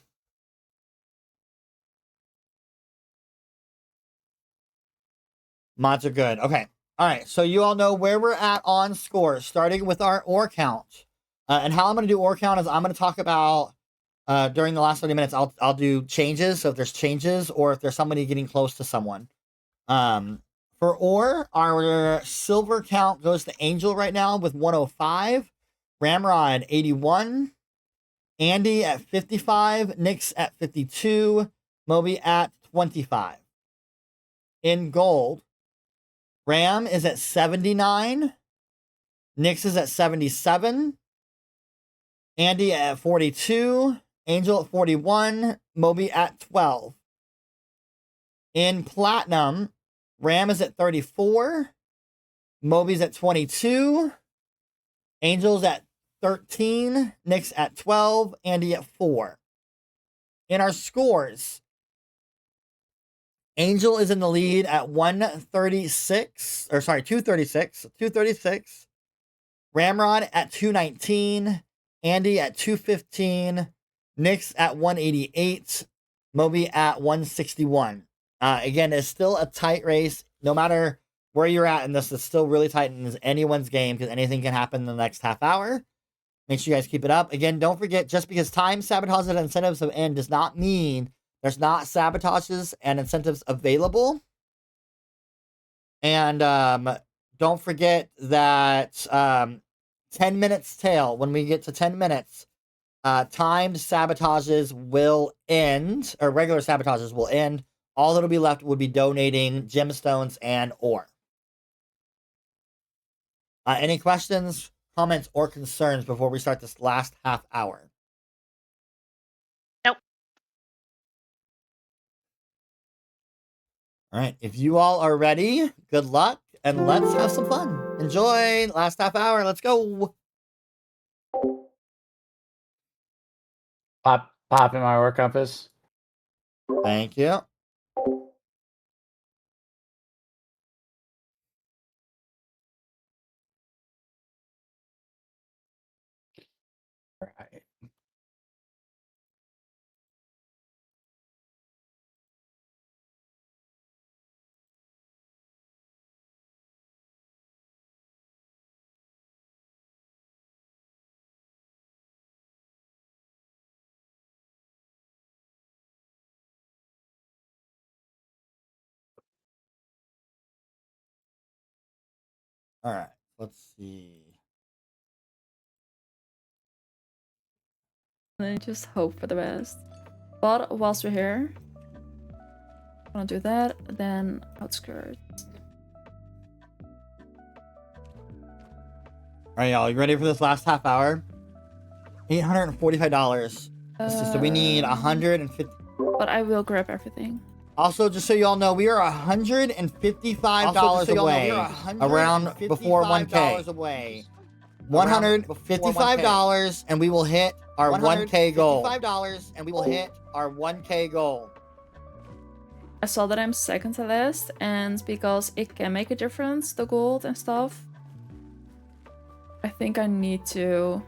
Mods are good. Okay. All right. So you all know where we're at on scores, starting with our ore count. And how I'm going to do ore count is I'm going to talk about during the last 30 minutes. I'll do changes. So if there's changes or if there's somebody getting close to someone. For ore, our silver count goes to Angel right now with 105, Ramrod 81, Andy at 55, Nyx at 52, Moby at 25. In gold, Ram is at 79, Nyx is at 77, Andy at 42, Angel at 41, Moby at 12. In platinum, Ram is at 34, Moby's at 22, Angel's at 13, Nyx at 12, Andy at 4. In our scores, Angel is in the lead at 236. Ramrod at 219, Andy at 215, Nyx at 188, Moby at 161. Again, it's still a tight race. No matter where you're at in this, it's still really tight and it's anyone's game because anything can happen in the next half hour. Make sure you guys keep it up. Again, don't forget, just because time sabotages and incentives have ended does not mean there's not sabotages and incentives available. And don't forget that 10 minutes tail, when we get to 10 minutes, timed sabotages will end, or regular sabotages will end. All that'll be left would be donating gemstones and ore. Any questions, comments, or concerns before we start this last half hour? Nope. All right, if you all are ready, good luck, and let's have some fun. Enjoy last half hour. Let's go. Pop in my work compass. Thank you. Right. All right, let's see. And then just hope for the best. But whilst we're here, I'm gonna do that, then outskirts. All right, y'all, you ready for this last half hour? $845. So we need 150. But I will grab everything. Also, just so you all know, we are $155 away, around before 1K. Away. $155, and we will hit our 1K goal. $155, and we will hit our 1K goal. I saw that I'm second to last, and because it can make a difference, the gold and stuff, I think I need to,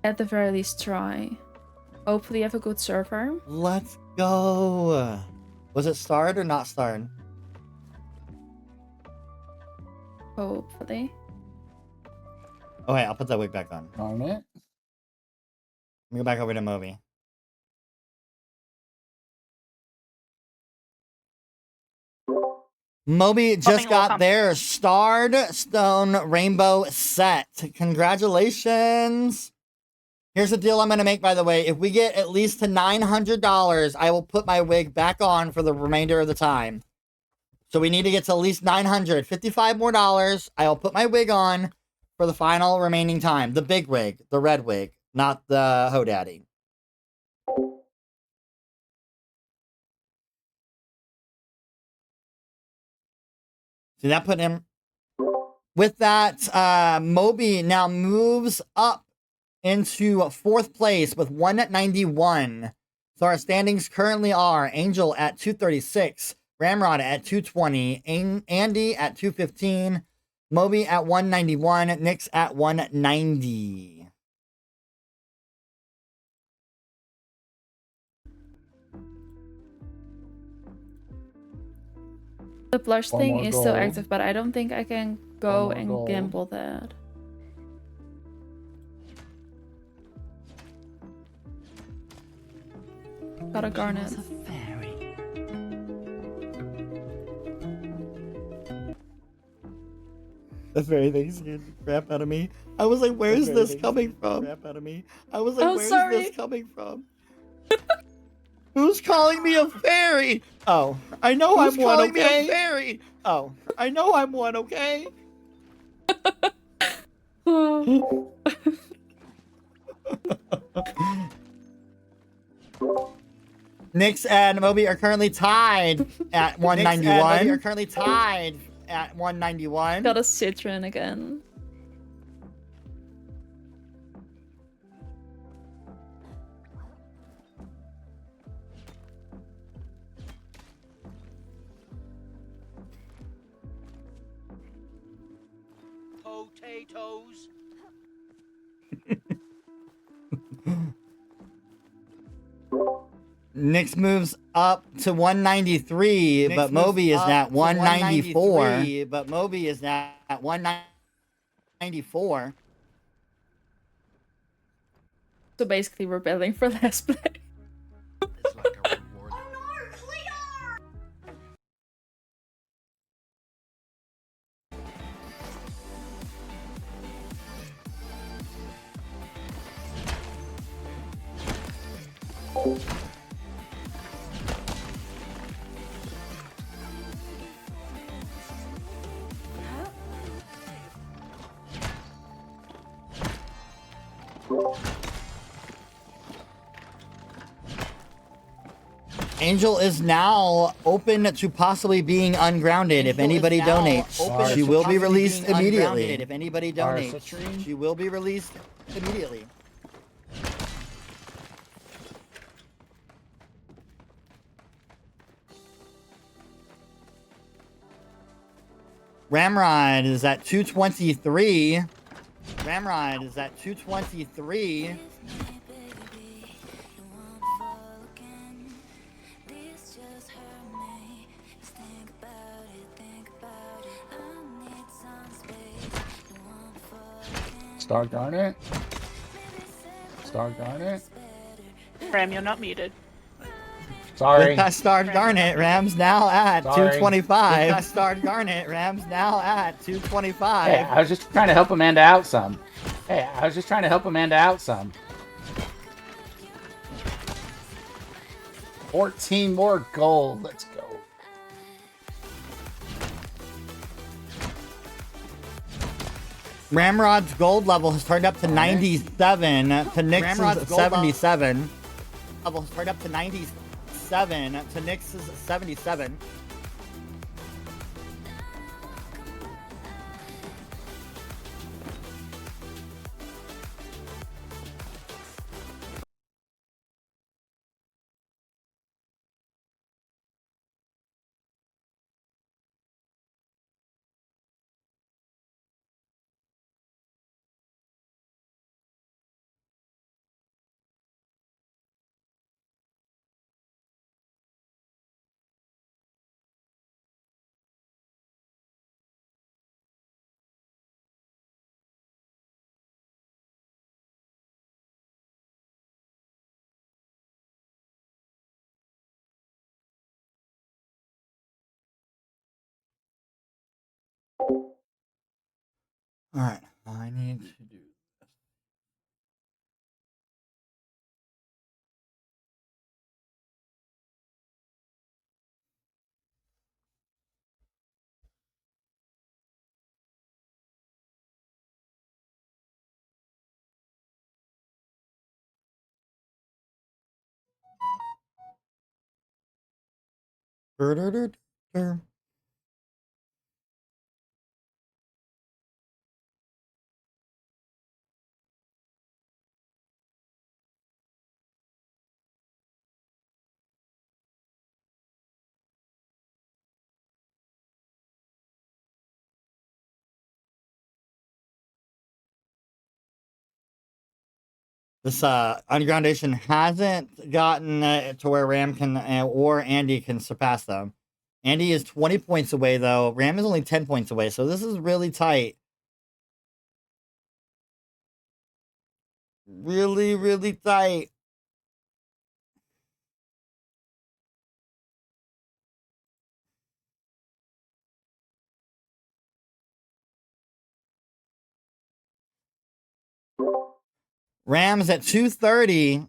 at the very least, try. Hopefully have a good server. Let's go. Was it starred or not starred? Hopefully. Oh, wait, I'll put that wig back on. On it. Let me go back over to Moby. Moby just got their starred stone rainbow set. Congratulations. Here's the deal I'm going to make, by the way. If we get at least to $900, I will put my wig back on for the remainder of the time. So we need to get to at least $900. $55 more. I will put my wig on for the final remaining time. The big wig. The red wig. Not the Ho Daddy. See, that put him... With that, Moby now moves up into 4th place with 191. So our standings currently are Angel at 236, Ramrod at 220, Andy at 215, Moby at 191, Nyx at 190. The blush One thing more is still goal. active, but I don't think I can go and goal. gamble that. Got a garnet. The fairy thing scared the crap out of me. I was like, where's this coming from? Crap out of me. I was like, where's this coming from? Who's calling me a fairy? Oh, I know I'm one, okay? Me a fairy? Oh, I know I'm one, okay? Nyx and Moby are currently tied at 191. Got a citron again. Potatoes. Nyx moves up to 193, but Moby is at 194. But Moby is now at 194. So basically we're battling for last place. It's like a reward. Angel is now open to possibly being ungrounded. If anybody donates, she will be released immediately. If anybody donates, she will be released immediately. Ramrod is at 223. Ramrod is at 223. Star Garnet. Star Garnet. Ram, you're not muted. Sorry. With that starred Garnet, Ram's now at Sorry. 225. With that starred Garnet, Ram's now at 225. Hey, I was just trying to help Amanda out some. Hey, I was just trying to help Amanda out some. 14 more gold. Let's go. Ramrod's gold level has turned up to 97 to Nyx's 77. Level has turned up to 97 to Nyx's 77. All right, I need to do this. Dur-dur-dur-dur. This ungroundation hasn't gotten to where Ram can or Andy can surpass them. Andy is 20 points away though. Ram is only 10 points away, so this is really tight. Really, really tight. Rams at 230.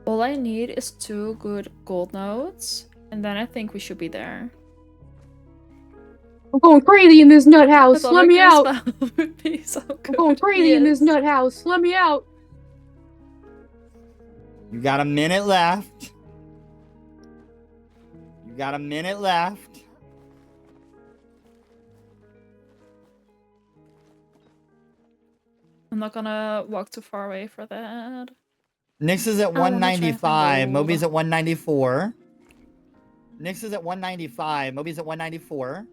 All I need is 2 good gold notes, and then I think we should be there. I'm going crazy in this nut house. I thought Let me out. would be so good. I'm going crazy in this nut house. Let me out. You got a minute left. You got a minute left. I'm not gonna walk too far away for that. Nyx is at I wanna try and 195. find gold. Moby's at 194. Nyx is at 195. Moby's at 194.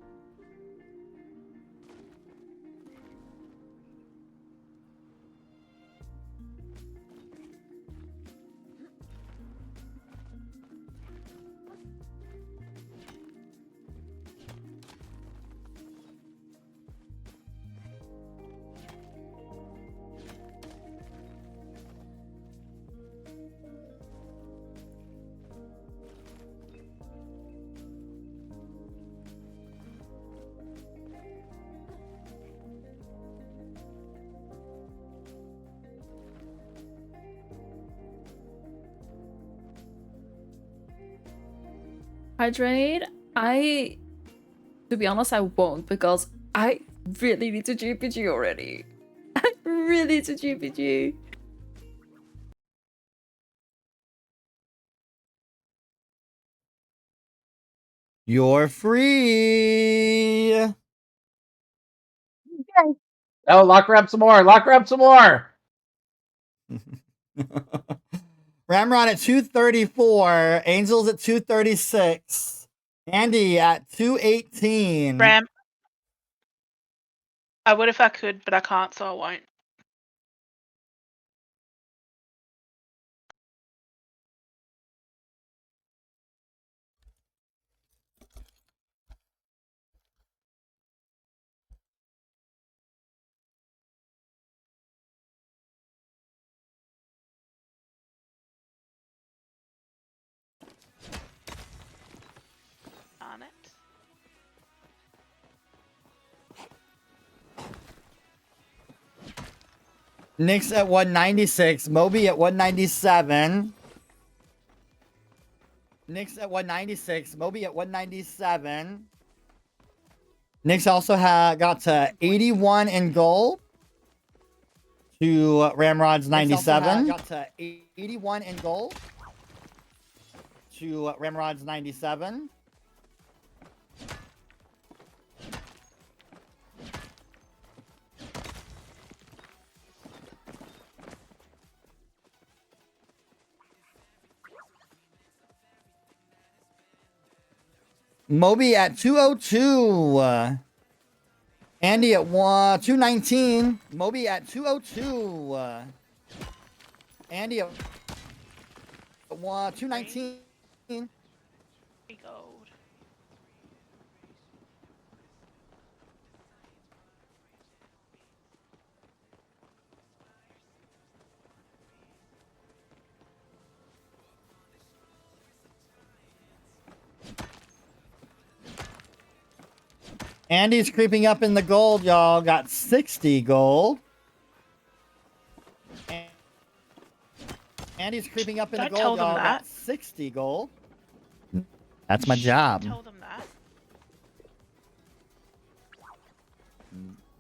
Hydrate? To be honest, I won't, because I really need to GPG already. I really need to GPG. You're free. Oh, lock her up some more. Lock her up some more. Ramrod at 234. Angels at 236. Andy at 218. Ram. I would if I could, but I can't, so I won't. Darn it. Nick's at 196. Moby at 197. Nick's at 196. Moby at 197. Nick's also got to 81 in gold. To Ramrod's 97. Got to 81 in gold. To Ramrod's 97. Moby at 202. Andy at 219. Moby at 202. Andy at 219. Gold. Andy's creeping up in the gold, y'all. Got 60 gold. Andy's creeping up in the gold, y'all. Got 60 gold. That's my job. Tell them that.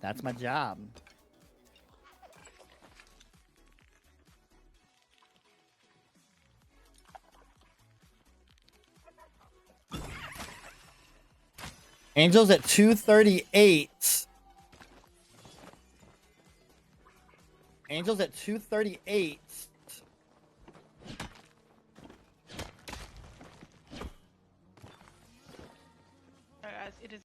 That's my job. Angels at 238. Angels at 238. Guys, it is.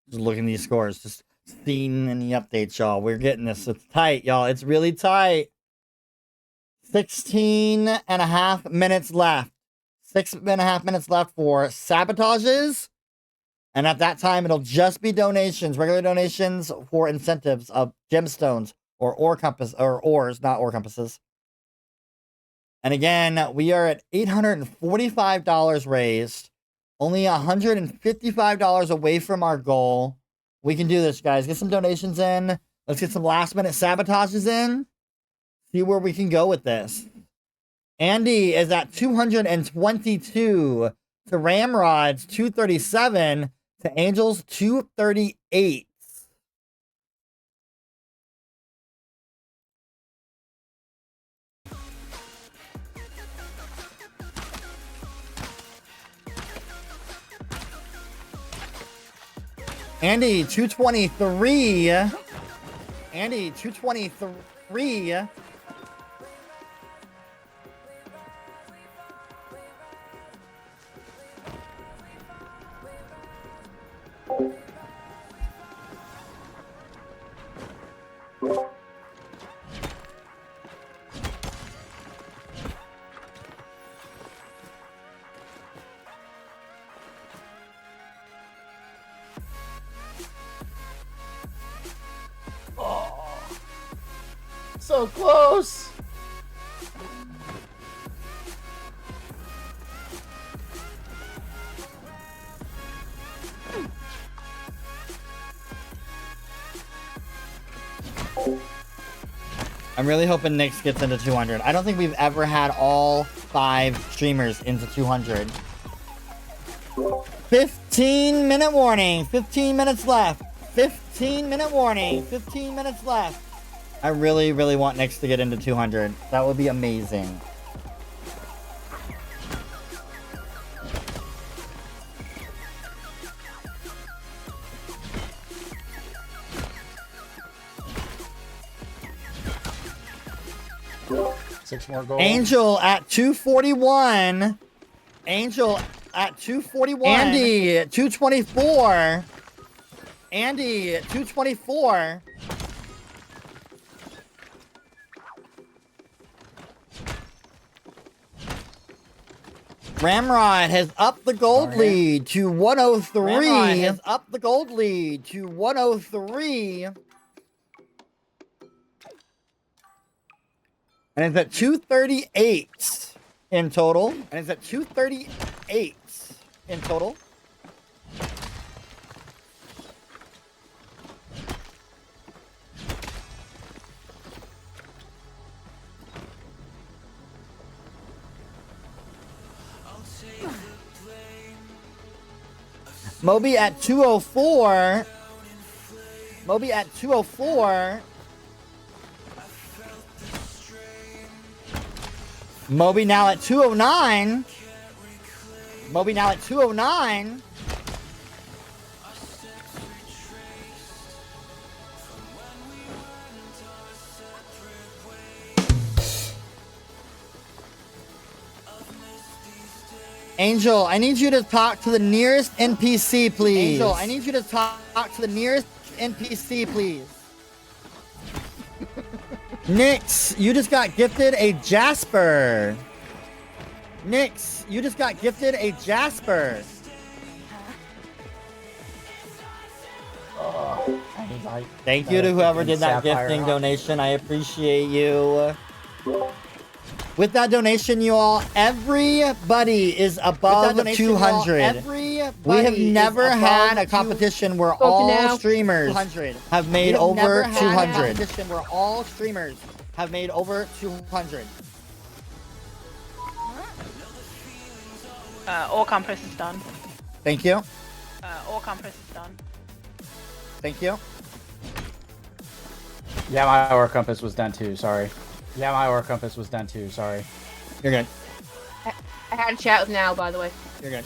Just looking at these scores, just seeing any updates, y'all. We're getting this. It's tight, y'all. It's really tight. 16 and a half minutes left. 6.5 minutes left for sabotages. And at that time, it'll just be donations, regular donations for incentives of gemstones or ore compass or ores, not ore compasses. And again, we are at $845 raised, only $155 away from our goal. We can do this, guys. Get some donations in. Let's get some last minute sabotages in. See where we can go with this. Andy is at 222 to Ramrod's 237 to Angel's 238. Andy 223. Andy 223. So close. I'm really hoping Nyx gets into 200. I don't think we've ever had all 5 streamers into 200. 15-minute warning. 15 minutes left. 15-minute warning. 15 minutes left. I really, really want Nyx to get into 200. That would be amazing. Six more goals. Angel at 241. Angel at 241. Andy at 224. Andy at 224. Ramrod has upped the gold lead to 103. Ramrod has upped the gold lead to 103. And it's at 238 in total. And it's at 238 in total. Moby at 204. Moby at 204. Moby now at 209. Moby now at 209. Angel, I need you to talk to the nearest NPC, please. Angel, I need you to talk to the nearest NPC, please. Nyx, you just got gifted a Jasper. Nyx, you just got gifted a Jasper. Thank you to whoever did that gifting donation. I appreciate you. With that donation, you all, everybody is above 200. We have never had a competition where all streamers have made over 200. Where all streamers have made over 200. All compass is done. Thank you. All compass is done. Thank you. Yeah, my Aura Compass was done too, sorry. Yeah, my Aura Compass was done too, sorry. You're good. I had a chat with Now, by the way. You're good.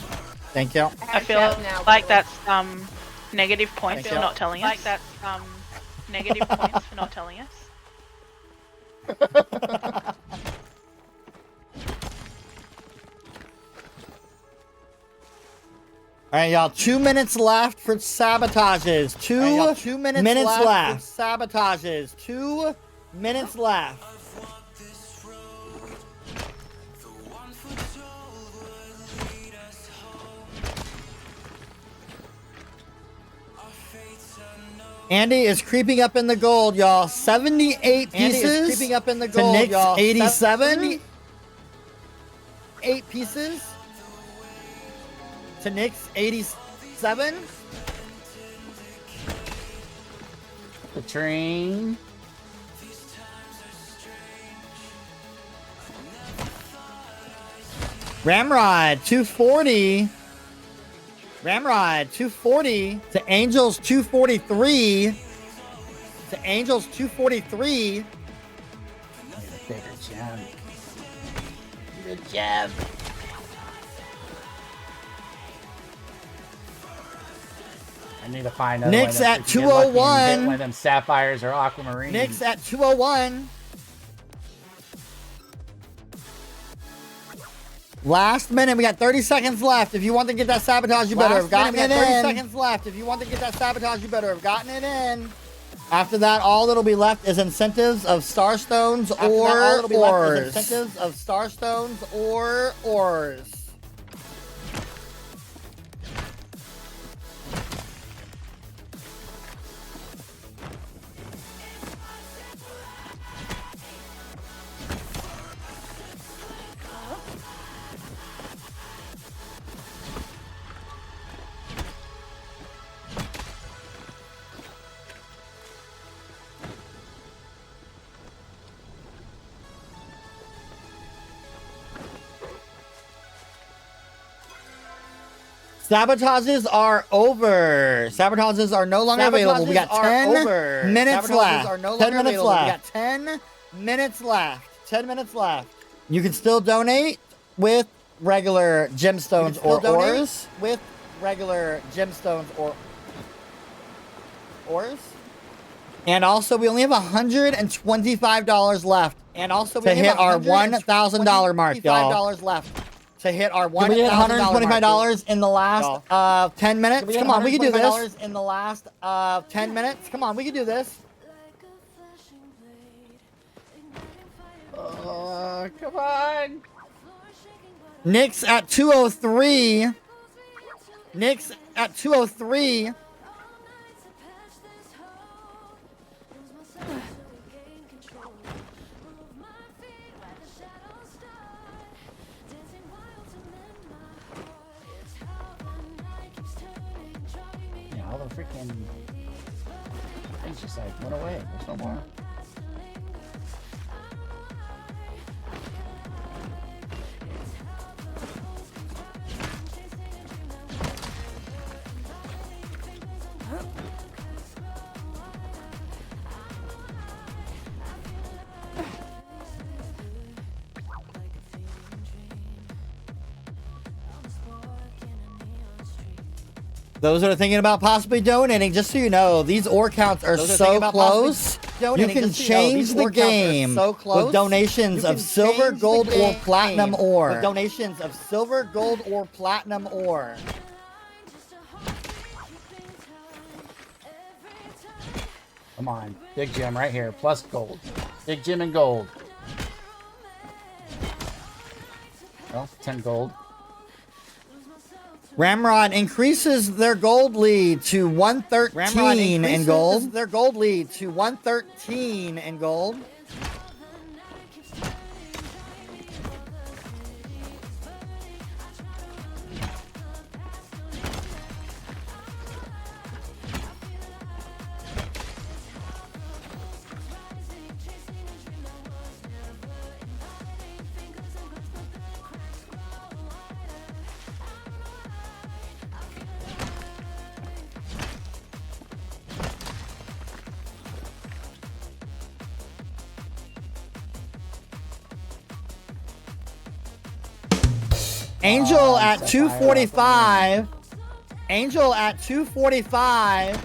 Thank you. I feel like that's negative points for not telling us. Like that's negative points for not telling us. Alright, y'all. 2 minutes left for sabotages. 2 minutes left for sabotages. 2 minutes left. Andy is creeping up in the gold, y'all. 78 pieces. Andy is creeping up in the gold, y'all. 87. 8 pieces. To Nyx, 87. The train. Ramrod, 240. Ramrod, 240. To Angels, 243. To Angels, 243. Bigger gem. Bigger gem. I need to find another Nyx at 201. One of them sapphires or aquamarine. Nyx at 201. Last minute, we got 30 seconds left. If you want to get that sabotage, you better have gotten it in. 30 seconds left. If you want to get that sabotage, you better have gotten it in. After that, all that'll be left is incentives of Starstones or ores. Incentives of Starstones or ores. Sabotages are over. Sabotages are no longer available. We got 10 minutes left. 10 minutes left. We got 10 minutes left. 10 minutes left. You can still donate with regular gemstones or ores. With regular gemstones or ores. And also, we only have $125 left. And also, to hit our $1,000 mark, y'all. left. To hit our $1,000 $125 in the last 10 minutes. Come on, we can do this. In the last 10 minutes. Come on, we can do this. Come on. Nick's at 203. Nick's at 203. All the freaking things just like went away. There's no more. Those that are thinking about possibly donating, just so you know, these ore counts are so close. You can change the game with donations of silver, gold, or platinum ore. With donations of silver, gold, or platinum ore. Come on. Big gem right here. Plus gold. Big gem and gold. Well, 10 gold. Ramrod increases their gold lead to 113 in gold. Their gold lead to 113 in gold. Angel at 245. Angel at 245.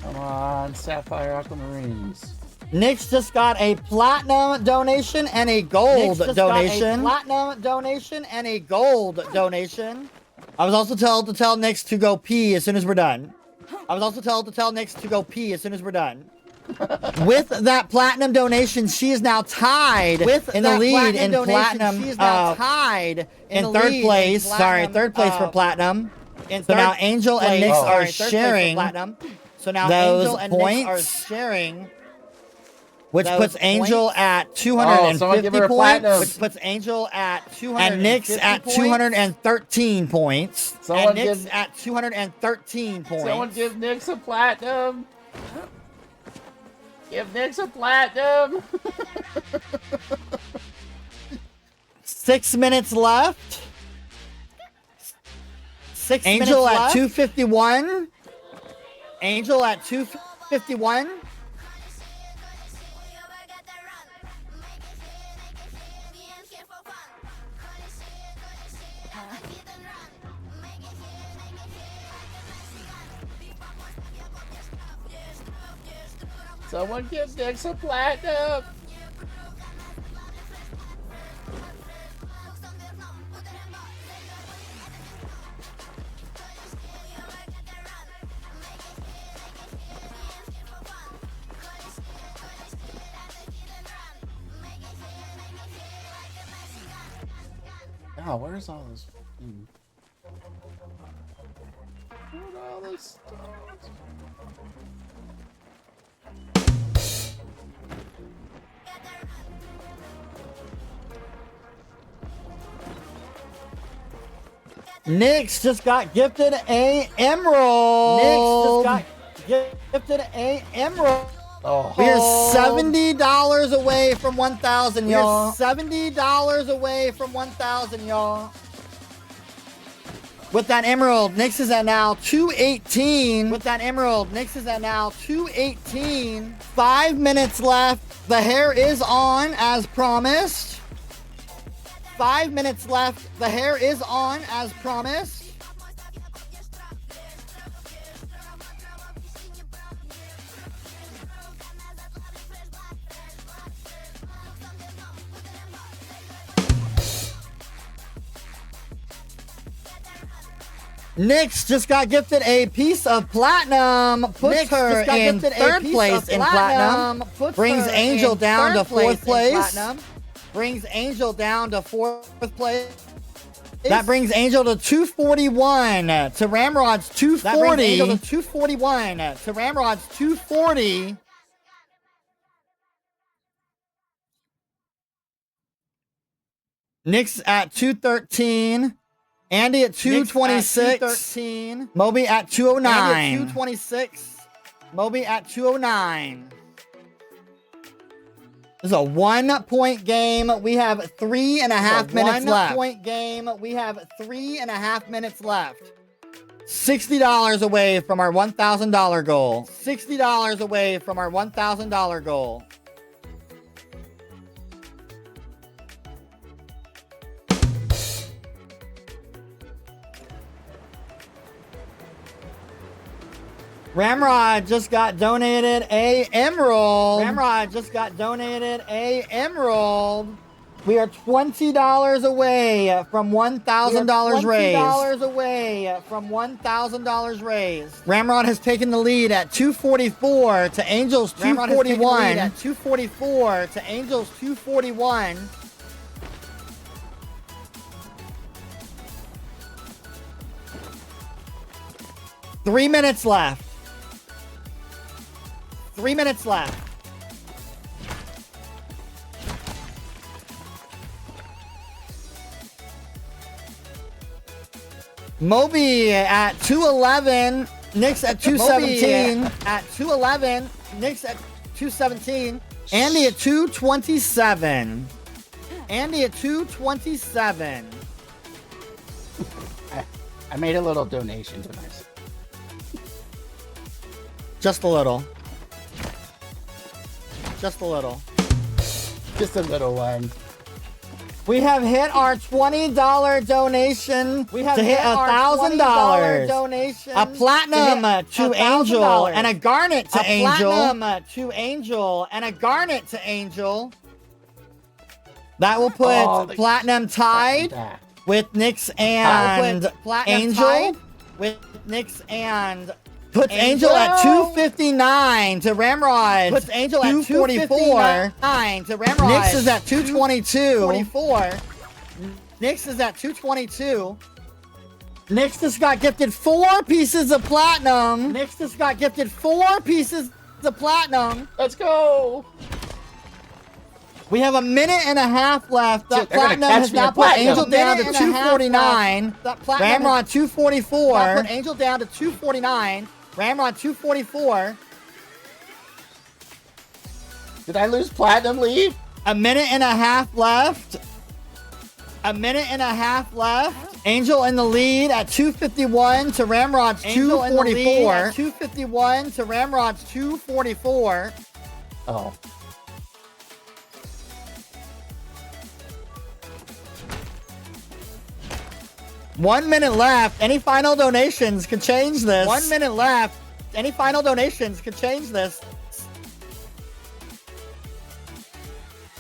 Come on, Sapphire Aquamarines. Nick's just got a platinum donation and a gold donation. Platinum donation and a gold donation. I was also told to tell Nick's to go pee as soon as we're done. With that platinum donation, she is now tied in the lead in platinum. She is now tied in third place. Sorry, third place for platinum. So now Angel and Nyx are sharing. So now Angel and Nyx are sharing. Which puts Angel at 250 points. Which puts Angel at 250 and Nyx at 213 points. Someone and Nyx at 213 points. Someone give Nyx a platinum. Give Nyx a platinum. 6 minutes left. Angel at 251. Angel at 251. Someone give Nyx a platinum. Oh, where's all this? Where's all this stuff? Nyx just got gifted a emerald. Nyx just got gifted a emerald. Oh. We're $70 away from 1,000, y'all. $70 away from 1,000, y'all. With that emerald, Nyx is at now 218. With that emerald, Nyx is at now 218. 5 minutes left. The hair is on as promised. 5 minutes left. The hair is on as promised. Nyx just got gifted a piece of platinum, puts her in third place in platinum, brings Angel down to fourth place, brings Angel down to fourth place. That brings Angel to 241 to Ramrod's 240. That brings Angel to 241 to Ramrod's 240. Nyx at 213. Andy at 226. Moby at 209. Andy at 226. Moby at 209. This is a 1-point game. We have 3.5 minutes left. 1-point game. We have 3.5 minutes left. $60 away from our $1,000 goal. $60 away from our $1,000 goal. Ramrod just got donated a emerald. Ramrod just got donated a emerald. We are $20 away from $1,000 raised. $20 away from $1,000 raised. Ramrod has taken the lead at 244 to Angel's 241. At 244 to Angel's 241. Three minutes left. 3 minutes left. Moby at 211. Nyx at 217. At 211. Nyx at 217. Andy at 227. Andy at 227. I made a little donation to myself. Just a little. Just a little. Just a little one. We have hit our $20 donation. We have to hit $1,000 donation. A platinum to Angel and a garnet to Angel. A platinum to Angel and a garnet to Angel. That will put platinum tied with Nyx and Angel. With Nyx and puts Angel at 259 to Ramrod. Puts Angel at 244 to Ramrod. Nyx is at 222. 44. Nyx is at 222. Nyx just got gifted 4 pieces of platinum. Nyx just got gifted 4 pieces of platinum. Let's go. We have a minute and a half left. That platinum has now put Angel down to 249. Ramrod 244. That put Angel down to 249. Ramrod 244. Did I lose platinum lead? A minute and a half left. A minute and a half left. Angel in the lead at 251 to Ramrod's 244. 251 to Ramrod's 244. Oh. One minute left. Any final donations could change this. 1 minute left. Any final donations could change this.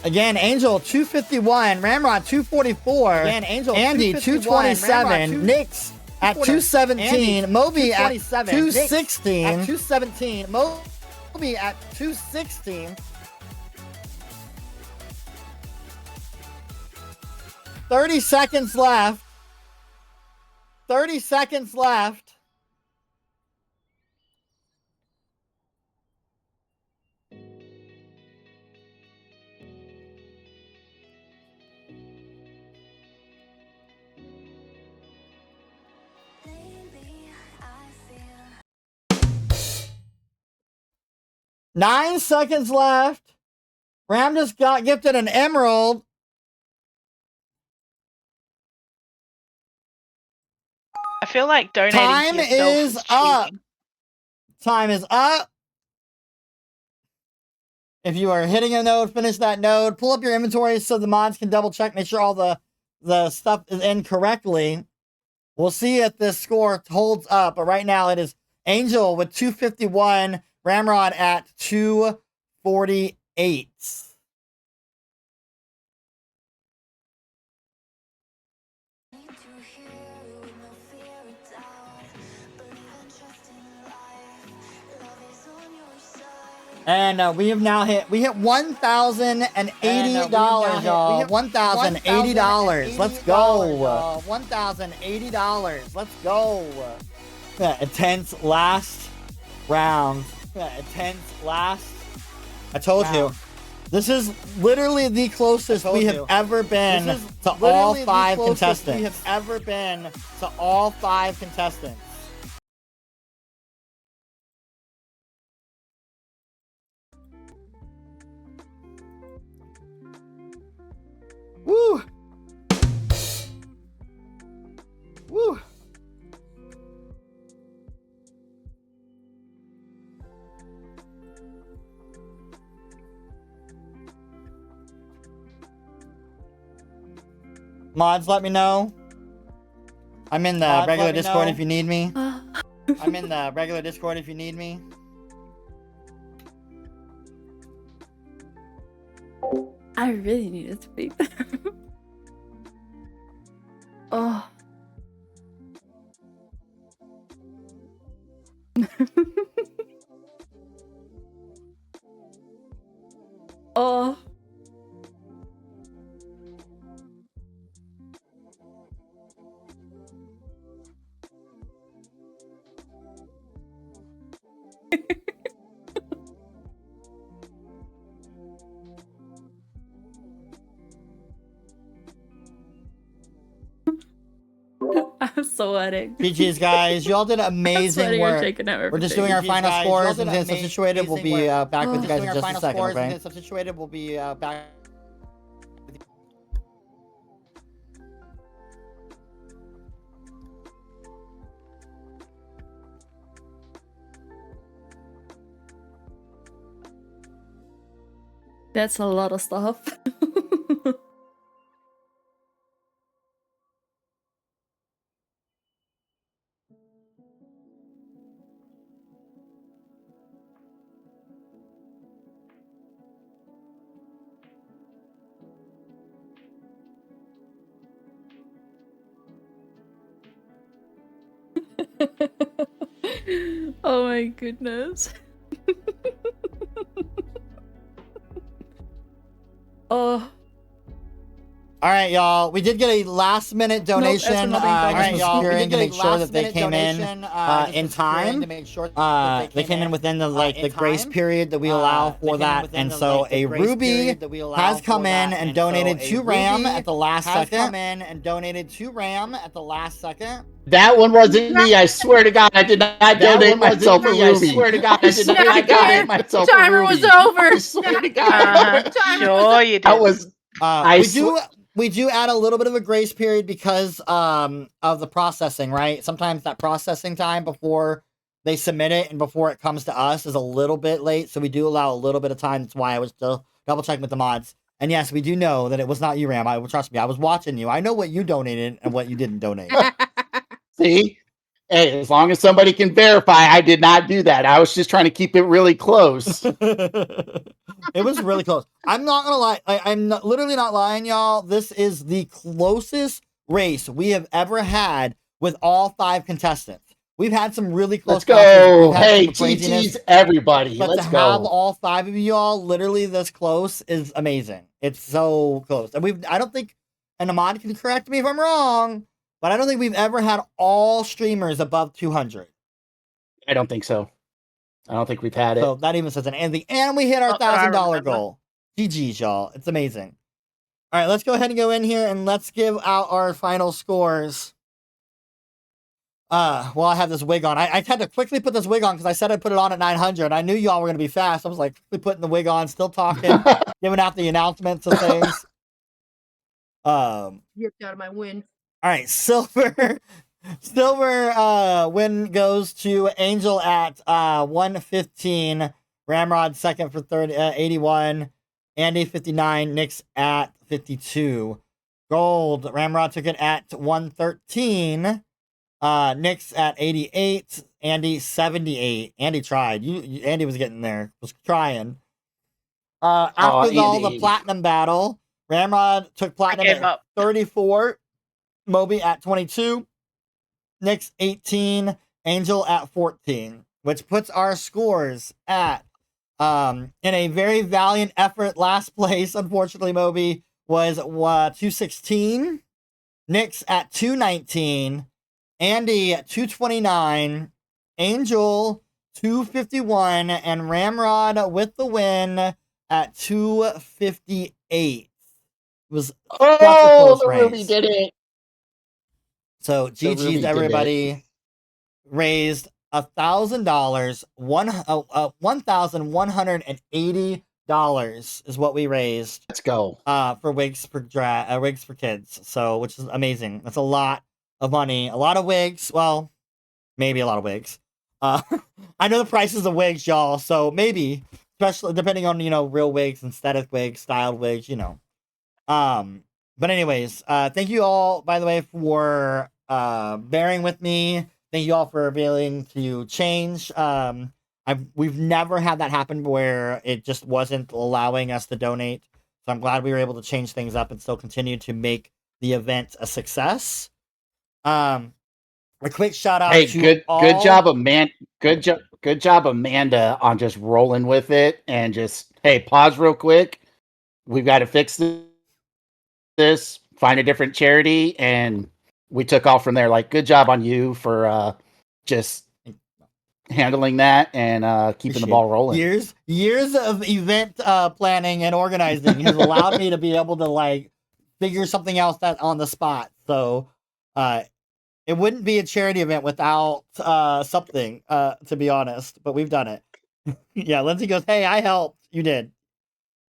Again, Angel 251, Ramrod 244. Again, Angel Andy 227, Nyx at 217, Moby at 216. At 217, Moby at 216. 30 seconds left. 30 seconds left. Nine seconds left. Ram just got gifted an emerald. I feel like donating Time to yourself is up. cheating. Time is up. If you are hitting a node, finish that node. Pull up your inventory so the mods can double check, make sure all the stuff is in correctly. We'll see if this score holds up. But right now it is Angel with 251, Ramrod at 248. And we hit $1,080, y'all. $1,080. Let's go. $1,080. Let's go. Yeah, intense last round. I told you. This is literally the closest we have ever been to all 5 contestants. Woo! Woo! Mods, let me know. I'm in the regular Discord if you need me. I really needed to sleep. Oh. Oh. I'm sweating. GG's, guys. Y'all did amazing work. We're just doing our final scores and then substituted. We'll be back with you guys in just a second, okay? We'll be back. That's a lot of stuff. Oh my goodness. Oh. All right, y'all. We did get a last-minute donation. All right, y'all. We did make sure that they came in time. They came in within the grace period that we allow for that, and so a Ruby has come in and donated 2 RAM at the last second. That one wasn't me. I swear to God, I did not donate myself a Ruby. I swear to God, I did not donate myself a Ruby. Timer was over. I swear to God. Sure you did. That was. We do add a little bit of a grace period because of the processing, right? Sometimes that processing time before they submit it and before it comes to us is a little bit late, so we do allow a little bit of time. That's why I was still double checking with the mods. And yes, we do know that it was not you, Ram. Trust me, I was watching you. I know what you donated and what you didn't donate. See? Hey, as long as somebody can verify, I did not do that. I was just trying to keep it really close. It was really close. I'm not gonna lie. I'm literally not lying, y'all. This is the closest race we have ever had with all 5 contestants. We've had some really close. Let's go. Hey, GG's everybody. But Let's to go. have all 5 of you all literally this close is amazing. It's so close. And I don't think, and Ahmad can correct me if I'm wrong, but I don't think we've ever had all streamers above 200. I don't think so. I don't think we've had it. So that even says anything. And we hit our $1,000 goal. GG's, y'all. It's amazing. All right, let's go ahead and go in here and let's give out our final scores. While I have this wig on. I had to quickly put this wig on because I said I'd put it on at 900. I knew y'all were going to be fast. I was like, quickly putting the wig on, still talking, giving out the announcements and things. Ripped out of my win. All right, silver. Silver win goes to Angel at 115. Ramrod second for 81. Andy 59. Nick's at 52. Gold, Ramrod took it at 113. Nick's at 88. Andy 78. Andy tried. Andy was getting there. Was trying. After all the platinum battle, Ramrod took platinum at 34. Moby at 22. Nick's 18. Angel at 14. Which puts our scores at in a very valiant effort. Last place, unfortunately, Moby was 216. Nick's at 219. Andy at 229. Angel 251. And Ramrod with the win at 258. It was such a close the race. Ruby did it. So GG's everybody. Raised $1,000. $1,180 is what we raised. Let's go. For Wigs for Kids. So, which is amazing. That's a lot of money. A lot of wigs. Well, maybe a lot of wigs. I know the prices of wigs, y'all. So maybe, especially depending on real wigs, aesthetic wigs, styled wigs. But anyways, thank you all, by the way, for bearing with me. Thank you all for being to change. We've never had that happen where it just wasn't allowing us to donate. So I'm glad we were able to change things up and still continue to make the event a success. A quick shout out to good job, Amanda. Good job, Amanda, on just rolling with it and just pause real quick. We've got to fix this. Find a different charity, and we took off from there. Like, good job on you for just handling that and keeping the ball rolling. Years of event planning and organizing has allowed me to be able to figure something else that on the spot. So it wouldn't be a charity event without something, to be honest. But we've done it. Yeah, Lindsay goes, "Hey, I helped." You did.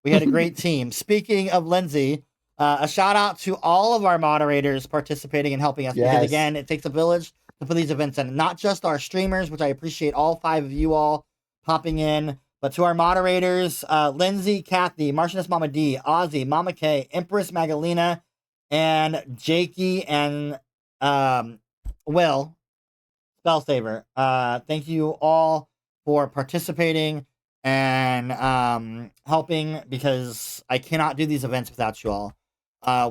We had a great team. Speaking of Lindsay, a shout out to all of our moderators participating and helping us. Because again, it takes a village to put these events in. Not just our streamers, which I appreciate all 5 of you all popping in, but to our moderators, Lindsay, Kathy, Martianist Mama D, Ozzy, Mama K, Empress Magalina, and Jakey and Will Spellsaver. Thank you all for participating and helping, because I cannot do these events without you all.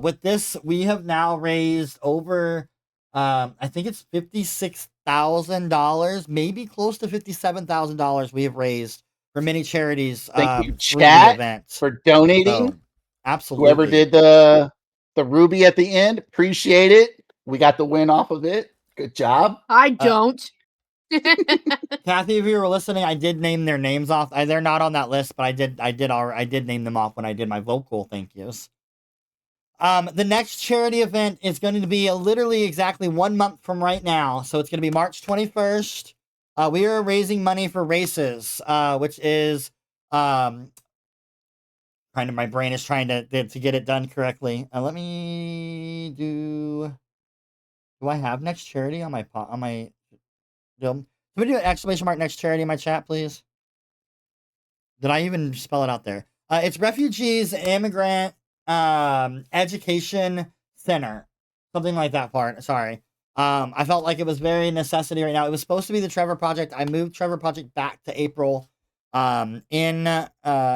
With this, we have now raised over, I think it's $56,000, maybe close to $57,000 we have raised for many charities. Thank you, through chat, the event. for donating. So, absolutely. Whoever did the Ruby at the end, appreciate it. We got the win off of it. Good job. I don't. Kathy, if you were listening, I did name their names off. They're not on that list, but I did name them off when I did my vocal thank yous. The next charity event is going to be literally exactly 1 month from right now. So it's going to be March 21st. We are raising money for races, which is my brain is trying to get it done correctly. Let me do I have next charity on my can we do an exclamation mark next charity in my chat, please? Did I even spell it out there? It's Refugees Immigrant Education Center, something like that part. Sorry. I felt like it was very necessity right now. It was supposed to be the Trevor Project. I moved Trevor Project back to April. I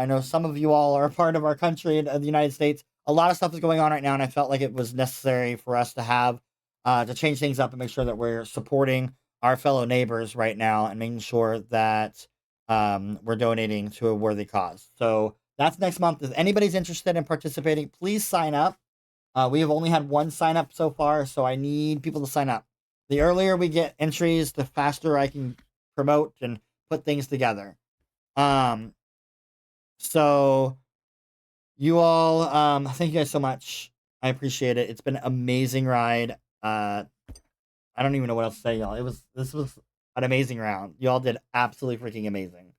know some of you all are a part of our country, of the United States. A lot of stuff is going on right now, and I felt like it was necessary for us to have to change things up and make sure that we're supporting our fellow neighbors right now and making sure that we're donating to a worthy cause. So that's next month. If anybody's interested in participating, please sign up. We have only had 1 sign up so far, so I need people to sign up. The earlier we get entries, the faster I can promote and put things together. So you all, thank you guys so much. I appreciate it. It's been an amazing ride. I don't even know what else to say, y'all. This was an amazing round. Y'all did absolutely freaking amazing.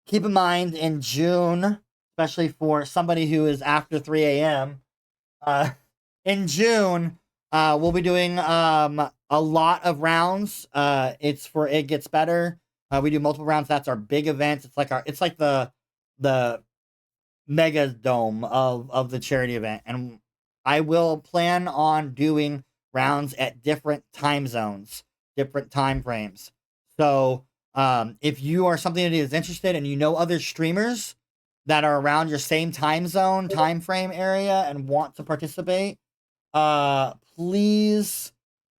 Keep in mind, in June, especially for somebody who is after 3 a.m., in June, We'll be doing a lot of rounds. It's for It Gets Better. We do multiple rounds. That's our big event. It's like the mega dome of the charity event, and I will plan on doing rounds at different time zones, different time frames. So if you are something that is interested and you know other streamers that are around your same time zone, time frame area and want to participate, please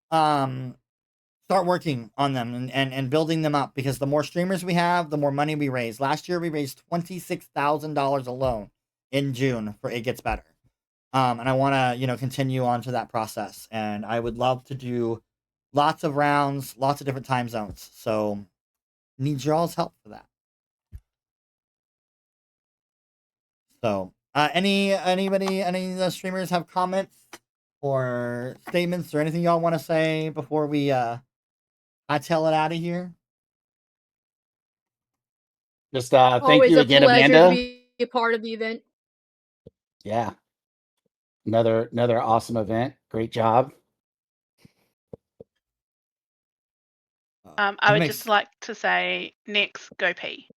start working on them and building them up, because the more streamers we have, the more money we raise. Last year we raised $26,000 alone in June for It Gets Better. And I want to, continue on to that process. And I would love to do lots of rounds, lots of different time zones. So need your all's help for that. So any of the streamers have comments or statements or anything y'all want to say before we I tell it out of here? Just thank Always you a again, pleasure Amanda. to be a part of the event. Yeah. Another awesome event. Great job. I would just like to say, next, go pee.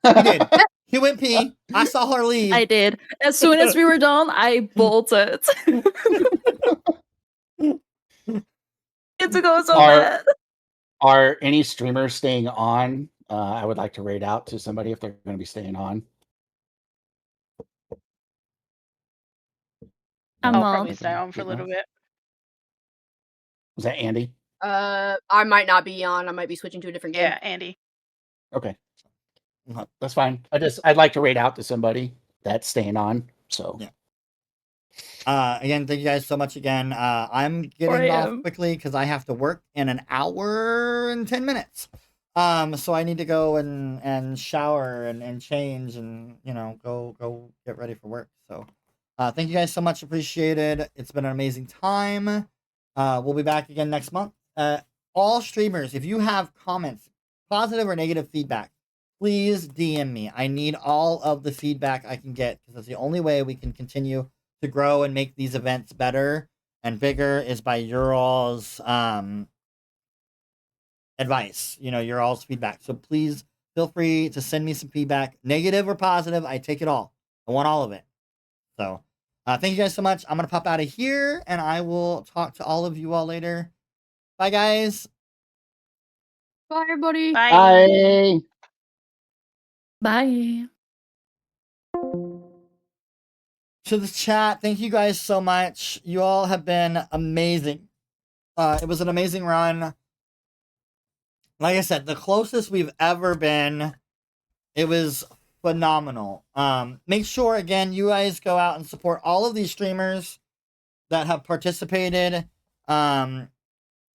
He did. He went pee. I saw her leave. I did. As soon as we were done, I bolted. It's to go so bad. Are any streamers staying on? I would like to raid out to somebody if they're going to be staying on. I'll probably stay on for a little bit. Was that Andy? I might not be on. I might be switching to a different game. Yeah, Andy. Okay. That's fine. I'd like to raid out to somebody that's staying on. So yeah. Again, thank you guys so much again. I'm getting off quickly because I have to work in an hour and 10 minutes. So I need to go and shower and change and go get ready for work. So thank you guys so much. Appreciated. It's been an amazing time. We'll be back again next month. All streamers, if you have comments, positive or negative feedback, please DM me. I need all of the feedback I can get, because that's the only way we can continue to grow and make these events better and bigger is by your all's advice, your all's feedback. So please feel free to send me some feedback, negative or positive. I take it all. I want all of it. So thank you guys so much. I'm going to pop out of here and I will talk to all of you all later. Bye, guys. Bye, everybody. Bye. Bye. To the chat, thank you guys so much. You all have been amazing. It was an amazing run. Like I said, the closest we've ever been. It was phenomenal. Make sure, again, you guys go out and support all of these streamers that have participated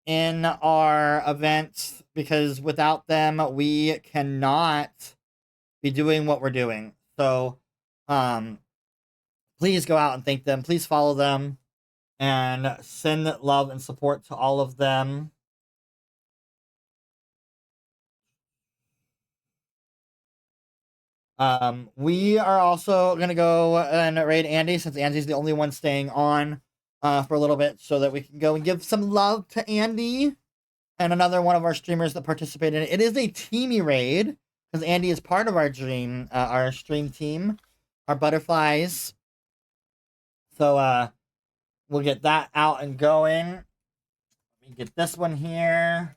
in our events, because without them, we cannot be doing what we're doing. So, please go out and thank them. Please follow them and send love and support to all of them. We are also going to go and raid Andy, since Andy's the only one staying on for a little bit, so that we can go and give some love to Andy and another one of our streamers that participated in it. It is a teamy raid, because Andy is part of our stream team, our butterflies. So we'll get that out and going. Let me get this one here.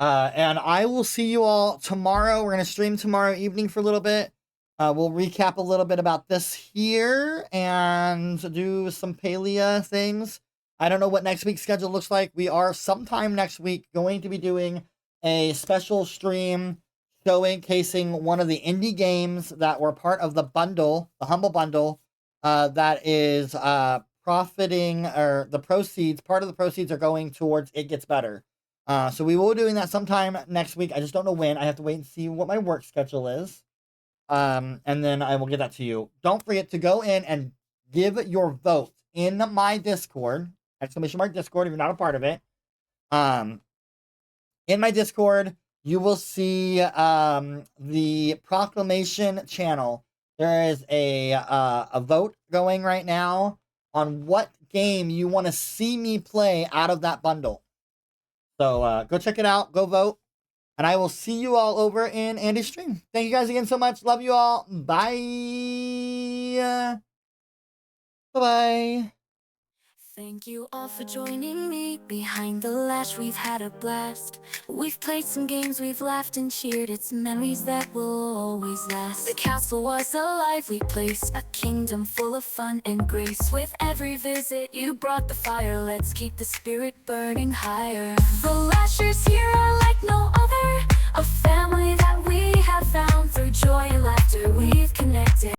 And I will see you all tomorrow. We're going to stream tomorrow evening for a little bit. We'll recap a little bit about this here and do some Palia things. I don't know what next week's schedule looks like. We are sometime next week going to be doing a special stream showcasing one of the indie games that were part of the bundle, the Humble Bundle, that is profiting, or the proceeds, part of the proceeds are going towards It Gets Better. So we will be doing that sometime next week. I just don't know when. I have to wait and see what my work schedule is. And then I will get that to you. Don't forget to go in and give your vote in my Discord, !Discord if you're not a part of it. In my Discord, you will see the proclamation channel. There is a vote going right now on what game you want to see me play out of that bundle. So go check it out, go vote, and I will see you all over in Andy's stream. Thank you guys again so much. Love you all. Bye. Bye-bye. Thank you all for joining me. Behind the lash, we've had a blast. We've played some games, we've laughed and cheered. It's memories that will always last. The castle was a lively place, a kingdom full of fun and grace. With every visit, you brought the fire. Let's keep the spirit burning higher. The lash